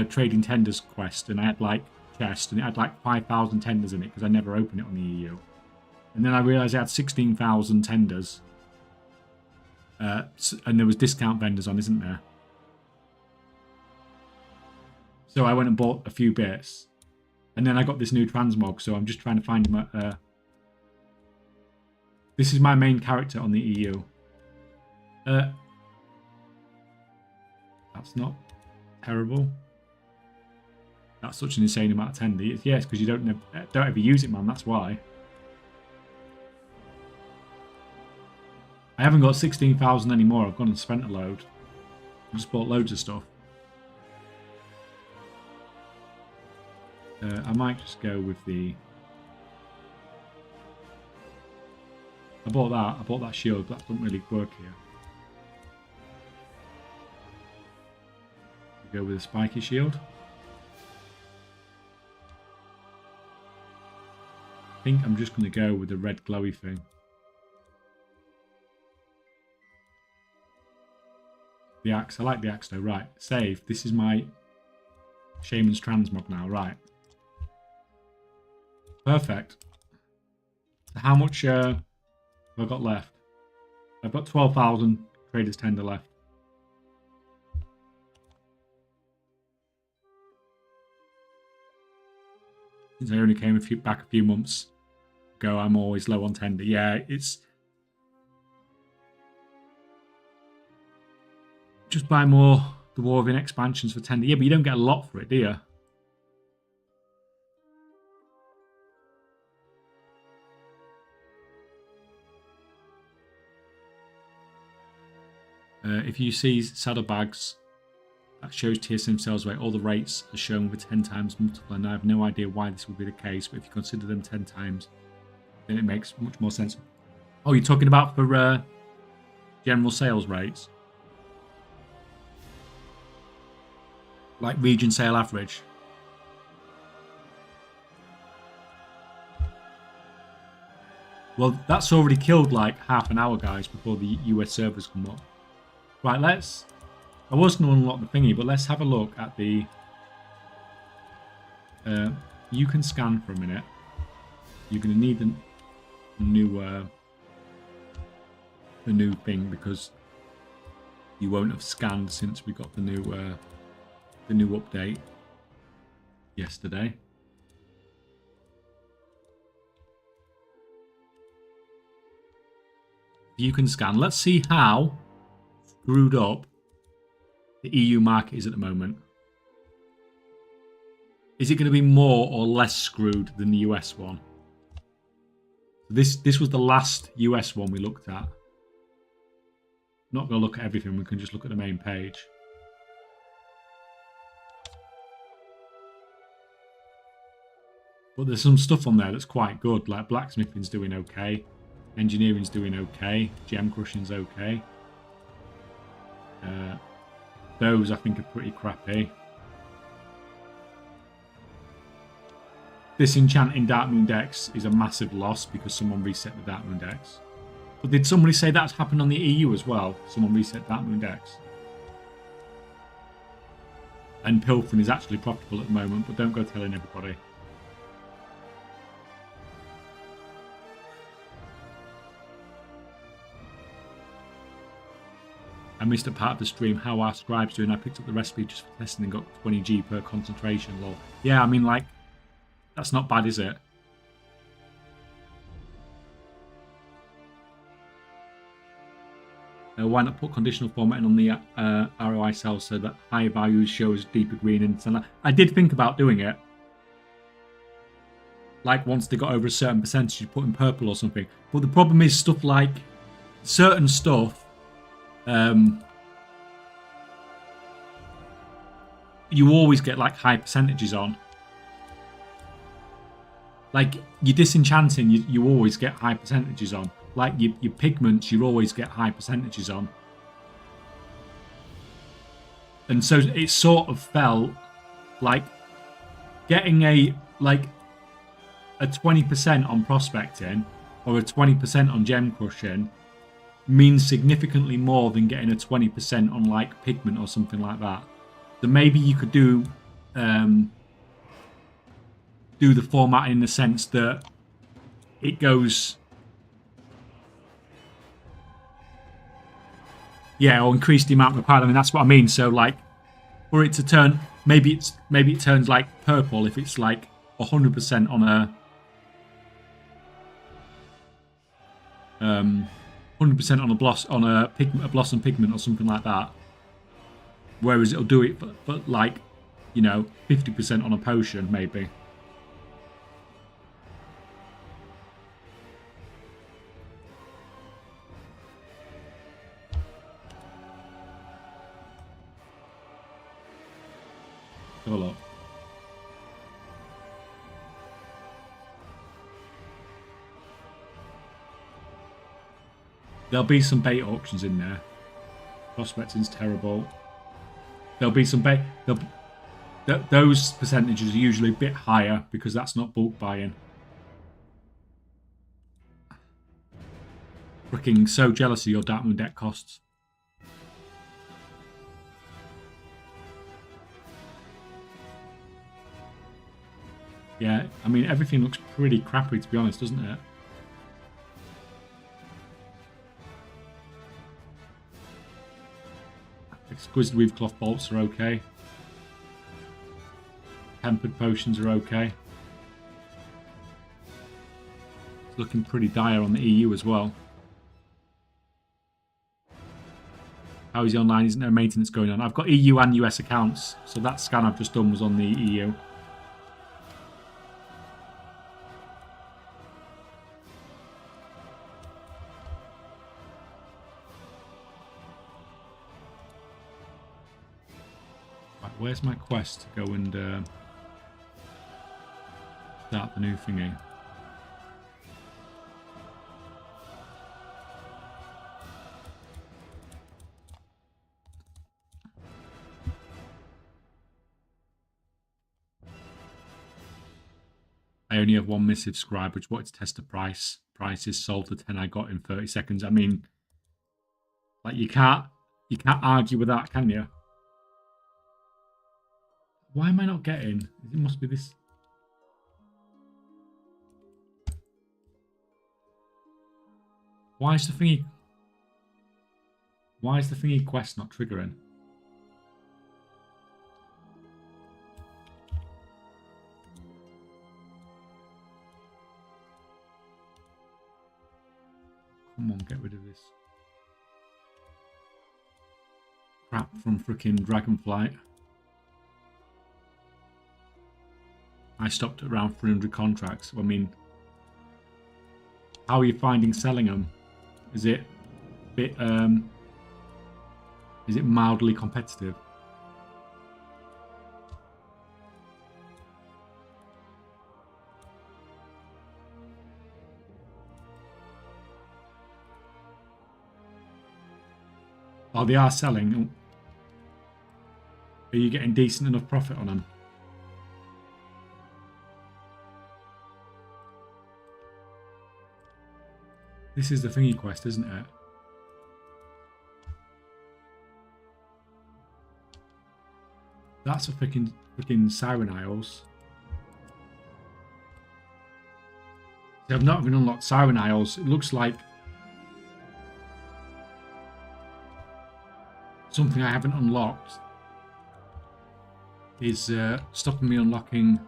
trading tenders quest, and I had like chest, and it had like 5,000 tenders in it because I never opened it on the EU. And then I realised I had 16,000 tenders. And there was discount vendors on, isn't there? So I went and bought a few bits. And then I got this new transmog, so I'm just trying to find him. This is my main character on the EU. That's not terrible. That's such an insane amount of tender. Yes, because you don't ever use it, man. That's why. I haven't got 16,000 anymore. I've gone and spent a load. I just bought loads of stuff. I might just go with the... I bought that shield, but that doesn't really work here. Go with a spiky shield. I think I'm just going to go with the red glowy thing. The axe. I like the axe though. Right. Save. This is my Shaman's transmog now. Right. Perfect. So how much have I got left? I've got 12,000 traders tender left. Since I only came back a few months ago, I'm always low on tender. Yeah, it's... Just buy more the War Within expansions for tender. Yeah, but you don't get a lot for it, do you? If you see saddlebags, that shows TSM sales rate. All the rates are shown with 10 times multiple, and I have no idea why this would be the case, but if you consider them 10 times, then it makes much more sense. Oh, you're talking about for general sales rates? Like region sale average? Well, that's already killed like half an hour, guys, before the US servers come up. Right, let's... I was going to unlock the thingy, but let's have a look at the... you can scan for a minute. You're going to need the new thing, because you won't have scanned since we got the new update yesterday. You can scan. Let's see how screwed up the EU market is at the moment. Is it going to be more or less screwed than the US one? This was the last US one we looked at. Not going to look at everything. We can just look at the main page. But there's some stuff on there that's quite good. Like blacksmithing's doing okay. Engineering's doing okay. Gem crushing's okay. Those I think are pretty crappy. Disenchanting Darkmoon decks is a massive loss because someone reset the Darkmoon decks. But did somebody say that's happened on the EU as well? Someone reset Darkmoon decks. And pilfering is actually profitable at the moment, but don't go telling everybody. I missed a part of the stream. How are scribes doing? I picked up the recipe just for testing and got 20G per concentration. Lol. Yeah, I mean, like, that's not bad, is it? Why not put conditional formatting on the ROI cells so that higher values shows deeper green and so I did think about doing it. Like once they got over a certain percentage, you put in purple or something. But the problem is stuff like certain stuff. You always get like high percentages on. Like your disenchanting, you always get high percentages on. Like your pigments, you always get high percentages on. And so it sort of felt like getting a 20% on prospecting or a 20% on gem crushing means significantly more than getting a 20% on like pigment or something like that. So maybe you could do the format in the sense that it goes, yeah, or increase the amount required. I mean, that's what I mean. So like, for it to turn, maybe it turns like purple if it's like 100% on a 100% on a blossom pigment or something like that. Whereas it'll do it, but like, you know, 50% on a potion maybe. Have a look. There'll be some bait auctions in there. Prospecting's terrible. There'll be some bait. Those percentages are usually a bit higher because that's not bulk buying. Freaking so jealous of your Darkmoon deck costs. Yeah, I mean, everything looks pretty crappy, to be honest, doesn't it? Exquisite Weave Cloth Bolts are okay. Tempered Potions are okay. It's looking pretty dire on the EU as well. How is the online? Isn't there maintenance going on? I've got EU and US accounts, so that scan I've just done was on the EU. Where's my quest to go and start the new thingy? I only have one missive scribe which wanted to test the price. Price is sold to 10 I got in 30 seconds. I mean, like you can't argue with that, can you? Why am I not getting? It must be this. Why is the thingy quest not triggering? Come on, get rid of this crap from frickin' Dragonflight. I stopped at around 300 contracts. I mean, how are you finding selling them? Is it a bit, is it mildly competitive? Oh, they are selling. Are you getting decent enough profit on them? This is the thingy quest, isn't it? That's a freaking Siren Isles. See, I've not even unlocked Siren Isles. It looks like something I haven't unlocked is stopping me unlocking.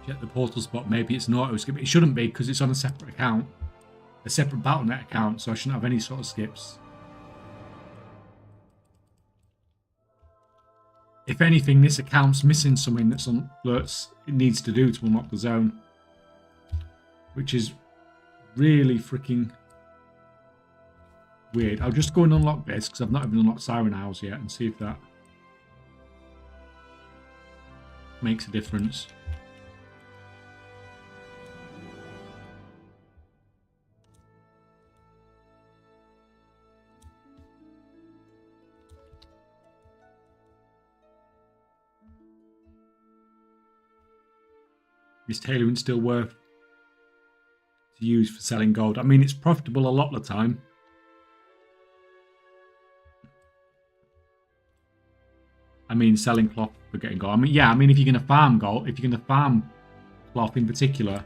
Check the portal spot. Maybe it's not. It shouldn't be because it's on a separate account, a separate Battle.net account, so I shouldn't have any sort of skips. If anything, this account's missing something that's on alerts it needs to do to unlock the zone, which is really freaking weird. I'll just go and unlock this because I've not even unlocked Siren Isles yet and see if that makes a difference. Is tailoring still worth to use for selling gold? I mean, it's profitable a lot of the time. I mean, selling cloth for getting gold. I mean, yeah, I mean, if you're going to farm gold, if you're going to farm cloth in particular,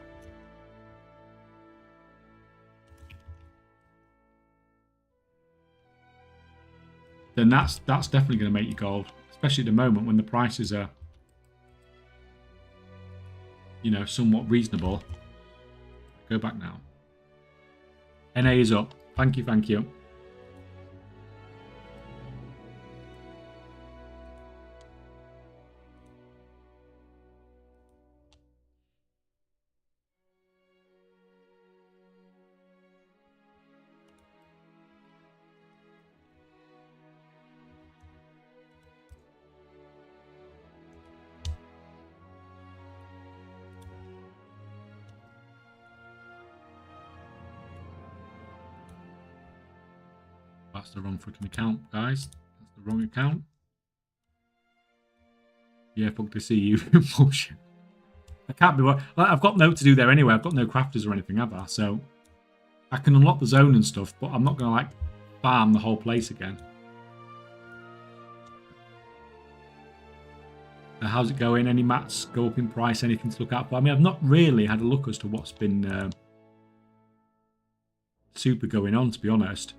then that's definitely going to make you gold, especially at the moment when the prices are, you know, somewhat reasonable. Go back now. NA is up. Thank you, thank you. That's the wrong freaking account, guys. That's the wrong account. Yeah, fuck to see you. Bullshit. I can't be like, I've got no to do there anyway. I've got no crafters or anything ever, so I can unlock the zone and stuff, but I'm not gonna like farm the whole place again. How's it going? Any mats go up in price? Anything to look out for? I mean, I've not really had a look as to what's been super going on, to be honest.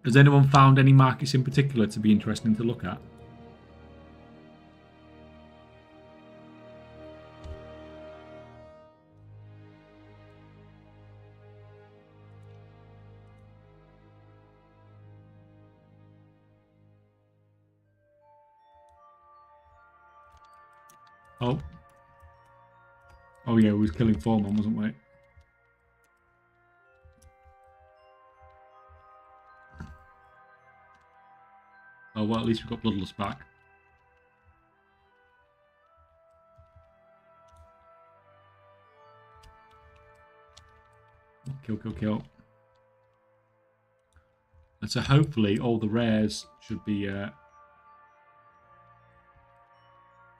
Has anyone found any markets in particular to be interesting to look at? Oh yeah, we was killing Foreman, wasn't we? Oh well, at least we've got Bloodlust back. Kill, kill, kill. And so hopefully all the rares should be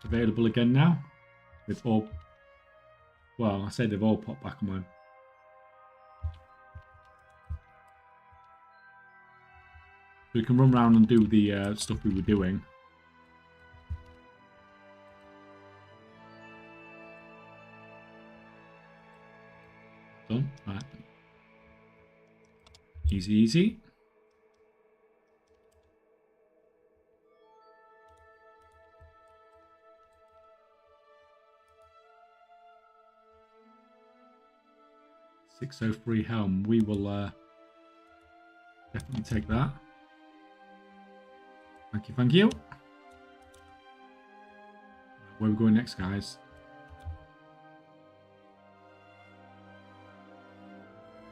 available again now. They've all, well, I say they've all popped back on mine. So we can run around and do the stuff we were doing. Done. Right. Easy, easy. .603 helm. We will definitely take that. Thank you, thank you. Where are we going next, guys?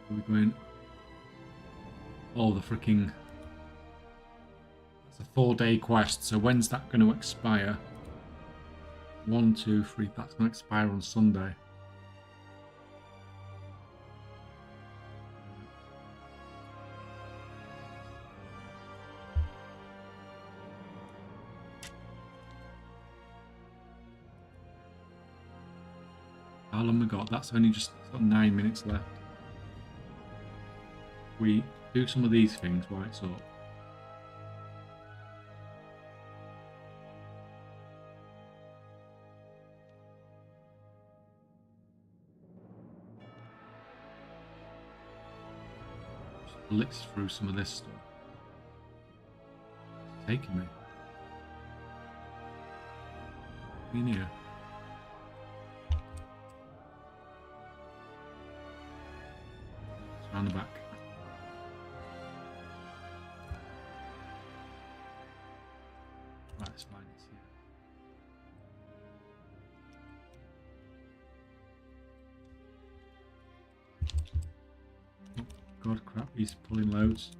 Where are we going? Oh, the freaking... It's a 4-day quest, so when's that going to expire? 1, 2, 3, that's going to expire on Sunday. How long we got? That's only just got 9 minutes left. We do some of these things while it's up. Just blitz through some of this stuff. It's taking me. In here. It's around the back. Right, it's fine. It's here. Oh, God, crap. He's pulling loads.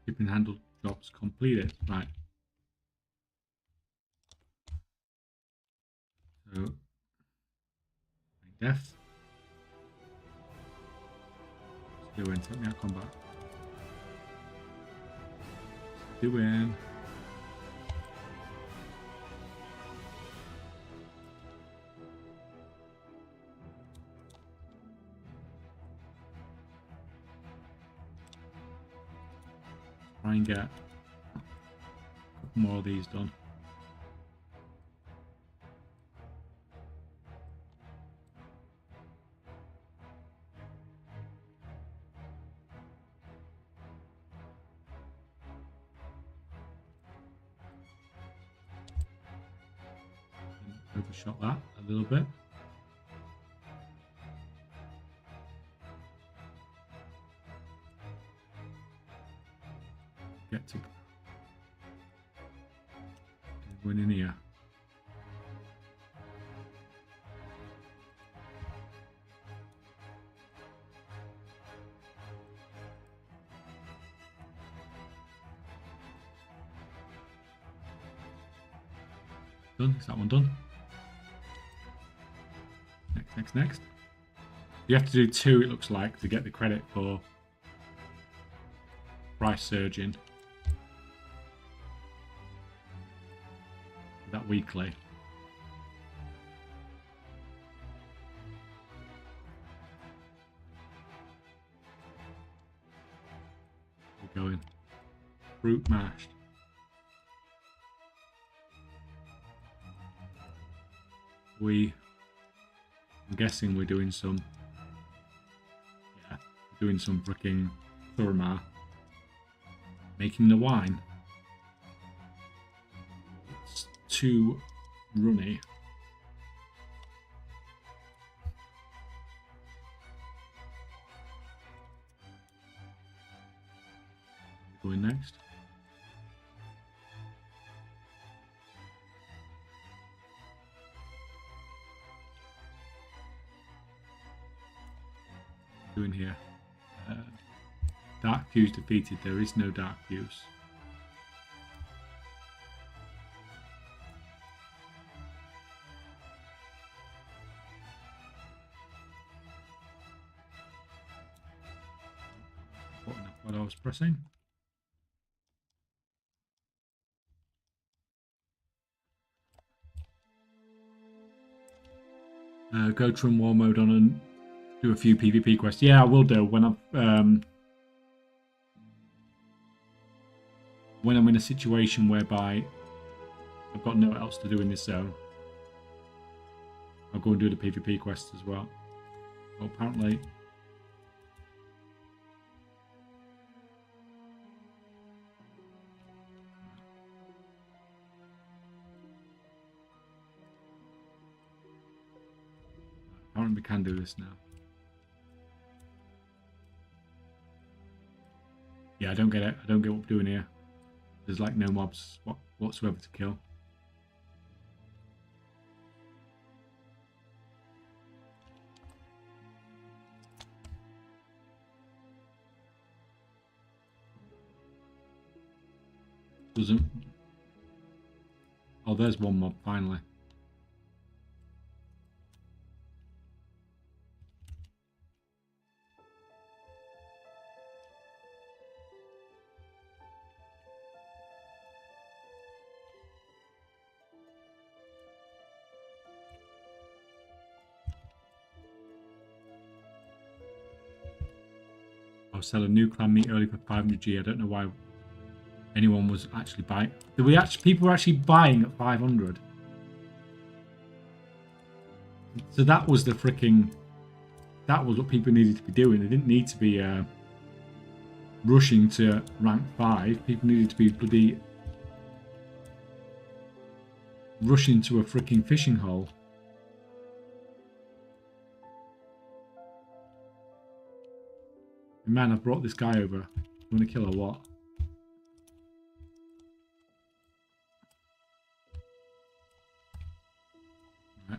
Keeping handle jobs completed. Right. So, death. Let's do it. Take me out combat. Doing. Try and get a couple more of these done. Overshot that a little bit. Get to win in here. Done. Is that one done? Next. You have to do 2, it looks like, to get the credit for price surging. That weekly. We're going. Fruit mashed. I'm guessing we're doing some. Yeah, doing some freaking Thurma. Making the wine. It's too runny. Going next. Doing here. Dark fuse defeated. There is no dark fuse. What I was pressing. Go to war mode on and do a few PvP quests. Yeah, I will do when I'm in a situation whereby I've got nowhere else to do in this zone. I'll go and do the PvP quests as well. Well, apparently. Apparently we can do this now. Yeah, I don't get it. I don't get what we're doing here. There's like no mobs whatsoever to kill. Doesn't. Oh, there's one mob finally. I'll sell a new clan meat early for 500G. I don't know why anyone was actually buying. People were actually buying at 500. So that was the freaking. That was what people needed to be doing. They didn't need to be rushing to rank 5. People needed to be bloody rushing to a freaking fishing hole. Man, I've brought this guy over. You want to kill or what? Right.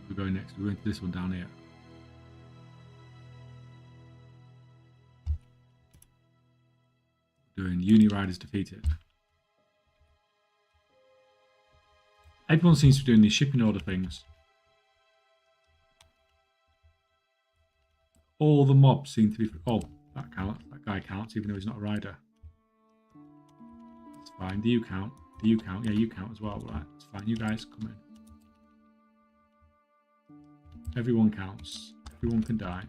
We're going next. We're going to this one down here. Doing Uni Riders defeated. Everyone seems to be doing these shipping order things. All the mobs seem to be. Oh, that counts. That guy counts, even though he's not a rider. That's fine. Do you count? Do you count? Yeah, you count as well. Right. That's fine. You guys come in. Everyone counts. Everyone can die.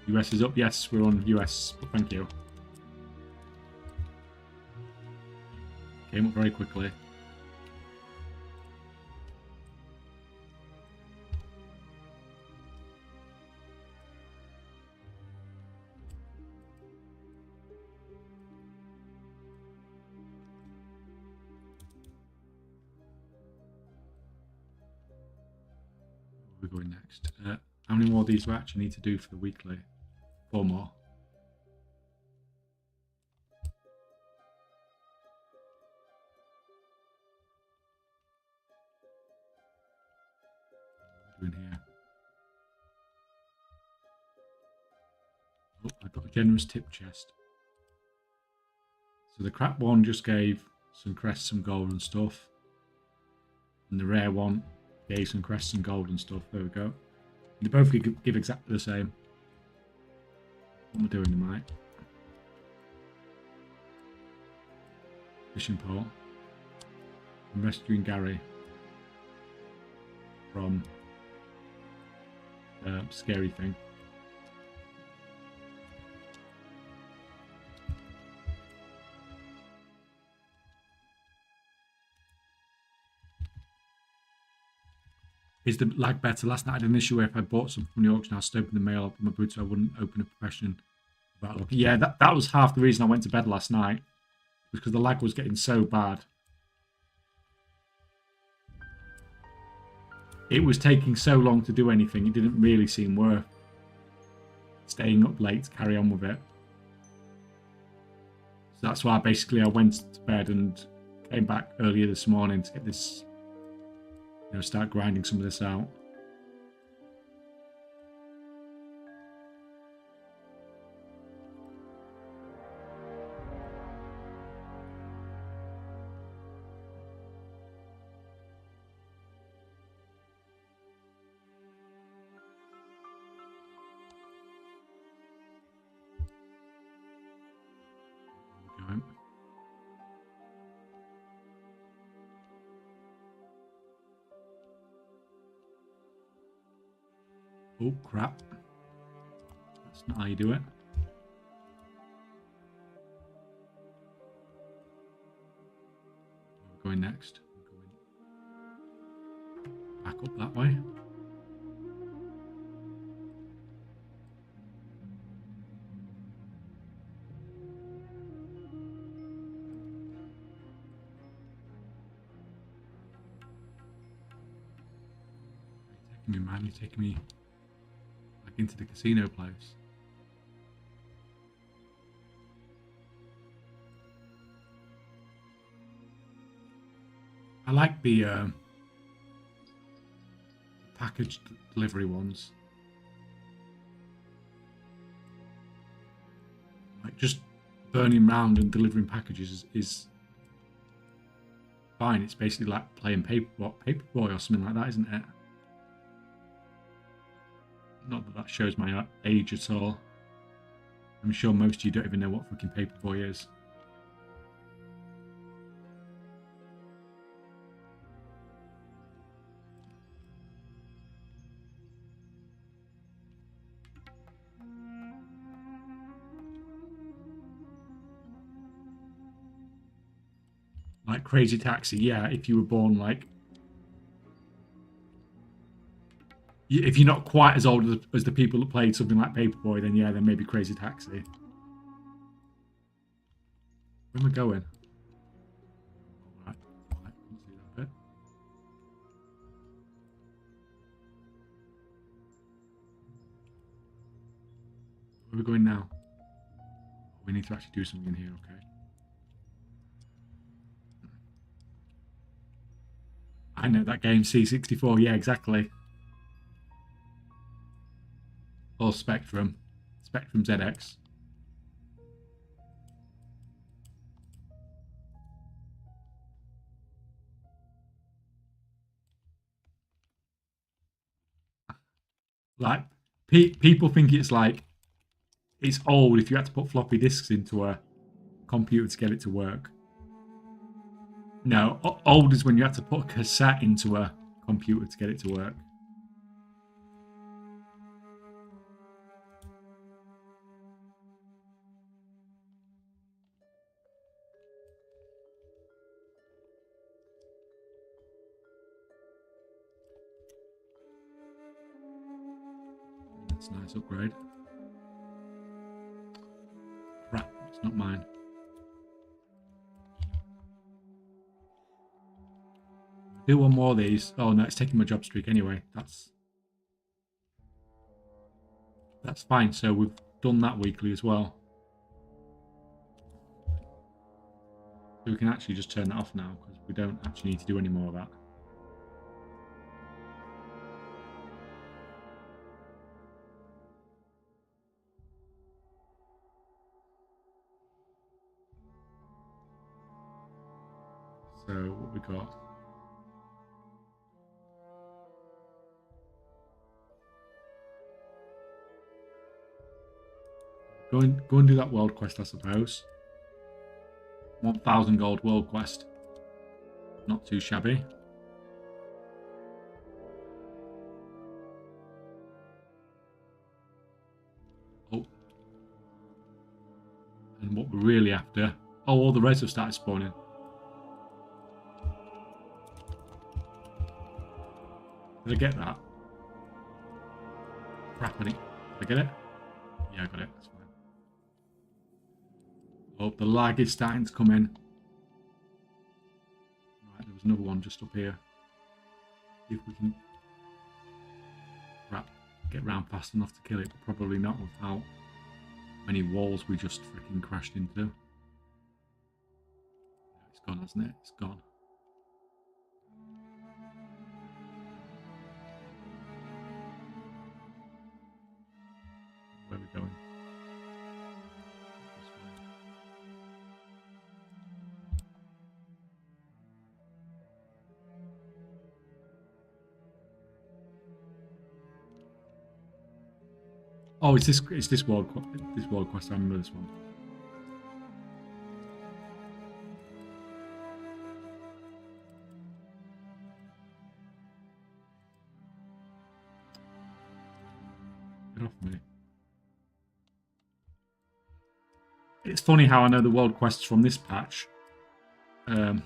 US is up. Yes, we're on US. But thank you. Came up very quickly. We're going next. How many more of these do I actually need to do for the weekly? 4 more. What are we doing here? Oh, I got a generous tip chest. So the crap one just gave some crests, some gold and stuff. And the rare one gave some crests and gold and stuff. There we go. They both give exactly the same. What am I doing tonight? Fishing pole. I'm rescuing Gary from the scary thing. Is the lag better? Last night I had an issue where if I bought something from the auction, I was open the mail up on my boots, so I wouldn't open a profession without looking. Yeah, that was half the reason I went to bed last night, because the lag was getting so bad. It was taking so long to do anything, it didn't really seem worth staying up late to carry on with it. So that's why basically I went to bed and came back earlier this morning to get this, you know, start grinding some of this out. Oh crap, that's not how you do it. We're going next. We're going back up that way. You're taking me, man. You're taking me into the casino place. I like the package delivery ones. Like just burning around and delivering packages is fine. It's basically like playing Paperboy or something like that, isn't it? Not that that shows my age at all. I'm sure most of you don't even know what fucking Paperboy is. Like Crazy Taxi, yeah, if you were born like... If you're not quite as old as the people that played something like Paperboy, then yeah, then maybe Crazy Taxi. Where am I going? Alright, I can't see that bit. Where are we going now? We need to actually do something in here, okay. I know that game, C64, yeah, exactly. Or Spectrum. Spectrum ZX. Like, people think it's like, it's old if you had to put floppy disks into a computer to get it to work. No, old is when you had to put a cassette into a computer to get it to work. That's a nice upgrade. Crap, it's not mine. Do one more of these. Oh no, it's taking my job streak anyway. That's fine. So we've done that weekly as well. So we can actually just turn that off now because we don't actually need to do any more of that. So what we got? Go and do that world quest, I suppose. 1,000 gold world quest. Not too shabby. Oh. And what we're really after... Oh, all the reds have started spawning. Did I get that? Crap, did I get it? Yeah, I got it. That's fine. Oh, the lag is starting to come in. Right, there was another one just up here. See if we can get round fast enough to kill it, but probably not with how many walls we just freaking crashed into. It's gone, hasn't it? It's gone. Where are we going? Oh, it's this world quest. I remember this one. Get off me. It's funny how I know the world quests from this patch better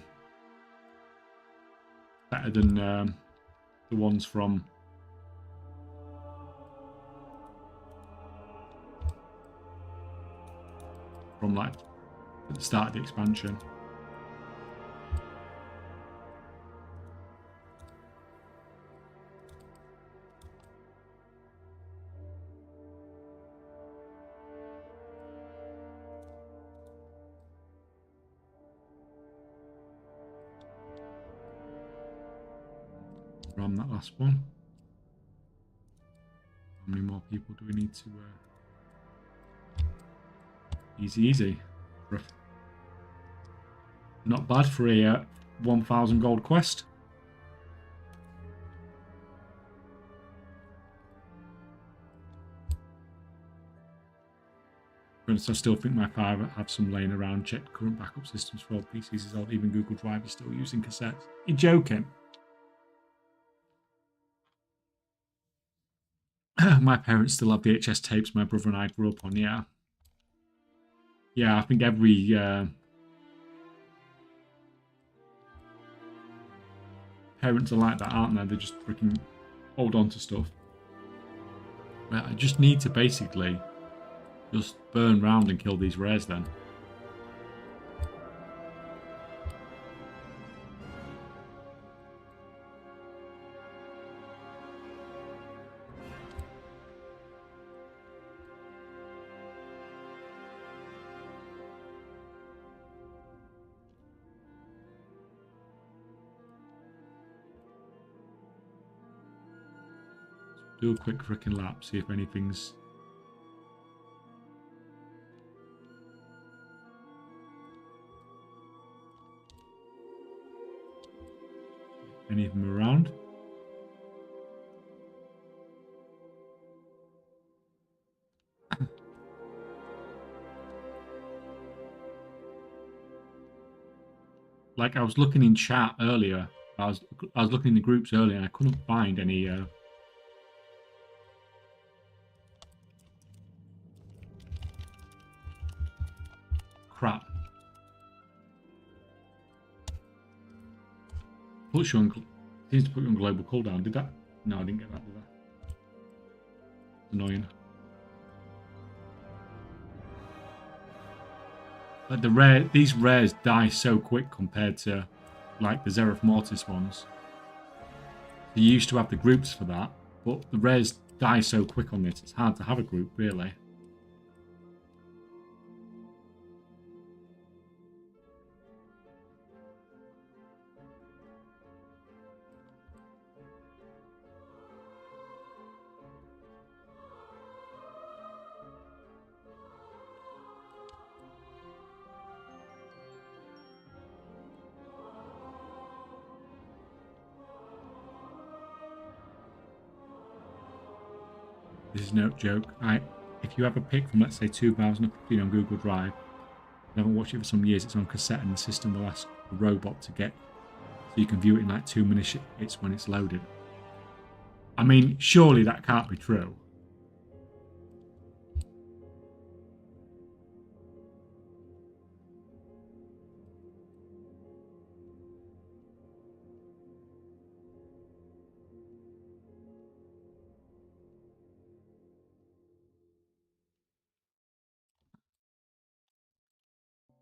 than the ones from like at the start of the expansion. From that last one. How many more people do we need to easy. Not bad for a 1,000 gold quest. I still think my 5 have some laying around. Check current backup systems for all PCs is old. Even Google Drive is still using cassettes. You're joking? My parents still have VHS tapes my brother and I grew up on, yeah. Yeah, I think every Parents are like that, aren't they? They just freaking hold on to stuff. Well, I just need to basically just burn round and kill these rares then. Do a quick freaking lap, see if anything's... any of them around. Like I was looking in chat earlier, I was looking in the groups earlier and I couldn't find any crap. Puts you on, seems to put you on global cooldown. Did that? No, I didn't get that, did I? Annoying. Like these rares die so quick compared to like the Zereth Mortis ones. You used to have the groups for that, but the rares die so quick on this, it's hard to have a group really. This is no joke. If you have a pic from, let's say, 2015 on Google Drive, and haven't watched it for some years, it's on cassette and the system will ask the robot to get, so you can view it in like 2 minutes when it's loaded. I mean, surely that can't be true.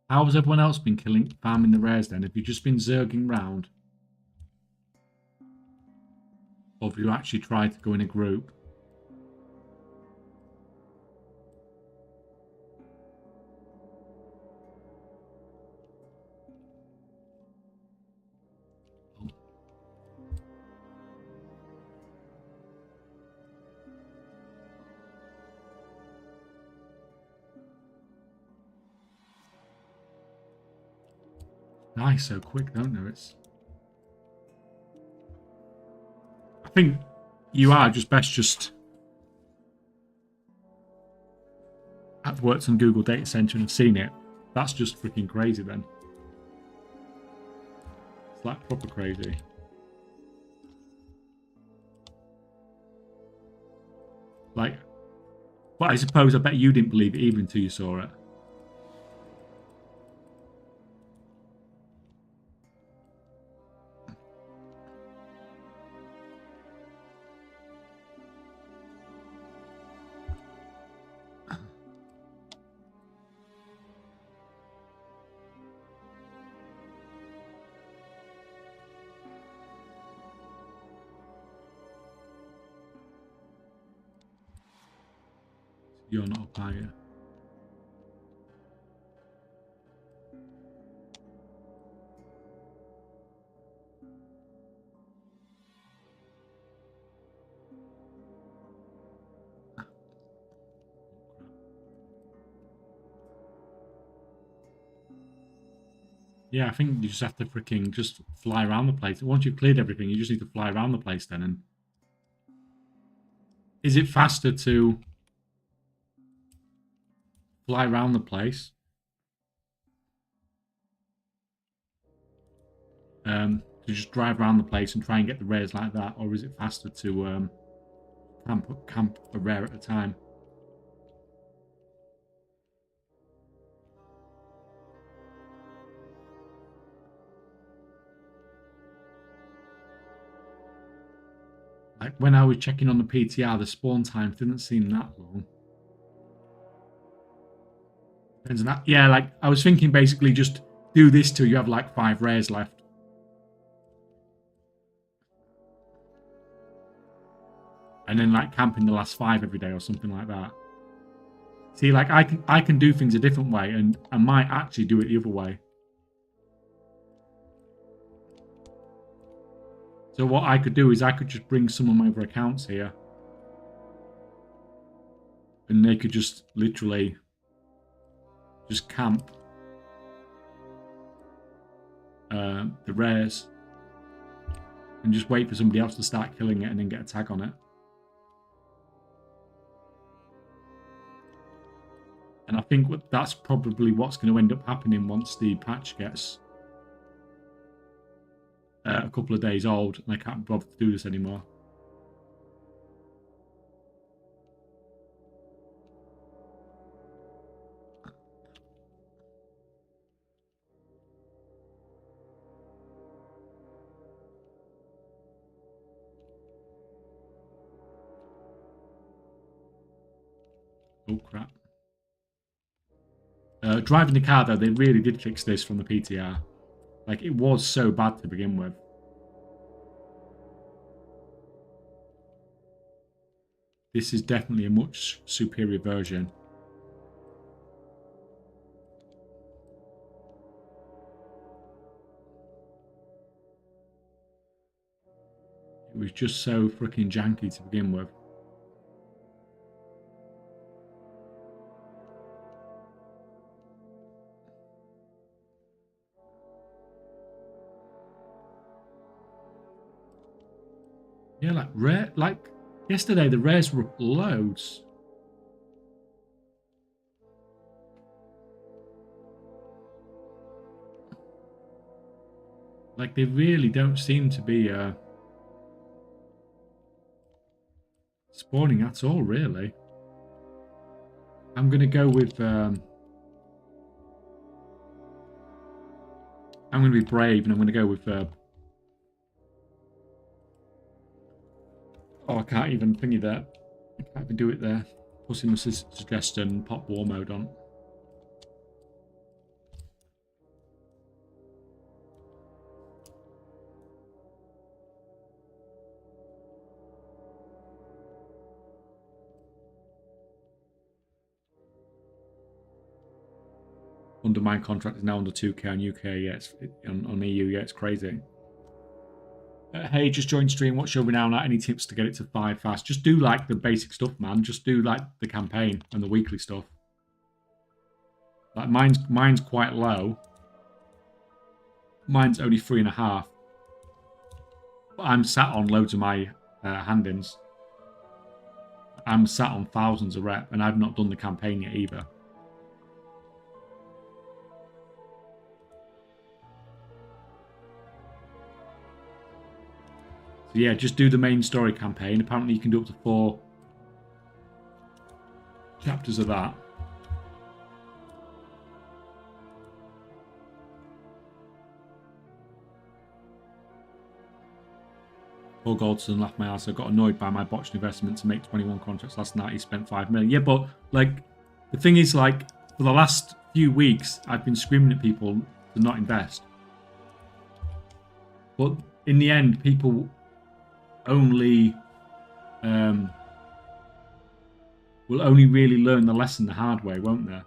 How has everyone else been farming the rares then? Have you just been zerging round? Or have you actually tried to go in a group? Nice, so quick, don't they? I think you are just best I've worked on Google Data Center and have seen it. That's just freaking crazy then. It's like proper crazy. Like, but I suppose I bet you didn't believe it even until you saw it. You're not up, are you? Yeah, I think you just have to freaking just fly around the place. Once you've cleared everything, you just need to fly around the place then. And is it faster to fly around the place? To just drive around the place and try and get the rares like that, or is it faster to camp a rare at a time? Like when I was checking on the PTR, the spawn time didn't seem that long. Depends on that. Yeah, like I was thinking basically just do this till you have like 5 rares left. And then like camping the last 5 every day or something like that. See, like I can do things a different way, and I might actually do it the other way. So what I could do is I could just bring some of my other accounts here. And they could just literally just camp the rares. And just wait for somebody else to start killing it and then get a tag on it. And I think that's probably what's going to end up happening once the patch gets a couple of days old and I can't bother to do this anymore. Oh crap. Driving the car though, they really did fix this from the PTR. Like it was so bad to begin with. This is definitely a much superior version. It was just so freaking janky to begin with. Yeah, like rare, like yesterday the rares were up loads. Like they really don't seem to be spawning at all, really. I'm gonna go with I'm gonna be brave and I'm gonna go with oh, I can't even thingy that. I can't even do it there. Pussy must suggest pop war mode on. Undermine contract is now under 2k on UK. Yeah, it's on EU. Yeah, it's crazy. Hey, just joined stream. What's your Renown at? Any tips to get it to 5 fast? Just do like the basic stuff, man. Just do like the campaign and the weekly stuff. Like mine's quite low. Mine's only 3.5. But I'm sat on loads of my hand-ins. I'm sat on thousands of rep, and I've not done the campaign yet either. So yeah, just do the main story campaign. Apparently you can do up to 4 chapters of that. Paul Goldson laughed my ass. I got annoyed by my botched investment to make 21 contracts last night. He spent 5 million. Yeah, but like the thing is, like for the last few weeks, I've been screaming at people to not invest. But in the end, people only will only really learn the lesson the hard way, won't they?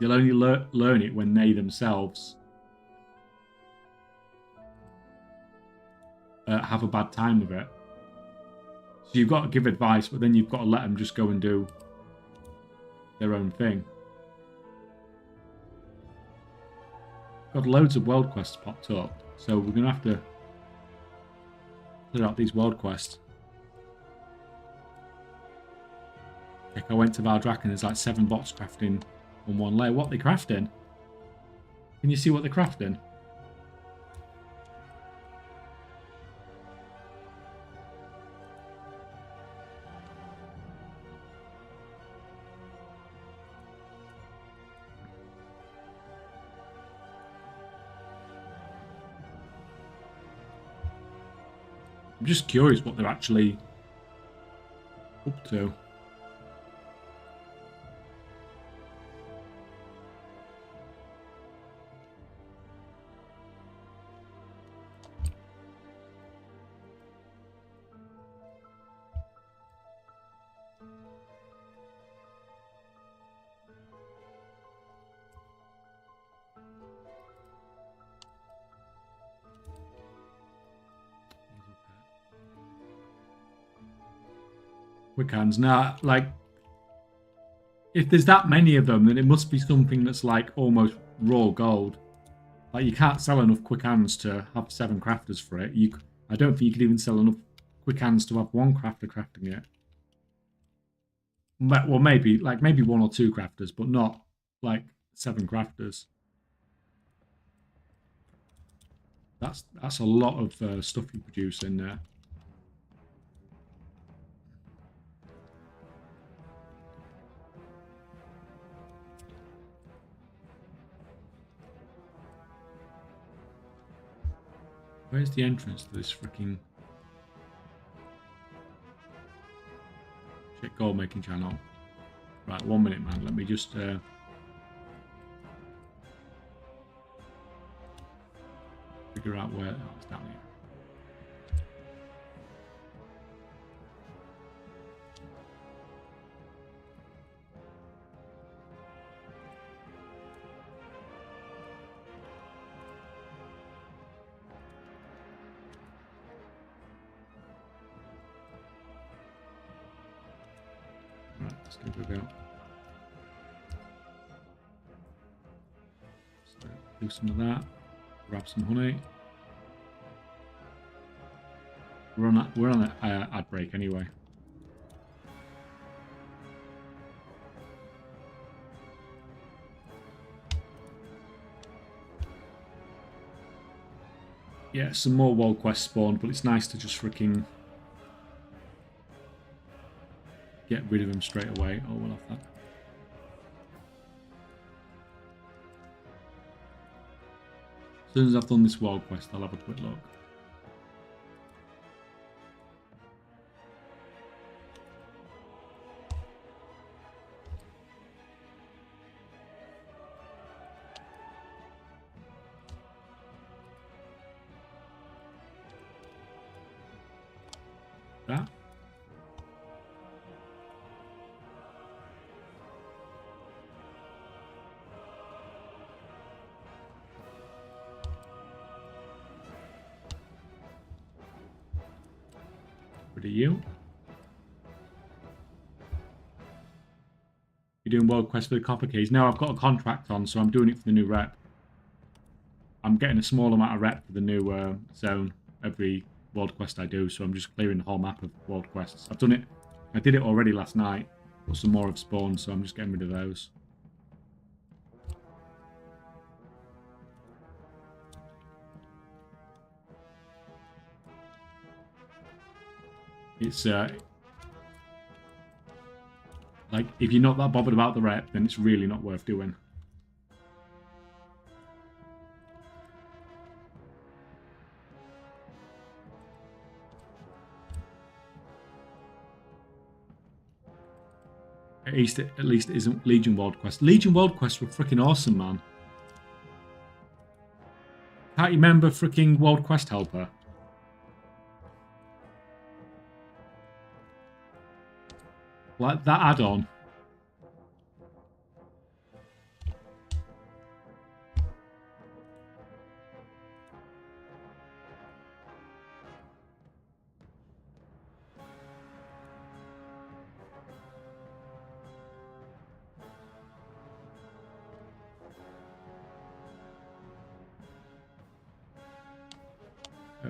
They'll only learn it when they themselves have a bad time with it. So you've got to give advice, but then you've got to let them just go and do their own thing. Got loads of world quests popped up, so we're going to have to clear out these world quests. Like I went to Valdraken, there's like 7 bots crafting on 1 layer. What are they crafting? Can you see what they're crafting? I'm just curious what they're actually Up to. Quick hands. Now, like, if there's that many of them, then it must be something that's like almost raw gold. Like, you can't sell enough quick hands to have 7 crafters for it. I don't think you could even sell enough quick hands to have 1 crafter crafting it. Well, maybe 1 or 2 crafters, but not like 7 crafters. That's a lot of stuff you produce in there. Where's the entrance to this freaking shit gold making channel? Right, 1 minute, man. Let me just figure out where. Oh, it's down here. Right, let's give it a go. Let's do some of that. Grab some honey. We're on an ad break anyway. Yeah, some more world quests spawned, but it's nice to just freaking get rid of them straight away. Oh, well off that. As soon as I've done this world quest, I'll have a quick look. That. Rid of you. You're doing world quest for the copper keys. No, I've got a contract on, so I'm doing it for the new rep. I'm getting a small amount of rep for the new zone every world quest I do, so I'm just clearing the whole map of world quests. I've done it. I did it already last night, but some more have spawned, so I'm just getting rid of those. It's like, if you're not that bothered about the rep, then it's really not worth doing. At least it isn't Legion World Quest. Legion World Quests were freaking awesome, man. Can't you remember freaking World Quest Helper? Like that add-on.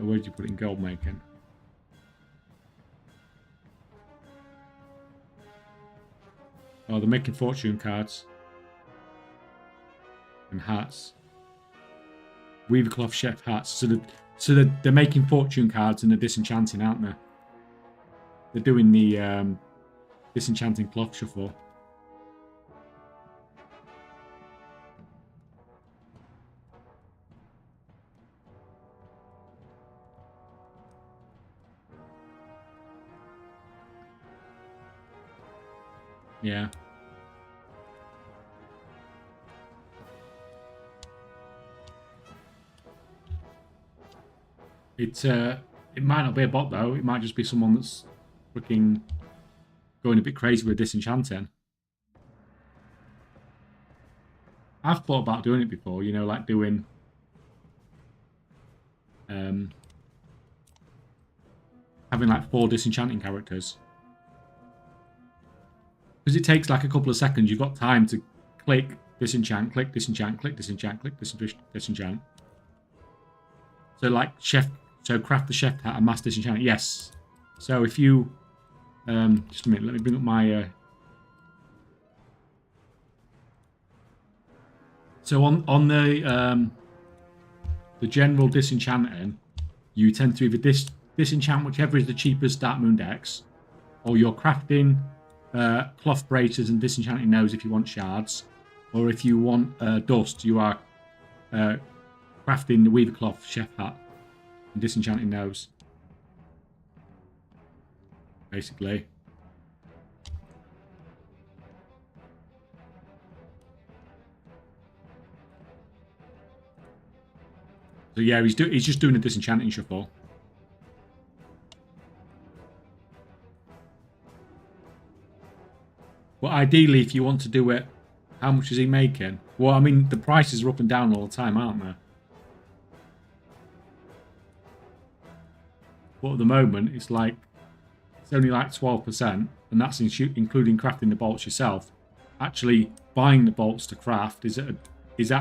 Where did you put it in gold making? Oh, they're making fortune cards. And hats. Weaver cloth chef hats. So they're making fortune cards and they're disenchanting, aren't they? They're doing the disenchanting cloth shuffle. Yeah. It might not be a bot though. It might just be someone that's freaking going a bit crazy with disenchanting. I've thought about doing it before, you know, like doing having like 4 disenchanting characters. Because it takes like a couple of seconds. You've got time to click disenchant, click disenchant, click disenchant, click disenchant. So like craft the chef hat and mass disenchant. Yes. So if you just a minute, let me bring up my so on the general disenchanting, you tend to either disenchant whichever is the cheapest Dark Moon Dex, or you're crafting cloth braces and disenchanting those if you want shards, or if you want dust, you are crafting the weaver cloth chef hat and disenchanting those. Basically. So yeah, he's just doing a disenchanting shuffle. But ideally, if you want to do it, how much is he making? Well, I mean, the prices are up and down all the time, aren't they? But at the moment, it's only like 12%, and that's including crafting the bolts yourself. Actually, buying the bolts to craft is at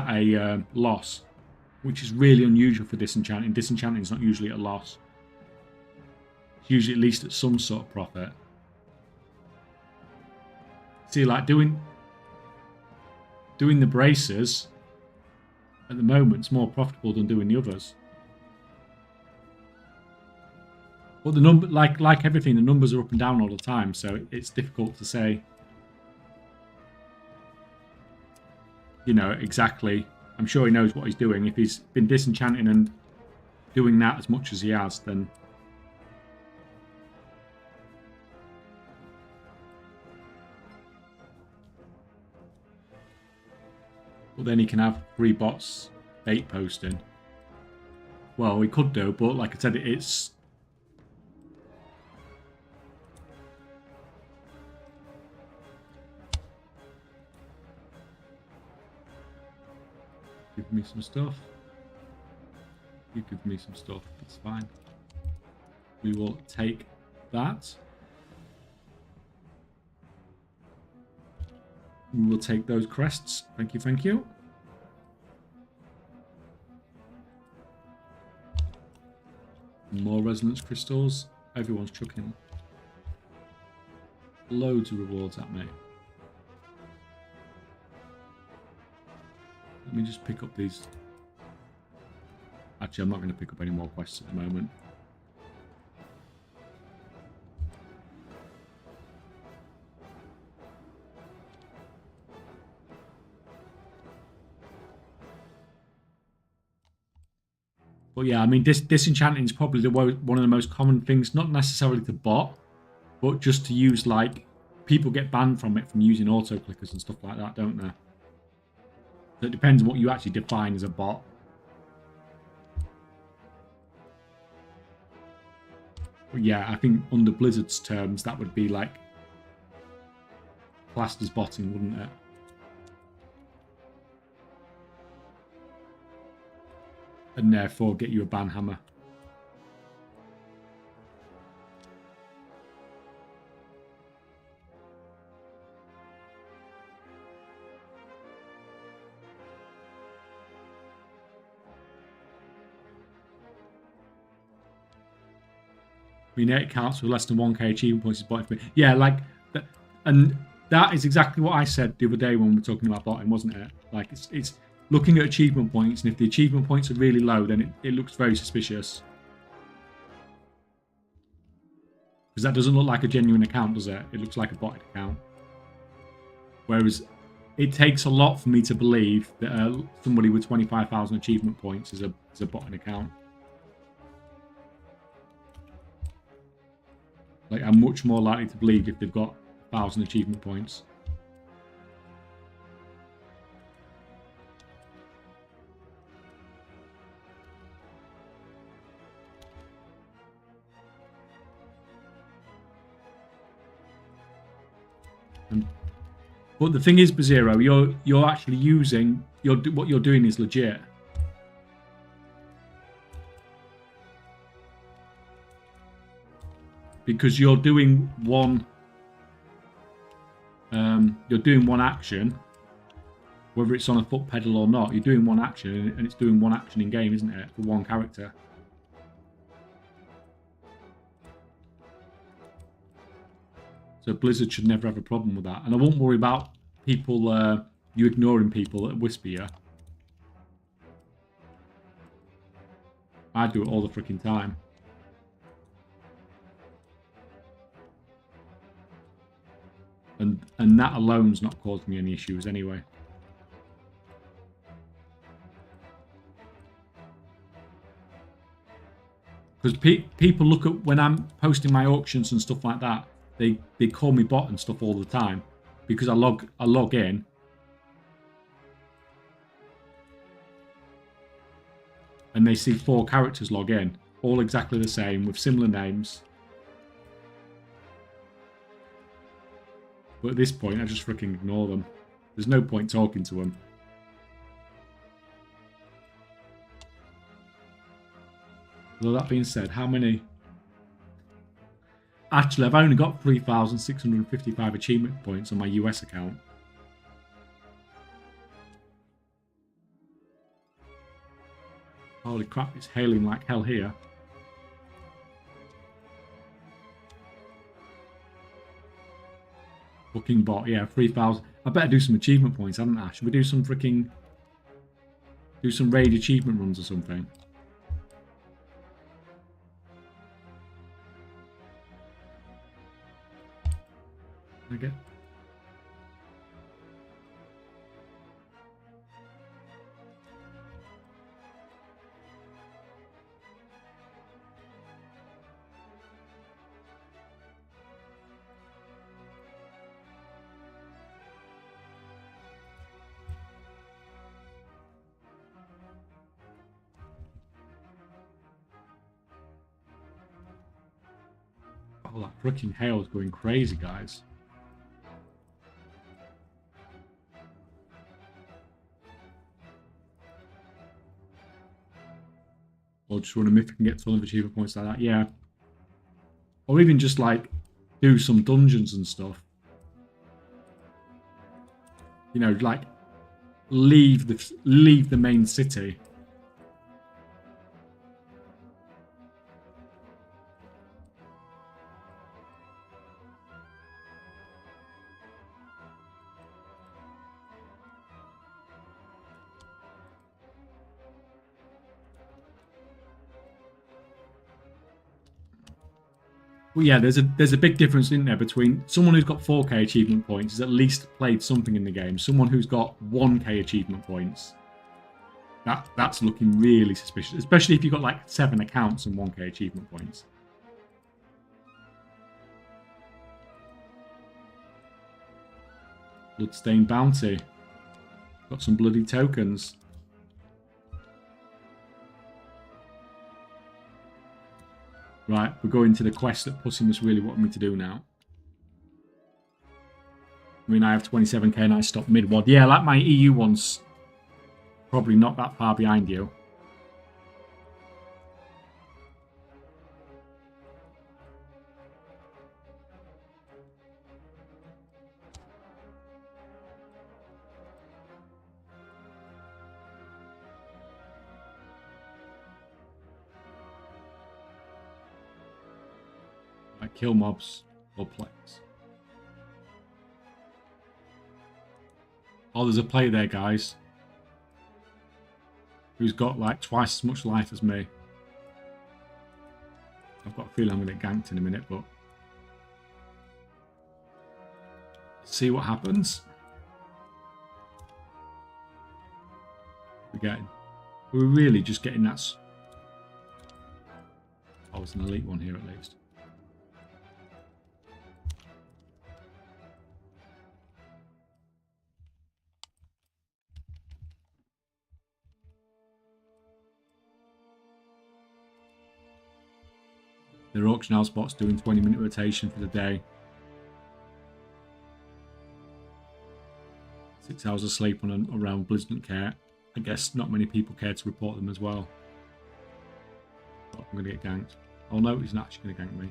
a loss, which is really unusual for disenchanting. Disenchanting is not usually at a loss. It's usually at least at some sort of profit. See, like doing the braces at the moment is more profitable than doing the others. But the number, like everything, the numbers are up and down all the time, so it's difficult to say, you know, exactly. I'm sure he knows what he's doing. If he's been disenchanting and doing that as much as he has, then he can have 3 bots bait posting. Well, we could do, but like I said, it's give me some stuff. You give me some stuff. It's fine. We will take that. We will take those crests. Thank you, thank you. More resonance crystals. Everyone's chucking loads of rewards at me. Let me just pick up these. Actually, I'm not going to pick up any more quests at the moment. But yeah, I mean, disenchanting is probably one of the most common things, not necessarily to bot, but just to use, like, people get banned from it from using auto clickers and stuff like that, don't they? So it depends on what you actually define as a bot. But yeah, I think under Blizzard's terms, that would be like classed as botting, wouldn't it? And therefore get you a ban hammer. I mean, it counts for less than 1k achievement points is botting. Yeah, like that, and that is exactly what I said the other day when we were talking about botting, wasn't it? Like it's looking at achievement points, and if the achievement points are really low, then it looks very suspicious. Because that doesn't look like a genuine account, does it? It looks like a botted account. Whereas it takes a lot for me to believe that somebody with 25,000 achievement points is a botted account. Like, I'm much more likely to believe if they've got 1,000 achievement points. But the thing is, Bazero, you're actually using what you're doing is legit. Because you're doing one action, whether it's on a foot pedal or not. You're doing one action, and it's doing one action in game, isn't it, for one character? So Blizzard should never have a problem with that, and I won't worry about people you ignoring people that whisper you. I do it all the freaking time. And that alone's not causing me any issues anyway. Because people look at when I'm posting my auctions and stuff like that, they call me bot and stuff all the time because I log in. And they see 4 characters log in, all exactly the same with similar names. But at this point, I just freaking ignore them. There's no point talking to them. Although that being said, how many... Actually, I've only got 3,655 achievement points on my US account. Holy crap, it's hailing like hell here. Booking bot, yeah, 3,000. I better do some achievement points, hadn't I? Should we do some freaking... do some raid achievement runs or something? Okay. Oh, that freaking hail's going crazy, guys. Or just run a mythic and get a ton of achievement points like that, yeah. Or even just like do some dungeons and stuff. You know, like leave the main city. Well, yeah, there's a big difference, isn't there, between someone who's got 4K achievement points has at least played something in the game. Someone who's got 1K achievement points, that's looking really suspicious, especially if you've got like 7 accounts and 1K achievement points. Bloodstained Bounty. Got some bloody tokens. Right, we're going to the quest that Pussy must really want me to do now. I mean, I have 27k and I stopped mid-WOD. Yeah, like my EU one's probably not that far behind you. Like kill mobs or plays. Oh, there's a player there, guys, who's got like twice as much life as me. I've got a feeling I'm going to get ganked in a minute, but see what happens. We're really just getting that. Oh, it's an elite one here at least. Their auction house bot's doing 20-minute rotation for the day. 6 hours of sleep on a realm Blizz didn't care. I guess not many people care to report them as well. But I'm going to get ganked. Oh no, he's not actually going to gank me.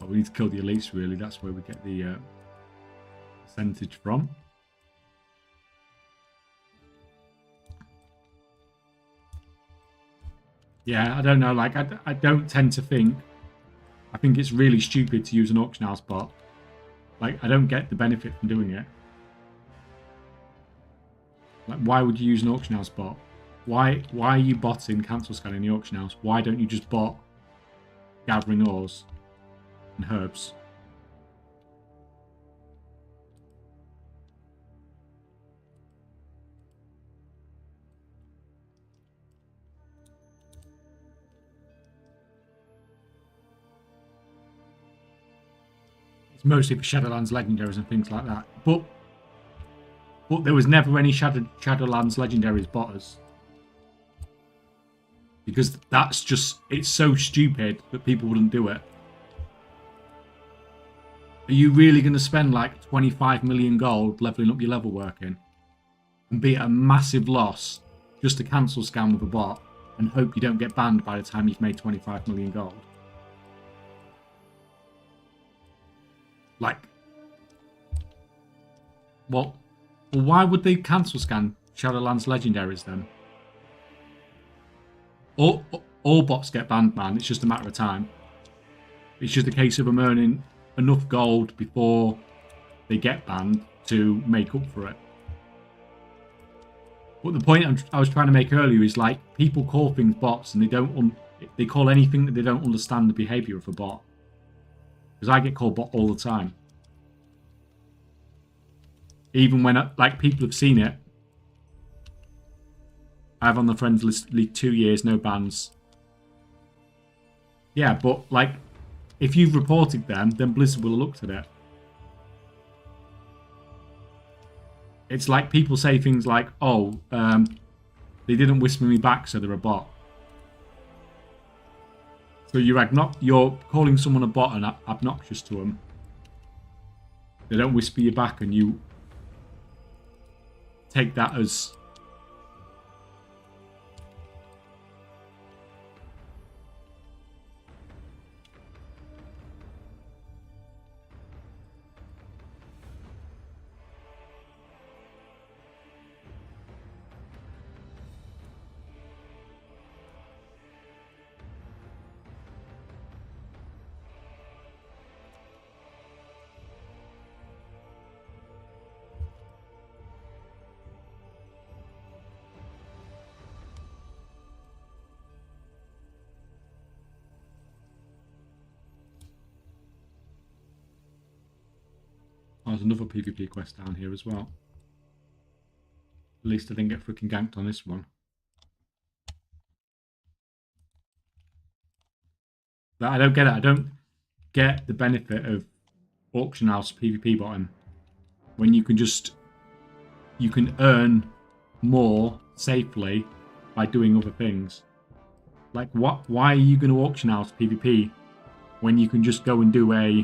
Oh, we need to kill the elites really. That's where we get the percentage from. Yeah, I don't know. Like, I don't tend to think. I think it's really stupid to use an auction house bot. Like, I don't get the benefit from doing it. Like, why would you use an auction house bot? Why are you botting cancel scan in the auction house? Why don't you just bot gathering ores and herbs? It's mostly for Shadowlands legendaries and things like that. But there was never any Shadowlands legendaries botters. Because that's just, it's so stupid that people wouldn't do it. Are you really going to spend like 25 million gold leveling up your level working and be at a massive loss just to cancel scam with a bot and hope you don't get banned by the time you've made 25 million gold? Like, well, why would they cancel scan Shadowlands legendaries then? All bots get banned, man. It's just a matter of time. It's just a case of them earning enough gold before they get banned to make up for it. But the point I was trying to make earlier is, like, people call things bots and they call anything that they don't understand the behavior of a bot. Because I get called bot all the time. Even when, like, people have seen it. I have on the friends list 2 years, no bans. Yeah, but, like, if you've reported them, then Blizzard will have looked at it. It's like people say things like, oh, they didn't whisper me back, so they're a bot. So you're calling someone a bot and obnoxious to them. They don't whisper you back and you take that as... Oh, there's another PvP quest down here as well. At least I didn't get freaking ganked on this one. But I don't get it. I don't get the benefit of auction house PvP bottom when you can earn more safely by doing other things. Like, why are you going to auction house PvP when you can just go and do a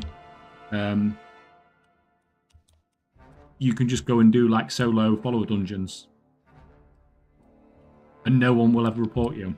you can just go and do like solo follower dungeons and no one will ever report you?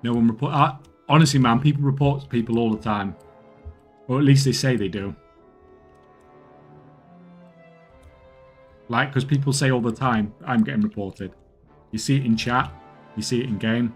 No one report. Honestly, man, people report people all the time, or at least they say they do. Like, because people say all the time, I'm getting reported. You see it in chat, you see it in game.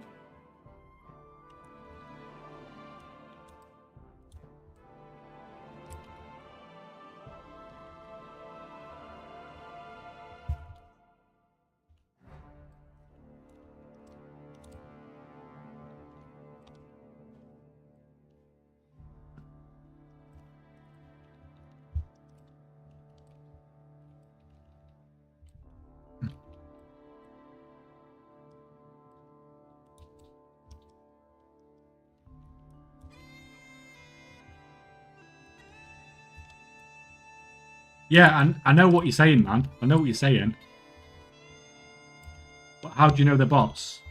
Yeah, and I know what you're saying, man. I know what you're saying. But how do you know they're bots?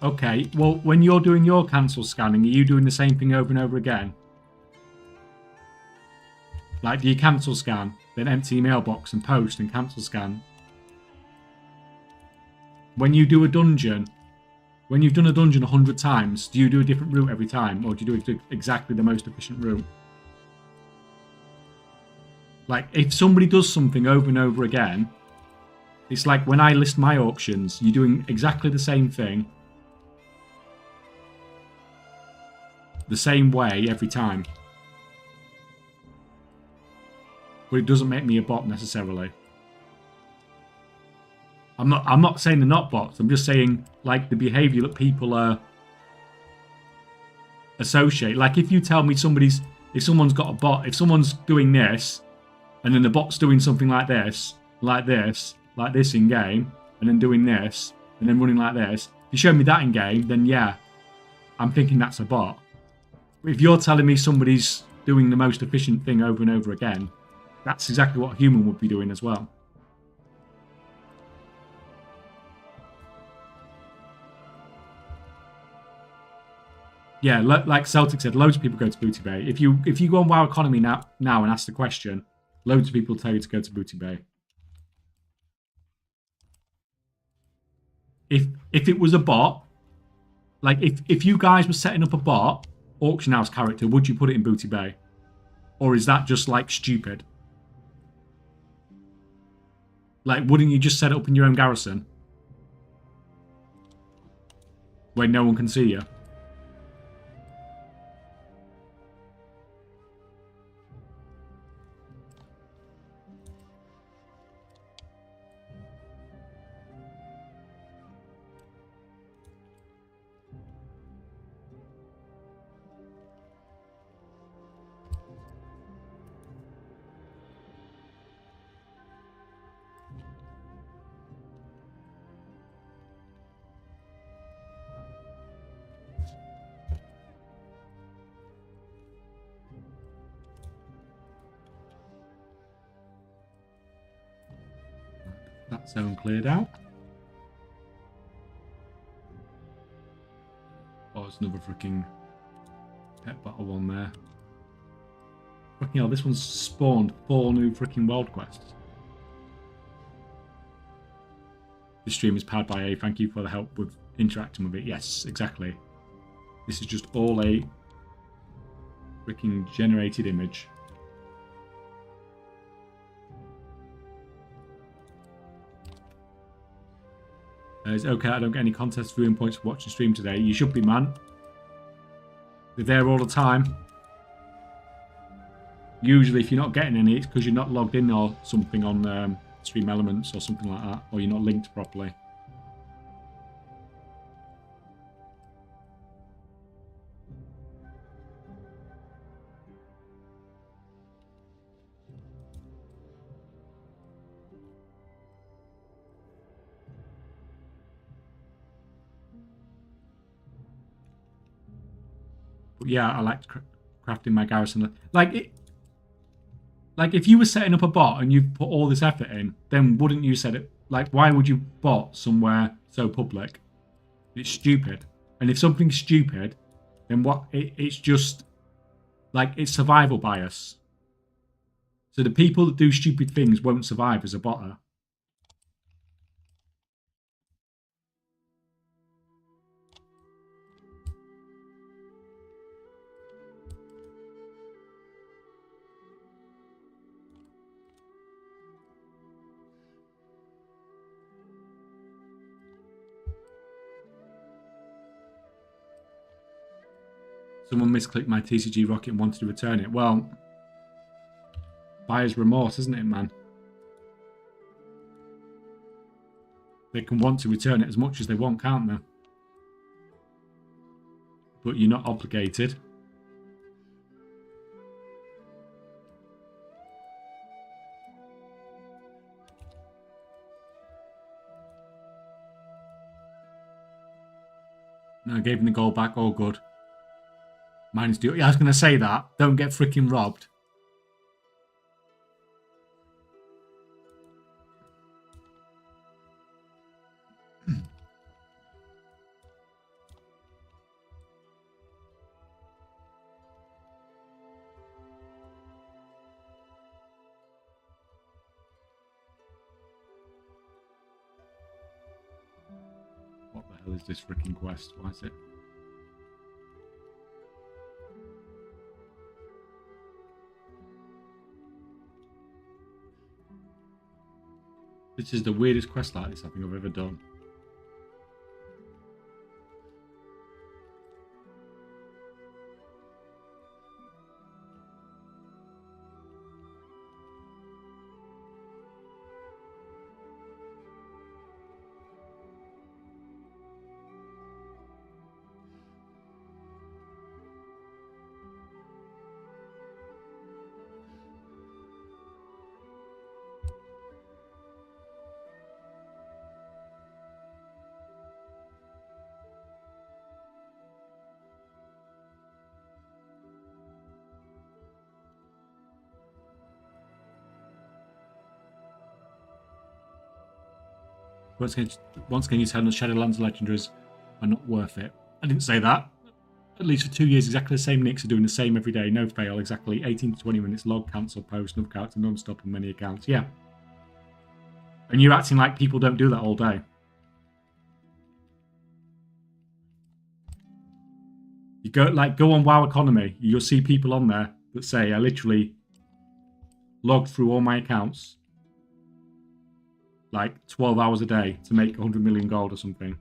Okay, well, when you're doing your cancel scanning, are you doing the same thing over and over again? Like, do you cancel scan, then empty your mailbox and post and cancel scan? When you do a dungeon, when you've done a dungeon 100 times, do you do a different route every time? Or do you do exactly the most efficient route? Like, if somebody does something over and over again, it's like when I list my auctions, you're doing exactly the same thing, the same way every time. But it doesn't make me a bot necessarily. I'm not saying they're not bots. I'm just saying, like, the behavior that people associate. Like, if you tell me if someone's got a bot, if someone's doing this, and then the bot's doing something like this in game, and then doing this, and then running like this. If you show me that in game, then yeah, I'm thinking that's a bot. If you're telling me somebody's doing the most efficient thing over and over again, that's exactly what a human would be doing as well. Yeah, like Celtic said, loads of people go to Booty Bay. If you go on WoW Economy now and ask the question, loads of people tell you to go to Booty Bay. If it was a bot, like if you guys were setting up a bot auction house character, would you put it in Booty Bay? Or is that just like stupid? Like, wouldn't you just set it up in your own garrison? Where no one can see you? That zone cleared out. Oh, there's another freaking pet battle one there. Fucking hell, this one's spawned 4 new freaking world quests. This stream is powered by A. Thank you for the help with interacting with it. Yes, exactly. This is just all a freaking generated image. It's okay, I don't get any contest viewing points for watching stream today. You should be, man. They're there all the time. Usually, if you're not getting any, it's because you're not logged in or something on Stream Elements or something like that, or you're not linked properly. But yeah, I like crafting my garrison. Like if you were setting up a bot and you've put all this effort in, then wouldn't you set it? Like, why would you bot somewhere so public? It's stupid. And if something's stupid, then what? It's just like it's survival bias. So the people that do stupid things won't survive as a botter. Someone misclicked my TCG rocket and wanted to return it. Well, buyer's remorse, isn't it, man? They can want to return it as much as they want, can't they? But you're not obligated. No, I gave him the gold back, all good. Mine's due. Yeah, I was going to say that. Don't get freaking robbed. What the hell is this freaking quest? Why is it? This is the weirdest quest like this I think I've ever done. Once again, you said the Shadowlands legendaries are not worth it. I didn't say that. At least for 2 years, exactly the same nicks are doing the same every day. No fail, exactly 18 to 20 minutes, log, cancel, post, another character, non-stop on many accounts. Yeah. And you're acting like people don't do that all day. You go on WoW Economy, you'll see people on there that say, I literally logged through all my accounts like 12 hours a day to make 100 million gold or something.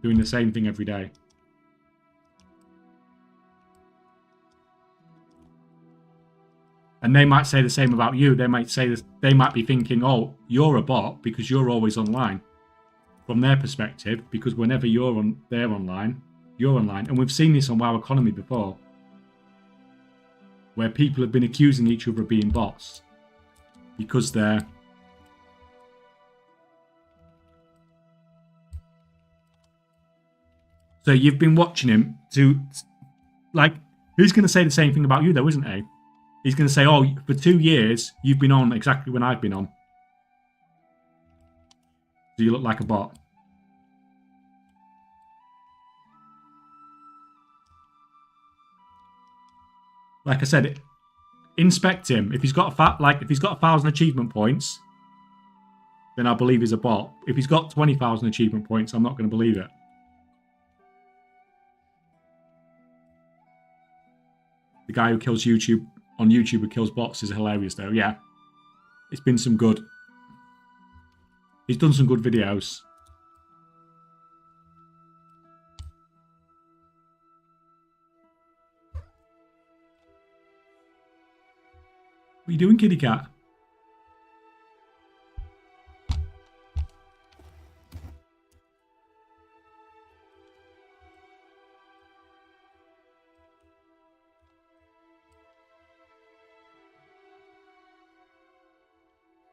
Doing the same thing every day. And they might say the same about you. They might say this, they might be thinking, oh, you're a bot because you're always online. From their perspective, because whenever they're online, you're online. And we've seen this on WoW Economy before, where people have been accusing each other of being bots because they're so you've been watching him to, like, who's going to say the same thing about you though, isn't he? He's going to say, oh, for 2 years, you've been on exactly when I've been on. So you look like a bot. Like I said, inspect him. If he's got if he's got 1,000 achievement points, then I believe he's a bot. If he's got 20,000 achievement points, I'm not going to believe it. The guy who kills YouTube on YouTube who kills bots is hilarious though. Yeah, it's been some good. He's done some good videos. What are you doing, kitty cat?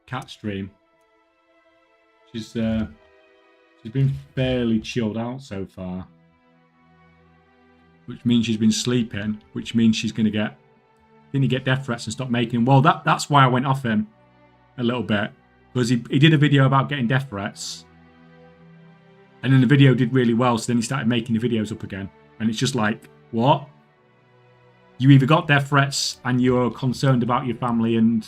Cat stream. She's been fairly chilled out so far, which means she's been sleeping, which means she's going to get death threats and stop making. Well, that's why I went off him a little bit, because he did a video about getting death threats, and then the video did really well. So then he started making the videos up again, and it's just like, what? You either got death threats and you're concerned about your family and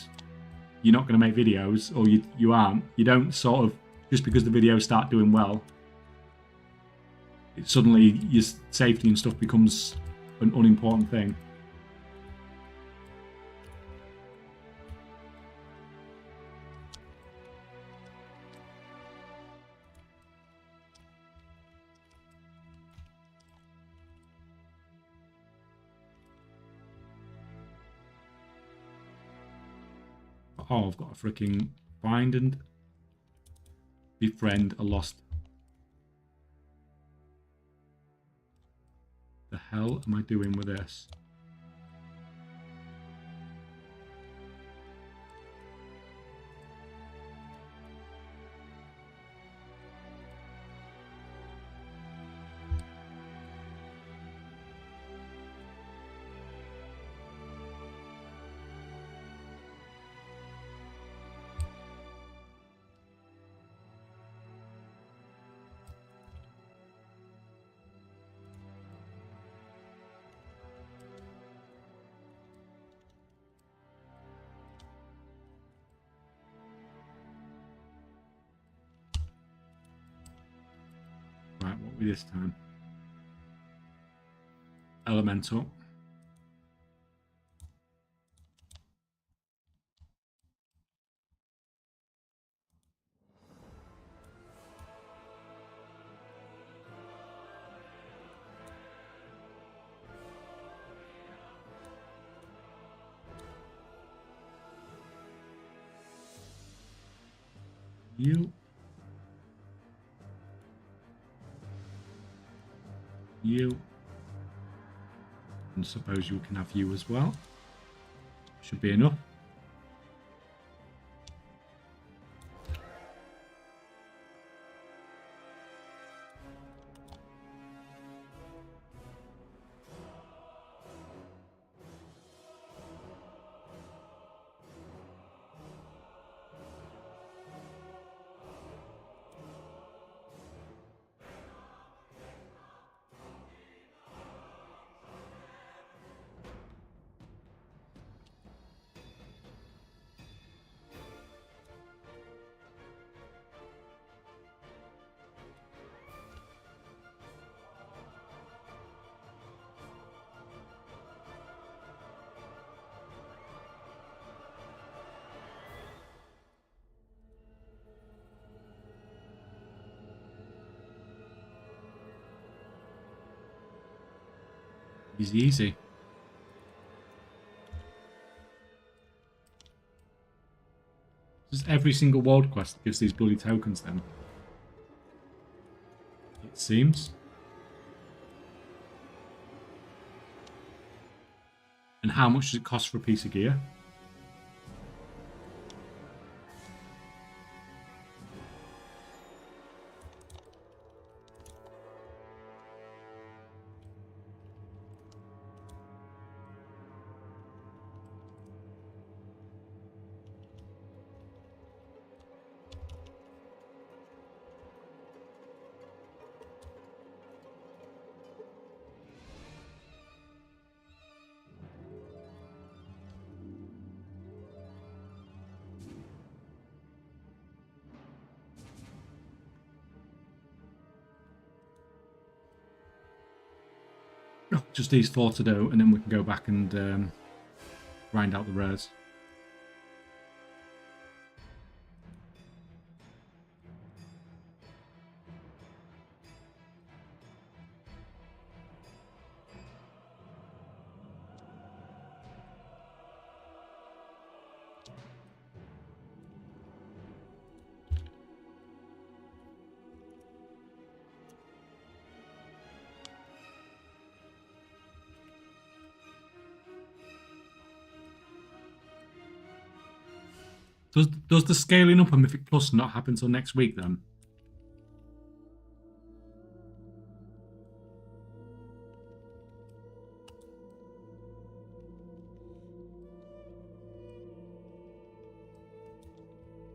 you're not going to make videos, or you aren't. You don't sort of, just because the videos start doing well, suddenly your safety and stuff becomes an unimportant thing. Oh, I've got a freaking find and befriend a lost. The hell am I doing with this? be this time. Elemental. You. You. And suppose you can have you as well. Should be enough. Easy, easy. Just every single world quest gives these bloody tokens then. It seems. And how much does it cost for a piece of gear? Just these 4 to do, and then we can go back and grind out the rares. Does the scaling up on Mythic Plus not happen till next week then?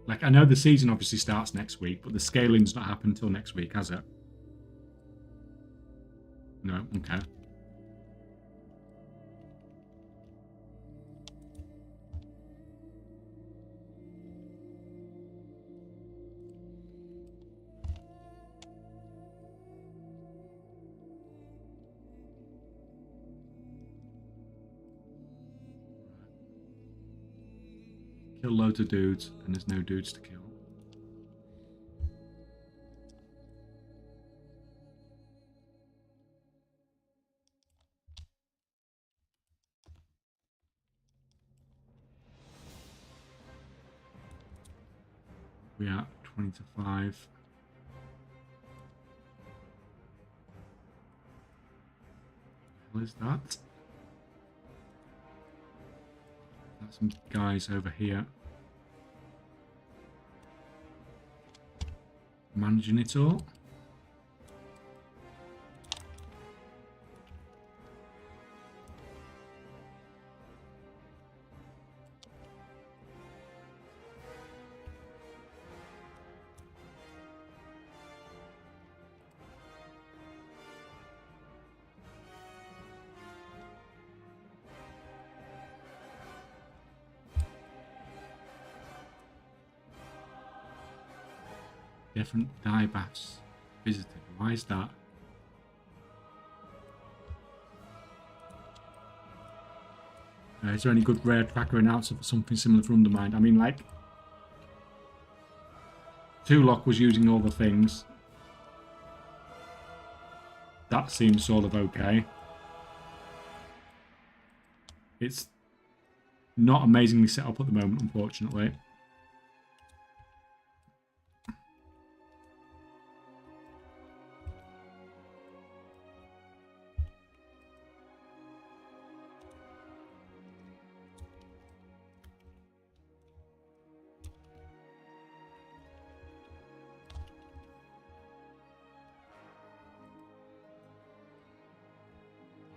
Like, I know the season obviously starts next week, but the scaling's not happened till next week, has it? No, okay. Kill loads of dudes, and there's no dudes to kill. We are 20 to 5. What is that? That's some guys over here managing it all. Different die baths visited. Why is that? Is there any good rare tracker announcer for something similar for Undermined? I mean, like, Tulok was using all the things. That seems sort of okay. It's not amazingly set up at the moment, unfortunately.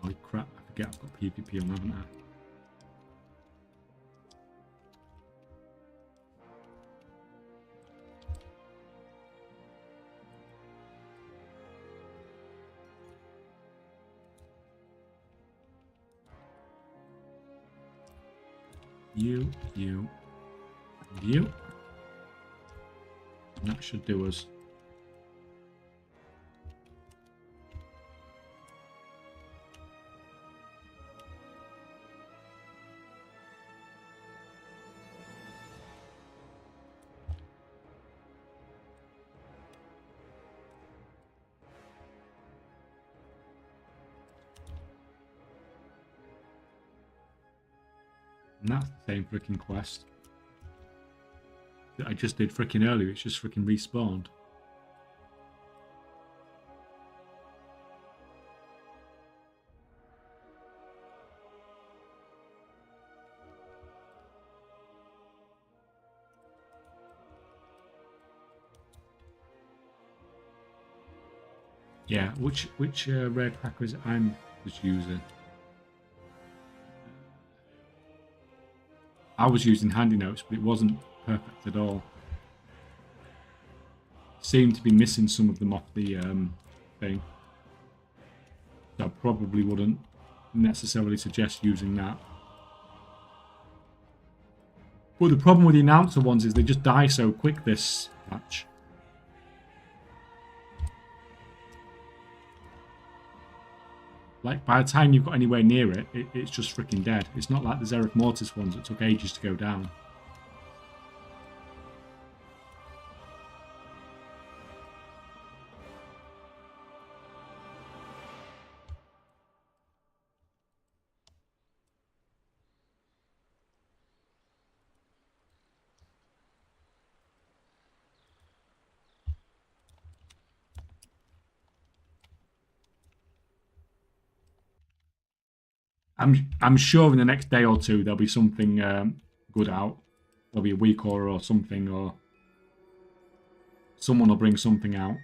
Holy crap, I forget I've got PvP on, haven't I? You. And that should do us. And that's the same freaking quest that I just did freaking earlier. It's just freaking respawned. Yeah, which rare crackers I was using? I was using handy notes, but it wasn't perfect at all. Seemed to be missing some of them off the thing. So I probably wouldn't necessarily suggest using that. But the problem with the announcer ones is they just die so quick this patch. Like, by the time you've got anywhere near it, it's just freaking dead. It's not like the Zereth Mortis ones that took ages to go down. I'm sure in the next day or two there'll be something good out. There'll be a week or something, or someone will bring something out.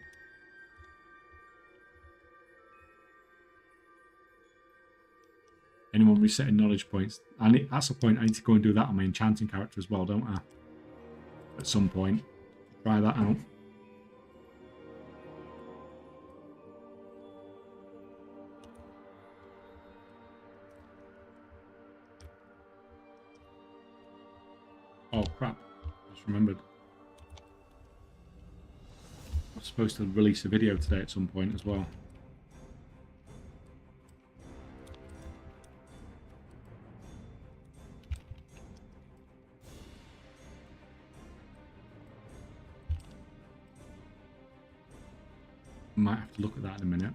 Anyone resetting knowledge points? And that's the point. I need to go and do that on my enchanting character as well, don't I? At some point. Try that out. Oh crap, I just remembered. I was supposed to release a video today at some point as well. Might have to look at that in a minute.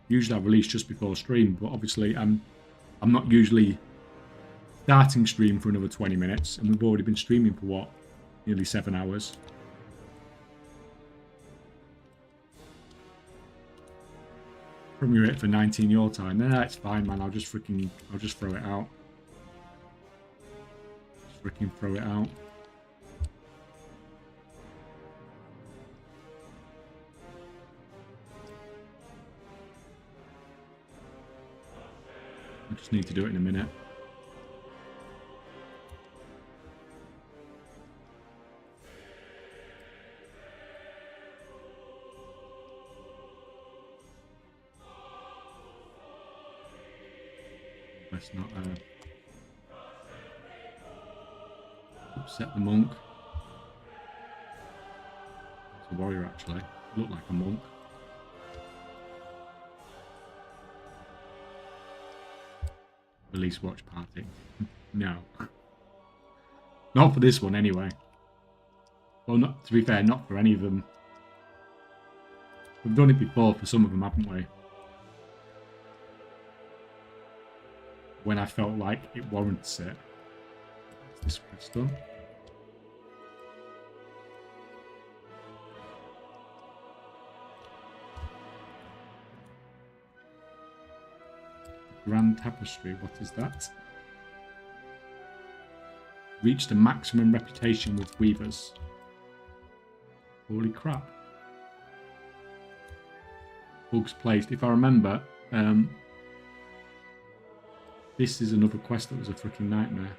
Usually I release just before stream, but obviously I'm not usually starting stream for another 20 minutes, and we've already been streaming for what, nearly 7 hours. Premiere it for 19 your time. Nah, it's fine, man. I'll just throw it out. Just freaking throw it out. I just need to do it in a minute. Let's not upset the monk. It's a warrior, actually. Look like a monk. release watch party. No. Not for this one, anyway. Well, not to be fair, not for any of them. We've done it before for some of them, haven't we? When I felt like it warrants it. Is this quest done? Grand Tapestry, what is that? Reached a maximum reputation with weavers. Holy crap. Bugs placed. If I remember, this is another quest that was a freaking nightmare.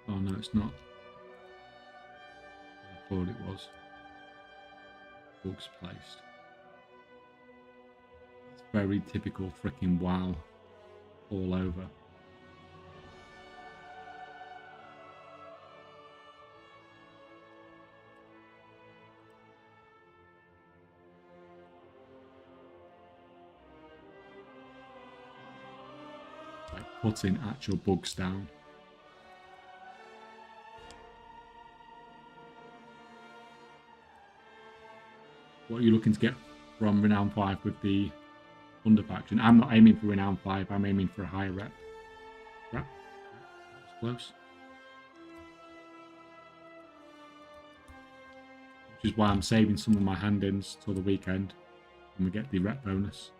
Oh no, it's not. I thought it was. Bugs placed. It's very typical freaking WoW all over. Like putting actual bugs down. What are you looking to get from Renown 5 with the under faction? I'm not aiming for Renown 5, I'm aiming for a higher rep. That was close. Which is why I'm saving some of my hand-ins till the weekend when we get the rep bonus.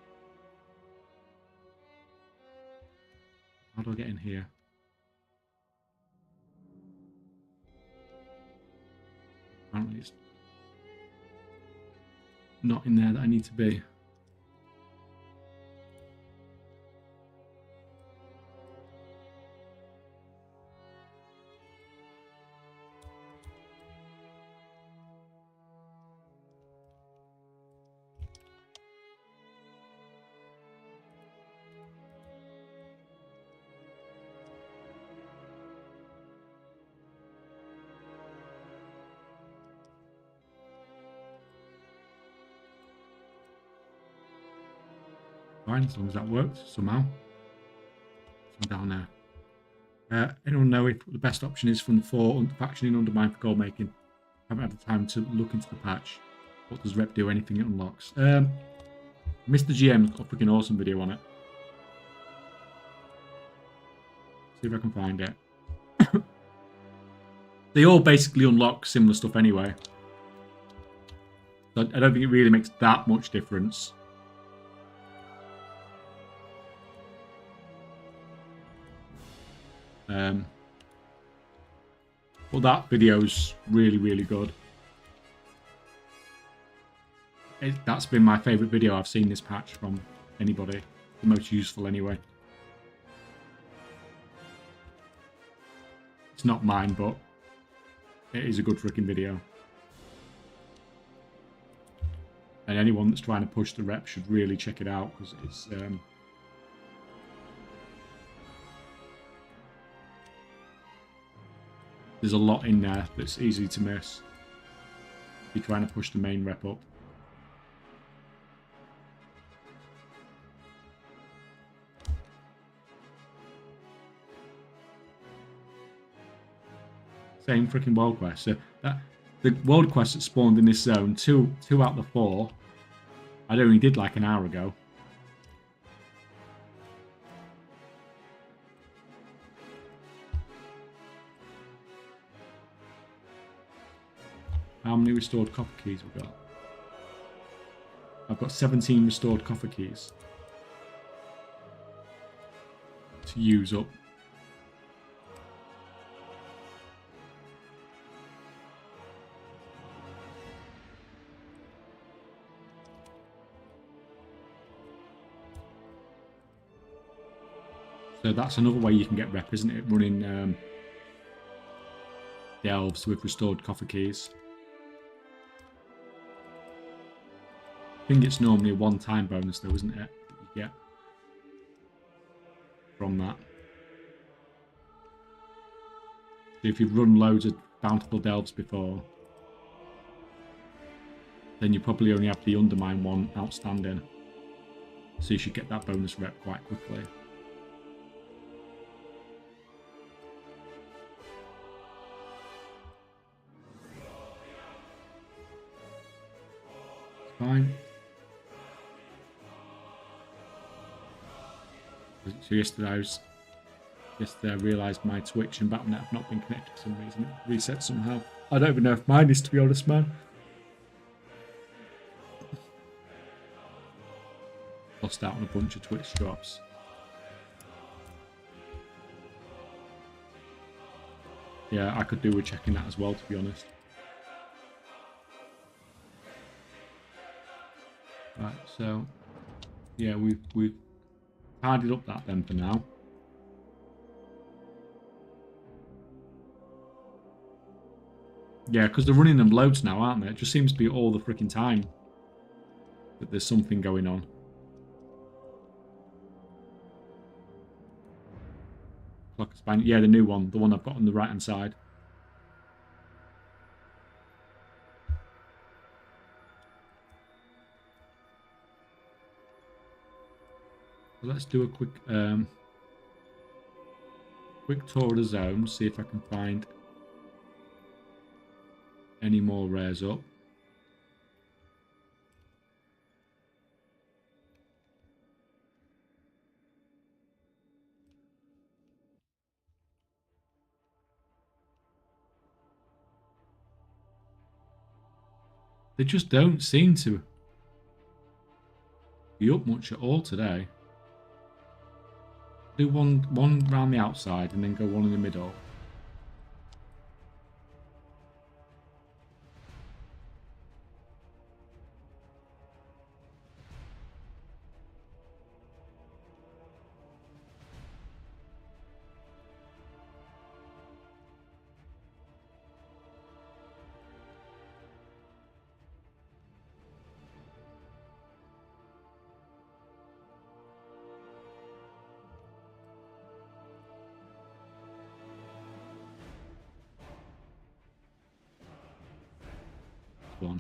How do I get in here? Apparently it's not in there that I need to be. Fine, as long as that works somehow. It's not down there. Anyone know if the best option is from the 4 faction in Undermine for gold making? Haven't had the time to look into the patch. What does rep do? Anything it unlocks? Mr. GM's got a freaking awesome video on it. See if I can find it. They all basically unlock similar stuff anyway. So I don't think it really makes that much difference. But that video's really, really good. That's been my favourite video I've seen this patch from anybody. The most useful anyway. It's not mine, but it is a good freaking video. And anyone that's trying to push the rep should really check it out, because it's there's a lot in there that's easy to miss if you're trying to push the main rep up. Same freaking world quest. So the world quest that spawned in this zone, two out of the 4, I only did like an hour ago. How many restored copper keys we got? I've got 17 restored copper keys to use up. So that's another way you can get rep, isn't it? Running delves with restored coffer keys. I think it's normally a one-time bonus though, isn't it? That you get from that. So if you've run loads of bountiful delves before, then you probably only have the undermine one outstanding. So you should get that bonus rep quite quickly. It's fine. So yesterday I realised my Twitch and Battle.net have not been connected for some reason. It reset somehow. I don't even know if mine is, to be honest, man. Lost out on a bunch of Twitch drops. Yeah, I could do with checking that as well, to be honest. Right, so yeah, we've tidied up that then for now. Yeah, because they're running them loads now, aren't they? It just seems to be all the freaking time that there's something going on. Clock Spine. Yeah, the new one. The one I've got on the right-hand side. So let's do a quick tour of the zone, see if I can find any more rares up. They just don't seem to be up much at all today. Do one round the outside and then go one in the middle. One.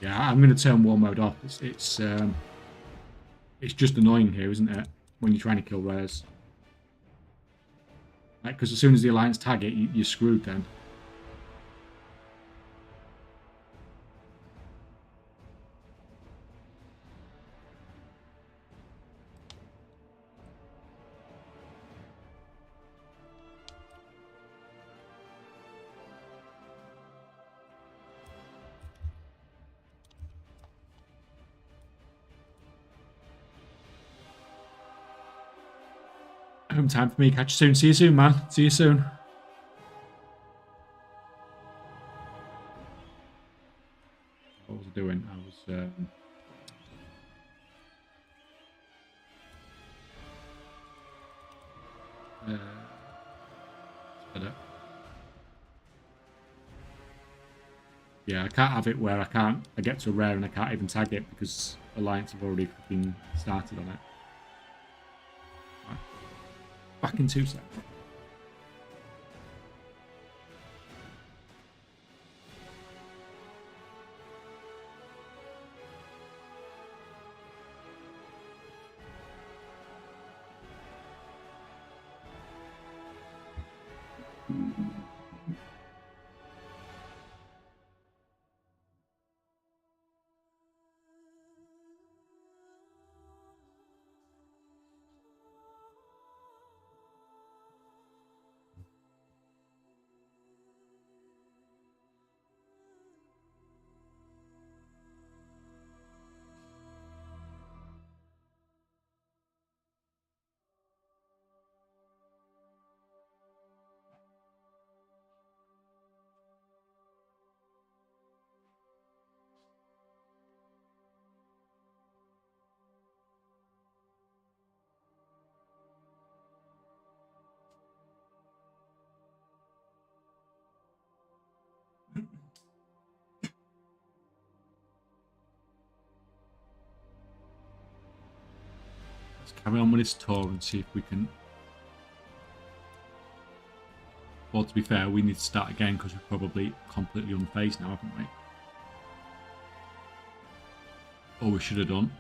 Yeah, I'm going to turn war mode off. It's just annoying here, isn't it? When you're trying to kill rares. Like, because as soon as the Alliance tag it, you're screwed then. Home time for me. Catch you soon. See you soon, man. See you soon. What was I doing? I was... better. Yeah, I can't have it where I get to a rare and I can't even tag it because Alliance have already fucking started on it. Right. Back in 2 seconds. Let's carry on with this tour and see if we can... Well, to be fair, we need to start again because we're probably completely unfazed now, haven't we? Or we should have done.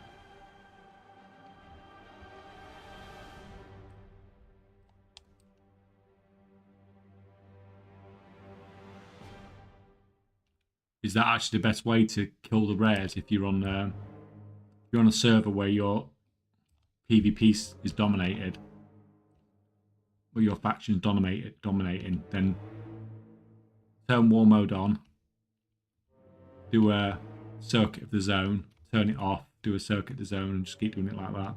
Is that actually the best way to kill the rares if you're on a server where your PvP is dominated, where your faction is dominating, then turn war mode on, do a circuit of the zone, turn it off, do a circuit of the zone, and just keep doing it like that.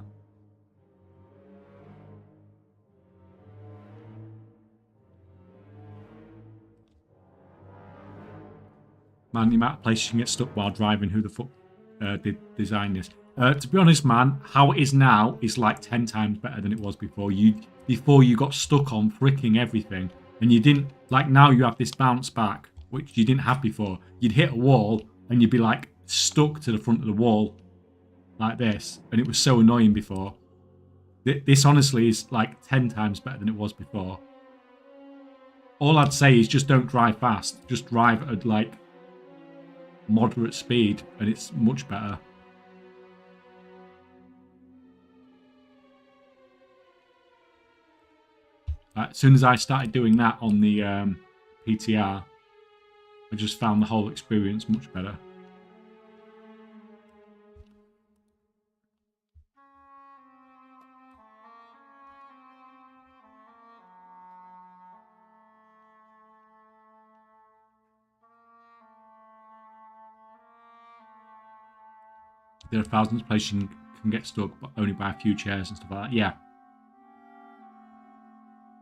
Man, the amount of places you can get stuck while driving, who the fuck did design this? To be honest, man, how it is now is like 10 times better than it was before. Before you got stuck on freaking everything, and you didn't, like now you have this bounce back, which you didn't have before. You'd hit a wall, and you'd be like stuck to the front of the wall, like this, and it was so annoying before. This honestly is like 10 times better than it was before. All I'd say is just don't drive fast. Just drive at like moderate speed and it's much better. As soon as I started doing that on the PTR, I just found the whole experience much better. There are thousands of places you can get stuck, but only by a few chairs and stuff like that. Yeah.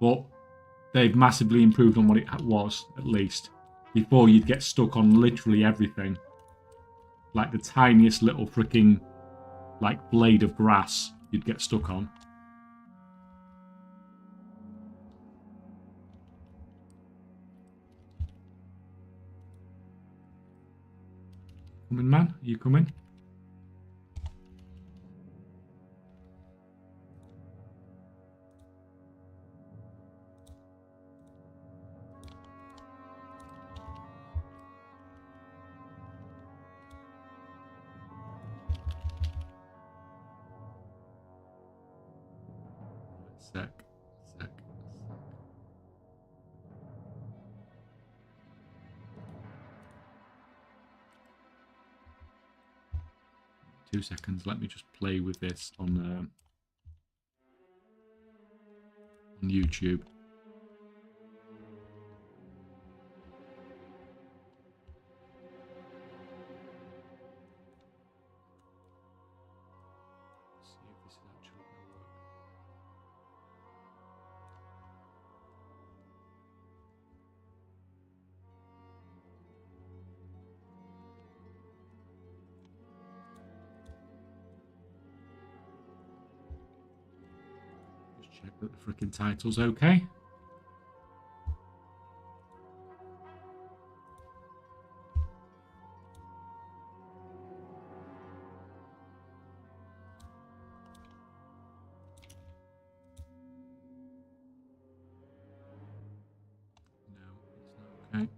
But they've massively improved on what it was, at least. Before, you'd get stuck on literally everything. Like the tiniest little freaking, like, blade of grass you'd get stuck on. Coming, man? Are you coming? Sec. 2 seconds. Let me just play with this on YouTube. See if this is actually going to work. Check that the freaking title's okay. No, it's not okay.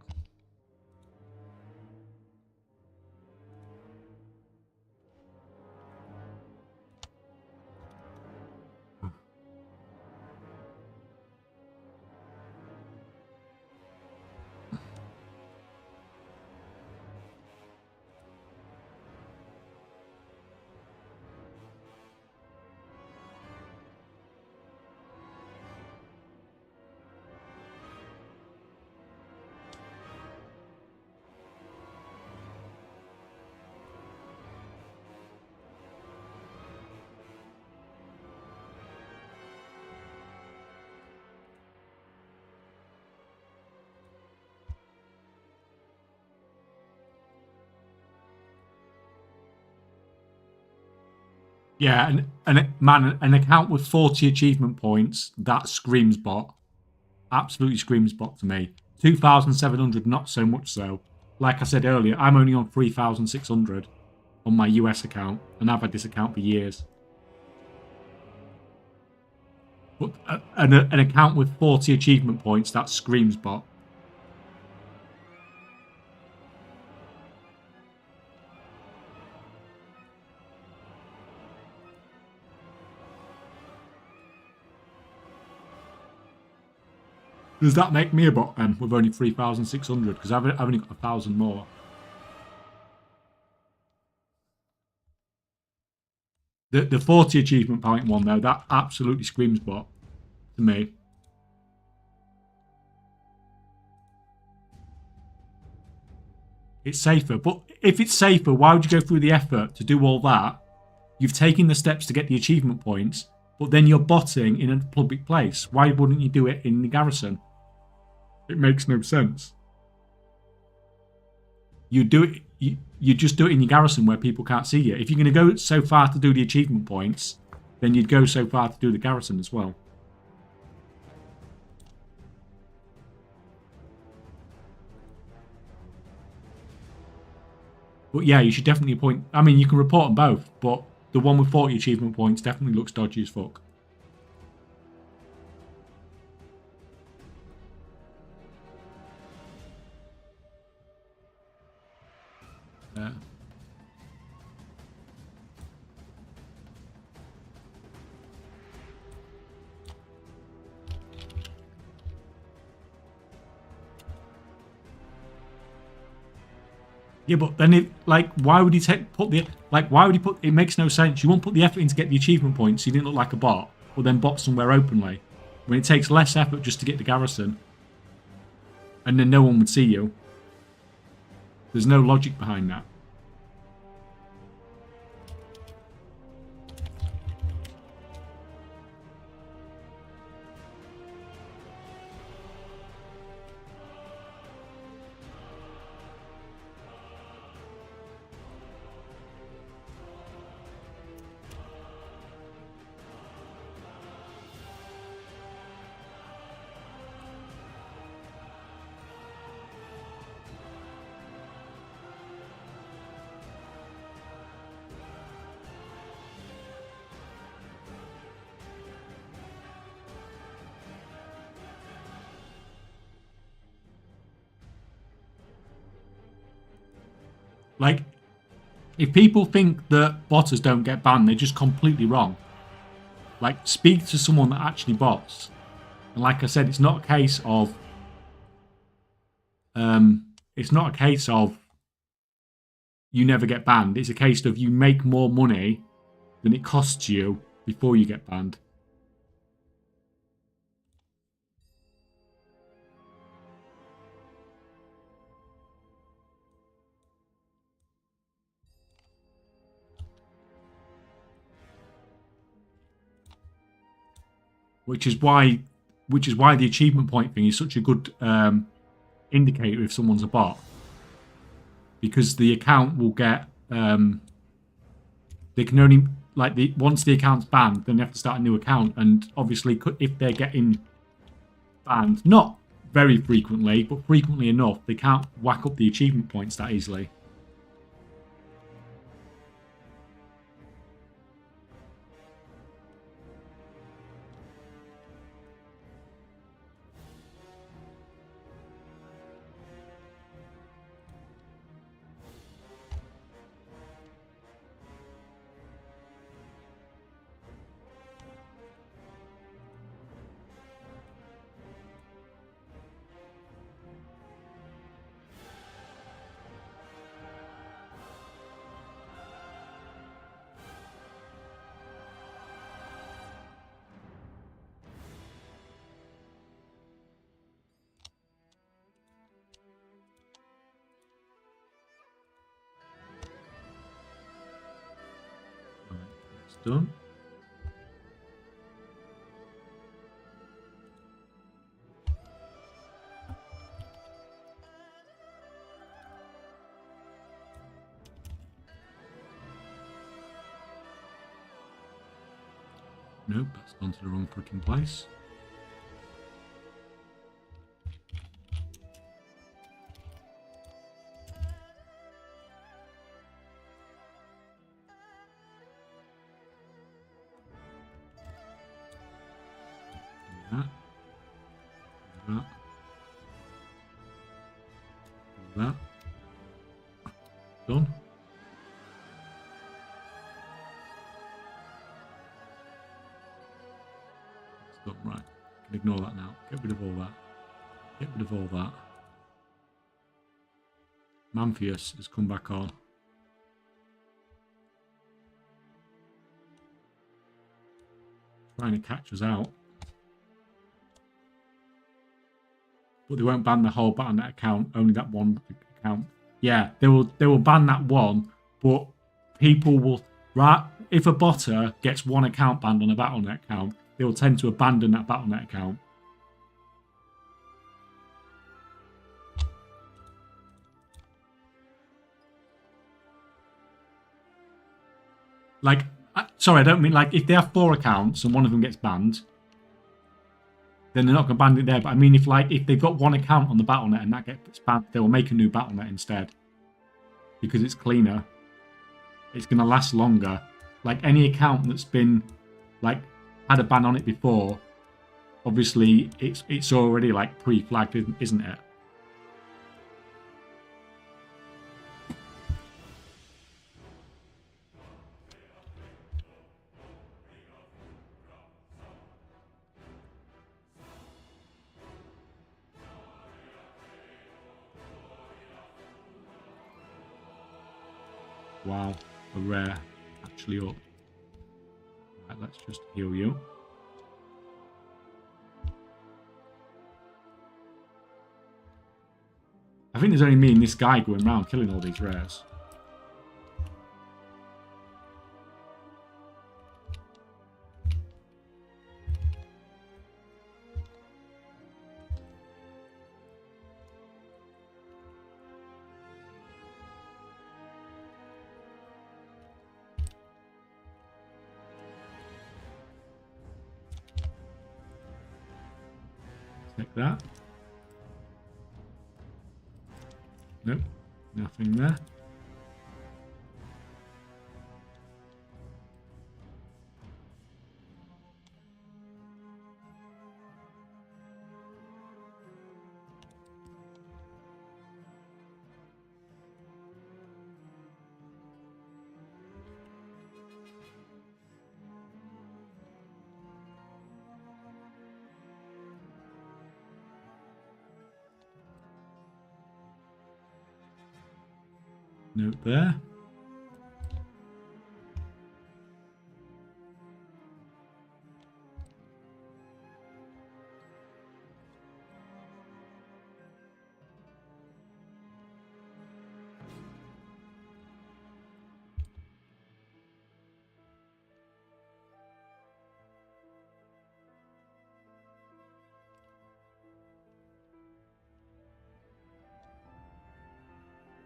Yeah, man, an account with 40 achievement points, that screams bot. Absolutely screams bot to me. 2,700, not so much so. Like I said earlier, I'm only on 3,600 on my US account, and I've had this account for years. But an account with 40 achievement points, that screams bot. Does that make me a bot then, with only 3,600? Because I've only got 1,000 more. The 40 achievement point one, though, that absolutely screams bot to me. It's safer. But if it's safer, why would you go through the effort to do all that? You've taken the steps to get the achievement points, but then you're botting in a public place. Why wouldn't you do it in the garrison? It makes no sense. You do it. You just do it in your garrison where people can't see you. If you're going to go so far to do the achievement points, then you'd go so far to do the garrison as well. But yeah, you should definitely appoint. I mean, you can report them both, but the one with 40 achievement points definitely looks dodgy as fuck. Yeah, but then why would he why would he put? It makes no sense. You won't put the effort in to get the achievement points. So you didn't look like a bot, but then bot somewhere openly when it takes less effort just to get the garrison, and then no one would see you. There's no logic behind that. Like, if people think that botters don't get banned, they're just completely wrong. Like, speak to someone that actually bots. And like I said, it's not a case of you never get banned. It's a case of you make more money than it costs you before you get banned. Which is why the achievement point thing is such a good indicator if someone's a bot, because the account will get they can only once the account's banned, then they have to start a new account, and obviously if they're getting banned, not very frequently but frequently enough, they can't whack up the achievement points that easily. It's done. Nope, that's gone to the wrong freaking place. That. That. That. Done. That's done, right. Can ignore that now. Get rid of all that. Get rid of all that. Mampheus has come back on. Trying to catch us out. But they won't ban the whole Battle.net account, only that one account. Yeah, they will ban that one, but people will, right, if a botter gets one account banned on a Battle.net account, they will tend to abandon that Battle.net account. Like, sorry, I don't mean like if they have 4 accounts and one of them gets banned, then they're not going to ban it there. But I mean, if they've got one account on the Battle.net and that gets banned, they will make a new Battle.net instead because it's cleaner. It's going to last longer. Like any account that's been like had a ban on it before, obviously it's already like pre-flagged, isn't it? Wow, a rare actually up. Right, let's just heal you. I think there's only me and this guy going around killing all these rares. Take that. Nope, nothing there. Note there.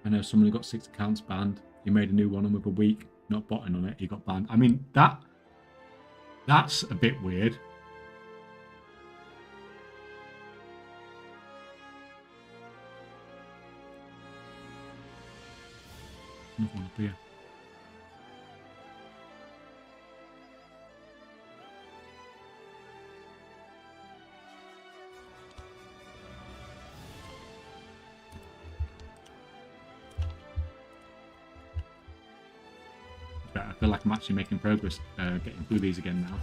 I know someone who got 6 accounts banned. He made a new one and with a week not botting on it, he got banned. I mean, that's a bit weird. Nothing up here. I feel like I'm actually making progress getting through these again now.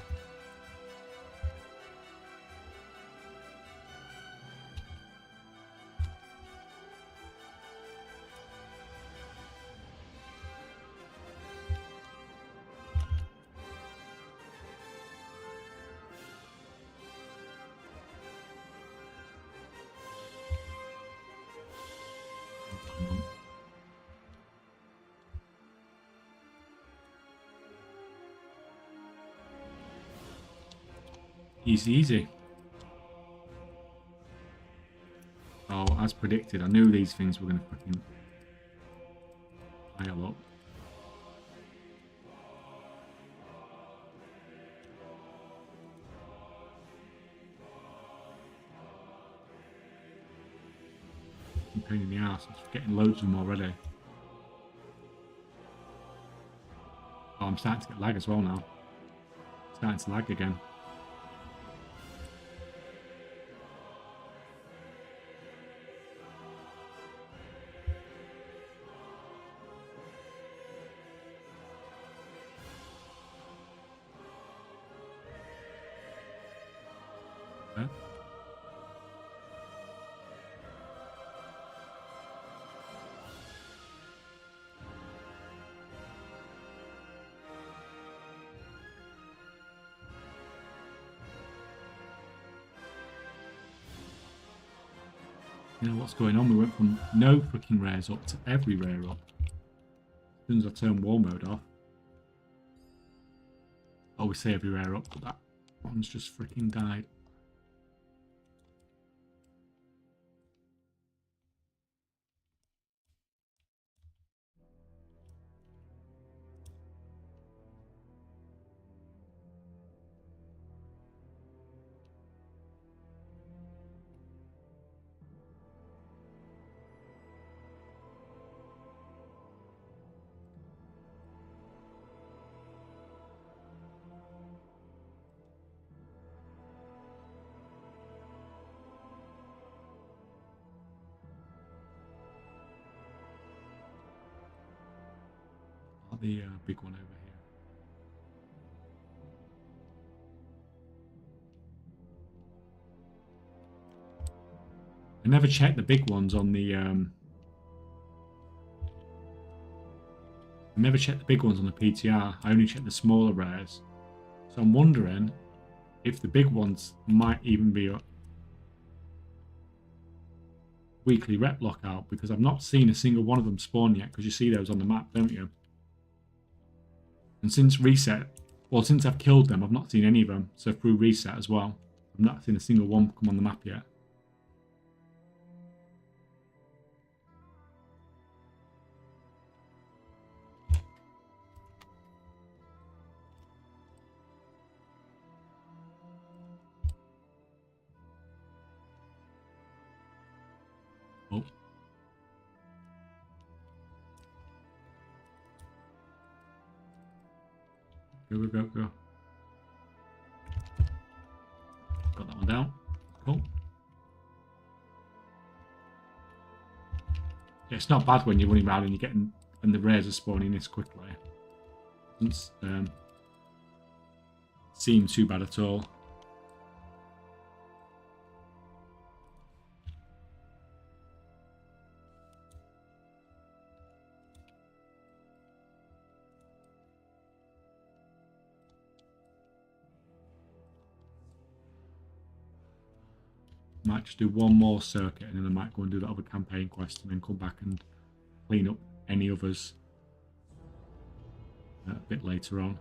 Easy, easy. Oh, as predicted, I knew these things were going to fucking pile up. Pain in the ass. I'm getting loads of them already. Oh, I'm starting to get lag as well now. Starting to lag again. it. You know what's going on? We went from no freaking rares up to every rare up. As soon as I turn war mode off. I always say every rare up, but that one's just freaking died. The big one over here. I never checked the big ones on the I never checked the big ones on the PTR. I only checked the smaller rares. So I'm wondering if the big ones might even be a weekly rep lockout, because I've not seen a single one of them spawn yet, because you see those on the map, don't you? And since reset, well, since I've killed them, I've not seen any of them. So through reset as well, I've not seen a single one come on the map yet. Oh. Go, go, go, go. Got that one down. Cool. Yeah, it's not bad when you're running around and you're getting, and the rares are spawning this quickly. Doesn't seem too bad at all. Might just do one more circuit and then I might go and do that other campaign quest and then come back and clean up any others a bit later on.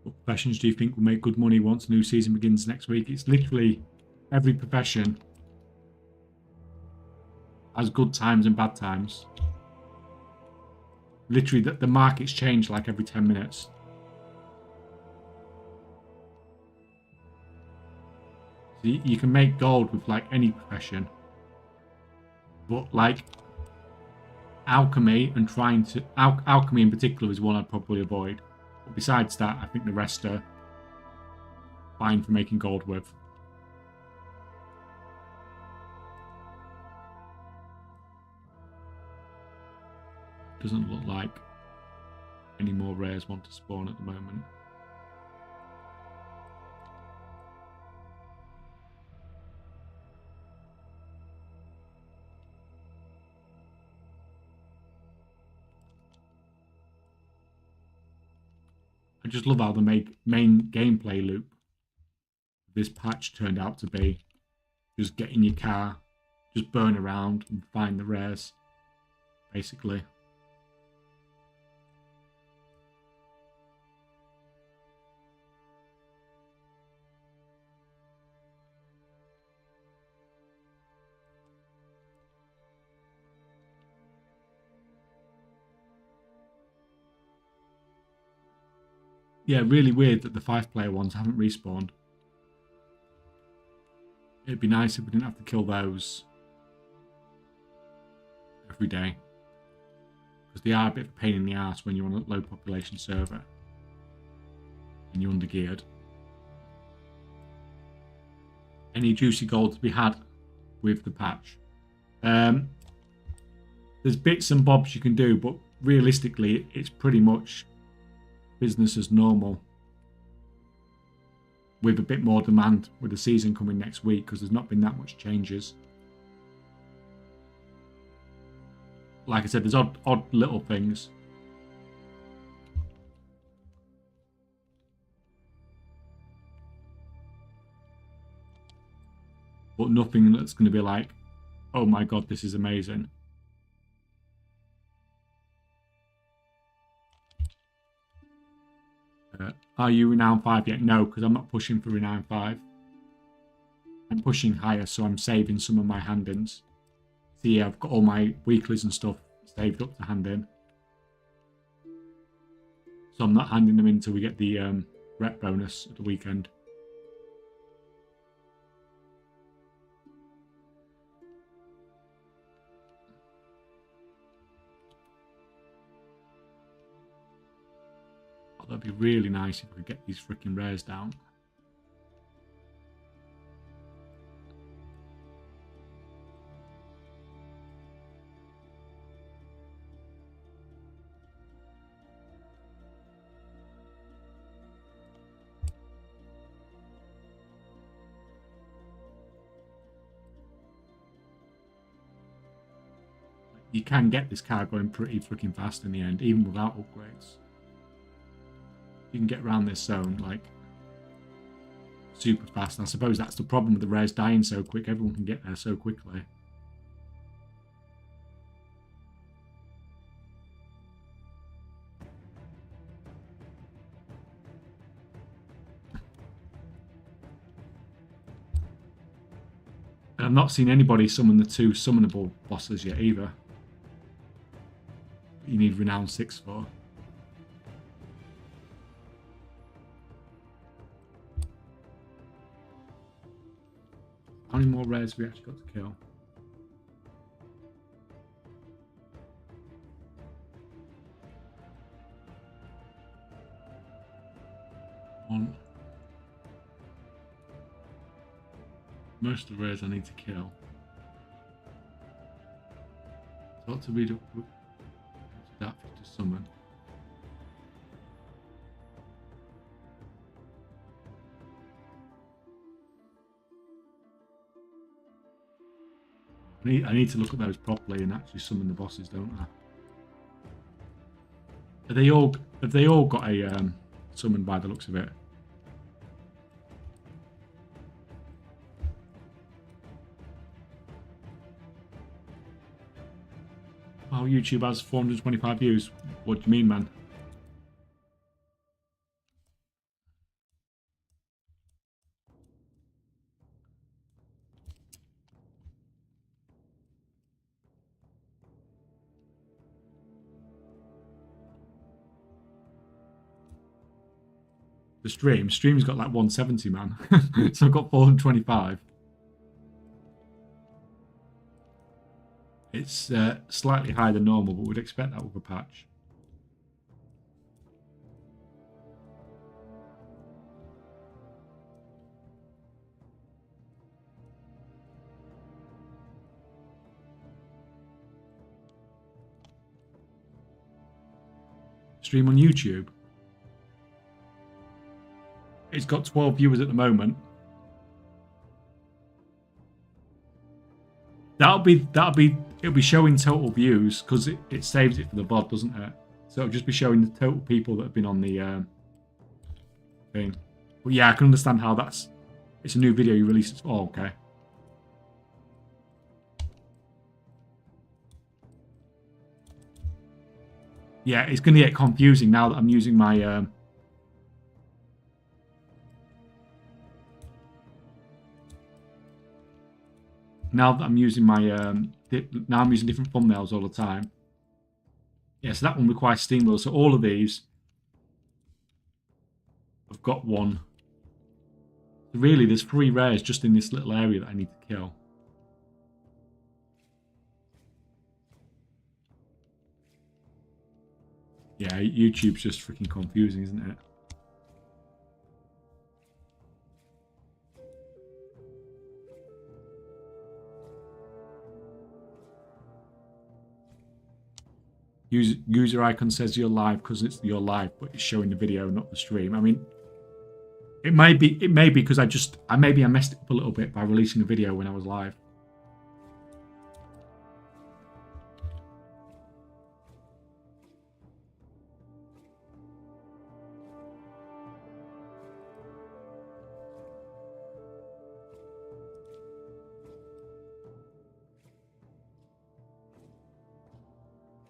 What professions do you think will make good money once the new season begins next week? It's literally every profession has good times and bad times. Literally, the markets change like every 10 minutes. So you can make gold with like any profession. But like alchemy and trying to... alchemy in particular is one I'd probably avoid. But besides that, I think the rest are fine for making gold with. Doesn't look like any more rares want to spawn at the moment. I just love how the main gameplay loop this patch turned out to be. Just get in your car, just burn around and find the rares, basically. Yeah, really weird that the 5-player ones haven't respawned. It'd be nice if we didn't have to kill those every day. Because they are a bit of a pain in the ass when you're on a low population server. And you're undergeared. Any juicy gold to be had with the patch? There's bits and bobs you can do, but realistically, it's pretty much business as normal. With a bit more demand with the season coming next week, because there's not been that much changes. Like I said, there's odd little things. But nothing that's going to be like, oh my god, this is amazing. Are you Renown 5 yet? No, because I'm not pushing for Renown 5. I'm pushing higher, so I'm saving some of my hand-ins. See, I've got all my weeklies and stuff saved up to hand in. So I'm not handing them in until we get the rep bonus at the weekend. That'd be really nice if we could get these freaking rares down. You can get this car going pretty freaking fast in the end, even without upgrades. You can get around this zone like super fast. And I suppose that's the problem with the rares dying so quick. Everyone can get there so quickly. And I've not seen anybody summon the 2 summonable bosses yet either. You need Renown 6 for. How many more rares have we actually got to kill? One. Most of the rares I need to kill. So what to read up that to summon. I need to look at those properly and actually summon the bosses, don't I? Have they all got a summon by the looks of it? Oh, YouTube has 425 views. What do you mean, man? The stream's got like 170, man. So I've got 425. It's slightly higher than normal, but we'd expect that with a patch. Stream on YouTube. It's got 12 viewers at the moment. It'll be showing total views because it saves it for the VOD, doesn't it? So it'll just be showing the total people that have been on the thing. But yeah, I can understand how it's a new video you release it. Oh, okay. Yeah, it's going to get confusing now that I'm using my now I'm using different thumbnails all the time. Yeah, so that one requires Steam Wheel. So all of these I've got one. So really, there's 3 rares just in this little area that I need to kill. Yeah, YouTube's just freaking confusing, isn't it? User icon says you're live because it's your live, but it's showing the video, not the stream. I mean, it may be because I messed it up a little bit by releasing a video when I was live.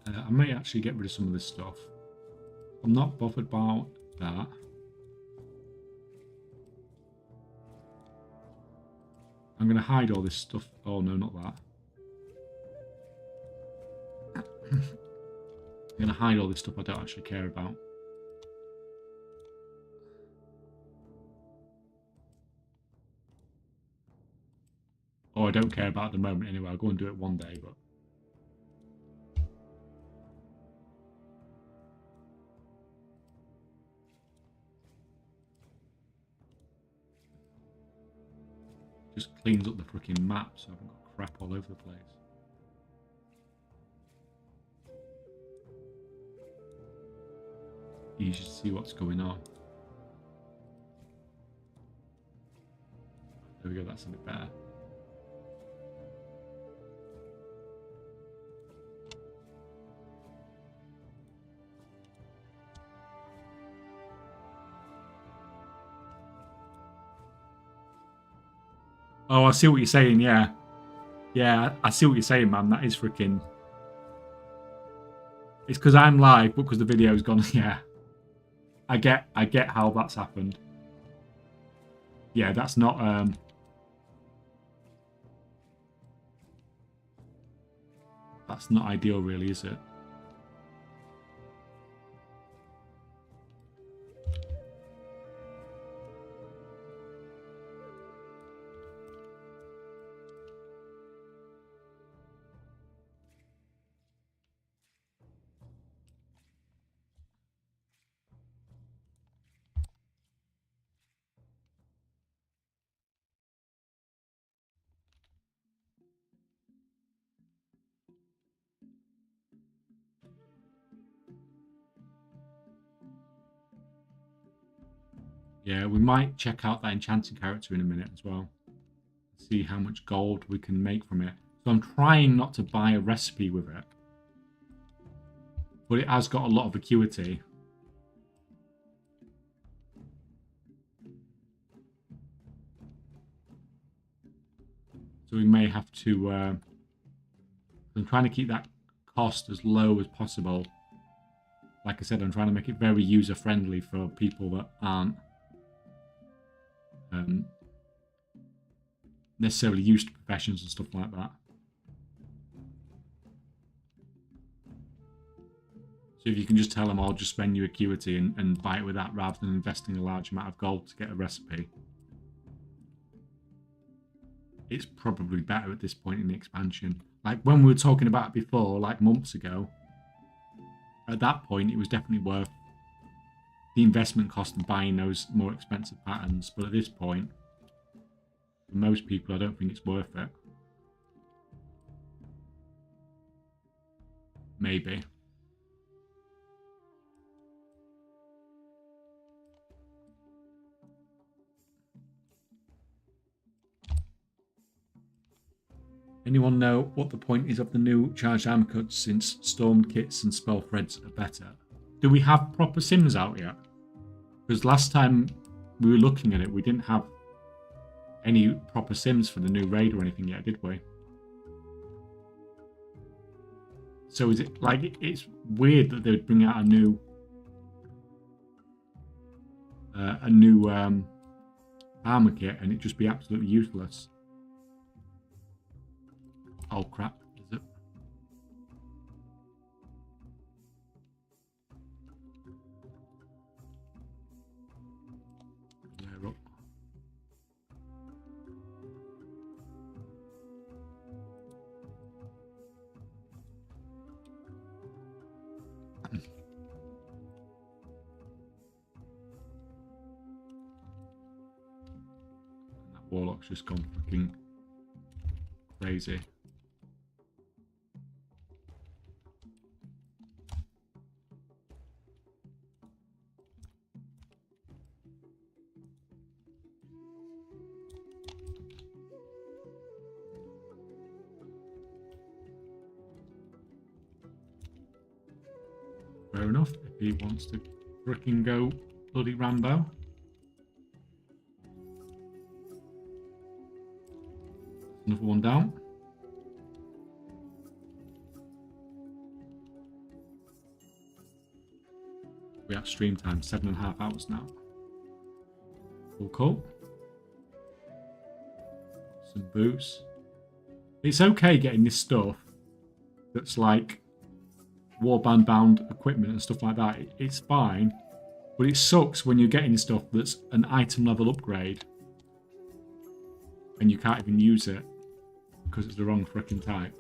I may actually get rid of some of this stuff. I'm not bothered about that. I'm going to hide all this stuff. Oh, no, not that. I'm going to hide all this stuff I don't actually care about. Or I don't care about at the moment anyway. I'll go and do it one day, but... just cleans up the freaking map so I haven't got crap all over the place. Easy to see what's going on. There we go, that's a bit better. Oh, I see what you're saying, yeah. Yeah, I see what you're saying, man. That is freaking... It's because I'm live, but because the video's gone, yeah. I get how that's happened. Yeah, that's not... That's not ideal, really, is it? Yeah, we might check out that enchanting character in a minute as well. See how much gold we can make from it. So I'm trying not to buy a recipe with it. But it has got a lot of acuity. So we may have to... I'm trying to keep that cost as low as possible. Like I said, I'm trying to make it very user-friendly for people that aren't necessarily used to professions and stuff like that. So if you can just tell them, I'll just spend your acuity and buy it with that rather than investing a large amount of gold to get a recipe. It's probably better at this point in the expansion. Like when we were talking about it before, like months ago, at that point it was definitely worth the investment cost of buying those more expensive patterns. But at this point, for most people, I don't think it's worth it. Maybe. Anyone know what the point is of the new charged armor cuts since storm kits and spell threads are better? Do we have proper sims out yet? Because last time we were looking at it, we didn't have any proper sims for the new raid or anything yet, did we? So is it like, it's weird that they would bring out a new armor kit and it just be absolutely useless. Oh crap, is it? Warlock's just gone fucking crazy. Fair enough, if he wants to fricking go bloody Rambo. Another one down. We're at stream time, 7.5 hours now. Cool. Some boots. It's okay getting this stuff that's like warband bound equipment and stuff like that. It's fine, but it sucks when you're getting stuff that's an item level upgrade and you can't even use it because it's the wrong freaking type.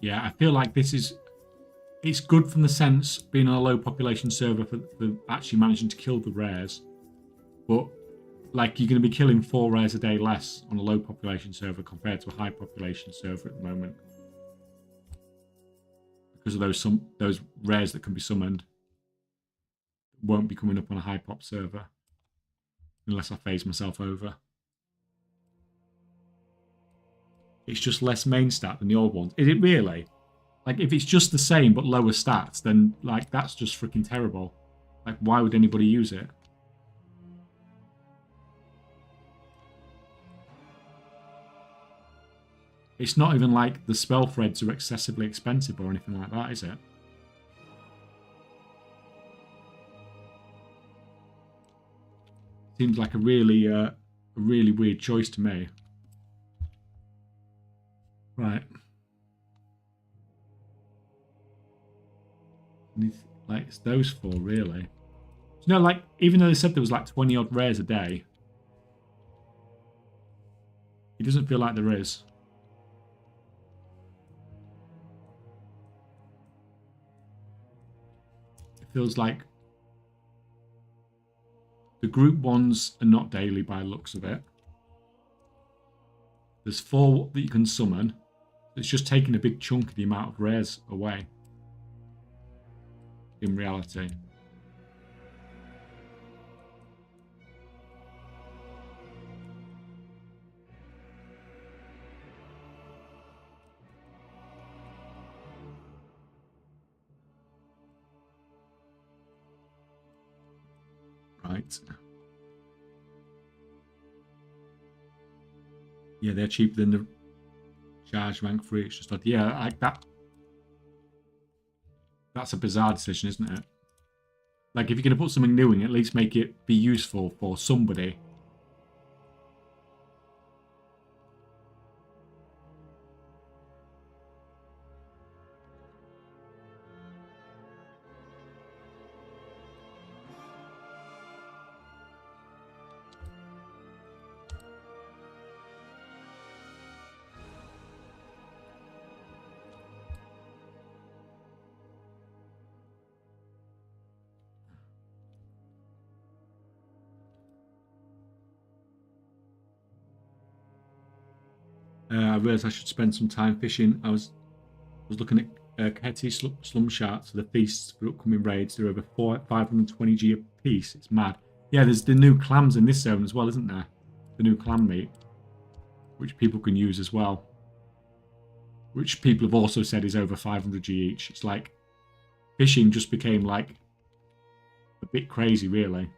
Yeah, I feel like this is... It's good from the sense being on a low population server for actually managing to kill the rares. But, like, you're going to be killing 4 rares a day less on a low population server compared to a high population server at the moment. Because of those rares that can be summoned won't be coming up on a high pop server. Unless I phase myself over. It's just less main stat than the old ones. Is it really? Like, if it's just the same but lower stats, then, like, that's just freaking terrible. Like, why would anybody use it? It's not even like the spell threads are excessively expensive or anything like that, is it? Seems like a really weird choice to me. Right. Like, it's those 4, really. You know, like, even though they said there was like 20 odd rares a day, it doesn't feel like there is. It feels like the group ones are not daily by the looks of it. There's 4 that you can summon. It's just taking a big chunk of the amount of rares away. In reality. Right. Yeah, they're cheaper than the charge rank 3. It's just like, yeah, like that. That's a bizarre decision, isn't it? Like, if you're going to put something new in, at least make it be useful for somebody. I realised I should spend some time fishing. I was looking at Kaheti slum sharks for the feasts for upcoming raids. They're over 520G a piece. It's mad. Yeah, there's the new clams in this zone as well, isn't there? The new clam meat, which people can use as well. Which people have also said is over 500G each. It's like fishing just became like a bit crazy, really.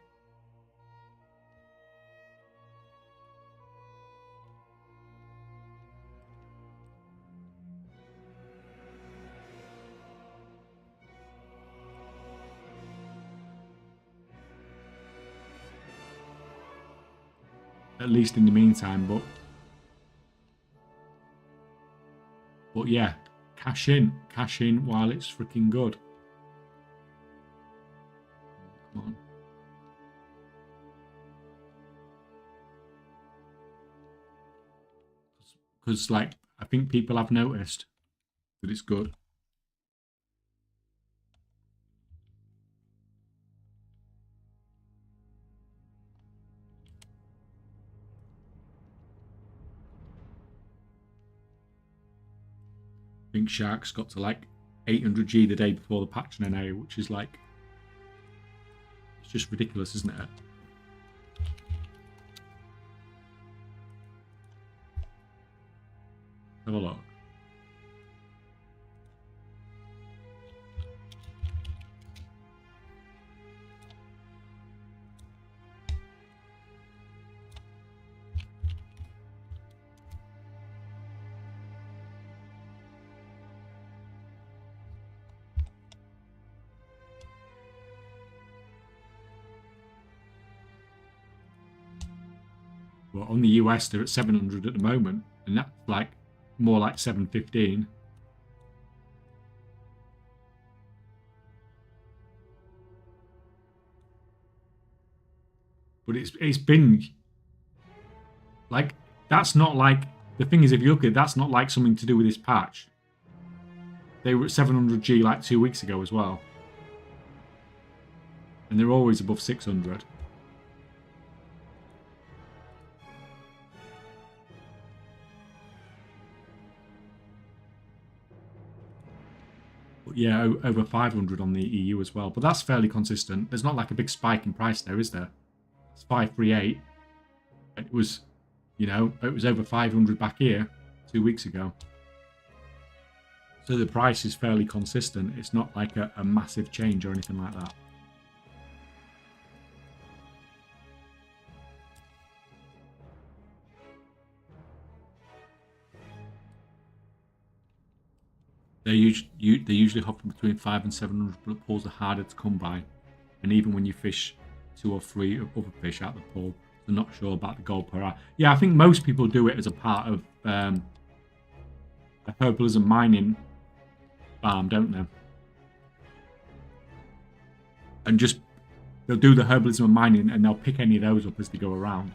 At least in the meantime, but yeah, cash in while it's freaking good. Come on. because like I think people have noticed that it's good. I think Sharks got to like 800G the day before the patch in NA, which is like, it's just ridiculous, isn't it? Have a look. Well, on the US, they're at 700 at the moment, and that's like more like 715. But it's been like, that's not like, the thing is, if you look at it, that's not like something to do with this patch. They were at 700G like 2 weeks ago as well. And they're always above 600. But yeah, over 500 on the EU as well. But that's fairly consistent. There's not like a big spike in price there, is there? It's 538. And it was, you know, it was over 500 back here 2 weeks ago. So the price is fairly consistent. It's not like a massive change or anything like that. They usually hover between 500 and 700, but the pools are harder to come by. And even when you fish 2 or 3 other fish out of the pool, they're not sure about the gold per hour. Yeah, I think most people do it as a part of a herbalism mining farm, don't they? And just, they'll do the herbalism and mining and they'll pick any of those up as they go around.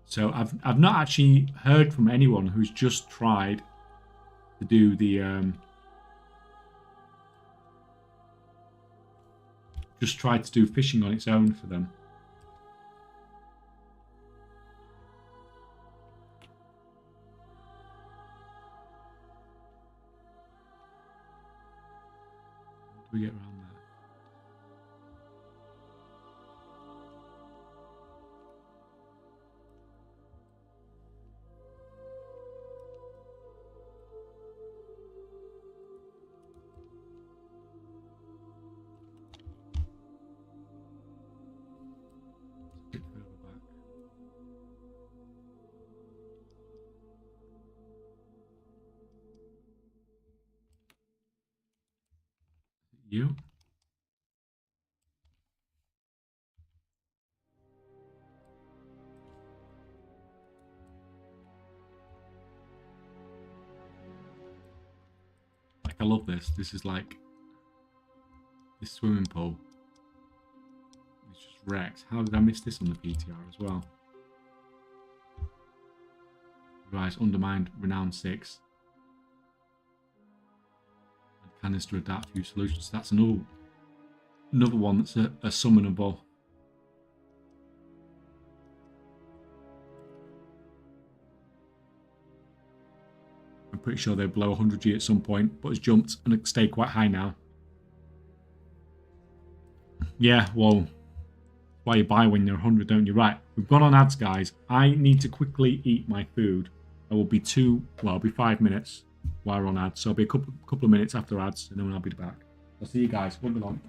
So I've not actually heard from anyone who's just tried to do the just tried to do fishing on its own for them. How do we get around there? A bit further back. You? Like, I love this. This is like this swimming pool. It's just wrecked. How did I miss this on the PTR as well? Rise undermined Renown 6. And canister adapt few solutions. That's another one that's a summonable. I'm pretty sure they'll blow 100G at some point, but has jumped and stayed quite high now. Yeah, well, why you buy when you're 100, don't you? Right, we've gone on ads, guys. I need to quickly eat my food. I will be 5 minutes while we're on ads. So I'll be a couple of minutes after ads, and then I'll be back. I'll see you guys. Won't be long.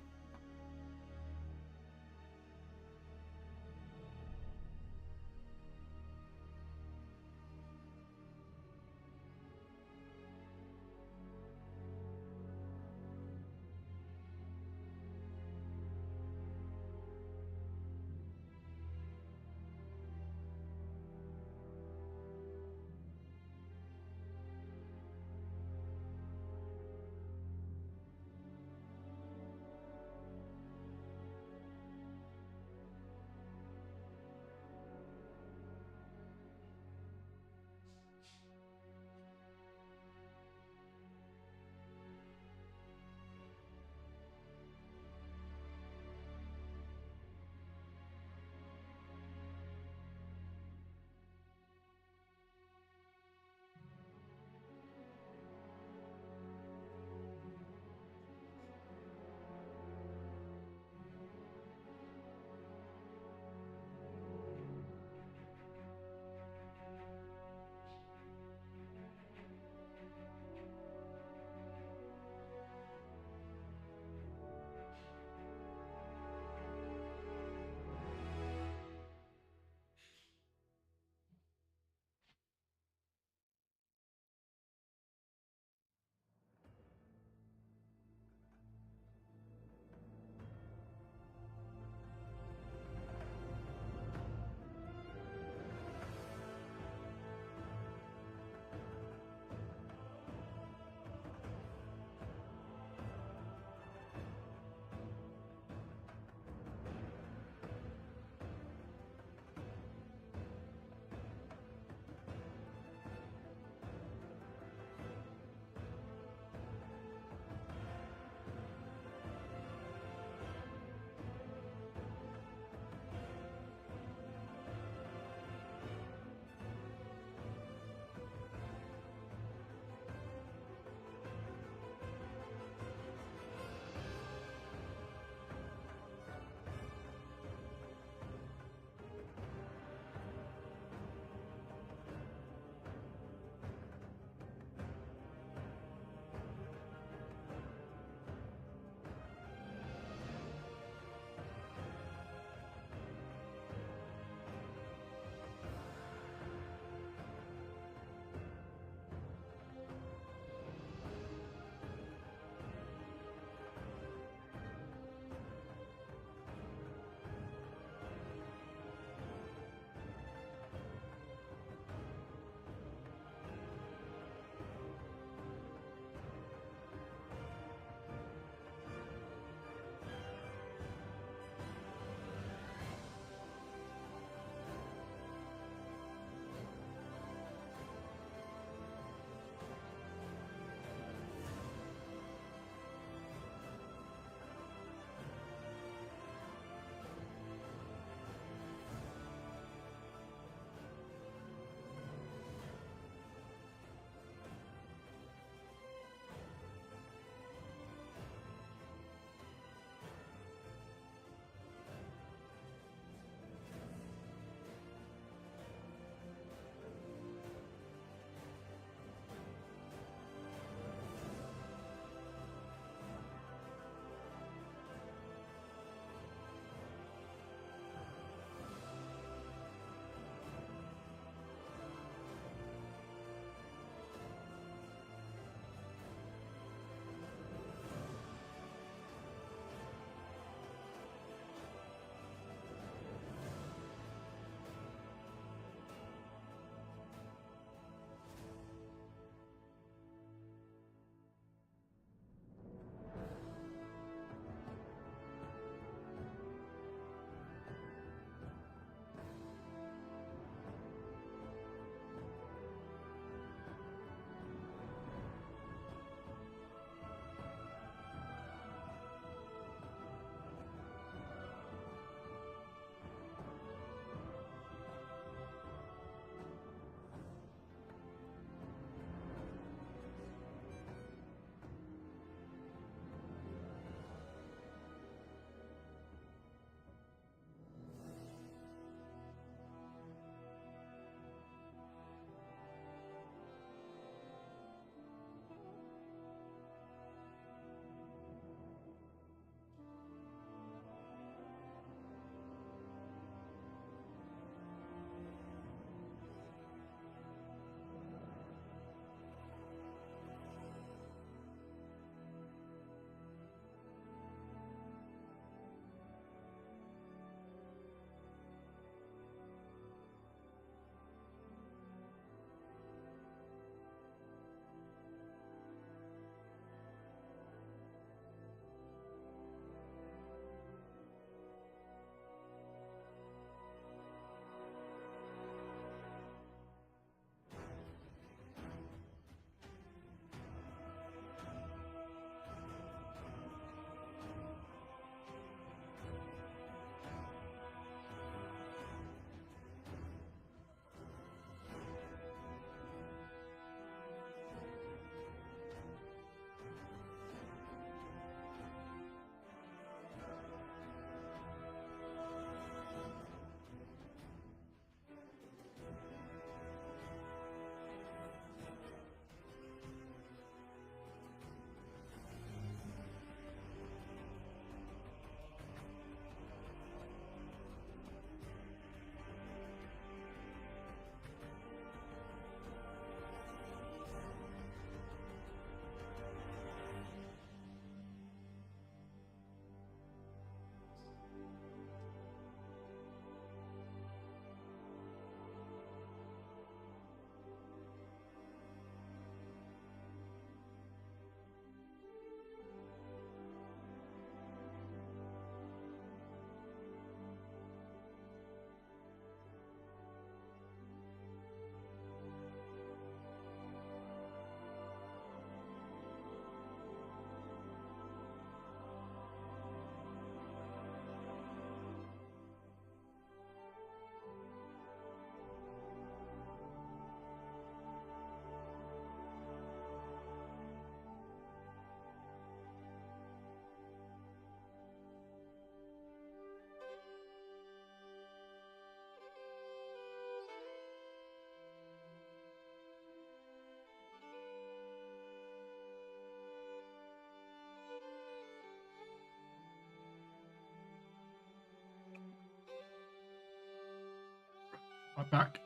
Right back.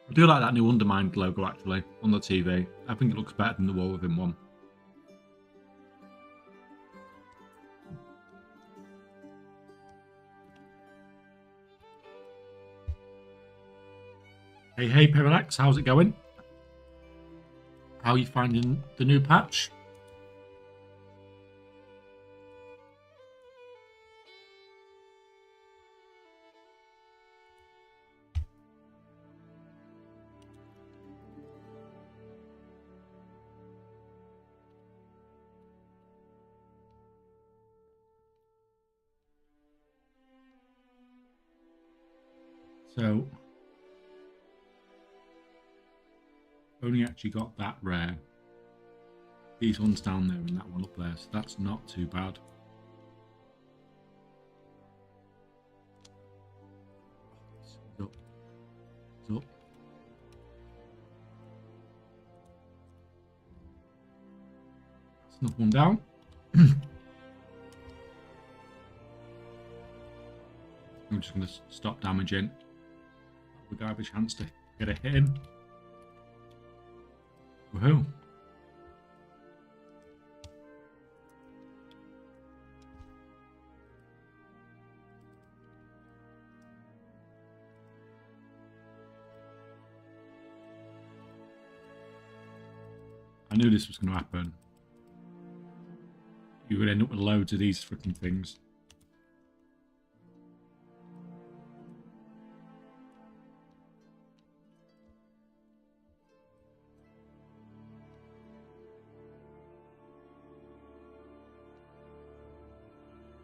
I do like that new Undermined logo actually on the TV. I think it looks better than the War Within one. Hey, Parallax, how's it going? How are you finding the new patch? So, only actually got that rare. These ones down there and that one up there, so that's not too bad. It's up. It's up. That's another one down. I'm just going to stop damaging. We got a chance to get a hit in. Woohoo. I knew this was going to happen. You would end up with loads of these freaking things.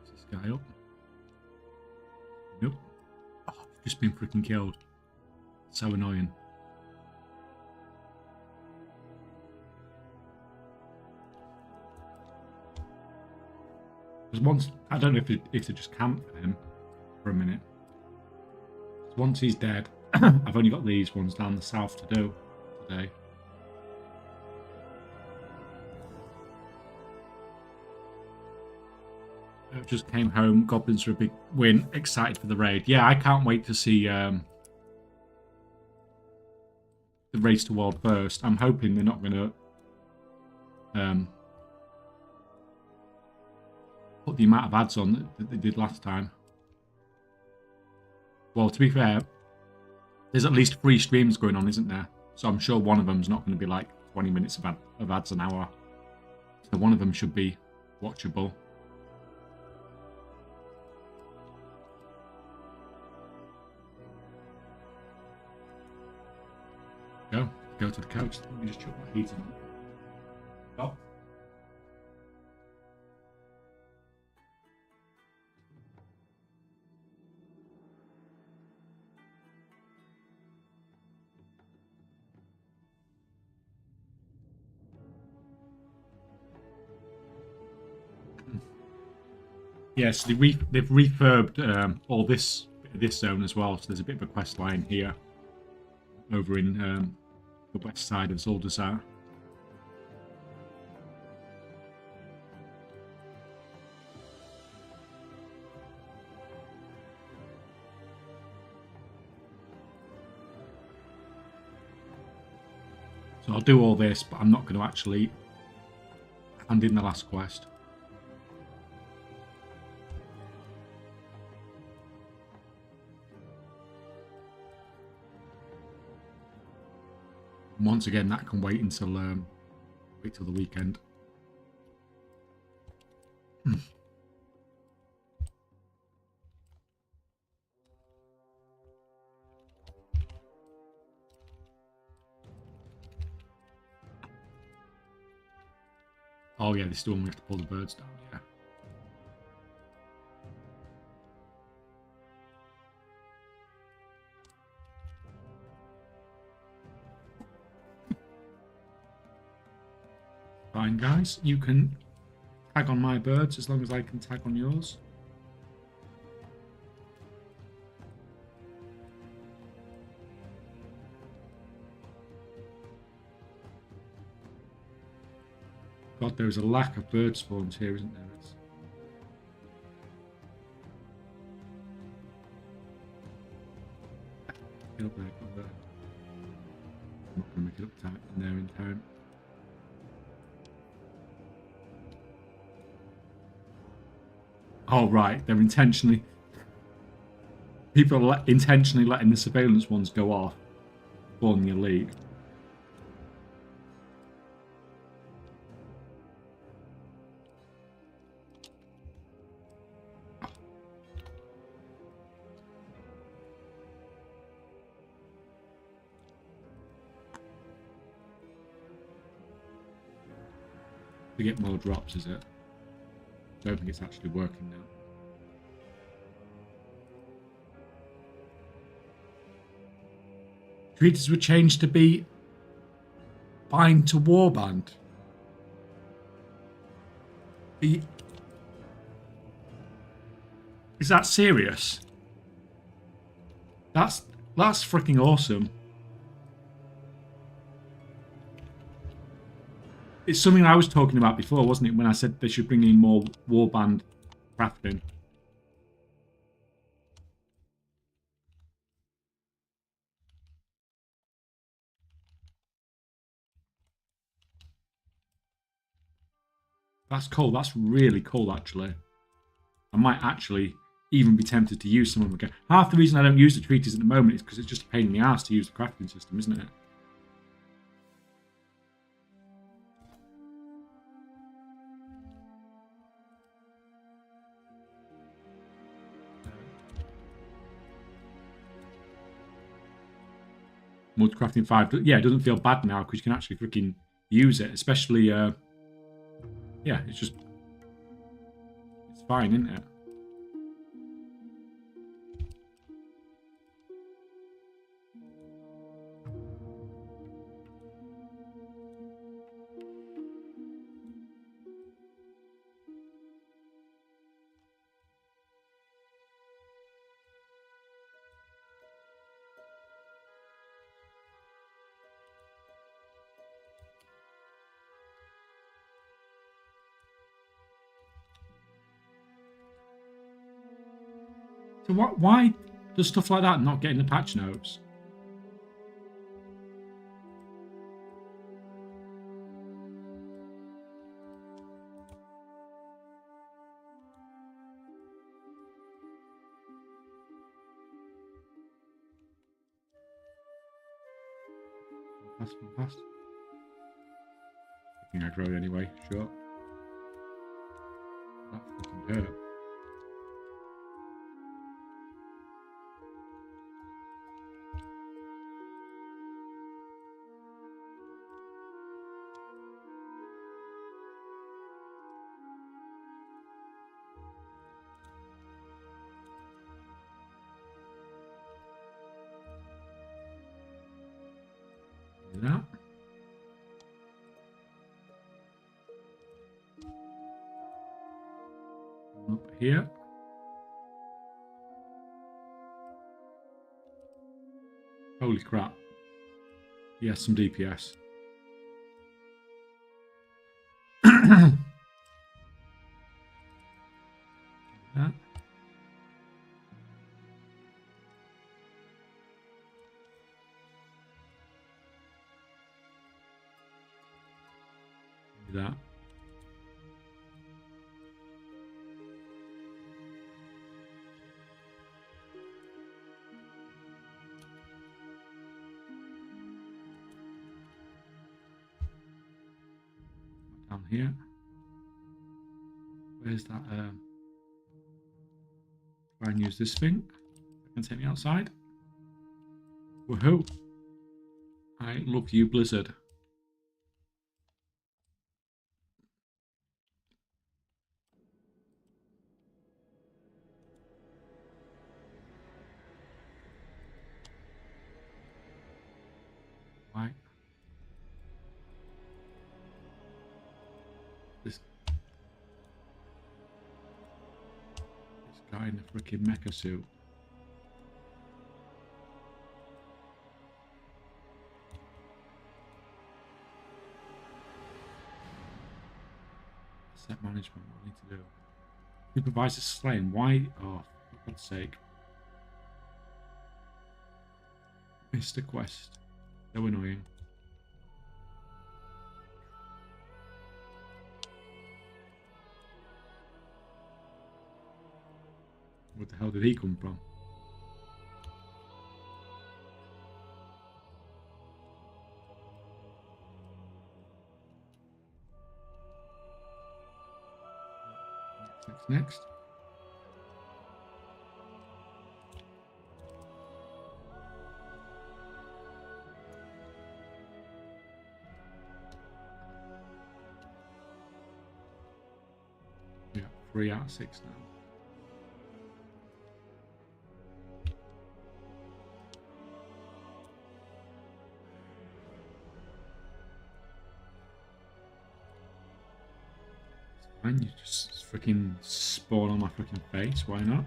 Is this guy up? Nope. Oh, I've just been freaking killed. So annoying. Because once, I don't know if to just camp for him for a minute. Once he's dead, I've only got these ones down the south to do today. I just came home, Goblins for a big win, excited for the raid. Yeah, I can't wait to see the race to world first. I'm hoping they're not going to put the amount of ads on that they did last time. Well, to be fair, there's at least 3 streams going on, isn't there? So I'm sure one of them's not going to be like 20 minutes of ads an hour. So one of them should be watchable. Go to the couch. Let me just chuck my heat on. Oh. Yes, they've refurbed all this zone as well. So there's a bit of a quest line here, over in the west side of Zuldazar. So I'll do all this, but I'm not going to actually hand in the last quest. And once again, that can wait until the weekend. Oh yeah, this is the one we have to pull the birds down, yeah. Fine, guys. You can tag on my birds as long as I can tag on yours. God, there's a lack of bird spawns here, isn't there? it up there. I'm not going to make it up time in there in time. Oh, right. They're intentionally... People are intentionally letting the surveillance ones go off. On your league. To get more drops, is it? I don't think it's actually working now. Treaties were changed to be bind to warband. Is that serious? That's freaking awesome. It's something I was talking about before, wasn't it? When I said they should bring in more warband crafting. That's cool. That's really cool, actually. I might actually even be tempted to use some of them again. Half the reason I don't use the treaties at the moment is because it's just a pain in the ass to use the crafting system, isn't it? Multi-crafting 5, yeah, it doesn't feel bad now because you can actually freaking use it, especially, yeah, it's fine, isn't it? So why does stuff like that not get in the patch notes? Fast. I think I grow anyway, sure. That fucking hurt. That. Up here. Holy crap. Yes, some DPS. That. That. Down here. Where's that? Try and use this thing. I can take me outside. Woohoo! I love you, Blizzard. Why? This guy in the freaking mecha suit. Set management, what we need to do. Supervisor slaying. Why? Oh, for God's sake. Missed a quest. So annoying. What the hell did he come from? Next. Yeah, 3 out of 6 now. Fine, you just freaking spawn on my freaking face, why not?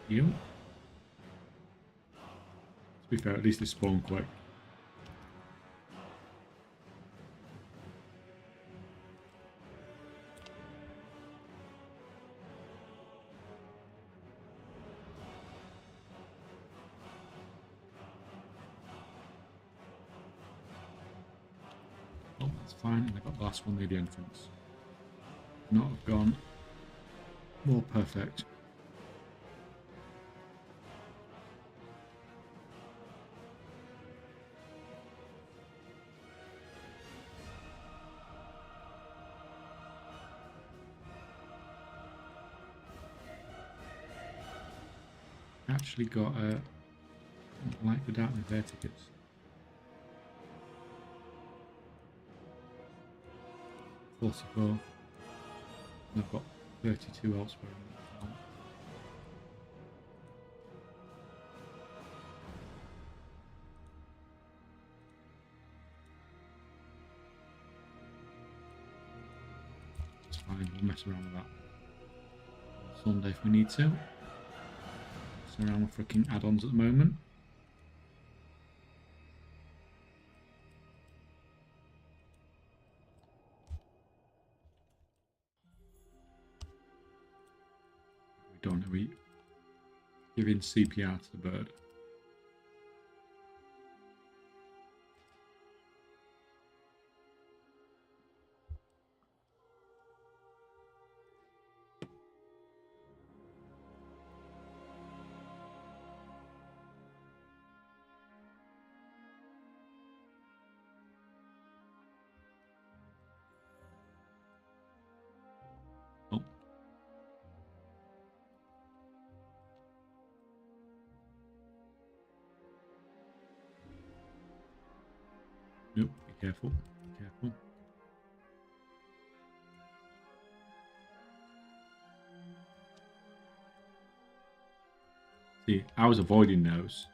You. To be fair, at least they spawn quick. Oh, that's fine. And I got the last one near the entrance. Not have gone more perfect. Actually got like without their tickets. '44. I've got 32 elsewhere. It's fine, we'll mess around with that Sunday if we need to. Messing around with freaking add-ons at the moment. Are we giving CPR to the bird? Oh. Nope, be careful, be careful. See, I was avoiding those,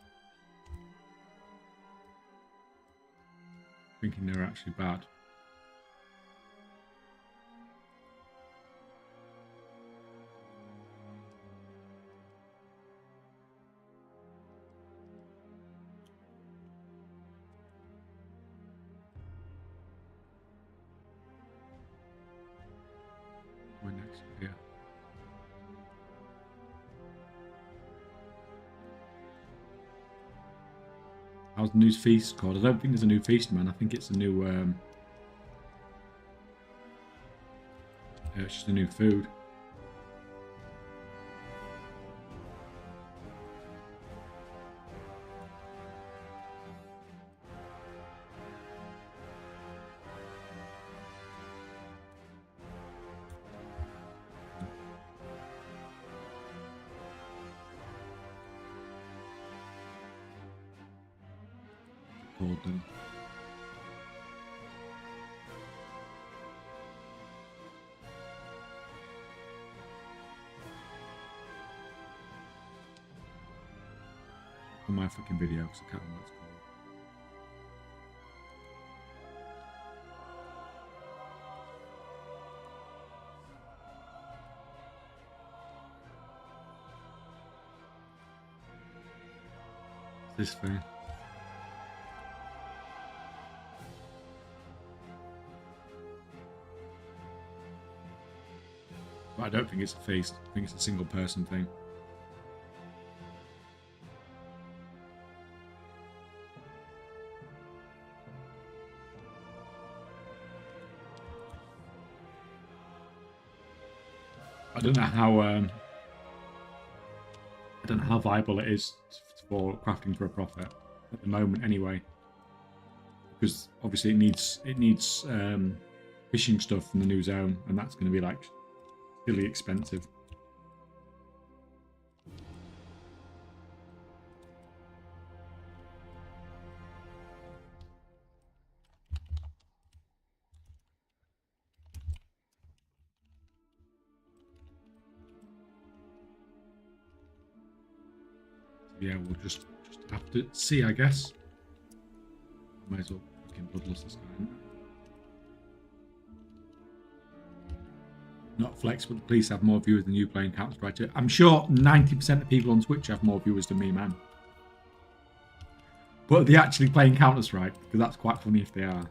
thinking they were actually bad. My next here. How's the new feast called? I don't think there's a new feast, man. I think it's a new it's just a new food. Called them. On my freaking video, because I can't remember what it's called. This thing. But I don't think it's a feast. I think it's a single person thing. I don't know how viable it is for crafting for a profit at the moment, anyway. Because obviously it needs fishing stuff from the new zone, and that's going to be like really expensive. Yeah, we'll just have to see, I guess. Might as well fucking bloodlust this guy. Not flex, but the police have more viewers than you playing Counter-Strike. I'm sure 90% of people on Twitch have more viewers than me, man. But are they actually playing Counter-Strike? Because that's quite funny if they are.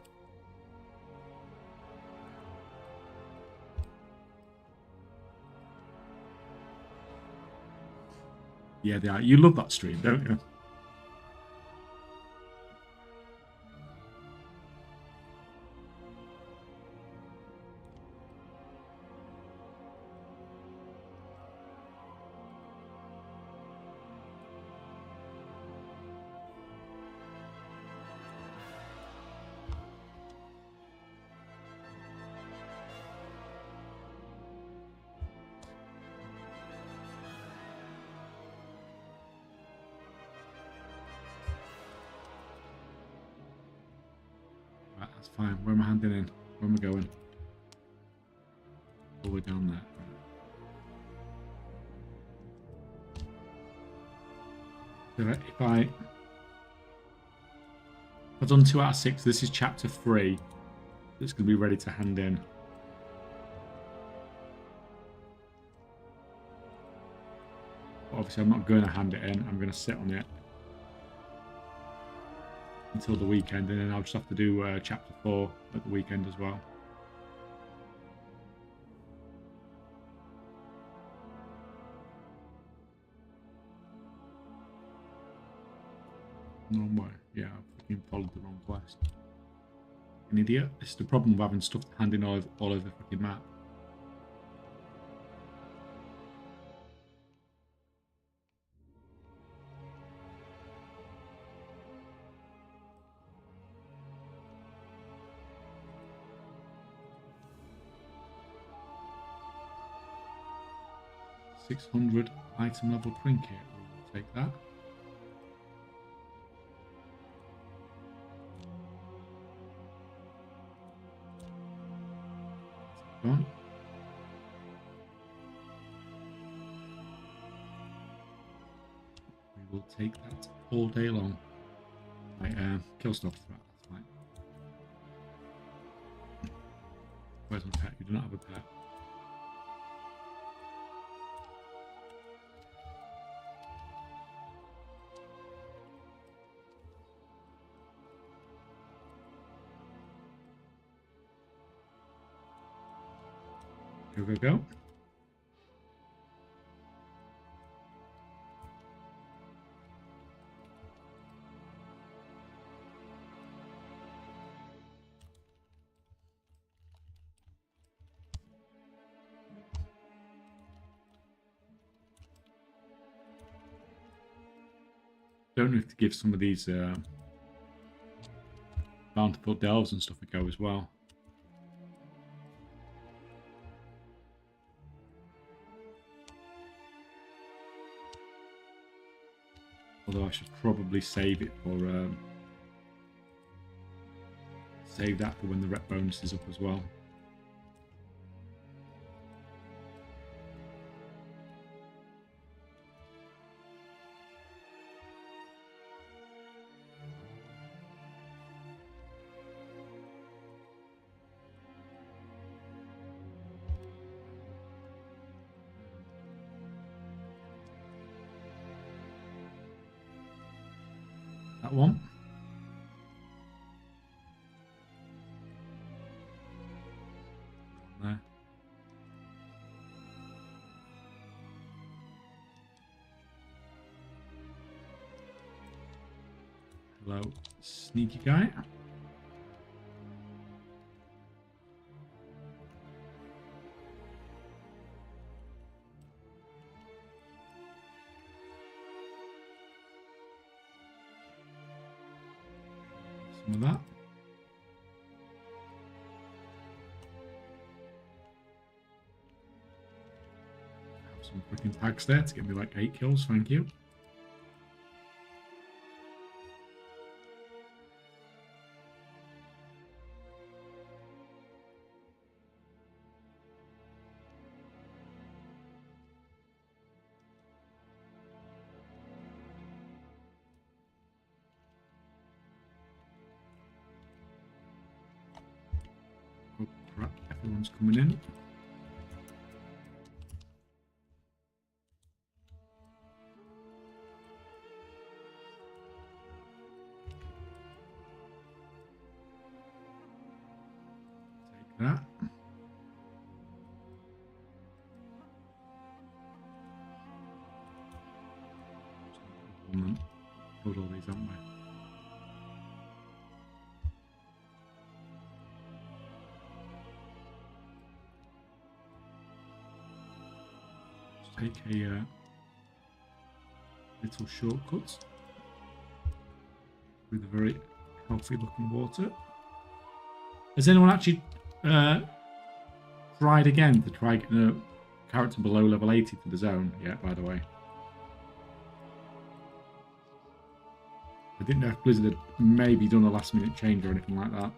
Yeah, they are. You love that stream, don't you? Right, that's fine. Where am I handing in? Where am I going? All the way down there. If I've done 2 out of 6, this is chapter 3. It's going to be ready to hand in. Obviously, I'm not going to hand it in. I'm going to sit on it until the weekend, and then I'll just have to do chapter 4 at the weekend as well. No way. Yeah, I fucking followed the wrong quest. An idiot. This is the problem with having stuff to hand in all over the fucking map. $600 item level trinket. We'll take that. Gone. We will take that all day long. Right, kill stuff. That's fine. Where's my pet? You do not have a pet. Go. Don't have to give some of these bountiful delves and stuff a go as well. Although I should probably save it for save that for when the rep bonus is up as well. That one. There. Hello, sneaky guy. Some of that. Have some freaking tags there to get me like 8 kills, thank you. Oh crap, everyone's coming in. Take that. Load all these, haven't we? Take a little shortcut with a very healthy looking water. Has anyone actually tried again to try getting a character below level 80 to the zone yet, by the way? I didn't know if Blizzard had maybe done a last minute change or anything like that.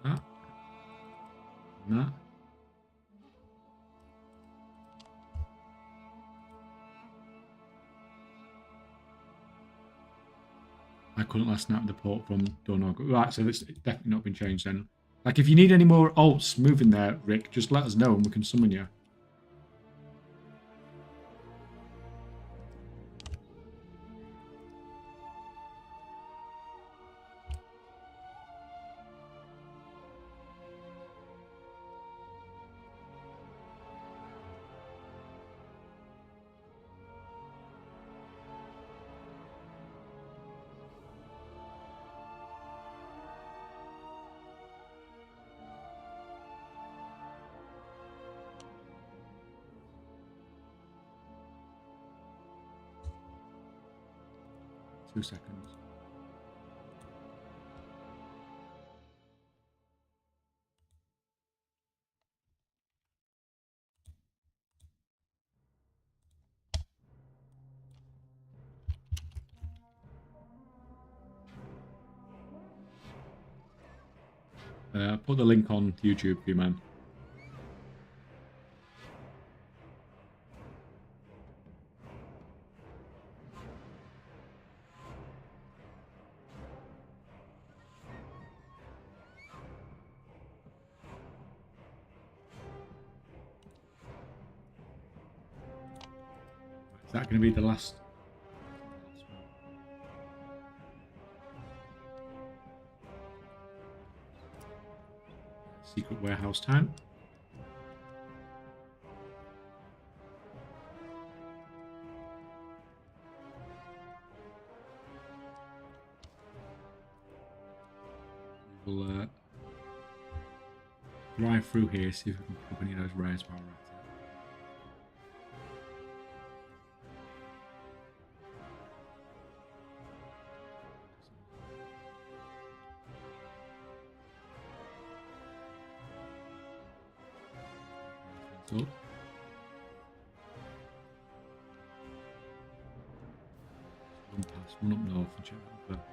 That. And that. I couldn't last snap the port from Donog. Right, so it's definitely not been changed then. Like, if you need any more alts moving there, Rick, just let us know and we can summon you. 2 seconds. Put the link on YouTube for you, man. Is that going to be the last? Secret warehouse time. We'll drive through here, see if we can pick up any of those rares while we're at it. Up. One past, one up north and check that out.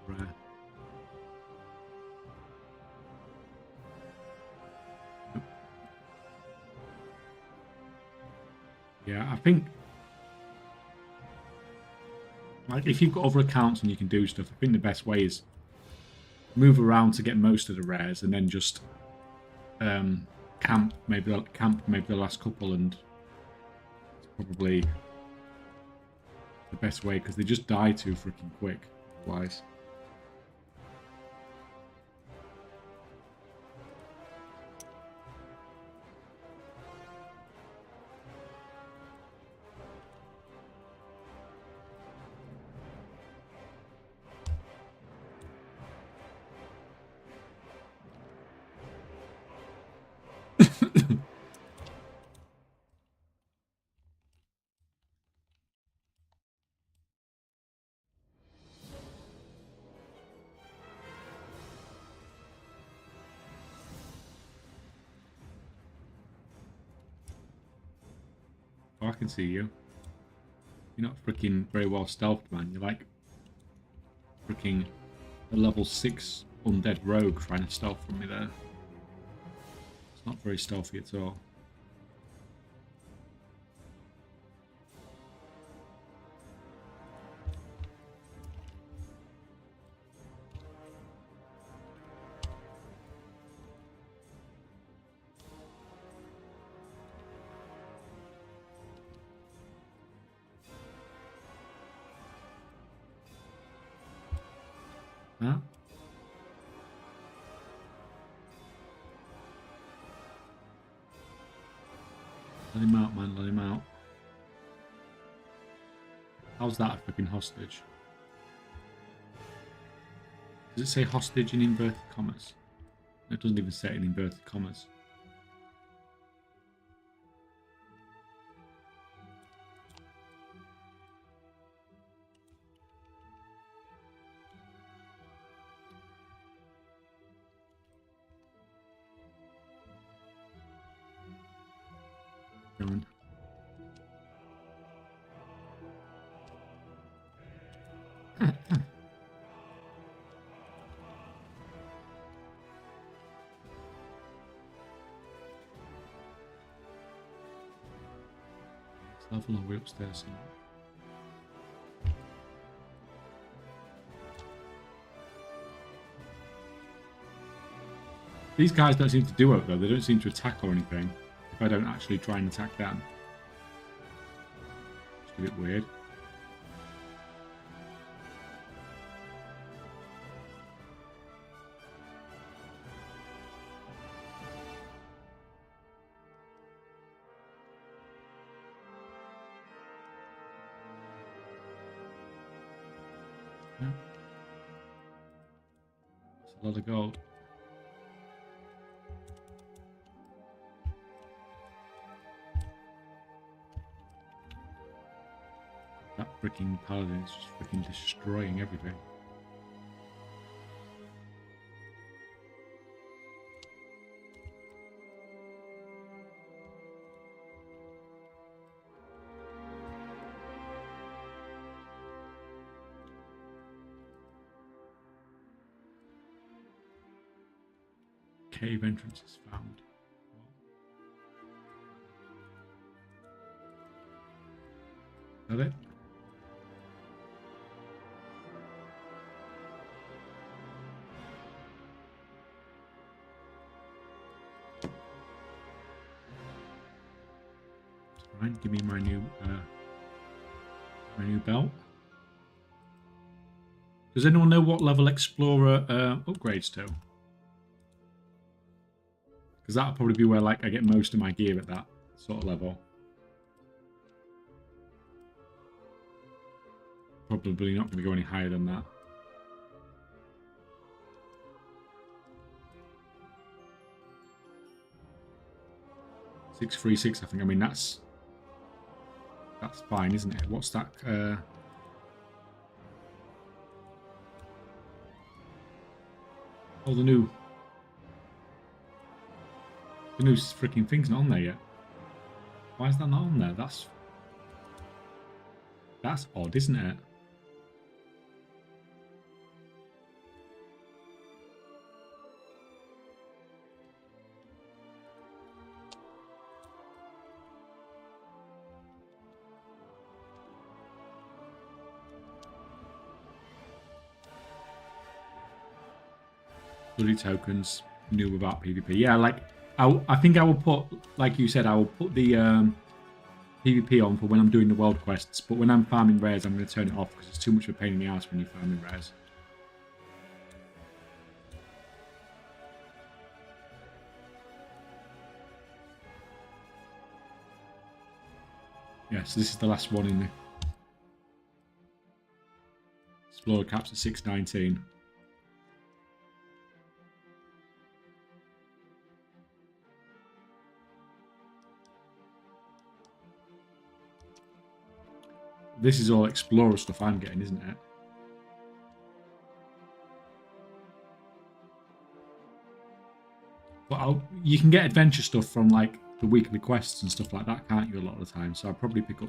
Rare. Yeah, I think like if you've got other accounts and you can do stuff, I think the best way is move around to get most of the rares and then just camp maybe the last couple, and it's probably the best way because they just die too freaking quick otherwise. Oh, I can see you. You're not freaking very well stealthed, man. You're like freaking a level 6 undead rogue trying to stealth from me there. It's not very stealthy at all. Huh? Let him out, man. Let him out. How's that a freaking hostage? Does it say hostage in inverted commas? It doesn't even say it in inverted commas. Going. Level or way upstairs somewhere. These guys don't seem to do it though. They don't seem to attack or anything. If I don't actually try and attack them, it's a bit weird. That's a lot of gold. That freaking paladin is just freaking destroying everything. Cave entrance is found. Is that it? Fine, give me my new belt. Does anyone know what level Explorer upgrades to? Because that'll probably be where like I get most of my gear at that sort of level. Probably not going to go any higher than that. $636, I think. I mean, that's fine, isn't it? What's that? Oh, the new freaking thing's not on there yet. Why is that not on there? That's odd, isn't it? Bloody tokens, new about PvP. Yeah, like I think I will put, like you said, I will put the PvP on for when I'm doing the world quests. But when I'm farming rares, I'm going to turn it off because it's too much of a pain in the ass when you're farming rares. Yeah, so this is the last one in the Explorer caps at 619. This is all Explorer stuff I'm getting, isn't it? But you can get adventure stuff from like the weekly quests and stuff like that, can't you, a lot of the time? So I'll probably pick up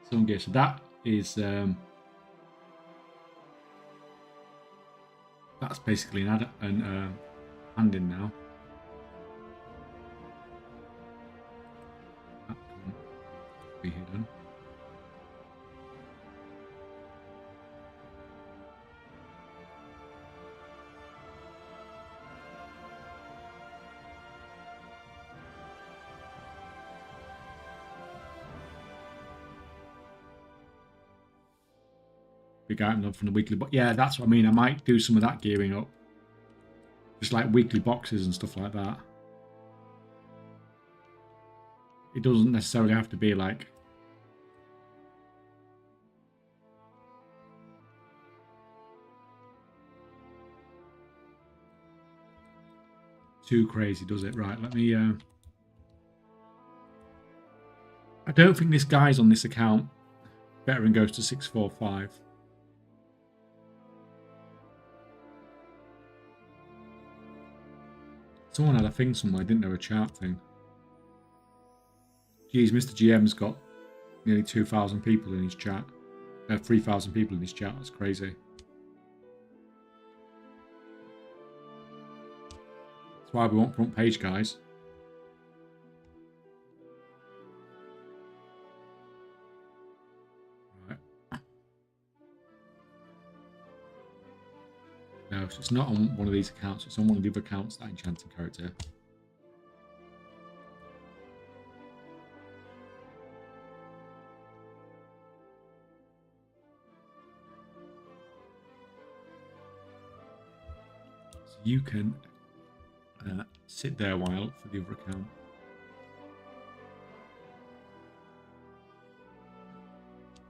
some gear. So that is that's basically an hand in now. That can be hidden. Big item from the weekly, but yeah, that's what I mean. I might do some of that gearing up, just like weekly boxes and stuff like that. It doesn't necessarily have to be like too crazy, does it? Right, let me I don't think this guy's on this account. Veteran goes to 645. Someone had a thing somewhere, didn't there? A chart thing. Geez, Mr. GM's got nearly 2,000 people in his chat. 3,000 people in his chat. That's crazy. That's why we want front page, guys. Right. No, so it's not on one of these accounts. It's on one of the other accounts, that enchanting character. So you can sit there while I look for the other account.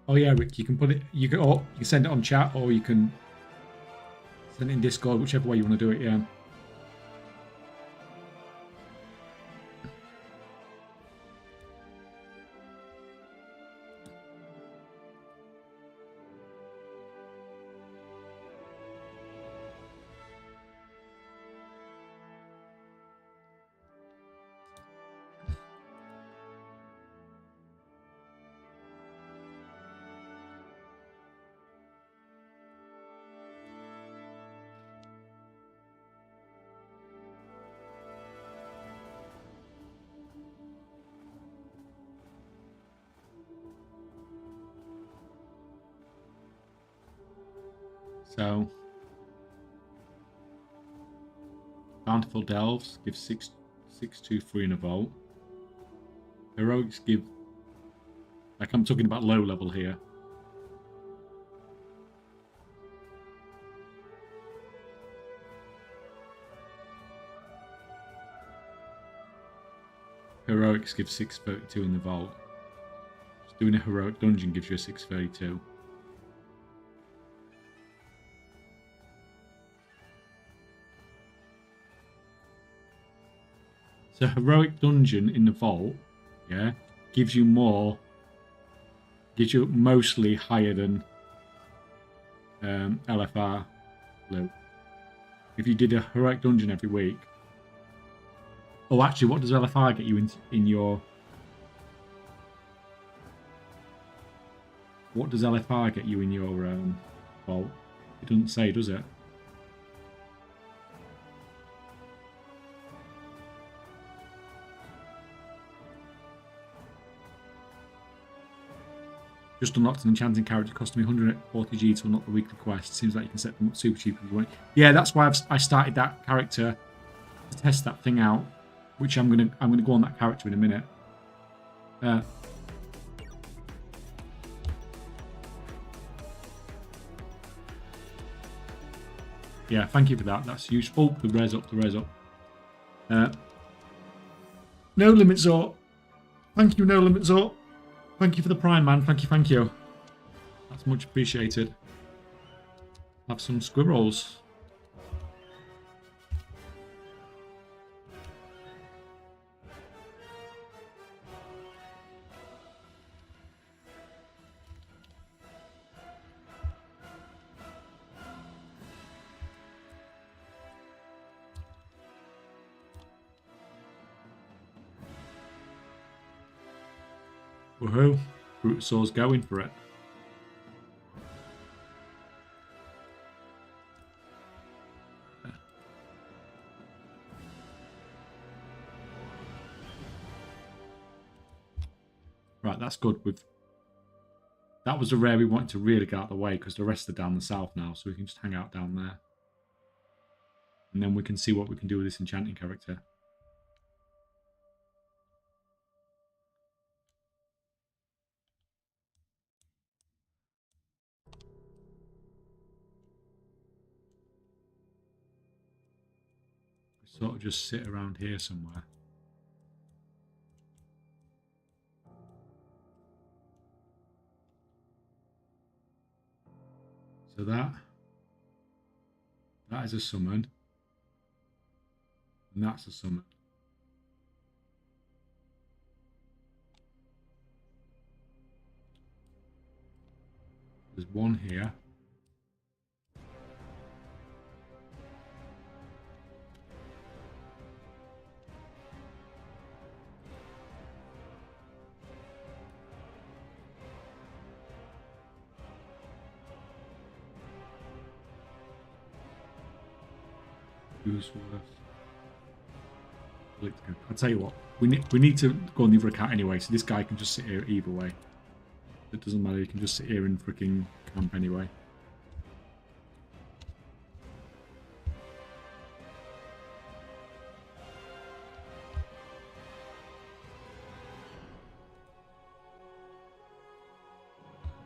Oh yeah, Rick, you can put it. You can send it on chat, or you can send it in Discord, whichever way you want to do it. Yeah. So, Bountiful Delves give 623 in a vault. Heroics give, like I'm talking about low level here. Heroics give 632 in the vault. Just doing a heroic dungeon gives you a 632. So heroic dungeon in the vault, yeah, gives you more, gives you mostly higher than LFR loot. If you did a heroic dungeon every week. Oh, actually, what does LFR get you in your? What does LFR get you in your vault? It doesn't say, does it? Just unlocked an enchanting character, costing me 140 G to unlock the weekly quest. Seems like you can set them up super cheap if you want. Yeah, that's why I started that character to test that thing out, which I'm gonna go on that character in a minute. Yeah, thank you for that. That's useful. The res up, the res up. No Limit Zor. Thank you, No Limit Zor. Thank you for the prime, man. Thank you, thank you. That's much appreciated. Have some squirrels. Woohoo! Brutasaur's going for it. Right, that's good. That was a rare we wanted to really get out of the way because the rest are down the south now, so we can just hang out down there. And then we can see what we can do with this enchanting character. We sort of just sit around here somewhere. So that is a summon. And that's a summon. There's one here. I'll tell you what, we need to go on the other account anyway, so this guy can just sit here either way. It doesn't matter, he can just sit here and freaking camp anyway.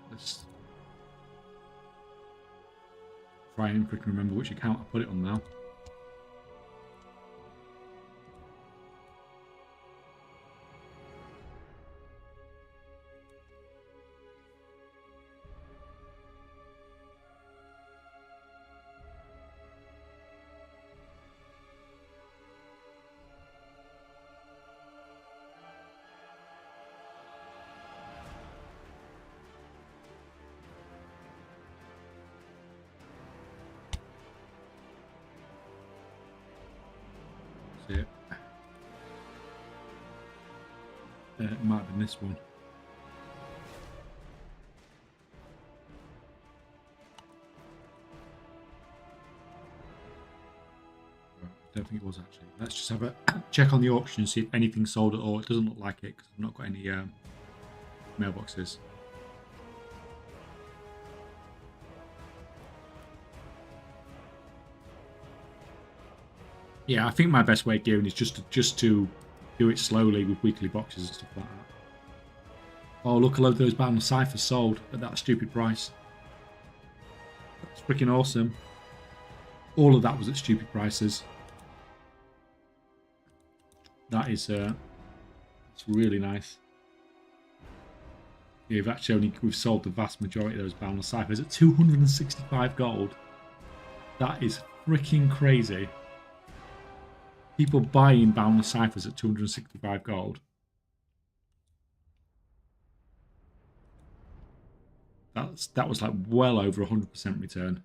Let's try and quickly remember which account I put it on now. It might have been this one. I don't think it was actually. Let's just have a check on the auction and see if anything's sold at all. It doesn't look like it because I've not got any mailboxes. Yeah, I think my best way of gearing is just to do it slowly with weekly boxes and stuff like that. Oh, look, a load of those Boundless Ciphers sold at that stupid price. That's freaking awesome. All of that was at stupid prices. That is, it's really nice. Yeah, we've sold the vast majority of those Boundless Ciphers at 265 gold. That is freaking crazy. People buying Boundless Ciphers at 265 gold. That was like well over 100% return.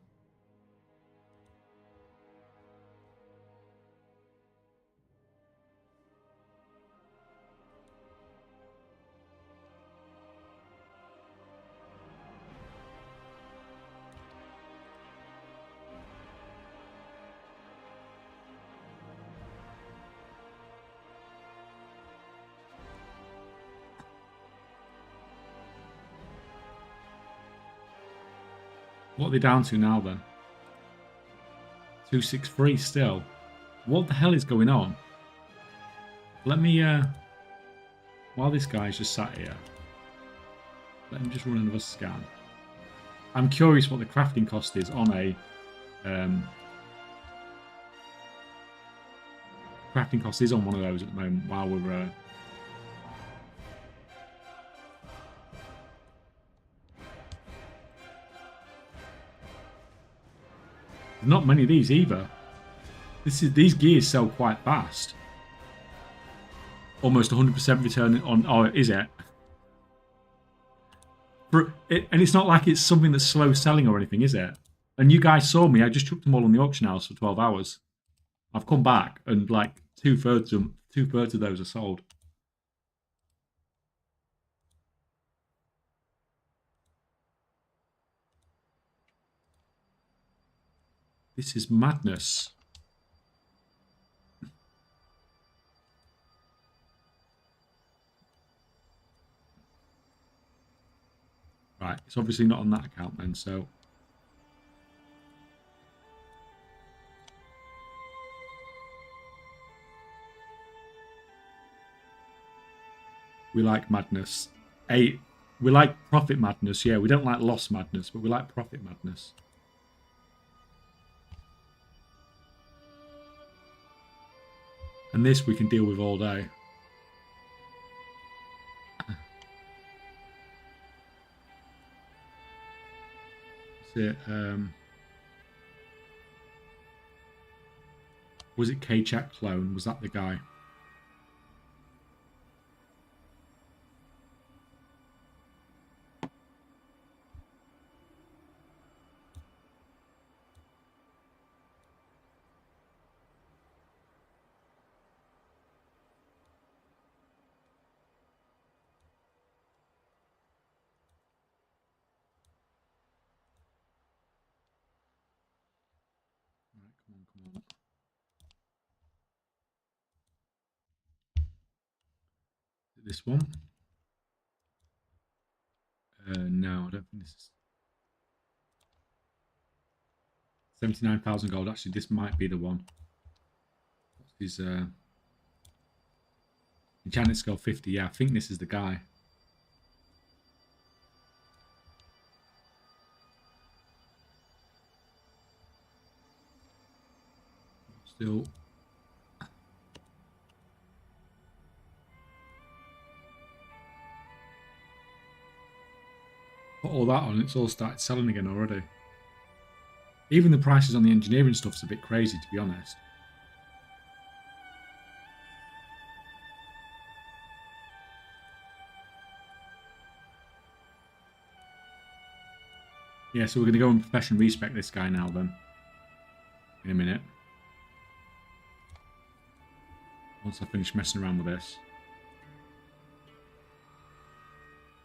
What are they down to now then? 263 still. What the hell is going on? Let me, while this guy's just sat here, let him just run another scan. I'm curious what the crafting cost is on a, crafting cost is on one of those at the moment while we're, not many of these either. These gears sell quite fast. Almost 100% return on. Oh, is it? And it's not like it's something that's slow selling or anything, is it? And you guys saw me. I just chucked them all on the auction house for 12 hours. I've come back and like two thirds of those are sold. This is madness. Right, it's obviously not on that account then, so... We like madness. We like profit madness, yeah. We don't like loss madness, but we like profit madness. And this we can deal with all day. That's it. Was it Kaychak clone? Was that the guy? Right, come on. This one? No, I don't think this is 79,000 gold. Actually, this might be the one. What's his enchanted skill 50? Yeah, I think this is the guy. Still. Put all that on, it's all started selling again already. Even the prices on the engineering stuff's a bit crazy, to be honest. Yeah, so we're going to go and profession respec this guy now then. In a minute. Once I finish messing around with this.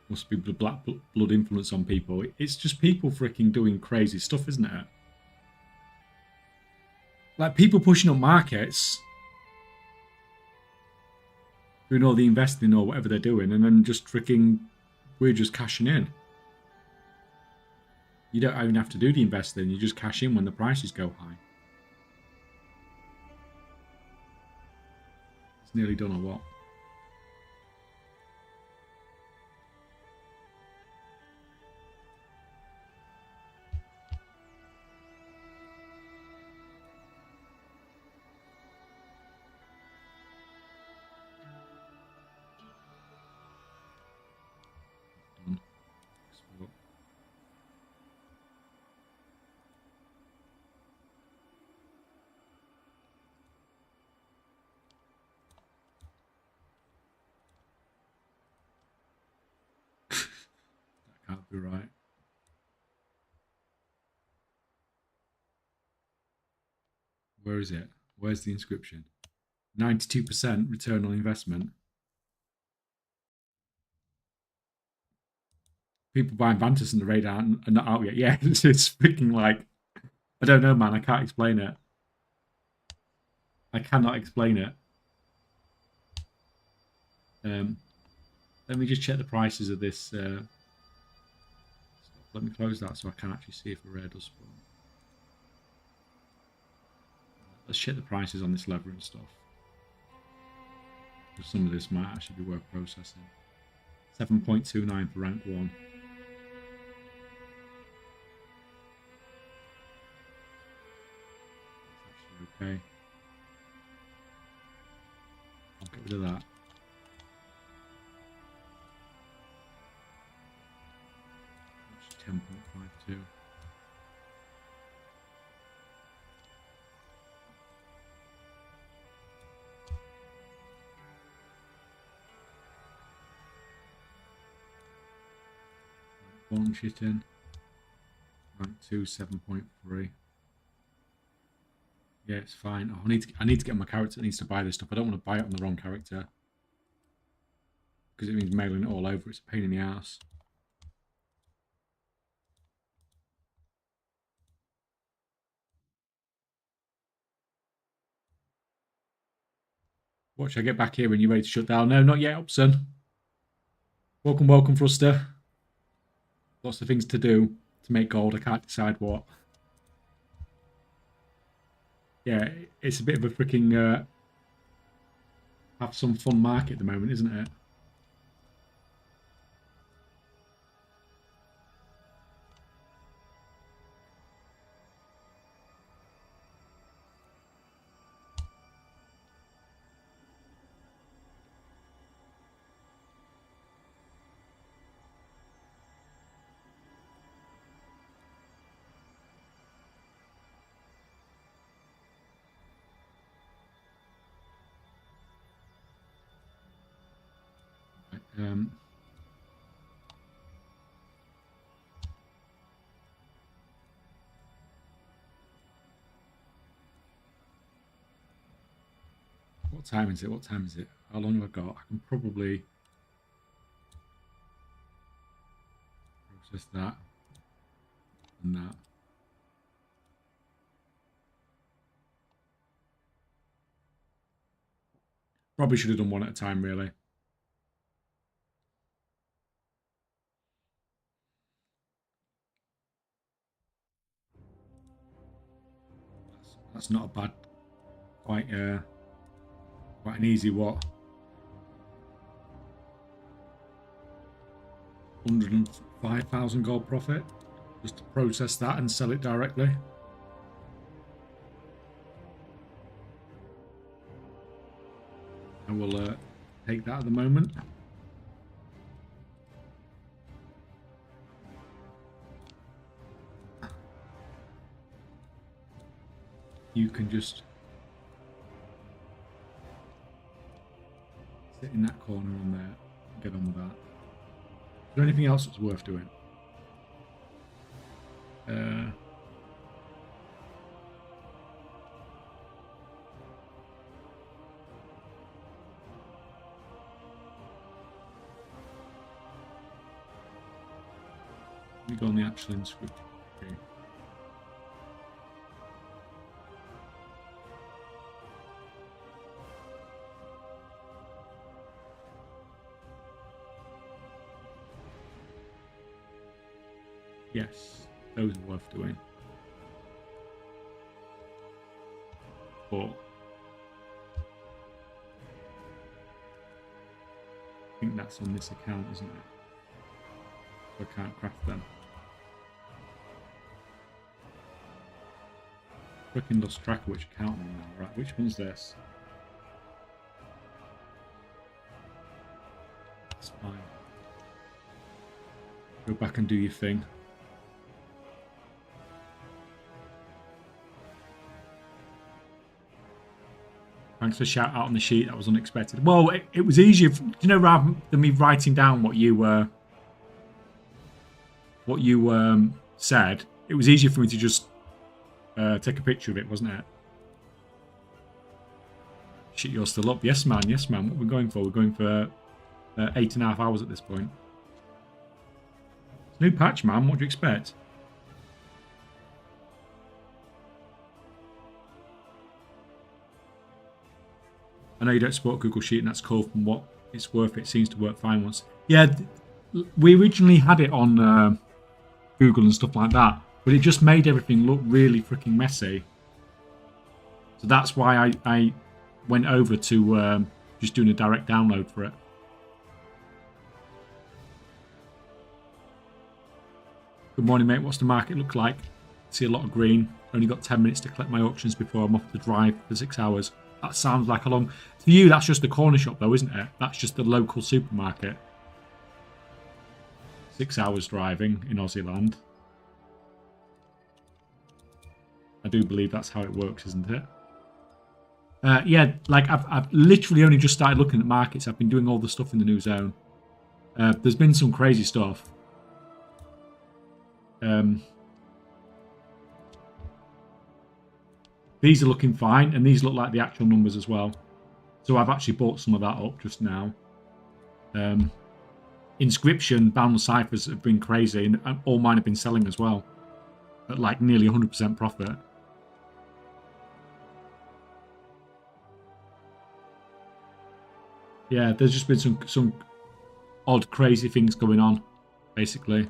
Must be the black blood influence on people. It's just people freaking doing crazy stuff, isn't it? Like people pushing up markets, doing all the investing or whatever they're doing, and then just freaking, we're just cashing in. You don't even have to do the investing, you just cash in when the prices go high. It's nearly done or what? Can't be right. Where is it? Where's the inscription? 92% return on investment. People buying Vantas and the raid are not out yet. Yeah, it's freaking like, I don't know, man. I can't explain it. I cannot explain it. Let me just check the prices of this. Let me close that so I can actually see if a rare does spawn. Let's check the prices on this leather and stuff. Because some of this might actually be worth processing. 7.29 for rank 1. That's actually okay. I'll get rid of that. That's 10.52. One shit in. Rank 2, 7.3. Yeah, it's fine. Oh, I need to get my character that needs to buy this stuff. I don't want to buy it on the wrong character. Because it means mailing it all over. It's a pain in the ass. Watch I get back here when you're ready to shut down. No, not yet, Upson. Welcome, welcome, Fruster. Lots of things to do to make gold. I can't decide what. Yeah, it's a bit of a freaking have some fun market at the moment, isn't it? What time is it? What time is it? How long have I got? I can probably process that and that. Probably should have done one at a time, really. That's not a bad, quite an easy what? 105,000 gold profit just to process that and sell it directly. I will take that at the moment. You can just sit in that corner on there and get on with that. Is there anything else that's worth doing? Let me go on the actual inscription. Okay. Yes, those are worth doing. But I think that's on this account, isn't it? So I can't craft them. Freaking lost track of which account I'm on now. Right, which one's this? That's fine. Go back and do your thing. Thanks for shout out on the sheet. That was unexpected. Well, it was easier, rather than me writing down what you said. It was easier for me to just take a picture of it, wasn't it? Shit, you're still up. Yes, man. Yes, man. What are we going for? We're going for 8.5 hours at this point. It's a new patch, man. What do you expect? I know you don't support Google Sheet, and that's cool. From what it's worth, it seems to work fine once. Yeah, we originally had it on Google and stuff like that, but it just made everything look really freaking messy. So that's why I went over to just doing a direct download for it. Good morning, mate. What's the market look like? See a lot of green. Only got 10 minutes to collect my auctions before I'm off the drive for 6 hours. That sounds like a long... To you, that's just the corner shop, though, isn't it? That's just the local supermarket. 6 hours driving in Aussie land. I do believe that's how it works, isn't it? Yeah, like I've literally only just started looking at markets. I've been doing all the stuff in the new zone. There's been some crazy stuff. These are looking fine, and these look like the actual numbers as well. So I've actually bought some of that up just now. Inscription, Boundless Ciphers have been crazy, and all mine have been selling as well. At like nearly 100% profit. Yeah, there's just been some odd, crazy things going on, basically.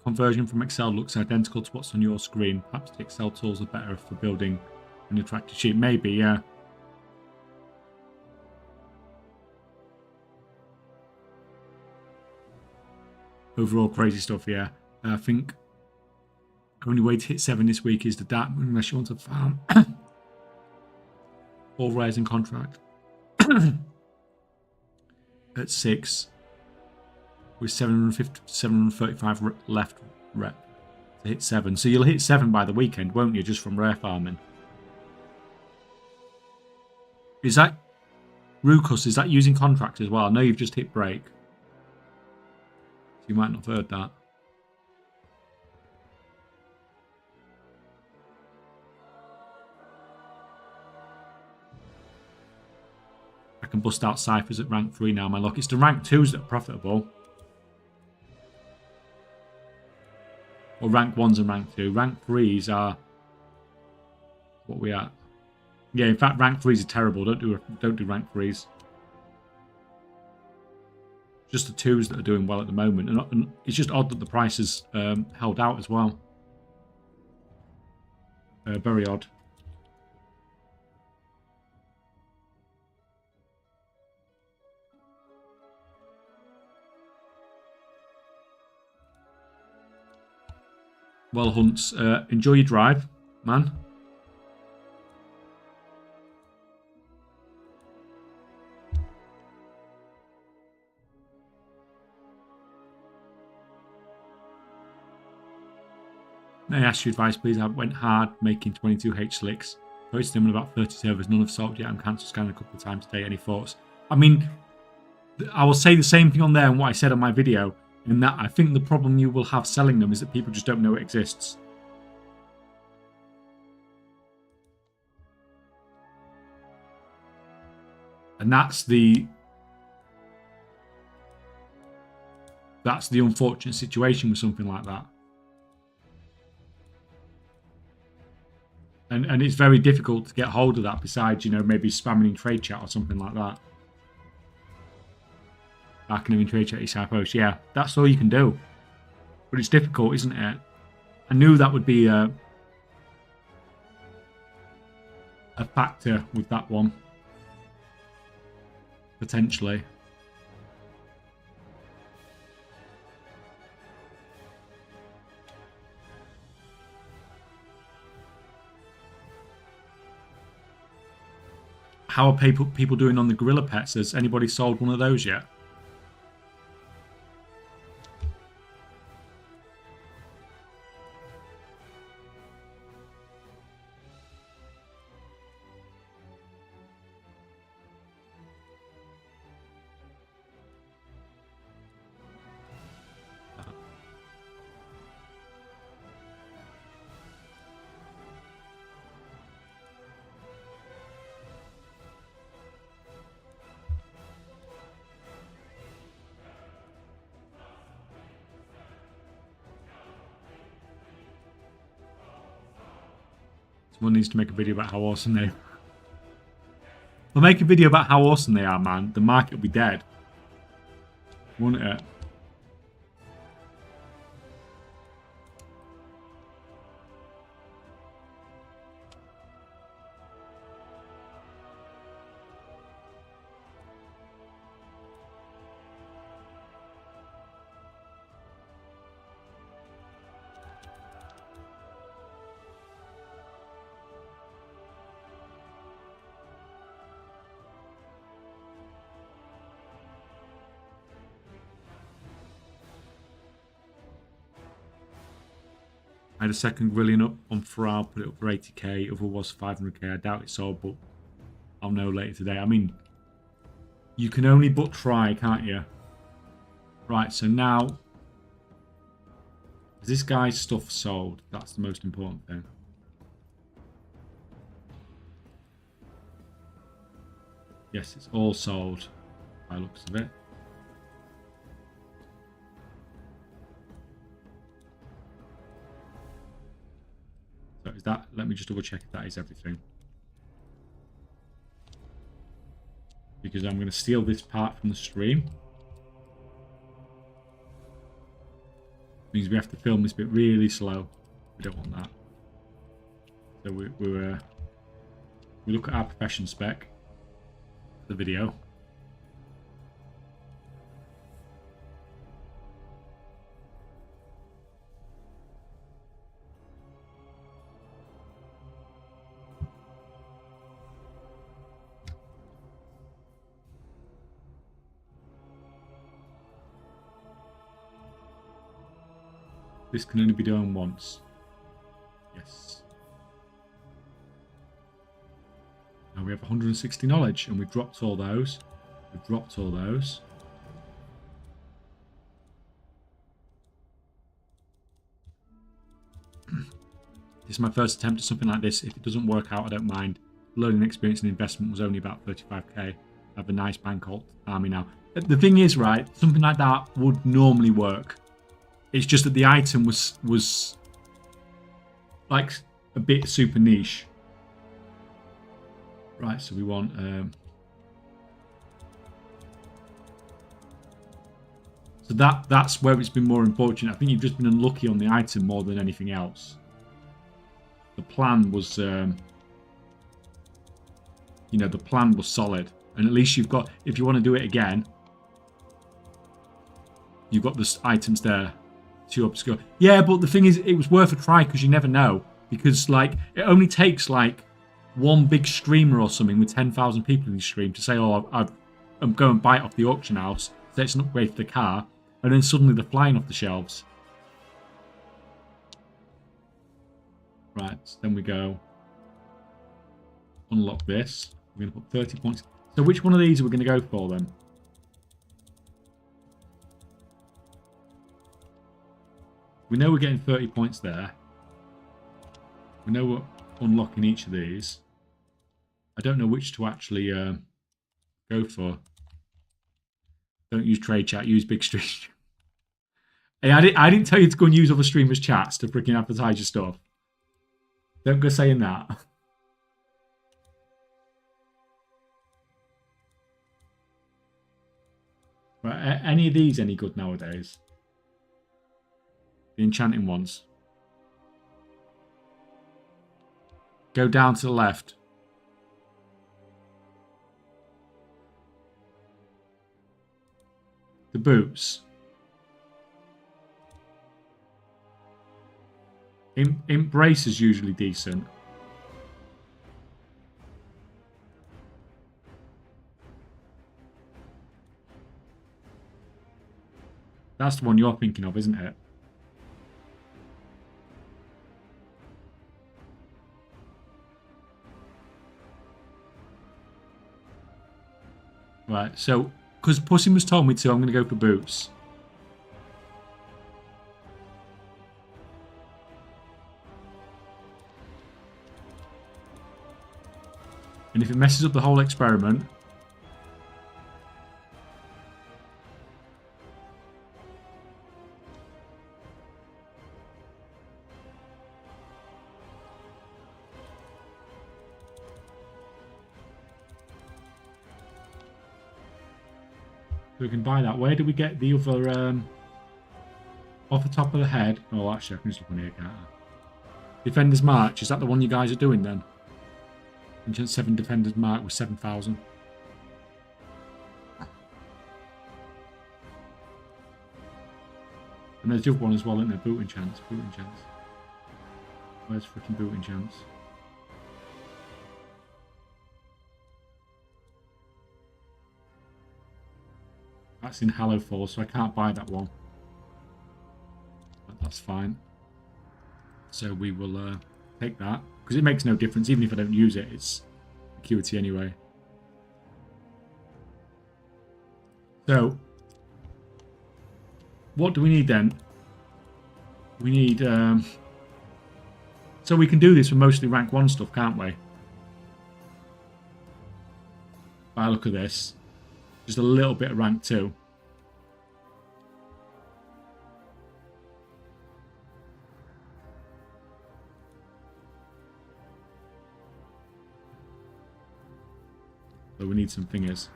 Conversion from Excel looks identical to what's on your screen. Perhaps the Excel tools are better for building an interactive sheet. Maybe, yeah. Overall crazy stuff, yeah. I think only way to hit 7 this week is the dark moon unless you want to farm all rares in contract. At 6 with 735 left rep to hit 7. So you'll hit 7 by the weekend, won't you, just from rare farming? Is that Rukus, is that using contract as well? I know you've just hit break. So you might not have heard that. I can bust out ciphers at rank 3 now, my luck. It's the rank 2s that are profitable. Or rank 1s and rank 2. Rank 3s are what we are. Yeah, in fact, rank 3s are terrible. Don't do rank 3s. Just the 2s that are doing well at the moment. And it's just odd that the price is held out as well. Very odd. Well, Hunts, enjoy your drive, man. May I ask your advice, please? I went hard making 22 H-Slicks. Posted them on about 30 servers. None have solved yet. I'm cancelled scanning a couple of times today. Any thoughts? I mean, I will say the same thing on there and what I said on my video. In that, I think the problem you will have selling them is that people just don't know it exists. And that's the unfortunate situation with something like that. And it's very difficult to get hold of that besides, you know, maybe spamming in trade chat or something like that. Backing them in trade chat, you suppose. Yeah, that's all you can do. But it's difficult, isn't it? I knew that would be a factor with that one. Potentially. How are people doing on the Gorilla Pets? Has anybody sold one of those yet? Someone needs to make a video about how awesome they are. We'll make a video about how awesome they are, man. The market will be dead. Won't it? I had a second grilling up on Ferrari, put it up for 80k, other was 500k. I doubt it's sold, but I'll know later today. I mean, you can only but try, can't you? Right, so now Is this guy's stuff sold? That's the most important thing. Yes, it's all sold by the looks of it. So is that, let me just double check if that is everything. Because I'm going to steal this part from the stream. Means we have to film this bit really slow. We don't want that. So we look at our profession spec, the video. This can only be done once. Yes. Now we have 160 knowledge, and we've dropped all those. We've dropped all those. This is my first attempt at something like this. If it doesn't work out, I don't mind. Learning experience and investment was only about 35k. I have a nice bank alt army now. The thing is, right, something like that would normally work. It's just that the item was like a bit super niche. Right, so we want so that's where it's been more unfortunate. I think you've just been unlucky on the item more than anything else. The plan was you know, the plan was solid, and at least you've got, if you want to do it again, you've got the items there. Too obscure. Yeah, but the thing is, it was worth a try because you never know. Because, like, it only takes, like, one big streamer or something with 10,000 people in the stream to say, oh, I'm going to buy it off the auction house, so it's an upgrade for the car, and then suddenly they're flying off the shelves. Right, so then we go unlock this. We're going to put 30 points. So which one of these are we going to go for, then? We know we're getting 30 points there. We know we're unlocking each of these. I don't know which to actually go for. Don't use trade chat, use big stream. Hey, I didn't tell you to go and use other streamers' chats to freaking advertise your stuff. Don't go saying that. Right, any of these any good nowadays? The enchanting ones. Go down to the left. The boots. Embrace is usually decent. That's the one you're thinking of, isn't it? Right, so, because Pussymus told me to, I'm going to go for boots. And if it messes up the whole experiment... we can buy that. Where do we get the other, off the top of the head? Oh, actually, I can just look on here, can't I? Defender's March, is that the one you guys are doing then? Ancient 7 Defender's March with 7,000. And there's the other one as well, isn't there? Boot enchants, boot enchants. Where's freaking boot enchants? That's in Hallowfall, so I can't buy that one. But that's fine. So we will take that. Because it makes no difference, even if I don't use it, it's acuity anyway. So, what do we need then? We need... So we can do this for mostly rank 1 stuff, can't we? By look at this. Just a little bit of rank 2. So we need some fingers.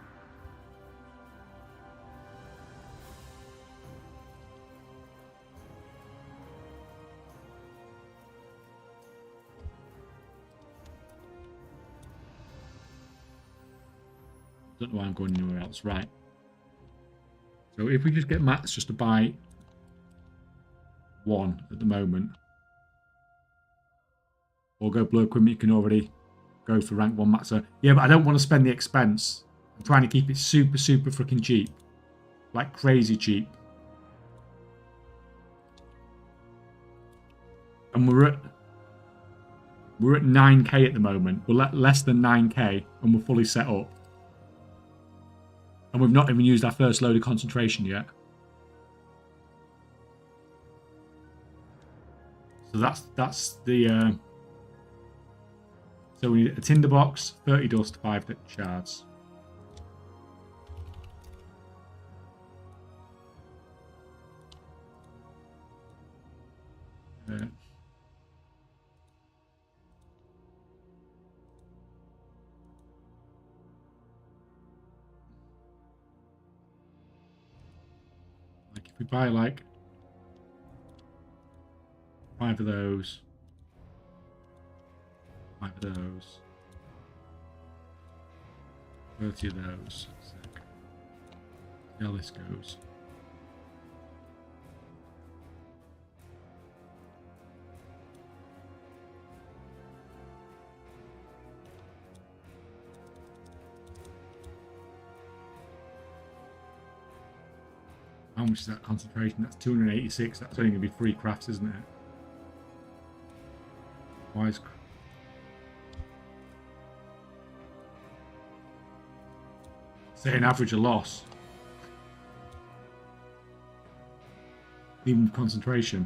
Don't know why I'm going anywhere else. Right. So if we just get mats just to buy 1 at the moment. Or go blue equipment, you can already go for rank 1 mats. Yeah, but I don't want to spend the expense. I'm trying to keep it super, super freaking cheap. Like crazy cheap. And we're at 9k at the moment. We're less than 9k and we're fully set up. And we've not even used our first load of concentration yet. So that's the... So we need a tinderbox, 30 dust, 5 shards. Like if we buy like 5 of those, 5 of those, 30 of those. Sick. See how this goes. How much is that concentration? That's 286. That's only going to be 3 crafts, isn't it? Wise. Say an average a loss. Even with concentration.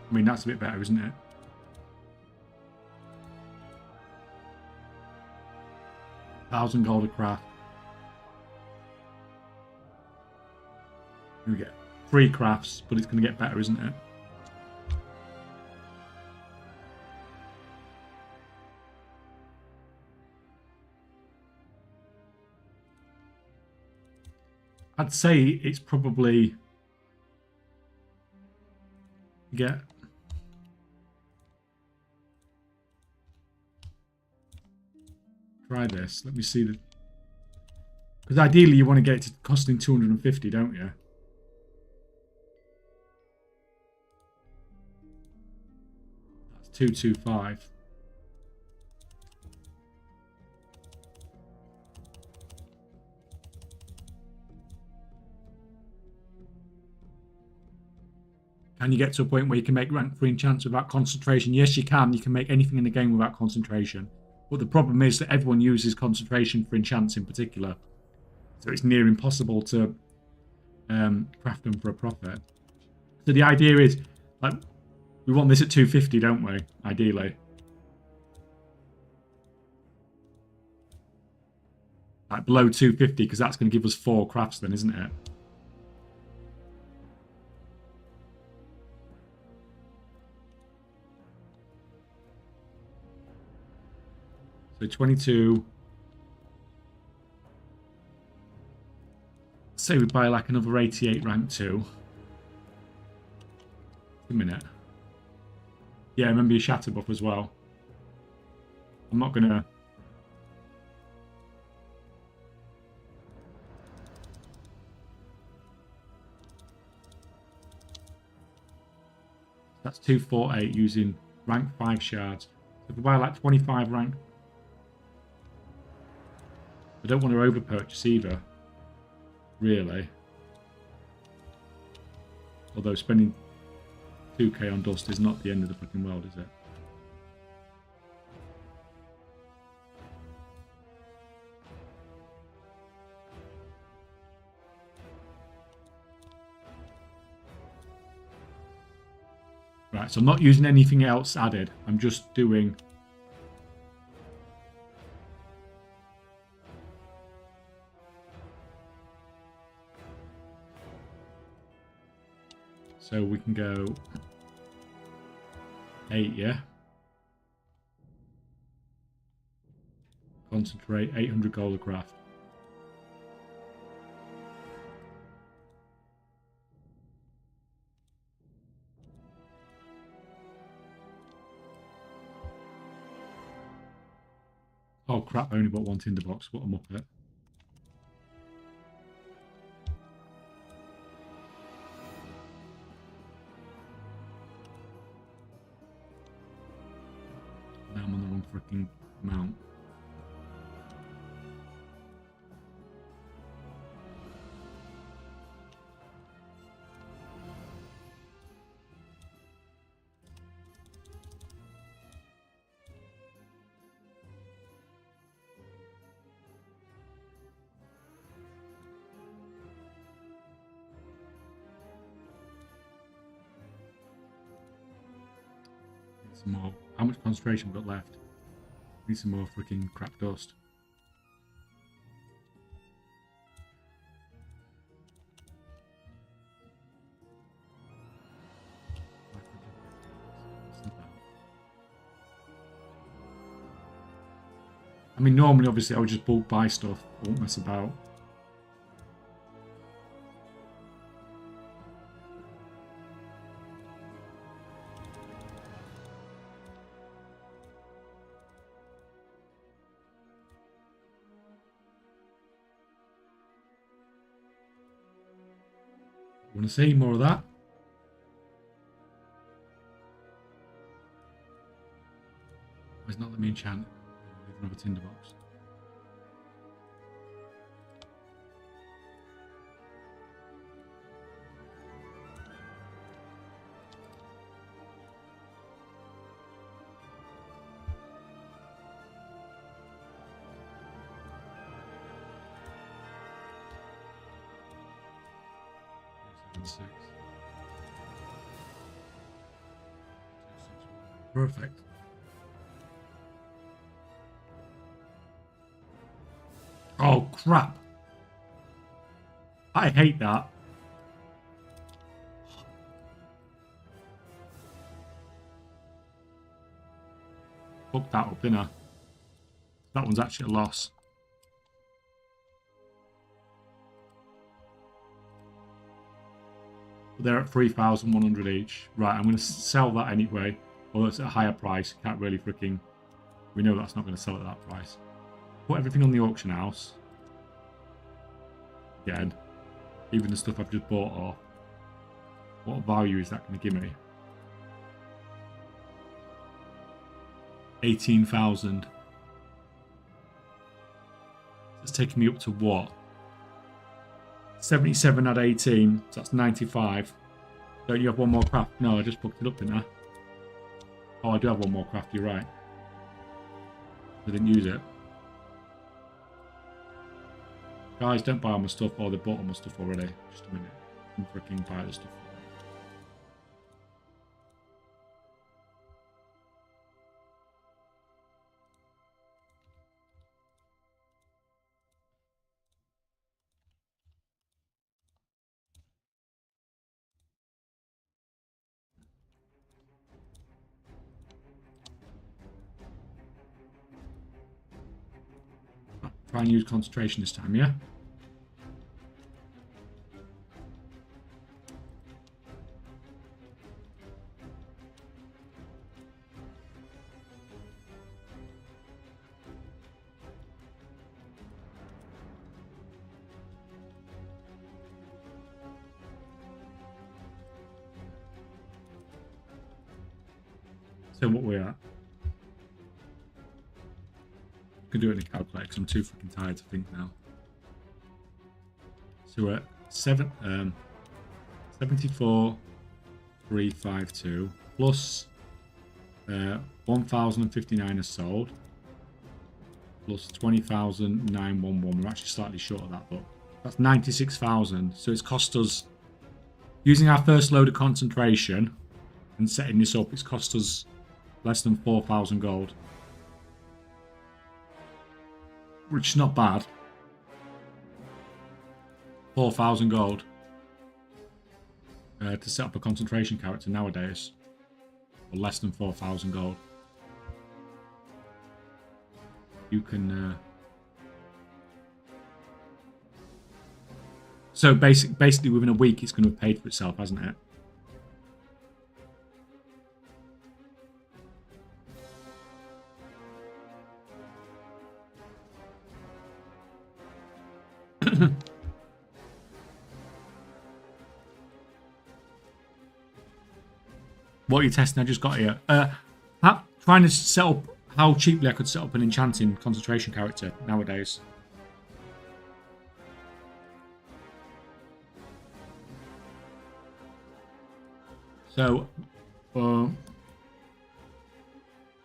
I mean, that's a bit better, isn't it? $1,000 gold a craft. We get 3 crafts, but it's going to get better, isn't it? I'd say it's probably get try this. Let me see the because ideally you want to get it to costing 250, don't you? That's 225. Can you get to a point where you can make rank 3 enchants without concentration? Yes, you can. You can make anything in the game without concentration. But the problem is that everyone uses concentration for enchants in particular. So it's near impossible to craft them for a profit. So the idea is, like, we want this at 250, don't we? Ideally. Like below 250, because that's going to give us 4 crafts then, isn't it? So 22. Say we buy like another 88 rank 2. A minute. Yeah, remember your shatter buff as well. I'm not gonna. That's 248 using rank 5 shards. So if we buy like 25 rank. I don't want to over purchase either. Really. Although spending 2k on dust is not the end of the fucking world, is it? Right, so I'm not using anything else added. I'm just doing... So we can go 8, yeah? Concentrate, 800 gold a craft. Oh crap, I only bought one tinderbox. What am I up at? Now I'm on the wrong freaking mount. Some more. How much concentration we've got left? Need some more freaking crap dust. I mean, normally, obviously, I would just bulk buy stuff. I won't mess about. Want to see more of that? Why is it not let me enchant? Another tinderbox. Perfect. Oh crap! I hate that. Fucked that up, didn't I? That one's actually a loss. They're at 3,100 each. Right, I'm going to sell that anyway. Although it's at a higher price. Can't really freaking... We know that's not going to sell at that price. Put everything on the auction house. Again. Even the stuff I've just bought off. What value is that going to give me? 18,000. It's taking me up to what? 77 at 18, so that's 95. Don't you have one more craft? No, I just booked it up, didn't I? Oh, I do have one more craft, you're right. I didn't use it. Guys, don't buy all my stuff. Oh, they bought all my stuff already. Just a minute. I'm freaking buy the stuff. Try and use concentration this time, yeah? So what we're at? I can do it in a calculator because I'm too freaking tired to think now. So we're at 74,352 plus 1,059 is sold plus 20,911. We're actually slightly short of that, but that's 96,000. So it's cost us, using our first load of concentration, And setting this up, it's cost us less than 4,000 gold. Which is not bad. 4,000 gold. To set up a concentration character nowadays. Or less than 4,000 gold. You can... So basically within a week it's going to have paid for itself, hasn't it? What are you testing? I just got here. Trying to set up how cheaply I could set up an enchanting concentration character nowadays. So,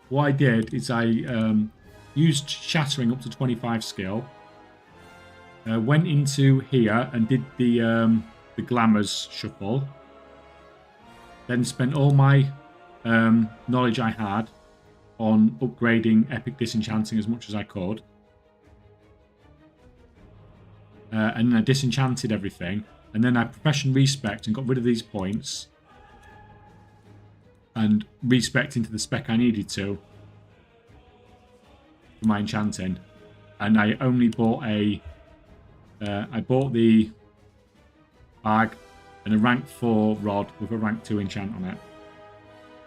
what I did is I used Shattering up to 25 skill. Went into here and did the Glamours shuffle. Then spent all my knowledge I had on upgrading Epic Disenchanting as much as I could. And then I disenchanted everything. And then I Profession Respect and got rid of these points. And respect into the spec I needed to for my enchanting. And I only bought I bought the bag and a rank 4 rod with a rank 2 enchant on it.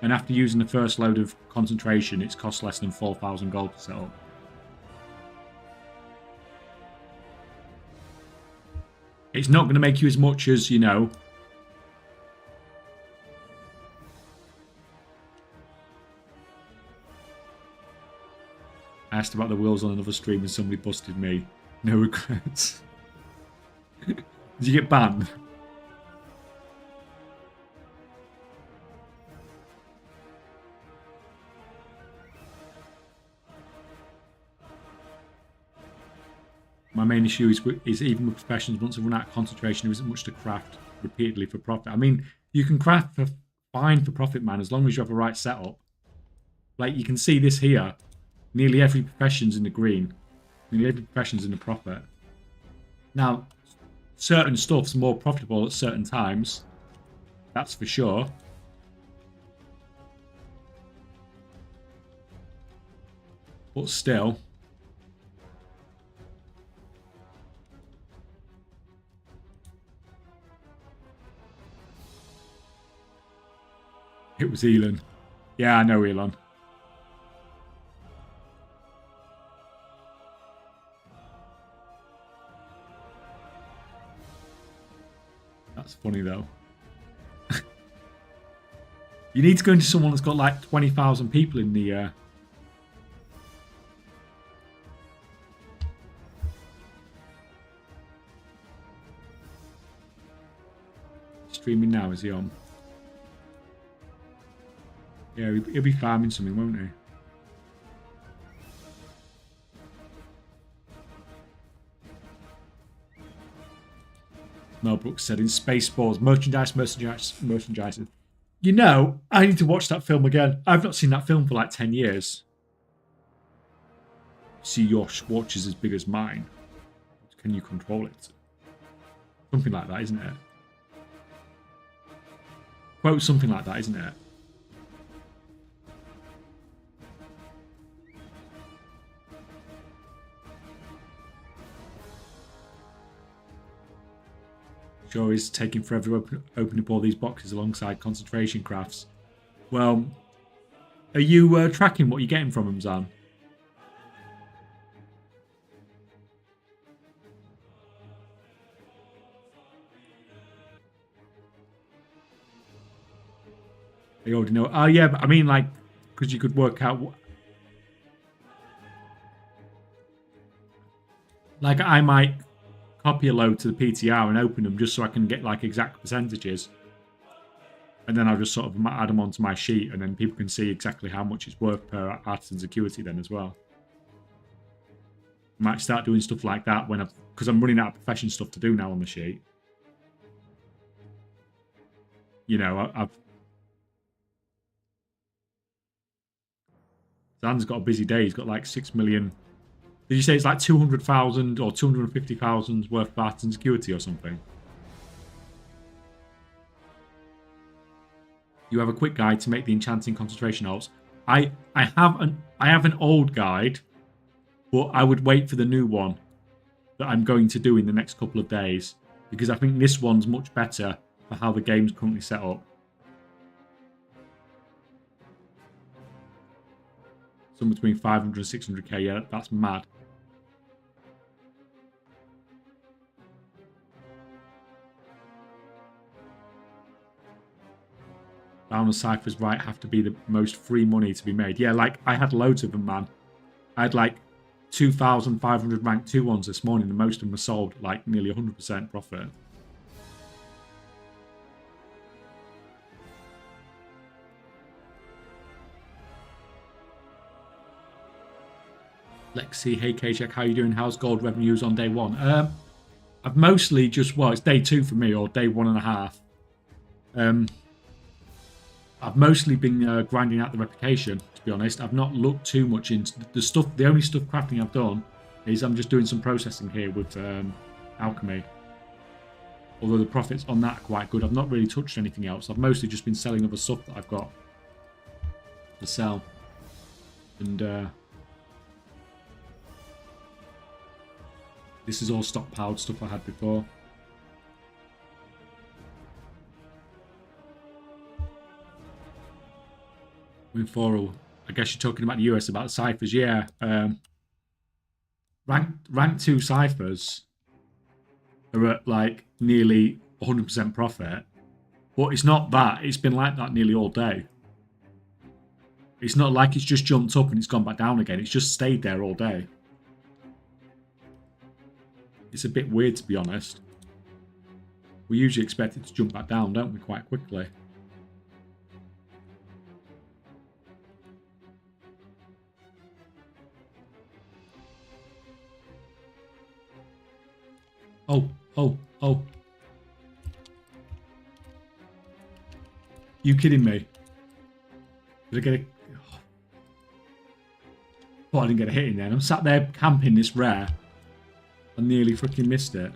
And after using the first load of concentration, it's cost less than 4,000 gold to set up. It's not going to make you as much as, you know... I asked about the wheels on another stream and somebody busted me. No regrets. Did you get banned? My main issue is even with professions, once I run out of concentration, there isn't much to craft repeatedly for profit. I mean, you can craft fine for profit, man, as long as you have the right setup. Like, you can see this here. Nearly every profession's in the green. Nearly every profession's in the profit. Now, certain stuff's more profitable at certain times. That's for sure. But still... It was Elon. Yeah, I know Elon. That's funny, though. You need to go into someone that's got like 20,000 people in the... Streaming now, is he on? Yeah, he'll be farming something, won't he? Mel Brooks said in Spaceballs, merchandise. You know, I need to watch that film again. I've not seen that film for like 10 years. See, your watch is as big as mine. Can you control it? Something like that, isn't it? Quote something like that, isn't it? Sure is taking forever to open up all these boxes alongside concentration crafts. Well, are you tracking what you're getting from them, Zan? I already know. Oh, yeah, but I mean, like, because you could work out what... Like, I might copy a load to the PTR and open them just so I can get, like, exact percentages. And then I'll just sort of add them onto my sheet, and then people can see exactly how much it's worth per artisan security then as well. I might start doing stuff like that when because I'm running out of profession stuff to do now on the sheet. You know, Dan's got a busy day. He's got like 6 million. Did you say it's like 200,000 or 250,000 worth of art and security or something? You have a quick guide to make the enchanting concentration orbs. I have an old guide, but I would wait for the new one that I'm going to do in the next couple of days, because I think this one's much better for how the game's currently set up. Somewhere between 500 and 600k, yeah, that's mad. Down the ciphers, right, have to be the most free money to be made. Yeah, like, I had loads of them, man. I had like 2,500 rank 2 ones this morning, and most of them were sold like nearly 100% profit. Lexi, hey Kaychak, how you doing? How's gold revenues on day one? I've mostly just, well, it's day 2 for me, or day 1.5. I've mostly been grinding out the reputation, to be honest. I've not looked too much into the stuff. The only stuff crafting I've done is I'm just doing some processing here with alchemy. Although the profits on that are quite good. I've not really touched anything else. I've mostly just been selling other stuff that I've got to sell. And this is all stockpiled stuff I had before. Winforal, I guess you're talking about the US, about the ciphers, yeah. Rank 2 ciphers are at like nearly 100% profit, but it's not that. It's been like that nearly all day. It's not like it's just jumped up and it's gone back down again. It's just stayed there all day. It's a bit weird, to be honest. We usually expect it to jump back down, don't we, quite quickly. Oh. You kidding me? Did I get a... Oh, I didn't get a hit in there. I'm sat there camping this rare. I nearly freaking missed it.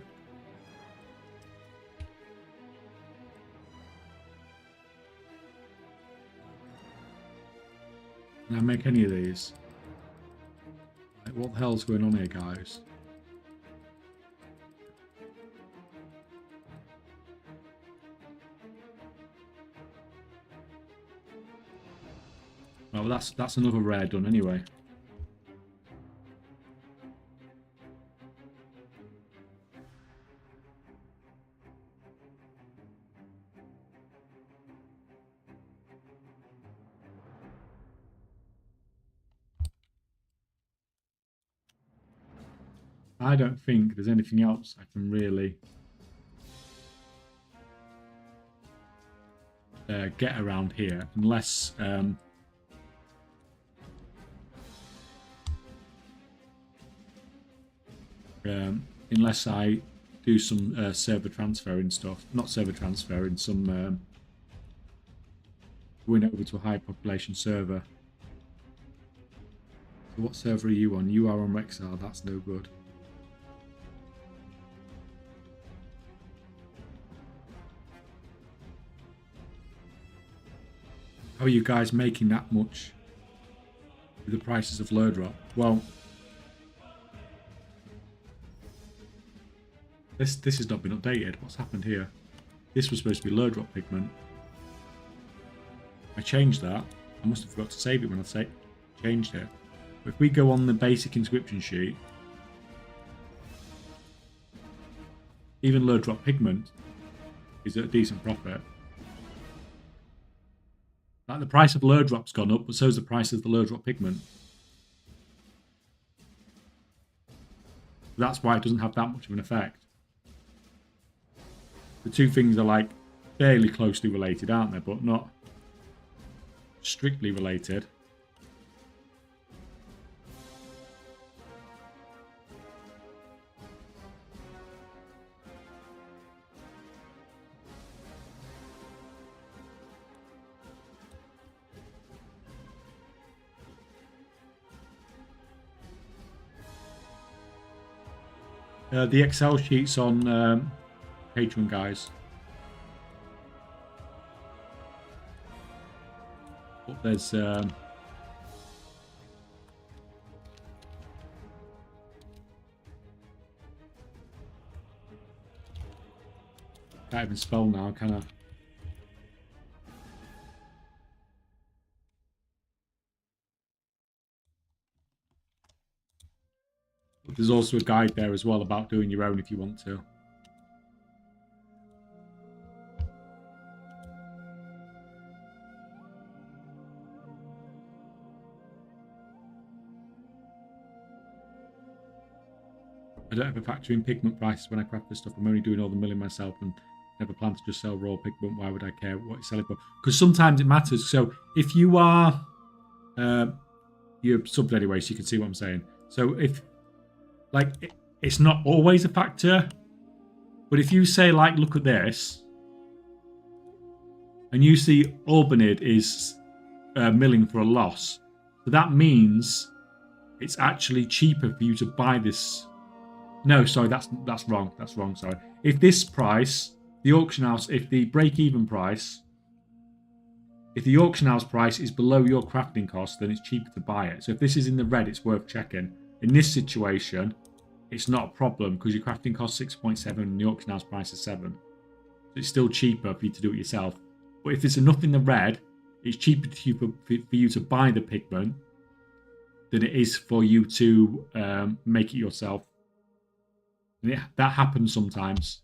Can I make any of these? Like, what the hell's going on here, guys? Well, that's another rare done anyway. I don't think there's anything else I can really get around here, unless unless I do some server transferring stuff. Not server transferring, some going over to a high population server. So what server are you on? You are on Rexar, that's no good. How are you guys making that much with the prices of lure drop? Well, this has not been updated. What's happened here? This was supposed to be lure drop pigment. I changed that. I must have forgot to save it when I changed it. But if we go on the basic inscription sheet, even lure drop pigment is at a decent profit. Like, the price of lure drop's gone up, but so's the price of the lure drop pigment. That's why it doesn't have that much of an effect. The two things are like fairly closely related, aren't they? But not strictly related. The Excel sheets on Patreon, guys. But there's can't even spell now, can I? But there's also a guide there as well about doing your own if you want to. I don't ever factor in pigment prices when I craft this stuff. I'm only doing all the milling myself and never plan to just sell raw pigment. Why would I care what it's selling for? Because sometimes it matters. So if you are, you're subbed anyway, so you can see what I'm saying. So if, like, it's not always a factor, but if you say, like, look at this, and you see Urbanid is milling for a loss, so that means it's actually cheaper for you to buy this. No, sorry, that's wrong. That's wrong, sorry. If this price, the auction house, if the break-even price, if the auction house price is below your crafting cost, then it's cheaper to buy it. So if this is in the red, it's worth checking. In this situation, it's not a problem because your crafting cost 6.7 and the auction house price is 7. So it's still cheaper for you to do it yourself. But if there's enough in the red, it's cheaper for you to buy the pigment than it is for you to make it yourself. And that happens sometimes.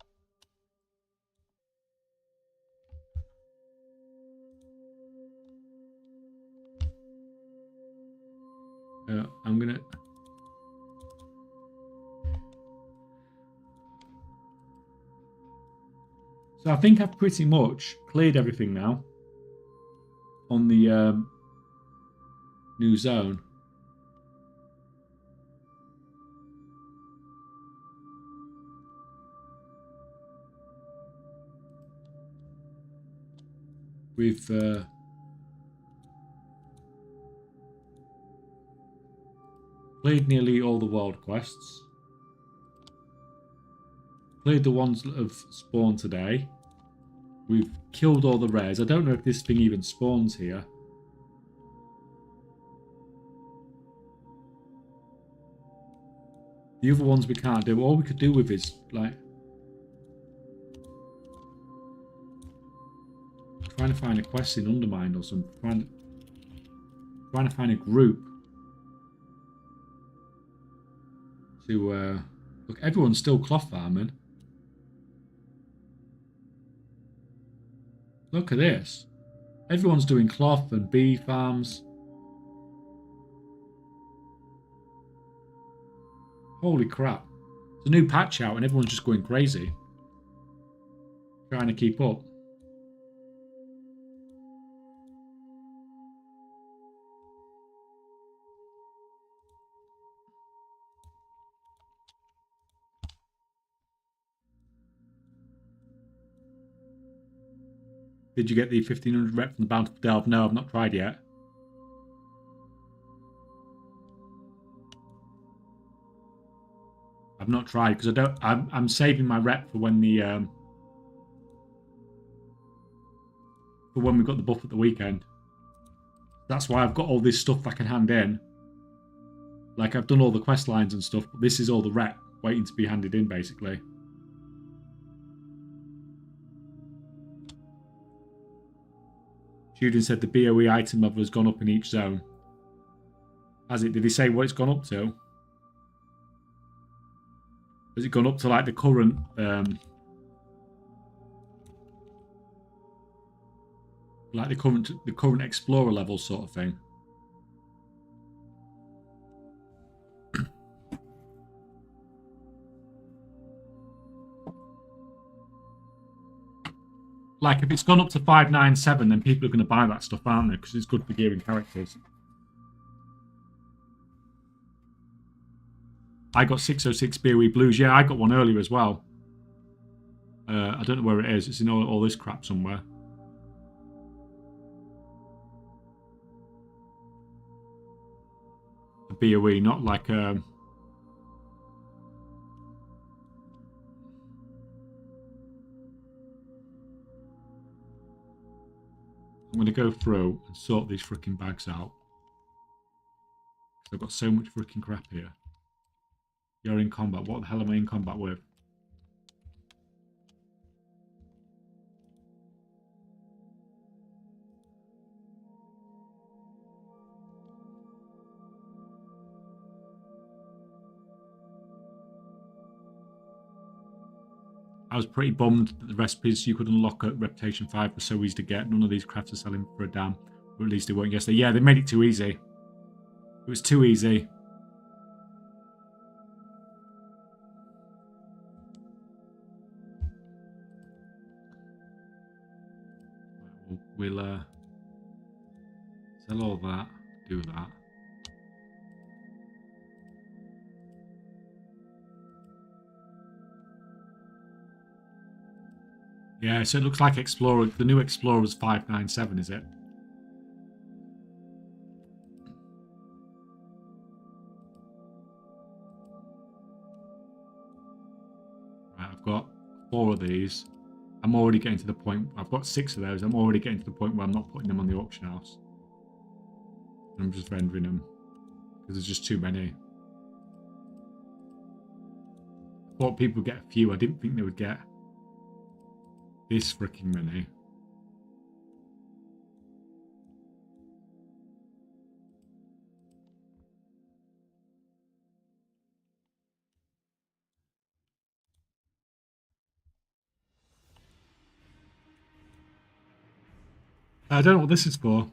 I'm gonna. So I think I've pretty much cleared everything now on the new zone. We've played nearly all the world quests. Played the ones that have spawned today. We've killed all the rares. I don't know if this thing even spawns here. The other ones we can't do. All we could do with is, like, trying to find a quest in Undermined or something. Trying to find a group to look. Everyone's still cloth farming. Look at this. Everyone's doing cloth and bee farms. Holy crap. There's a new patch out and everyone's just going crazy. Trying to keep up. Did you get the 1500 rep from the Bountiful Delve? No, I've not tried yet. I've not tried because I don't. I'm saving my rep for when the for when we've got the buff at the weekend. That's why I've got all this stuff I can hand in. Like, I've done all the quest lines and stuff, but this is all the rep waiting to be handed in, basically. Juden said the BOE item level has gone up in each zone. Has it? Did he say what it's gone up to? Has it gone up to, like, the current like the current explorer level sort of thing? Like, if it's gone up to 597, then people are going to buy that stuff, aren't they? Because it's good for gearing characters. I got 606 BOE Blues. Yeah, I got one earlier as well. I don't know where it is. It's in all this crap somewhere. A BOE, not like I'm going to go through and sort these freaking bags out. I've got so much freaking crap here. You're in combat. What the hell am I in combat with? I was pretty bummed that the recipes you could unlock at Reputation 5 were so easy to get. None of these crafts are selling for a damn. Or at least they weren't yesterday. Yeah, they made it too easy. It was too easy. We'll sell all that, do that. Yeah, so it looks like Explorer, the new Explorer's 597, is it? Right, I've got 4 of these. I'm already getting to the point, I've got 6 of those. I'm already getting to the point where I'm not putting them on the auction house. I'm just rendering them because there's just too many. I thought people would get a few. I didn't think they would get this freaking many. I don't know what this is for.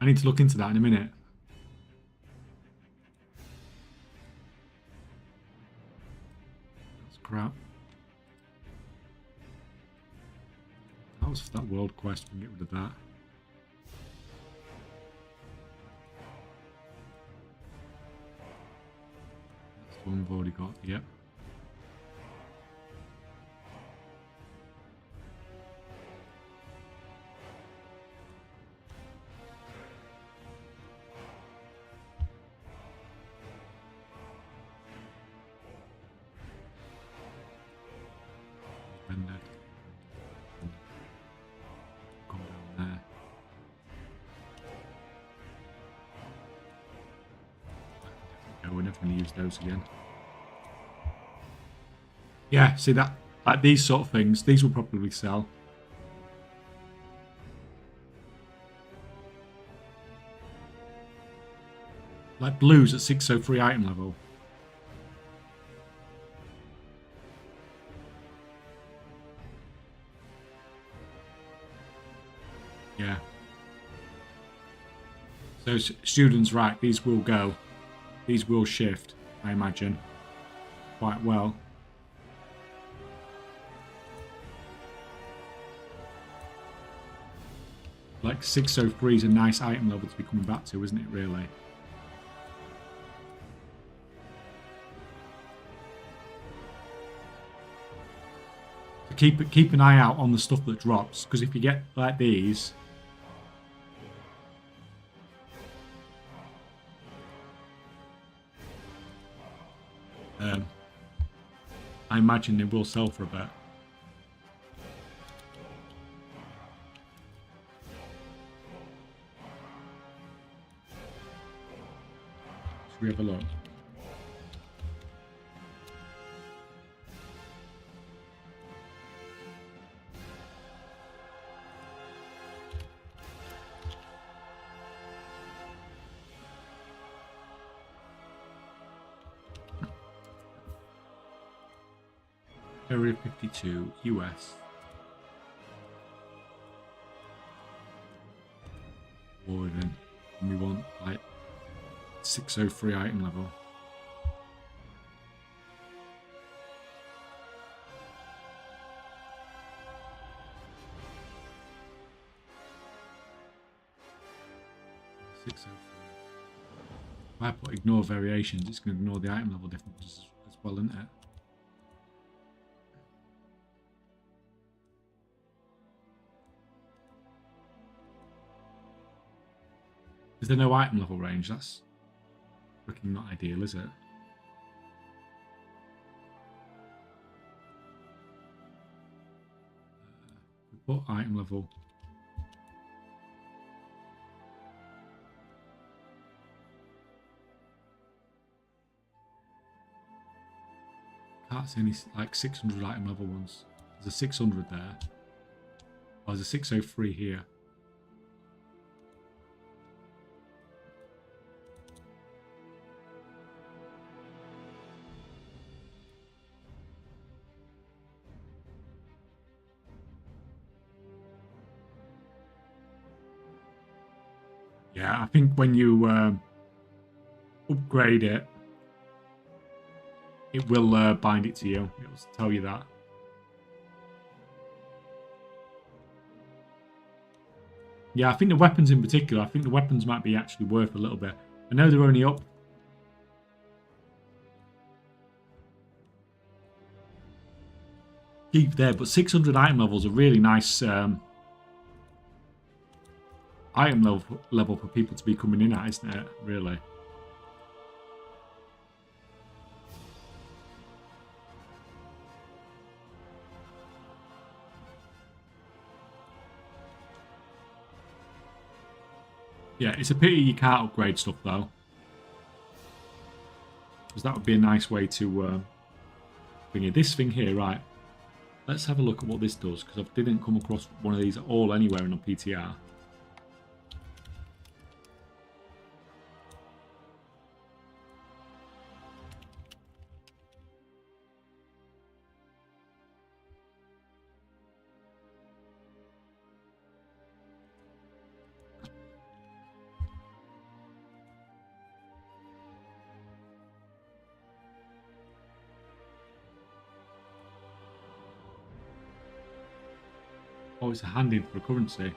I need to look into that in a minute. That's crap. That was for that world quest. We can get rid of that. That's the one we've already got. Yep. Come down there. We're never going to use those again. Yeah, see that? Like these sort of things, these will probably sell. Like blues at 603 item level. Yeah. So students, right, these will go. These will shift, I imagine, quite well. Like 603 is a nice item level to be coming back to, isn't it, really? So keep an eye out on the stuff that drops, because if you get like these, I imagine they will sell for a bit. Should we have a look? Area 52, US. Warden. And we want like 603 item level. If I put ignore variations, it's going to ignore the item level differences as well, isn't it? Is there no item level range? That's freaking not ideal, is it? Put item level. Can't see any like 600 item level ones. There's a 600 there. Oh, there's a 603 here. Yeah, I think when you upgrade it, it will bind it to you. It will tell you that. Yeah, I think the weapons in particular, I think the weapons might be actually worth a little bit. I know they're only up. Keep there, but 600 item levels are really nice item level for people to be coming in at, isn't it? Really. Yeah, it's a pity you can't upgrade stuff though, because that would be a nice way to bring in this thing here. Right, let's have a look at what this does, because I didn't come across one of these at all anywhere in a PTR. Oh, it's a hand-in for a currency.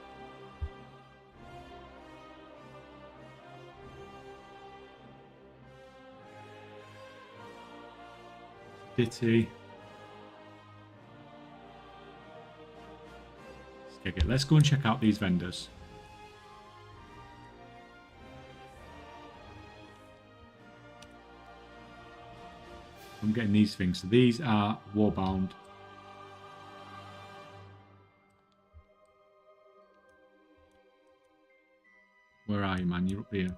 Ditty. Let's go and check out these vendors. I'm getting these things. So these are warbound. Where are you, man? You're up here.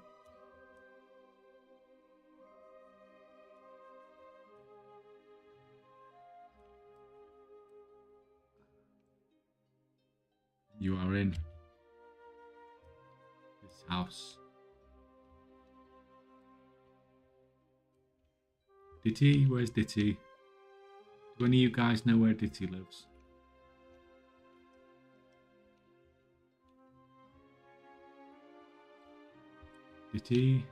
You are in this house. Ditty, where's Ditty? Do any of you guys know where Ditty lives? Ditty.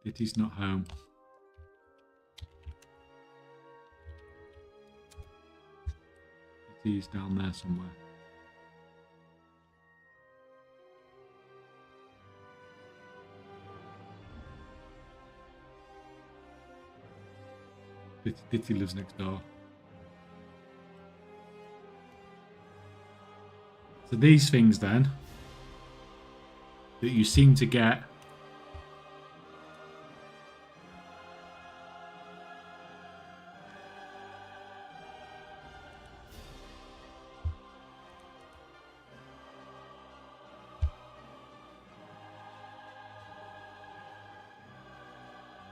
Ditty's not home. Ditty's down there somewhere. Ditty lives next door. So these things then, that you seem to get,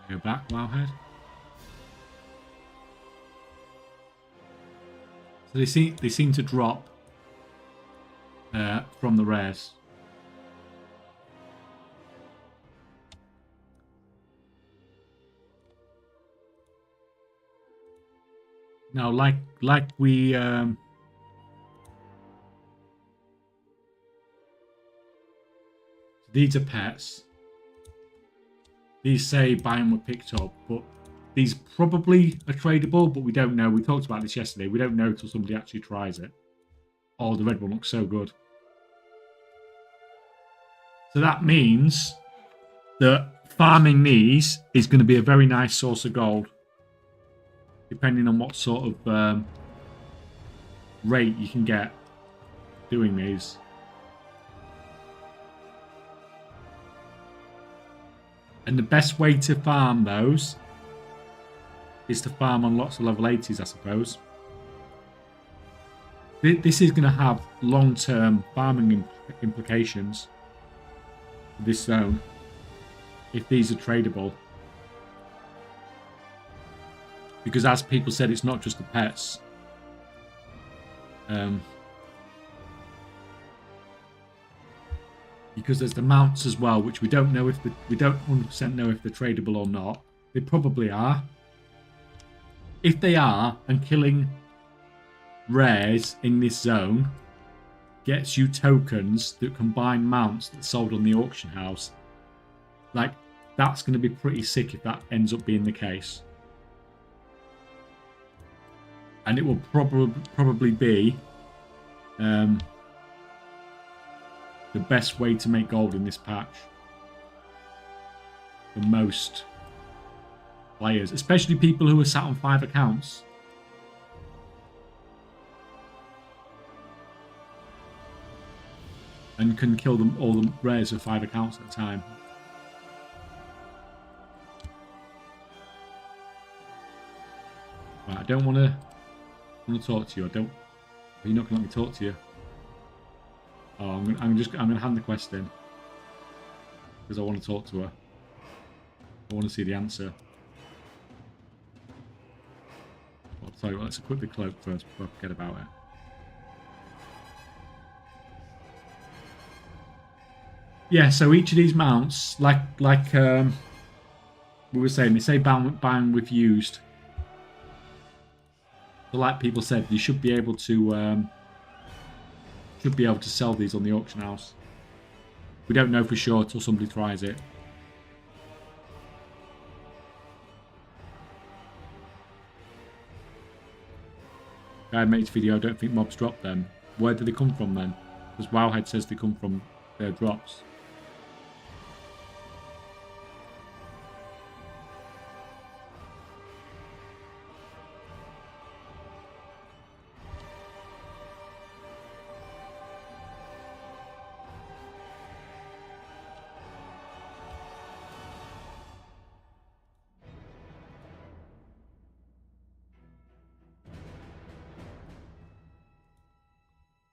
go back, Wowhead. So they seem to drop from the rares. Now, like we these are pets. These say buy them were picked up, but these probably are tradable, but we don't know. We talked about this yesterday. We don't know until somebody actually tries it. Oh, the red one looks so good. So that means that farming these is going to be a very nice source of gold, depending on what sort of rate you can get doing these. And the best way to farm those is to farm on lots of level 80s, I suppose. This is going to have long-term farming implications for this zone if these are tradable. Because as people said, it's not just the pets. Because there's the mounts as well, which we don't know if we don't 100% know if they're tradable or not. They probably are. If they are, and killing rares in this zone gets you tokens that combine mounts that's sold on the auction house, like, that's going to be pretty sick if that ends up being the case. And it will probably be the best way to make gold in this patch for most players, especially people who are sat on 5 accounts. And can kill them all the rares with 5 accounts at a time. Right, I don't want to talk to you. You're not going to let me talk to you. Oh, I'm going to hand the quest in because I want to talk to her. I want to see the answer. I'll tell you what. Let's equip the cloak first before I forget about it. Yeah, so each of these mounts, like we were saying, they say bound with used. So like people said, you should be able to sell these on the auction house. We don't know for sure until somebody tries it. Guy makes video. I don't think mobs drop them. Where do they come from then? Because Wowhead says they come from their drops.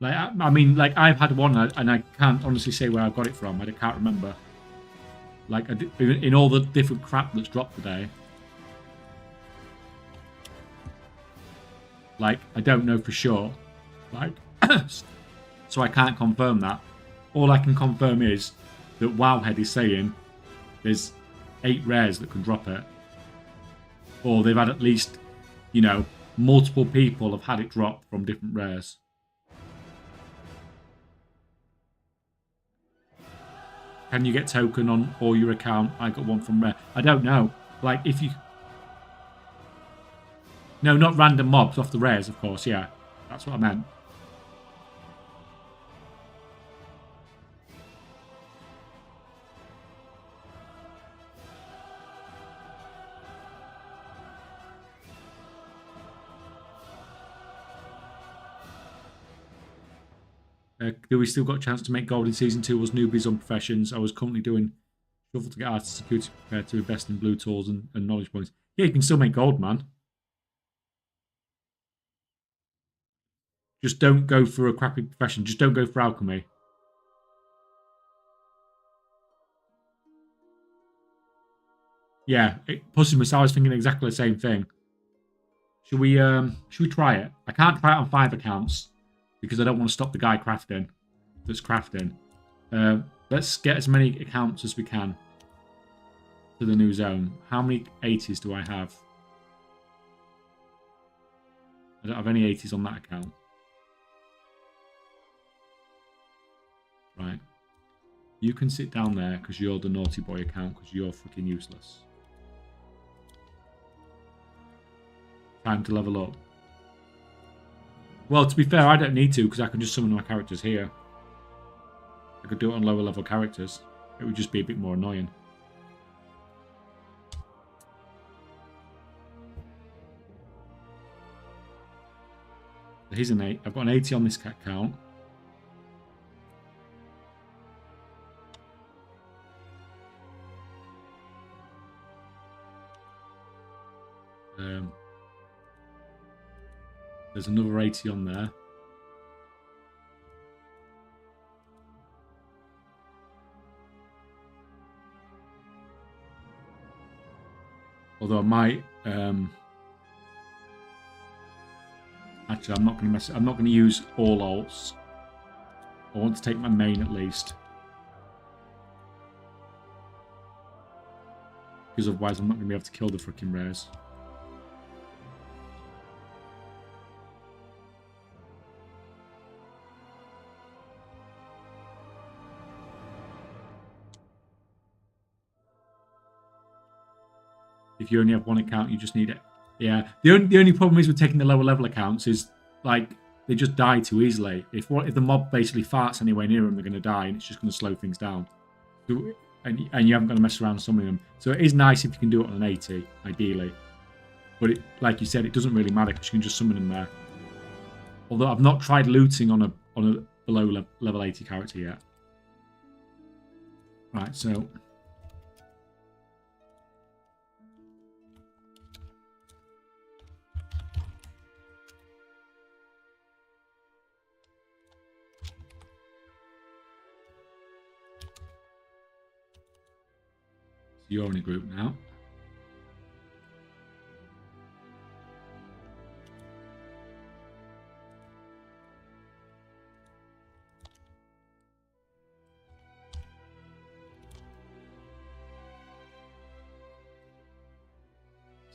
Like, I mean, like, I've had one, and I can't honestly say where I got it from. I can't remember. Like, in all the different crap that's dropped today. Like, I don't know for sure. Like, so I can't confirm that. All I can confirm is that Wowhead is saying there's 8 rares that can drop it. Or they've had at least, you know, multiple people have had it drop from different rares. Can you get token on all your account? I got one from rare. I don't know. Like, if you... No, not random mobs off the rares, of course, yeah. That's what I meant. Do we still got a chance to make gold in Season 2 as newbies on professions? I was currently doing shuffle to get artist security prepared to invest in blue tools and knowledge points. Yeah, you can still make gold, man. Just don't go for a crappy profession. Just don't go for alchemy. Yeah, Pussimus, I was thinking exactly the same thing. Should we try it? I can't try it on 5 accounts because I don't want to stop the guy crafting. That's crafting. Let's get as many accounts as we can to the new zone. How many 80s do I have? I don't have any 80s on that account. Right. You can sit down there because you're the naughty boy account because you're freaking useless. Time to level up. Well, to be fair, I don't need to because I can just summon my characters here. I could do it on lower level characters. It would just be a bit more annoying. Here's an 8. I've got an 80 on this account. There's another 80 on there. Although I might actually, I'm not going to mess. I'm not going to use all alts. I want to take my main at least, because otherwise I'm not going to be able to kill the freaking rares. If you only have one account, you just need it. Yeah. The only problem is with taking the lower level accounts is like they just die too easily. If the mob basically farts anywhere near them, they're going to die, and it's just going to slow things down. So, and you haven't got to mess around summoning them. So it is nice if you can do it on an 80, ideally. But it, like you said, it doesn't really matter because you can just summon them there. Although I've not tried looting on a below level 80 character yet. Right, so. You're in a group now.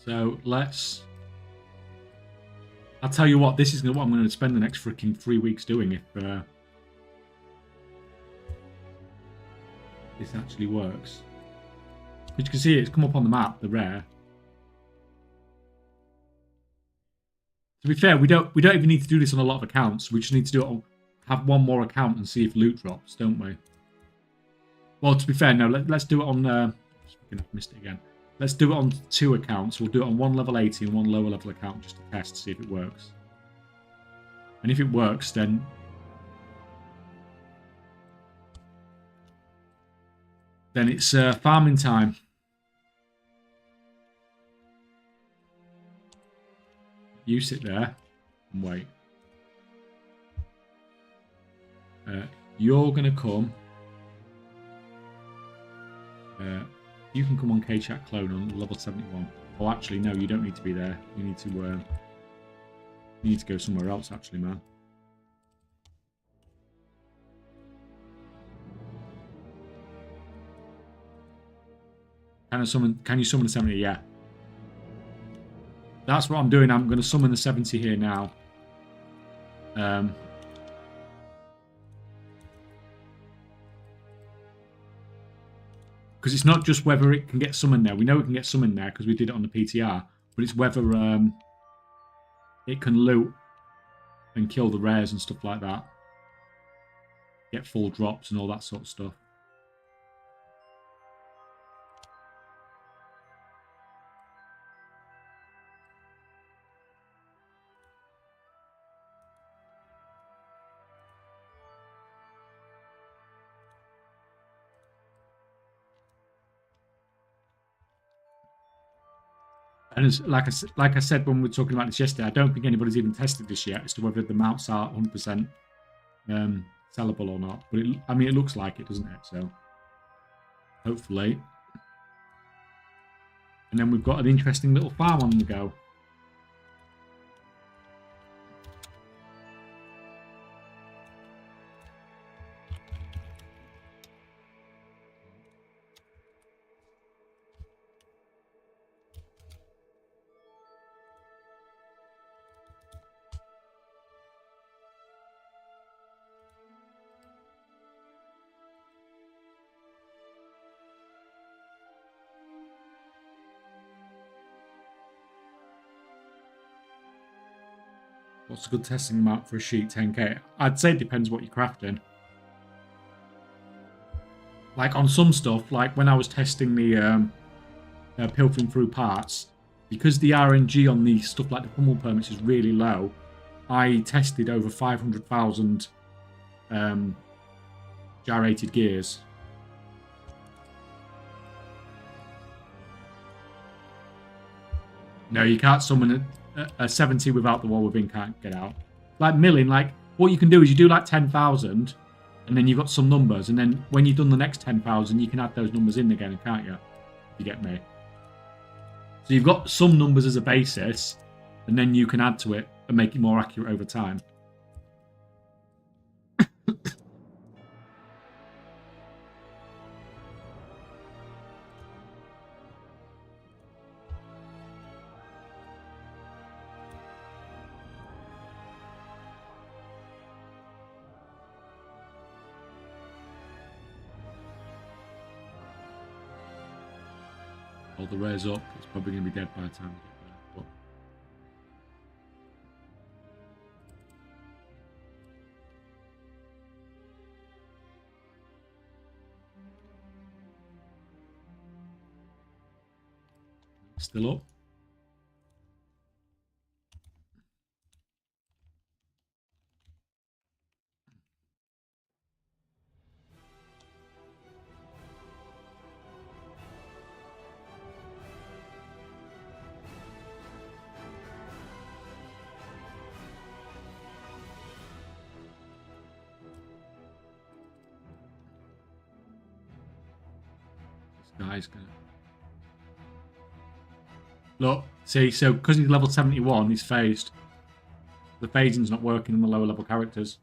So let's. I'll tell you what. This is what I'm going to spend the next freaking 3 weeks doing if this actually works. As you can see, it's come up on the map, the rare. To be fair, we don't even need to do this on a lot of accounts. We just need to do it on, have one more account and see if loot drops, don't we? Well, to be fair, no. Let's do it on. I've missed it again. Let's do it on 2 accounts. We'll do it on one level 80 and one lower level account just to test to see if it works. And if it works, then it's farming time. You sit there and wait. You're gonna come. You can come on Kaychak clone on level 71. Oh, actually, no, you don't need to be there. You need to go somewhere else, actually, man. Can you summon the 70? Yeah. That's what I'm doing. I'm going to summon the 70 here now. Because it's not just whether it can get summoned there. We know it can get summoned there because we did it on the PTR. But it's whether it can loot and kill the rares and stuff like that. Get full drops and all that sort of stuff. And as, like I said when we were talking about this yesterday, I don't think anybody's even tested this yet as to whether the mounts are 100% sellable or not. But I mean, it looks like it, doesn't it? So hopefully. And then we've got an interesting little farm on the go. What's a good testing amount for a sheet 10k? I'd say it depends what you're crafting. Like on some stuff, like when I was testing the pilfering through parts, because the RNG on the stuff like the pummel permits is really low, I tested over 500,000 gyrated gears. No, you can't summon a 70 without the wall within can't get out. Like milling, like what you can do is you do like 10,000 and then you've got some numbers, and then when you've done the next 10,000 you can add those numbers in again, can't you? You get me? So you've got some numbers as a basis and then you can add to it and make it more accurate over time. All the rares up, it's probably going to be dead by the time we get there. But still up. This guy's going to... Look, see, so because he's level 71, he's phased. The phasing's not working in the lower level characters.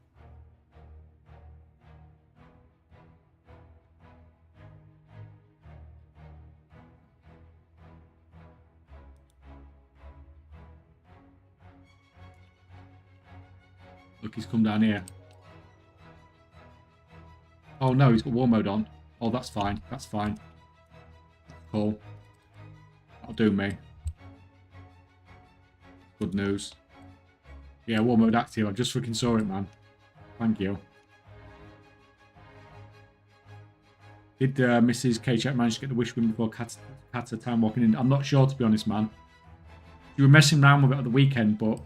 Look, he's come down here. Oh no, he's got war mode on. Oh, that's fine. That's fine. Cool. That'll do me. Good news. Yeah, war mode active. I just freaking saw it, man. Thank you. Did Mrs. Kaychak manage to get the wish win before Kata time walking in? I'm not sure, to be honest, man. You were messing around with it at the weekend, but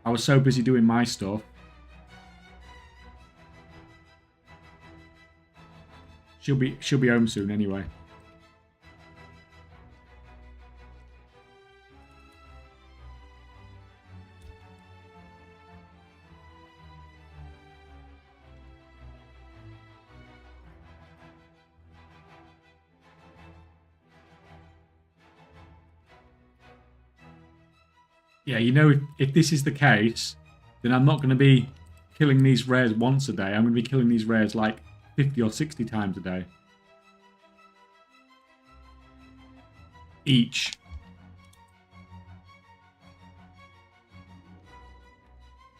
I was so busy doing my stuff. She'll be home soon anyway. Yeah, you know, if this is the case, then I'm not going to be killing these rares once a day. I'm going to be killing these rares like 50 or 60 times a day. Each.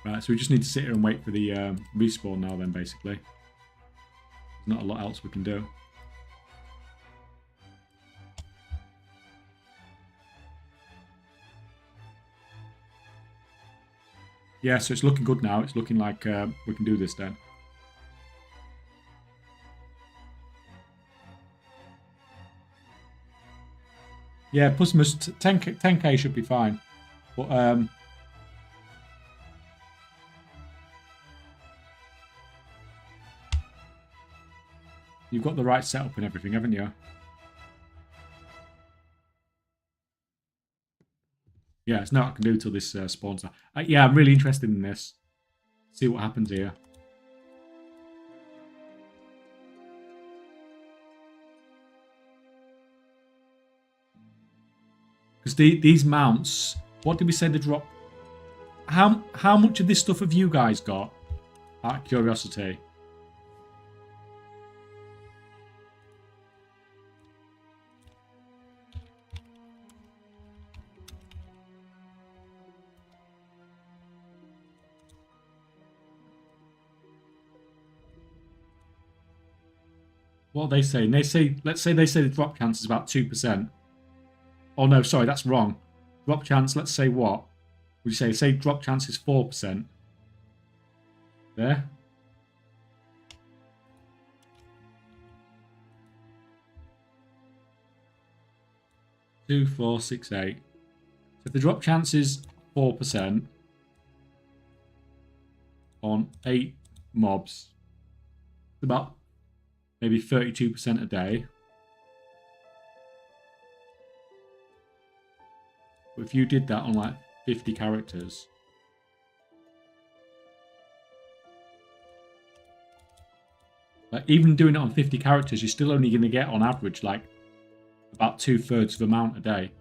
Right, so we just need to sit here and wait for the respawn now then, basically. There's not a lot else we can do. Yeah, so it's looking good now. It's looking like we can do this then. Yeah, plus 10k should be fine. But you've got the right setup and everything, haven't you? Yeah, it's not I can do till this spawns. Yeah, I'm really interested in this. See what happens here. Because these mounts, what did we say they drop? How much of this stuff have you guys got? Out of curiosity. What are they saying? They say, let's say they say the drop chance is about 2%. Oh no, sorry, that's wrong. Drop chance, let's say what? Would you say drop chance is 4%? There. Two, 4, 6, 8. So if the drop chance is 4% on 8 mobs, it's about maybe 32% a day. But if you did that on like 50 characters, like even doing it on 50 characters, you're still only going to get on average like about 2/3 of the amount a day.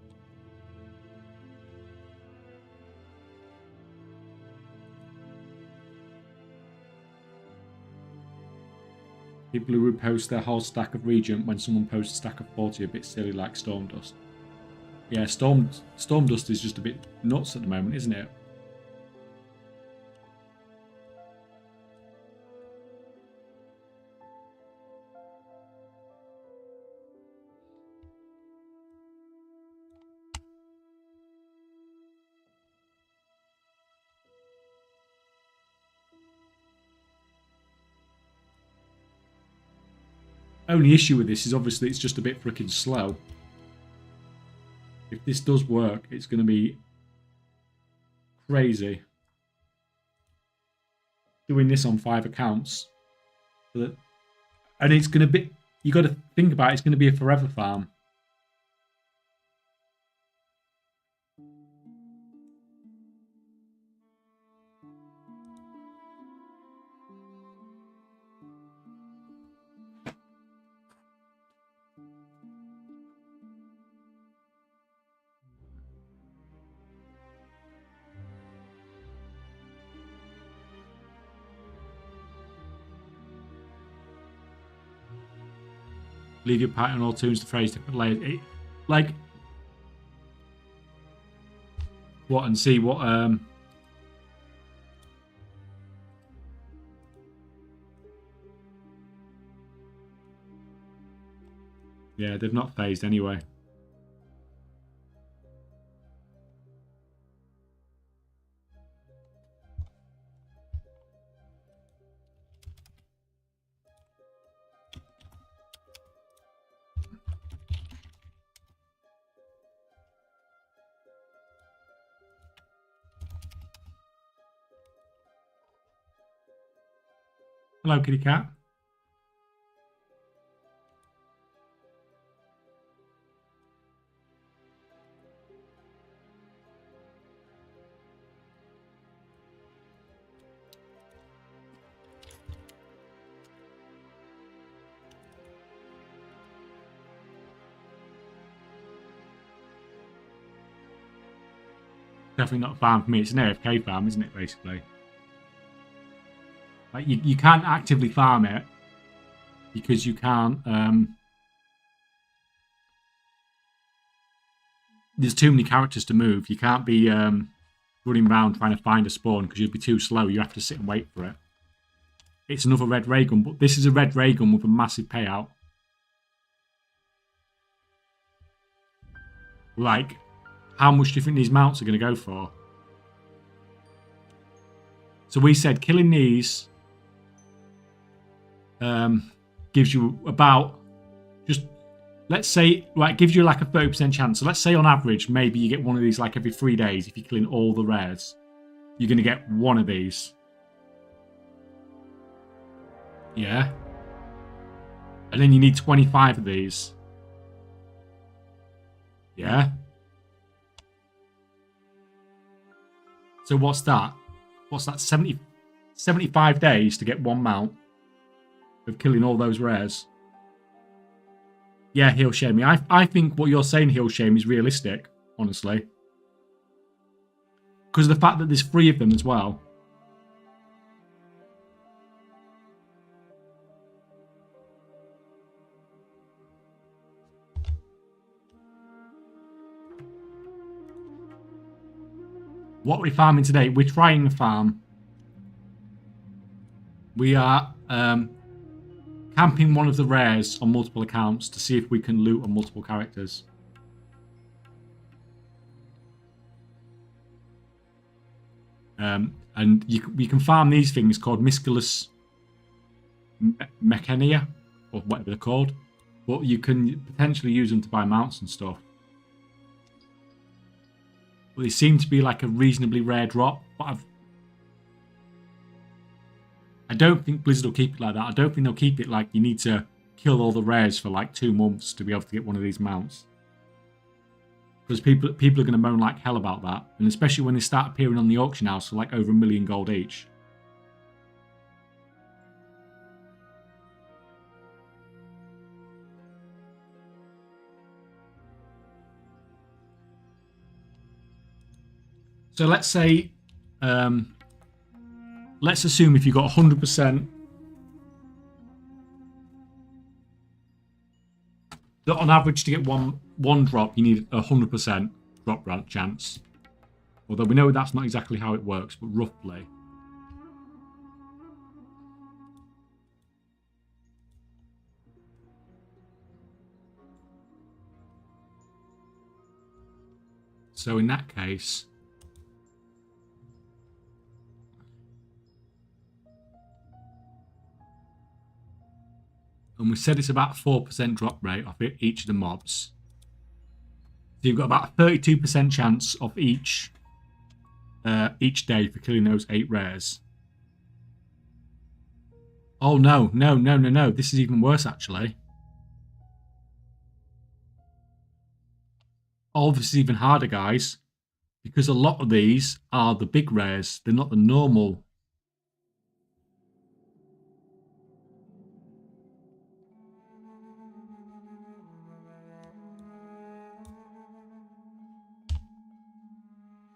People who repost their whole stack of Regent when someone posts a stack of 40 a bit silly like Stormdust. Yeah, Stormdust is just a bit nuts at the moment, isn't it? Only issue with this is obviously it's just a bit freaking slow. If this does work, it's going to be crazy. Doing this on 5 accounts. And it's going to be, you got to think about it, it's going to be a forever farm. Leave your party on all tunes to phrase different layers. Like, what and see what yeah, they've not phased anyway. Hello, kitty cat. Definitely not a farm for me. It's an AFK farm, isn't it, basically? Like, you can't actively farm it because you can't... there's too many characters to move. You can't be running around trying to find a spawn because you'll be too slow. You have to sit and wait for it. It's another red ray gun, but this is a red ray gun with a massive payout. Like, how much do you think these mounts are going to go for? So we said killing these gives you about, just, let's say, like, gives you like a 30% chance. So let's say on average, maybe you get one of these like every 3 days. If you're killing all the rares, you're going to get one of these. Yeah. And then you need 25 of these. Yeah. So what's that? What's that? 75 days to get one mount of killing all those rares. Yeah, he'll shame me. I think what you're saying, he'll shame, is realistic, honestly. Because of the fact that there's 3 of them as well. What are we farming today? We're trying to farm. We are camping one of the rares on multiple accounts to see if we can loot on multiple characters. And you can farm these things called Misculus Mechania, or whatever they're called. But you can potentially use them to buy mounts and stuff. But they seem to be like a reasonably rare drop. But I don't think Blizzard will keep it like that. I don't think they'll keep it like you need to kill all the rares for like 2 months to be able to get one of these mounts. because people are going to moan like hell about that, and especially when they start appearing on the auction house for like over $1 million gold each. So let's say, let's assume if you got 100%, that on average to get one drop, you need 100% drop chance. Although we know that's not exactly how it works, but roughly. So in that case, and we said it's about 4% drop rate off each of the mobs. So you've got about a 32% chance of each day for killing those 8 rares. Oh no. This is even worse actually. Oh, this is even harder, guys. Because a lot of these are the big rares. They're not the normal.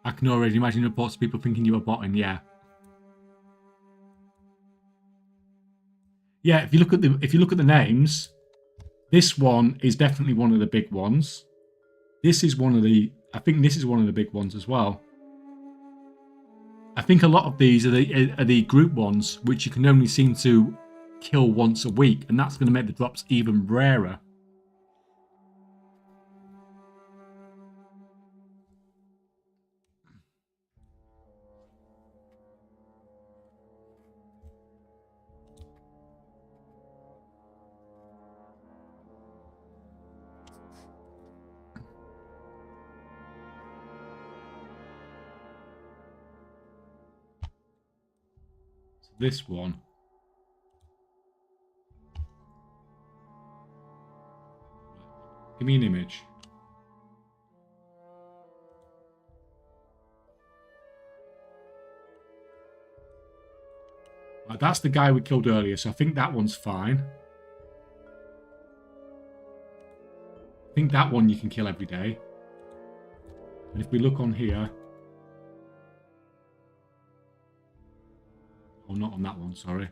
I can already imagine reports of people thinking you were botting, yeah. Yeah, if you look at the names, this one is definitely one of the big ones. This is one of the, I think this is one of the big ones as well. I think a lot of these are the group ones, which you can only seem to kill once a week, and that's going to make the drops even rarer. This one. Give me an image. Right, that's the guy we killed earlier, so I think that one's fine. I think that one you can kill every day. And if we look on here... Oh, not on that one, sorry.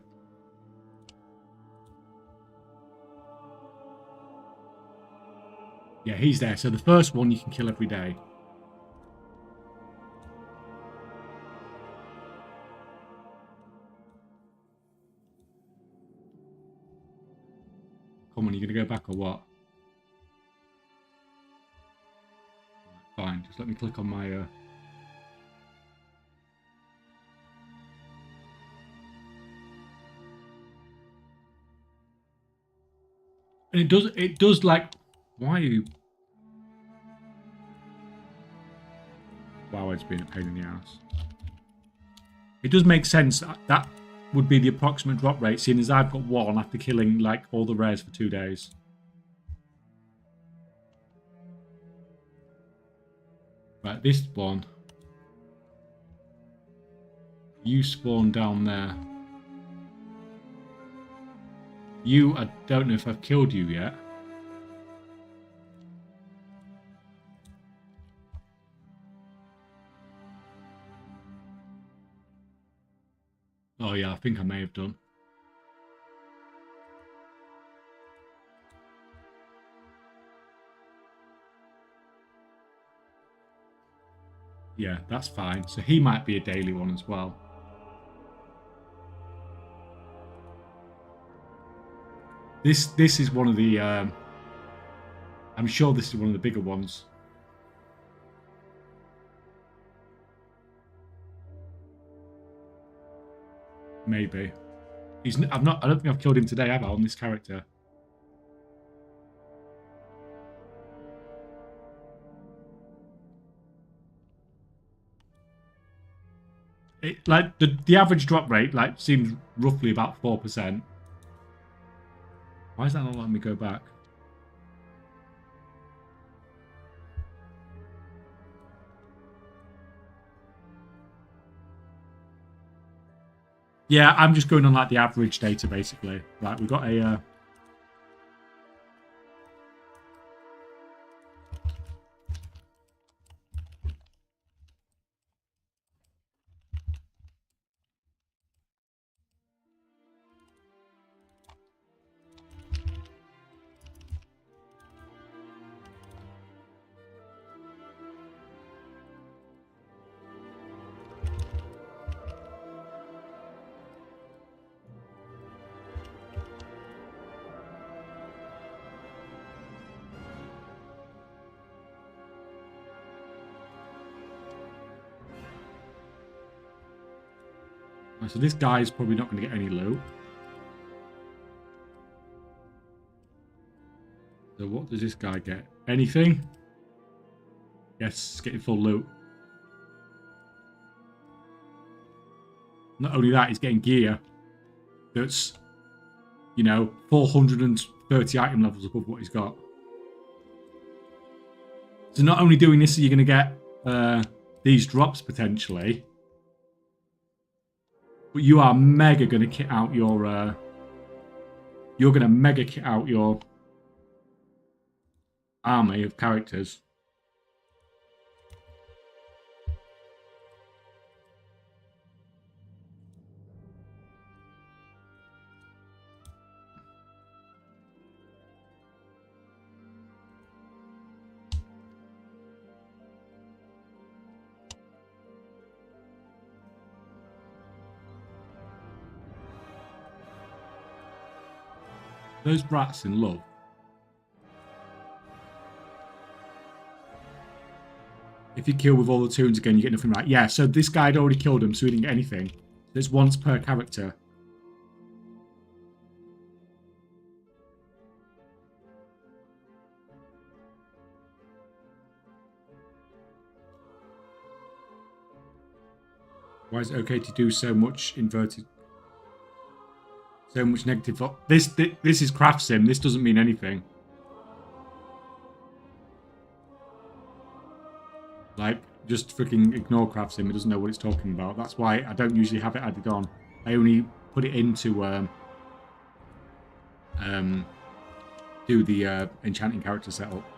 Yeah, he's there. So the first one you can kill every day. Come on, you going to go back or what? Right, fine, just let me click on my... And it does like... Why are you... Wow, it's been a pain in the ass. It does make sense. That would be the approximate drop rate, seeing as I've got one after killing like all the rares for 2 days. Right, this one. You spawn down there. I don't know if I've killed you yet. Oh yeah, I think I may have done. Yeah, that's fine. So he might be a daily one as well. This is one of the... I'm sure this is one of the bigger ones. Maybe. I don't think I've killed him today, have I, on this character? Like the average drop rate like seems roughly about 4%. Why is that not letting me go back? Yeah, I'm just going on like the average data basically. Right, we've got a. So this guy is probably not going to get any loot. So what does this guy get? Anything? Yes, getting full loot. Not only that, he's getting gear that's, 430 item levels above what he's got. So not only doing this, you're going to get these drops potentially, but you are mega going to kit out your. You're going to mega kit out your army of characters. Those brats in love. If you kill with all the tunes again, you get nothing right. Yeah, so this guy had already killed him, so he didn't get anything. There's once per character. Why is it okay to do so much inverted? So much negative. This is craft sim. This doesn't mean anything. Like, just freaking ignore craft sim. It doesn't know what it's talking about. That's why I don't usually have it added on. I only put it into do the enchanting character setup,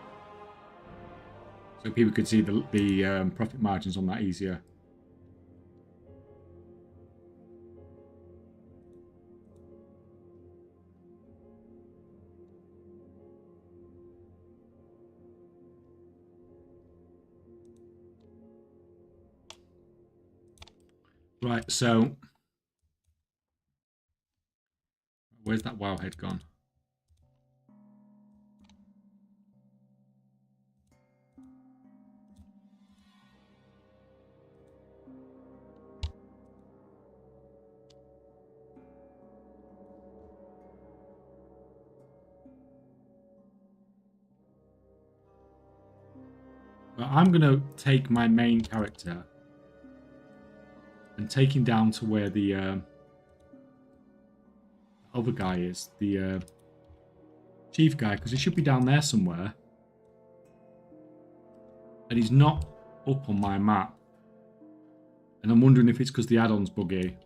so people could see the profit margins on that easier. Right, so where's that WoW head gone? Well, I'm going to take my main character and take him down to where the other guy is, the chief guy, because he should be down there somewhere. And he's not up on my map. And I'm wondering if it's because the add-on's buggy.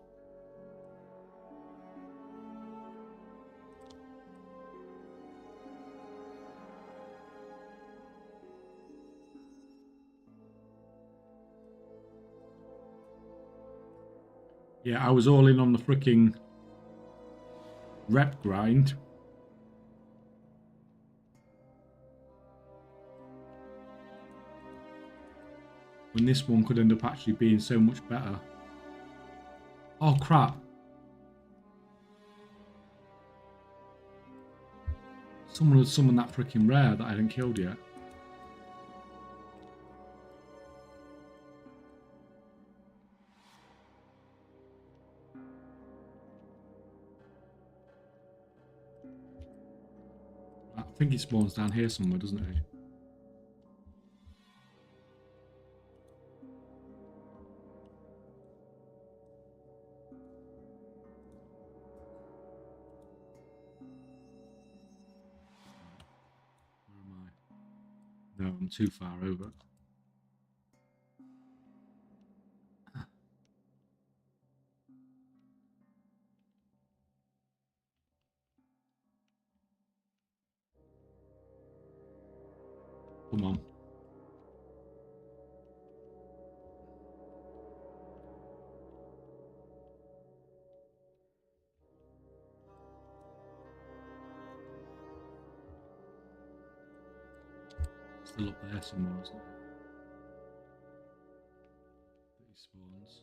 Yeah, I was all in on the freaking rep grind. When this one could end up actually being so much better. Oh, crap. Someone had summoned that freaking rare that I hadn't killed yet. I think it spawns down here somewhere, doesn't it? No, I'm too far over. Come on. Still up there somewhere, isn't it? He spawns.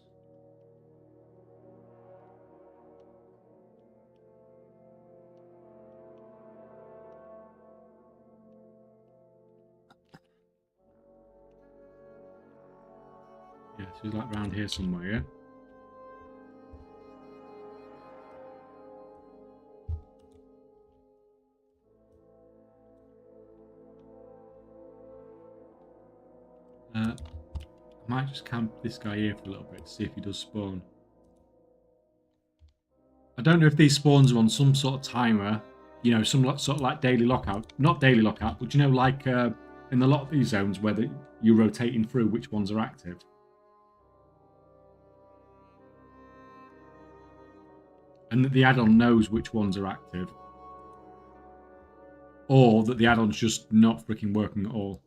Yeah, so he's like around here somewhere, yeah? I might just camp this guy here for a little bit to see if he does spawn. I don't know if these spawns are on some sort of timer, you know, some sort of like daily lockout. Not daily lockout, but you know, like in a lot of these zones where you're rotating through which ones are active. And that the add-on knows which ones are active. Or that the add-on's just not freaking working at all.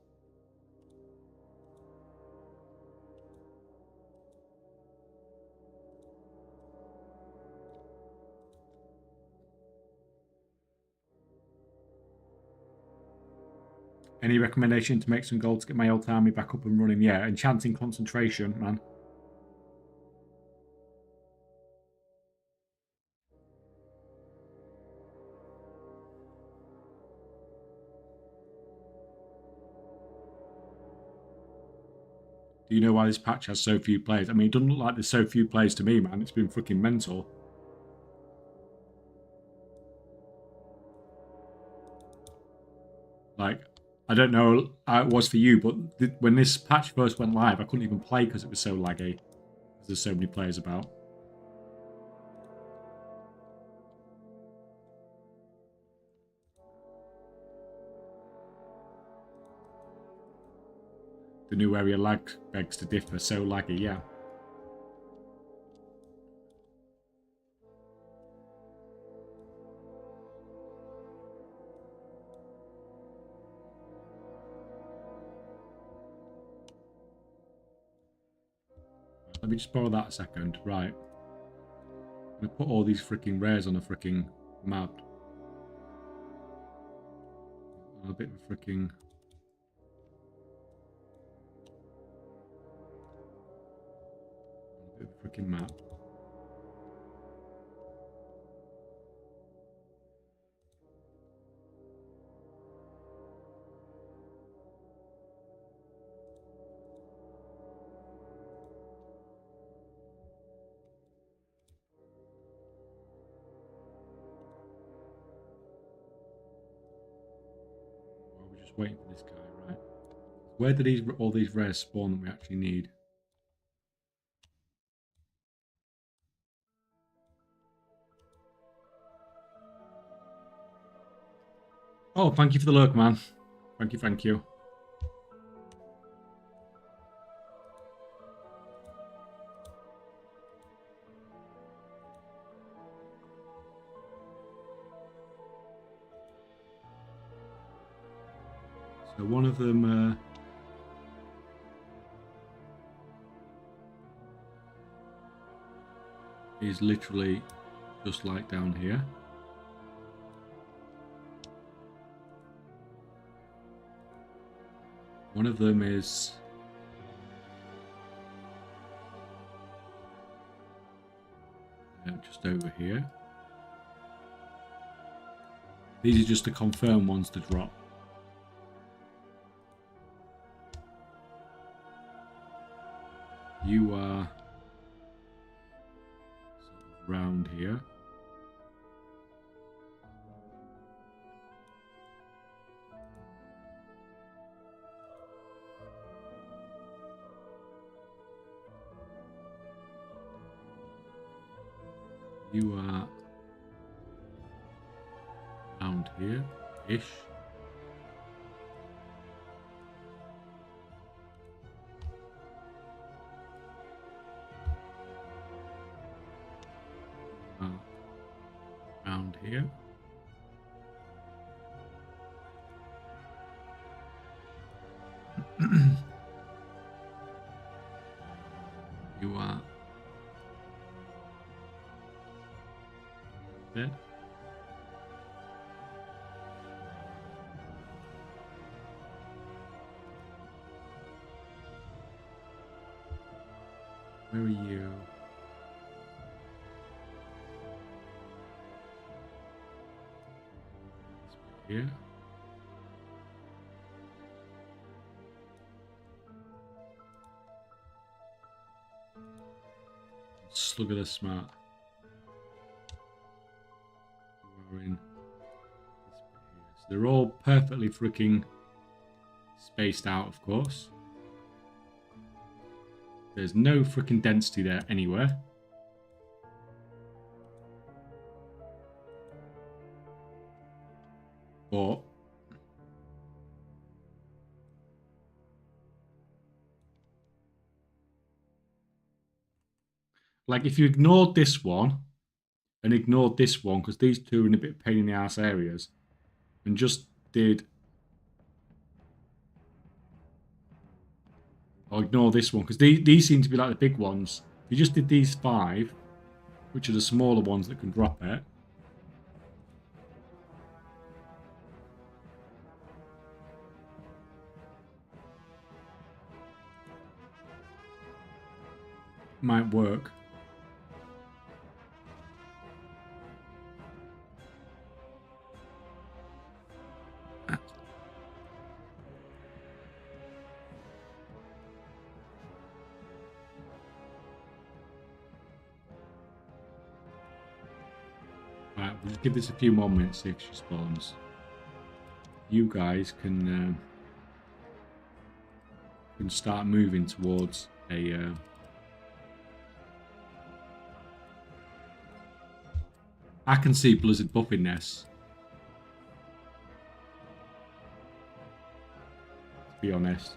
Any recommendation to make some gold to get my old army back up and running? Yeah, enchanting concentration, man. Do you know why this patch has so few players? I mean, it doesn't look like there's so few players to me, man. It's been freaking mental. Like, I don't know how it was for you, but when this patch first went live, I couldn't even play because it was so laggy. Because there's so many players about. The new area lag begs to differ. So laggy, yeah. Let me just borrow that a second. Right. I'm going to put all these freaking rares on a freaking map. A bit of a freaking... A bit of a freaking map. We're just waiting for this guy, right? Where do all these rares spawn that we actually need? Oh, thank you for the lurk, man. Thank you, thank you. So one of them... is literally just like down here. One of them is just over here. These are just the confirmed ones to drop. You are sort of round here. You are around here-ish. Around here. You are. There. Where are you? Here. Slug of the smart. We're in this bit here. So they're all perfectly freaking spaced out, of course. There's no freaking density there anywhere. But like if you ignored this one and ignored this one, because these two are in a bit of pain in the ass areas, and just did, or ignore this one, because these seem to be like the big ones. If you just did these 5, which are the smaller ones that can drop it, might work. Right, we'll just give this a few more minutes, see if she spawns. You guys can start moving towards a I can see Blizzard buffing this, to be honest.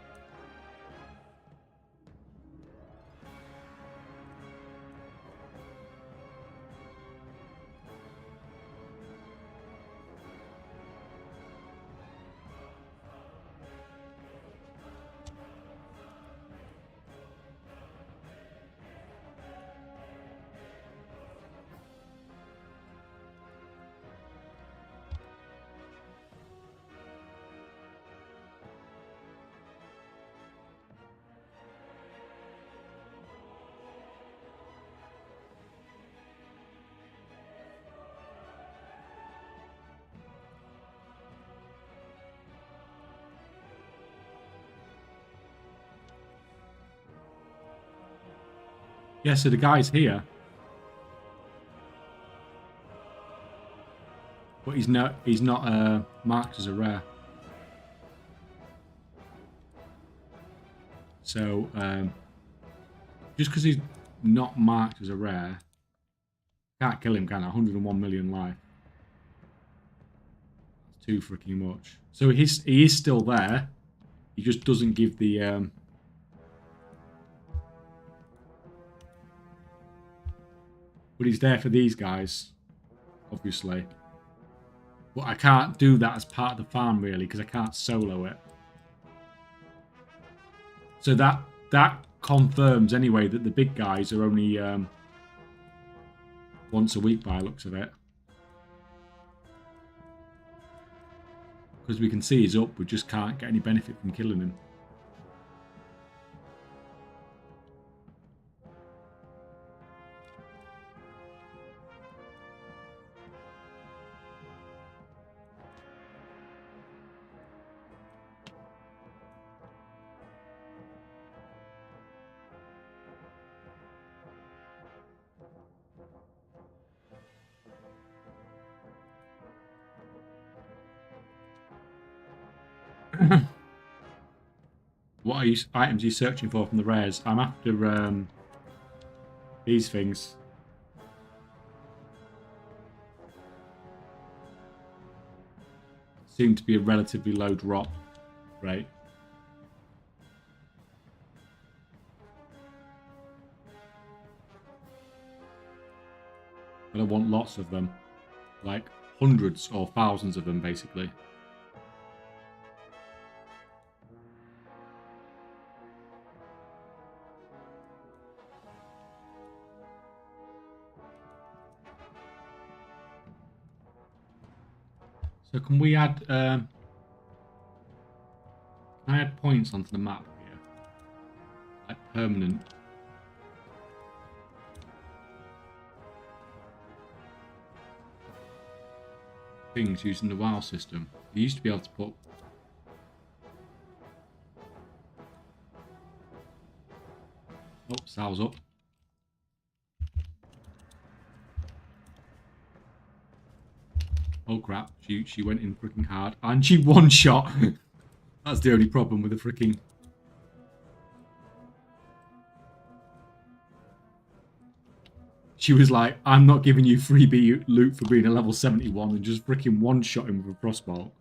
Yeah, so the guy's here, but he's not marked as a rare. So just because he's not marked as a rare, can't kill him, can I? 101 million life. That's too freaking much. So he is still there. He just doesn't give the but he's there for these guys, obviously. But I can't do that as part of the farm, really, because I can't solo it. So that confirms, anyway, that the big guys are only once a week by the looks of it. Because we can see he's up, we just can't get any benefit from killing him. What items are you searching for from the rares? I'm after these things. Seem to be a relatively low drop rate. But I want lots of them. Like hundreds or thousands of them, basically. So can we add? Can I add points onto the map here? Like permanent. Things using the WoW system. You used to be able to put. Oh, Sal's up. Oh crap! She went in freaking hard, and she one shot. That's the only problem with the freaking. She was like, "I'm not giving you freebie loot for being a level 71," and just freaking one shot him with a crossbow.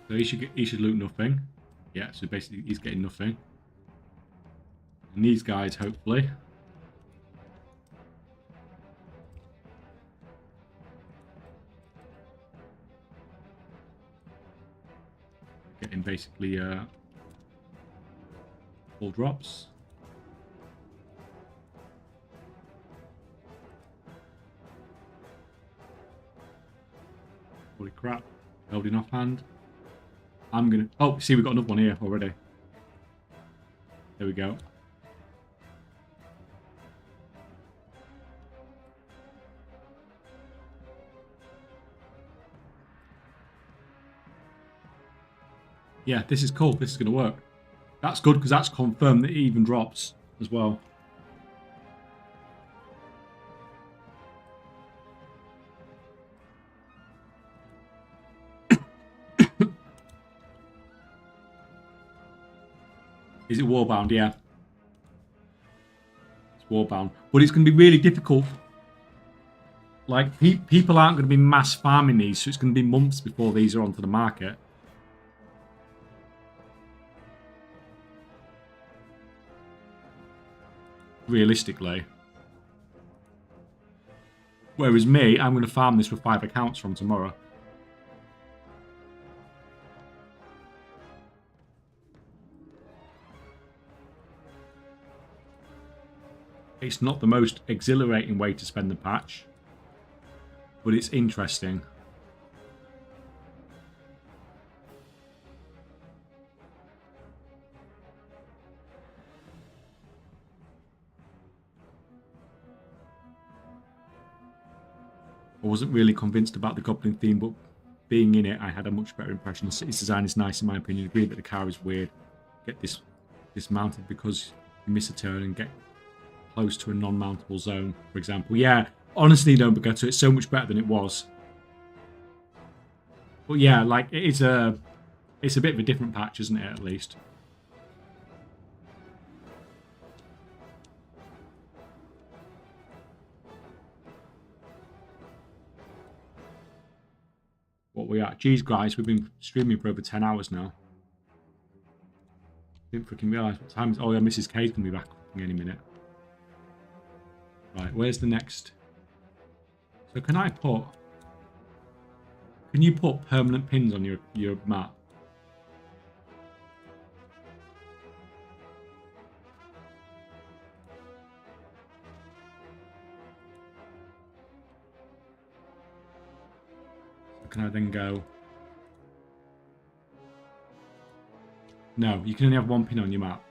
So he should loot nothing. Yeah, so basically he's getting nothing. And these guys, hopefully. Getting basically full drops. Holy crap. Holding offhand. I'm gonna. Oh, see, we've got another one here already. There we go. Yeah, this is cool. This is going to work. That's good because that's confirmed that it even drops as well. Is it warbound? Yeah. It's warbound. But it's going to be really difficult. Like, people aren't going to be mass farming these, so it's going to be months before these are onto the market. Realistically. Whereas me, I'm going to farm this with 5 accounts from tomorrow. It's not the most exhilarating way to spend the patch, but it's interesting. I wasn't really convinced about the Goblin theme, but being in it, I had a much better impression. The city's design is nice in my opinion. I agree that the car is weird. Get this dismounted because you miss a turn and get close to a non-mountable zone, for example. Yeah, honestly, don't go to it. It's so much better than it was. But yeah, like it's a bit of a different patch, isn't it? At least. What we at? Geez, guys, we've been streaming for over 10 hours now. Didn't freaking realise what time it is. Oh yeah, Mrs. K's gonna be back any minute. Right, where's the next? So can you put permanent pins on your map? So can I then go? No, you can only have 1 pin on your map.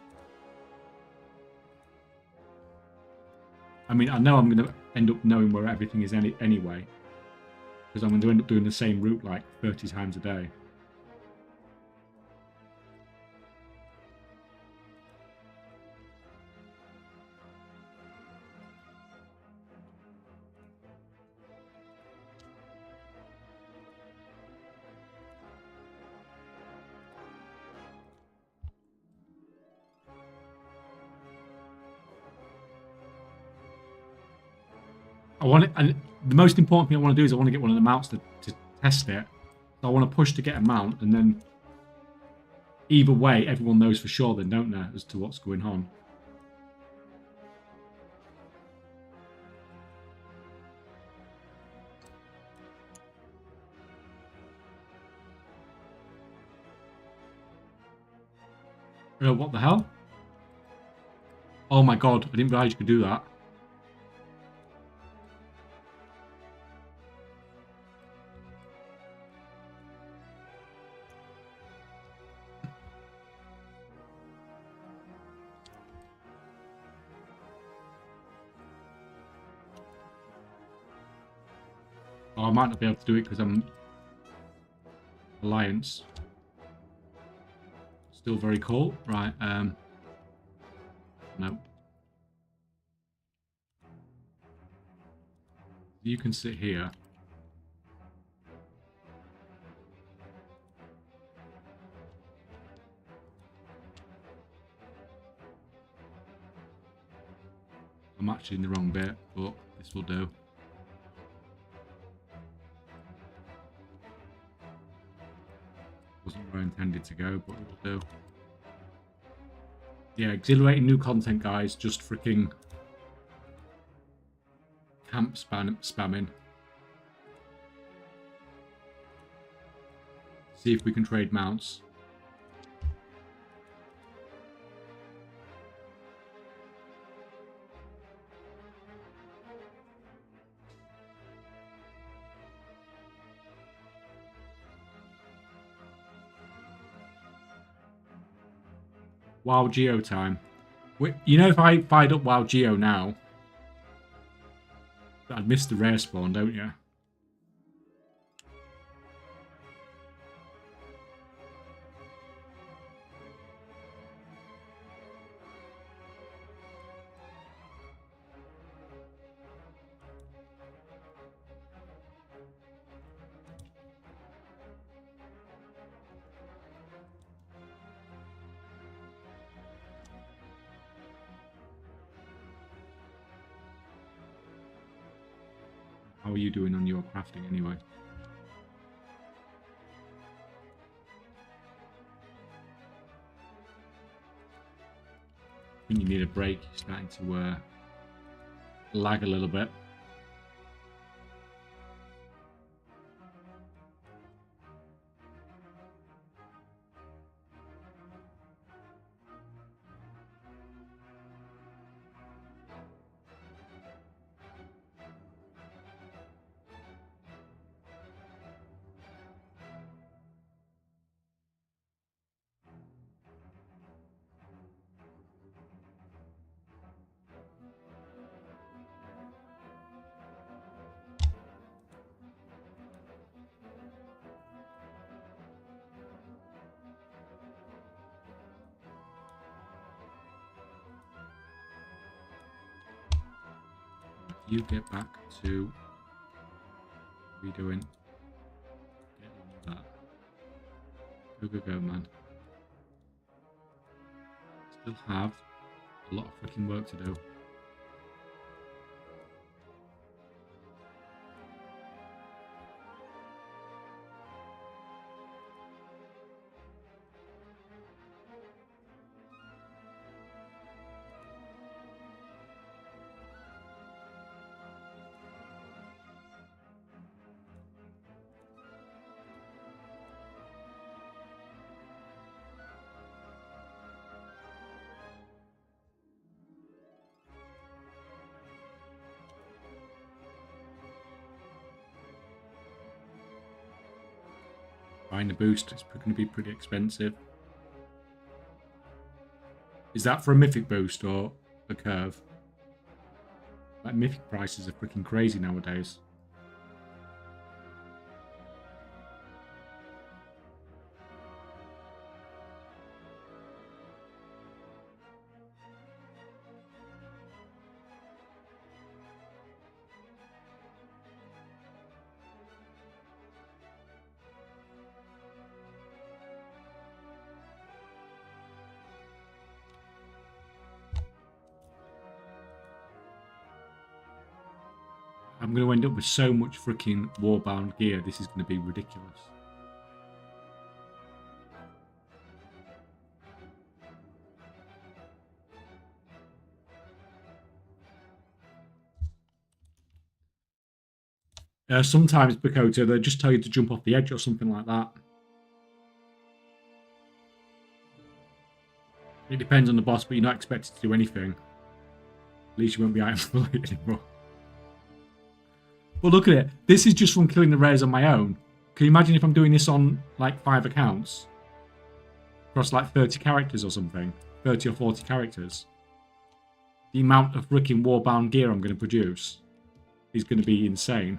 I mean, I know I'm going to end up knowing where everything is anyway. Because I'm going to end up doing the same route like 30 times a day. I want it, and the most important thing I want to do is I want to get one of the mounts to test it So I want to push to get a mount, and then either way, everyone knows for sure then, don't they, as to what's going on. What the hell? Oh my god, I didn't realize you could do that. Oh, I might not be able to do it because I'm Alliance. Still very cool. Right, no. You can sit here. I'm actually in the wrong bit, but this will do. Wasn't where I intended to go, but it will do. Yeah, exhilarating new content, guys. Just freaking camp spamming. See if we can trade mounts. WoW Geo time. You know, if I fired up WoW Geo now, I'd miss the rare spawn, don't you? How are you doing on your crafting anyway? I think you need a break. You're starting to lag a little bit. You get back to redoing. Get on that. Go, go, go, man. Still have a lot of freaking work to do. Buying a boost, it's going to be pretty expensive. Is that for a mythic boost or a curve? Like, mythic prices are freaking crazy nowadays. I'm going to end up with so much freaking warbound gear. This is going to be ridiculous. Sometimes, Bakota, they just tell you to jump off the edge or something like that. It depends on the boss, but you're not expected to do anything. At least you won't be item fully anymore. But look at it. This is just from killing the rares on my own. Can you imagine if I'm doing this on like 5 accounts? Across like 30 characters or something. 30 or 40 characters. The amount of freaking warbound gear I'm going to produce is going to be insane.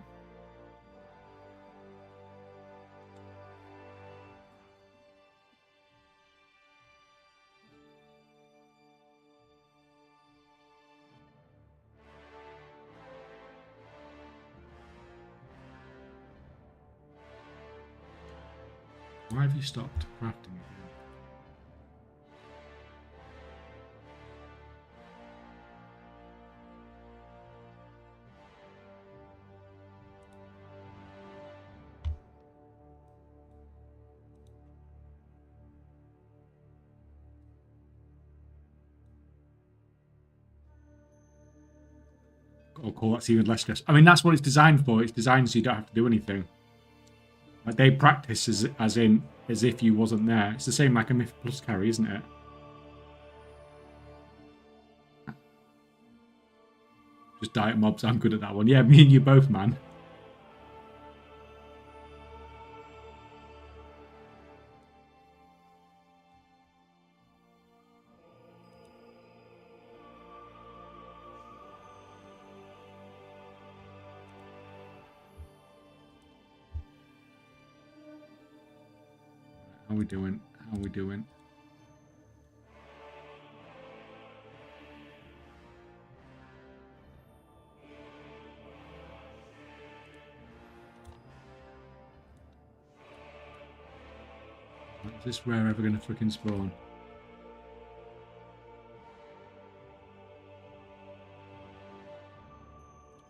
Why have you stopped crafting again? Oh, cool, that's even less stress. I mean, that's what it's designed for. It's designed so you don't have to do anything. Like, they practice as if you wasn't there. It's the same like a Myth Plus carry, isn't it? Just diet mobs. I'm good at that one. Yeah, me and you both, man. How we doing? How we doing? Is this rare ever going to freaking spawn?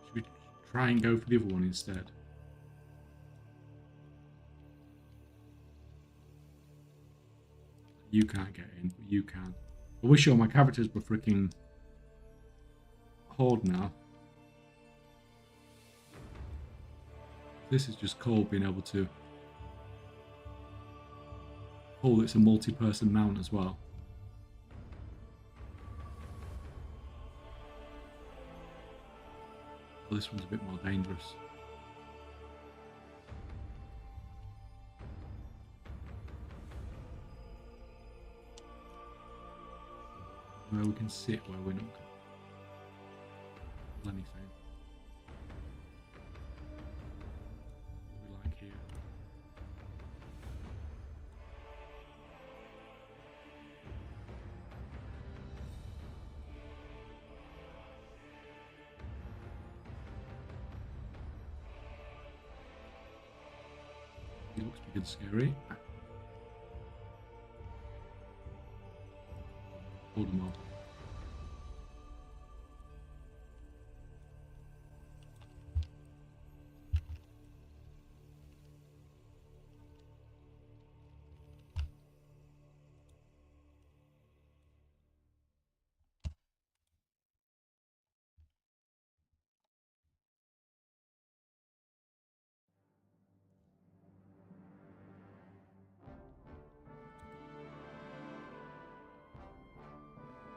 Should we try and go for the other one instead? You can't get in, but you can. I wish all my characters were freaking Horde now. This is just cool being able to... Oh, it's a multi-person mount as well. Well, this one's a bit more dangerous. Where we can sit where we're not anything. We like here. He looks big and scary. Hold them off.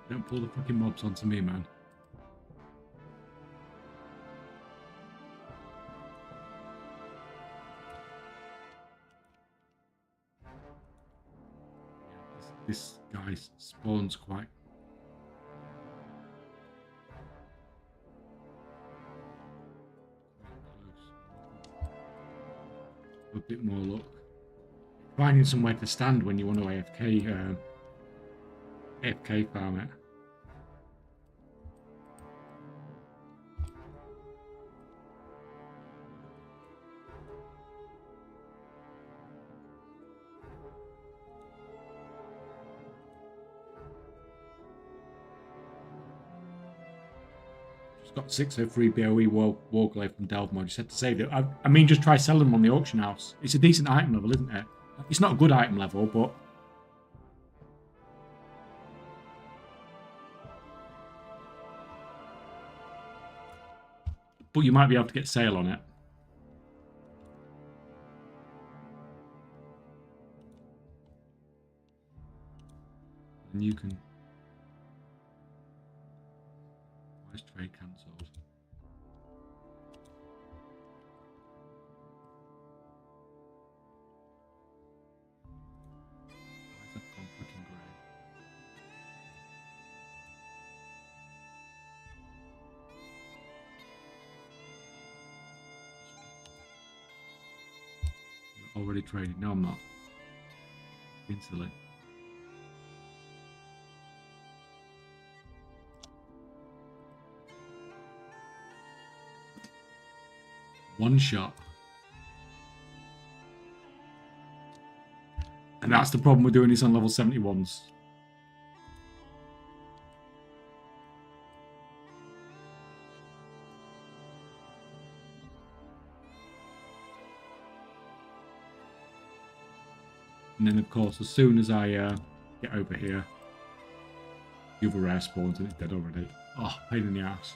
Don't pull the fucking mobs onto me, man. This guy spawns quite... close. A bit more luck. Finding somewhere to stand when you want to AFK farm it. Just got 603 BOE Warglaive from Delve Mod. Just had to save it. I mean, just try selling them on the auction house. It's a decent item level, isn't it? It's not a good item level, but... But you might be able to get sale on it. And you can... Why is trade cancelled? Why is that gone fucking grey? You're already trading. No, I'm not. Being silly. One shot. And that's the problem with doing this on level 71s. And then, of course, as soon as I get over here, the other rare spawns and it's dead already. Oh, pain in the ass.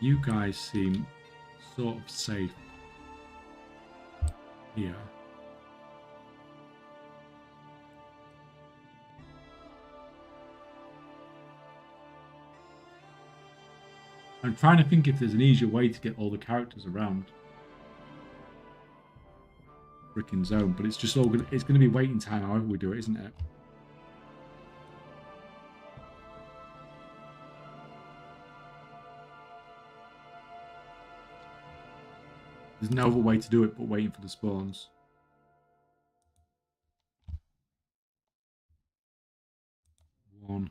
You guys seem sort of safe here. I'm trying to think if there's an easier way to get all the characters around frickin' zone, but it's just all gonna, it's gonna be waiting time however we do it, isn't it? There's no other way to do it but waiting for the spawns. One,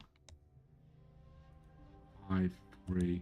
5, 3.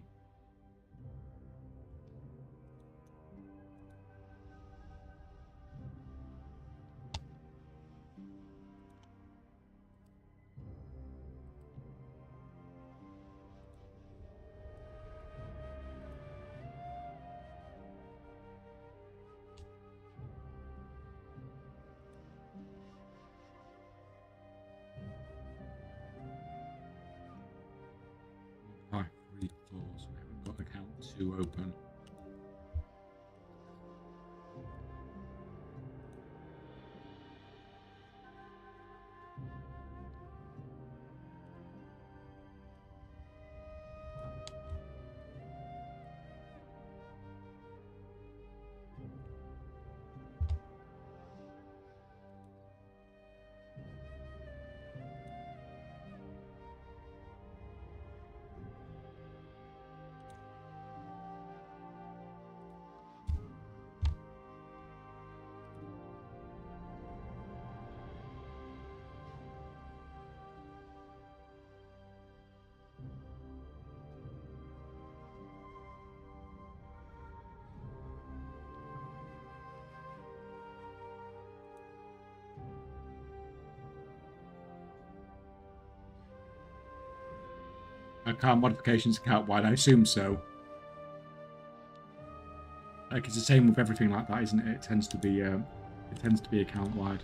So we haven't got account 2 open. Account modifications account wide, I assume so. Like it's the same with everything like that, isn't it? It tends to be account wide.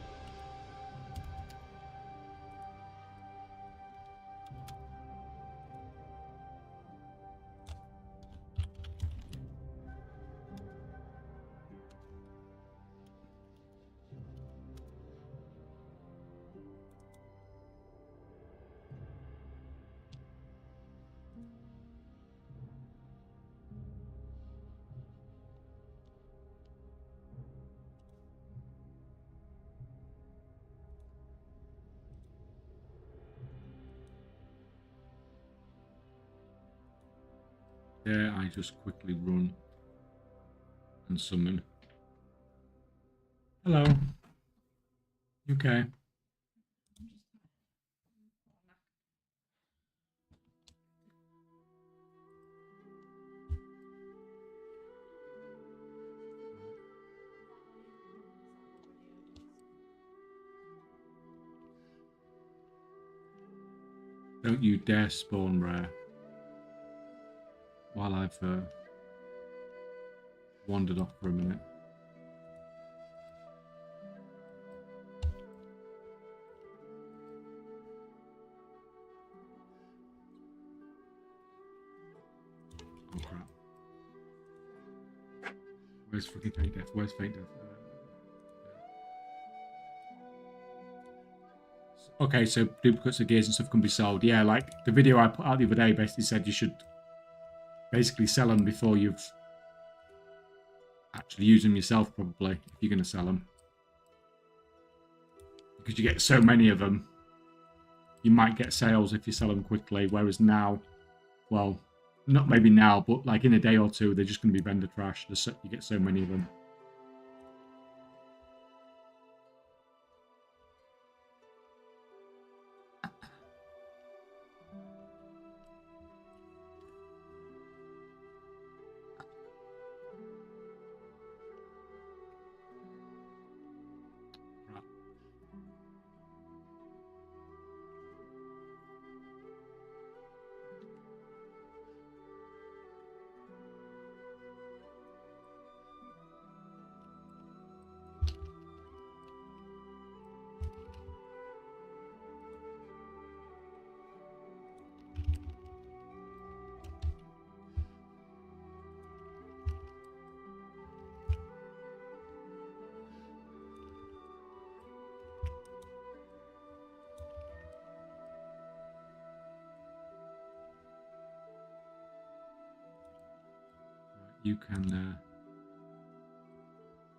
There, I just quickly run and summon. Hello. You okay? Don't you dare spawn rare while I've wandered off for a minute. Oh crap. Where's fucking Faint Death? Where's Faint Death? Okay, so duplicates of gears and stuff can be sold. Yeah, like the video I put out the other day basically said you should basically sell them before you've actually used them yourself, probably, if you're going to sell them. Because you get so many of them, you might get sales if you sell them quickly, whereas now, well, not maybe now, but like in a day or two, they're just going to be vendor trash. You get so many of them.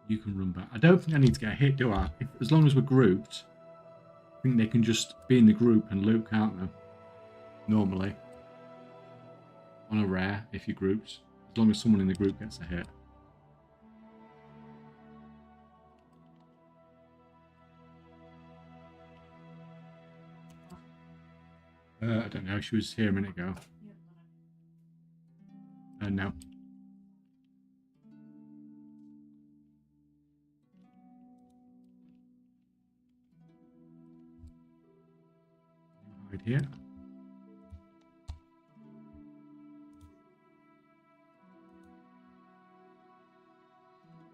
You can run back. I don't think I need to get a hit, do I? As long as we're grouped, I think they can just be in the group and loot, can't they? Normally. On a rare, if you're grouped. As long as someone in the group gets a hit. I don't know. She was here a minute ago. No. Hide here.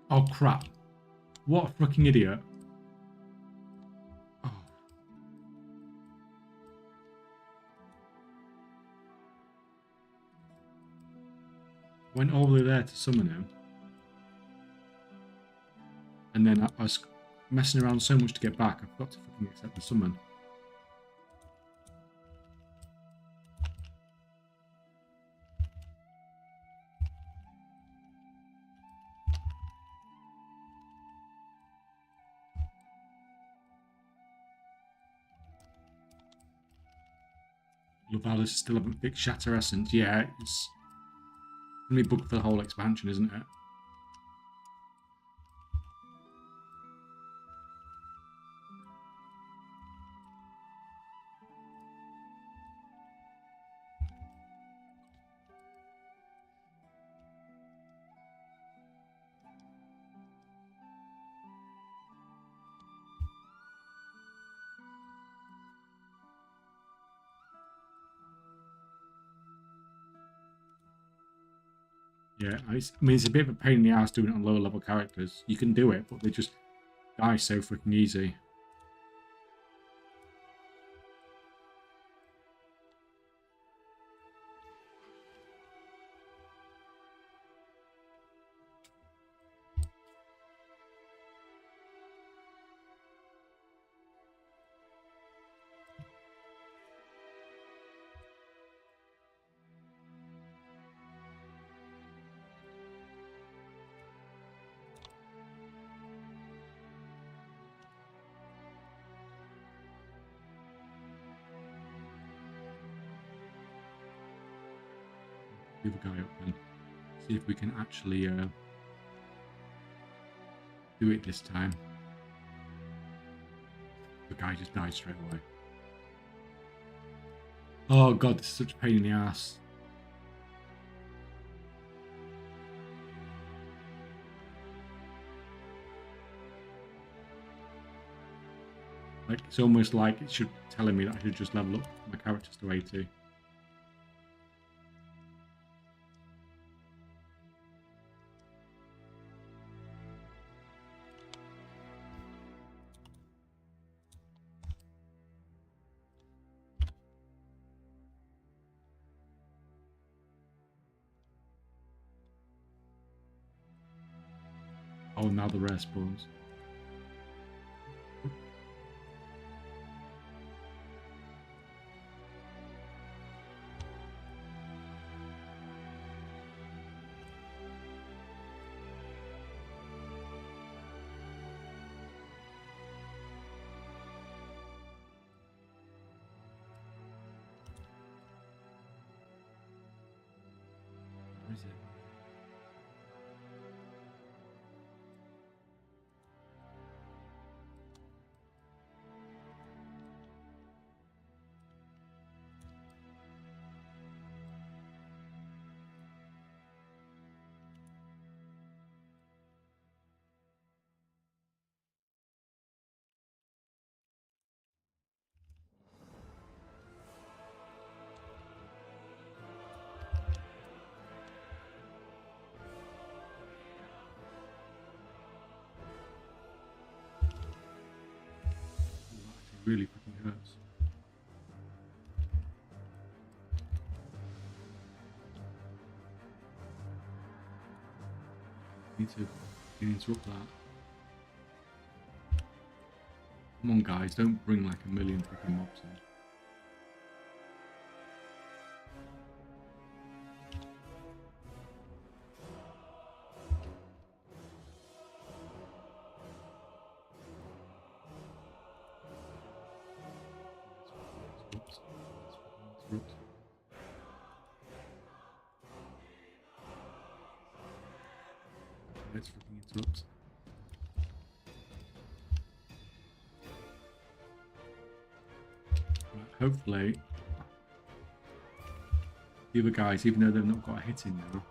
Oh crap! What a fucking idiot! Oh. Went all the way there to summon him, and then I was messing around so much to get back. I forgot to fucking accept the summon. Lavalis still haven't fixed Shatter Essence. Yeah, it's going to be bugged for the whole expansion, isn't it? Yeah, I mean, it's a bit of a pain in the ass doing it on lower level characters. You can do it, but they just die so freaking easy. The other guy up then. See if we can actually do it this time. The guy just died straight away. Oh god, this is such a pain in the ass. Like, it's almost like it should be telling me that I should just level up my characters to 80. Oh, now the rare spawns. Where is it? Really fucking hurts. Need to interrupt that. Come on, guys, don't bring like a million fucking mobs in. Interrupt. Let's fucking interrupt. Right, hopefully, the other guys, even though they've not got a hit in now,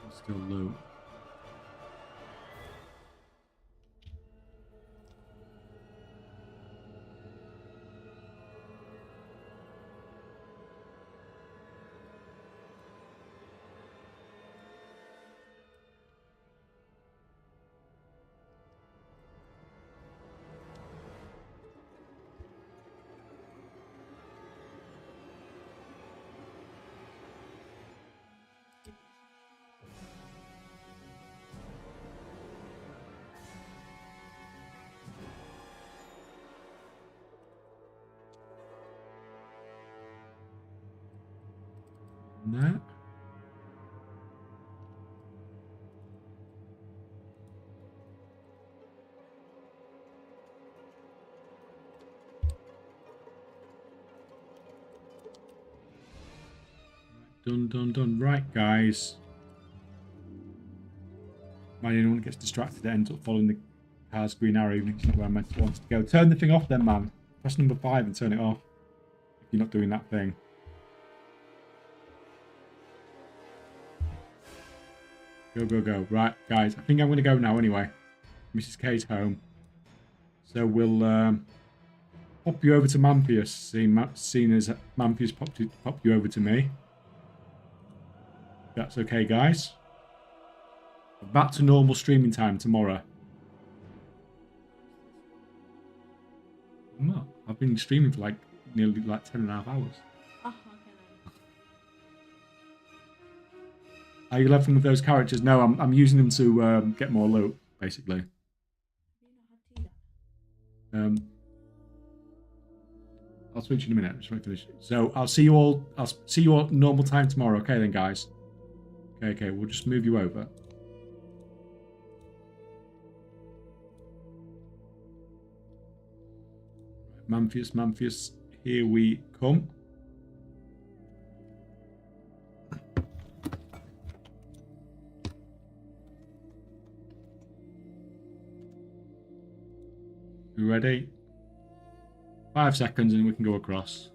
they're still low. That. Done. Right, guys. Anyone gets distracted, it ends up following the car's green arrow, even if it's not where I meant to want to go. Turn the thing off then, man. Press number 5 and turn it off. If you're not doing that thing. Go. Right, guys. I think I'm going to go now anyway. Mrs. K's home. So we'll pop you over to Mampheus, seeing as Mampheus popped you over to me. That's okay, guys. Back to normal streaming time tomorrow. I'm not. I've been streaming for like nearly like 10.5 hours. Oh, okay then. Are you laughing with those characters? No, I'm using them to get more loot, basically. I'll switch in a minute. Just want to finish. So I'll see you all. I'll see you all at normal time tomorrow. Okay then, guys. Okay. We'll just move you over. Mampheus, here we come. You ready? 5 seconds and we can go across.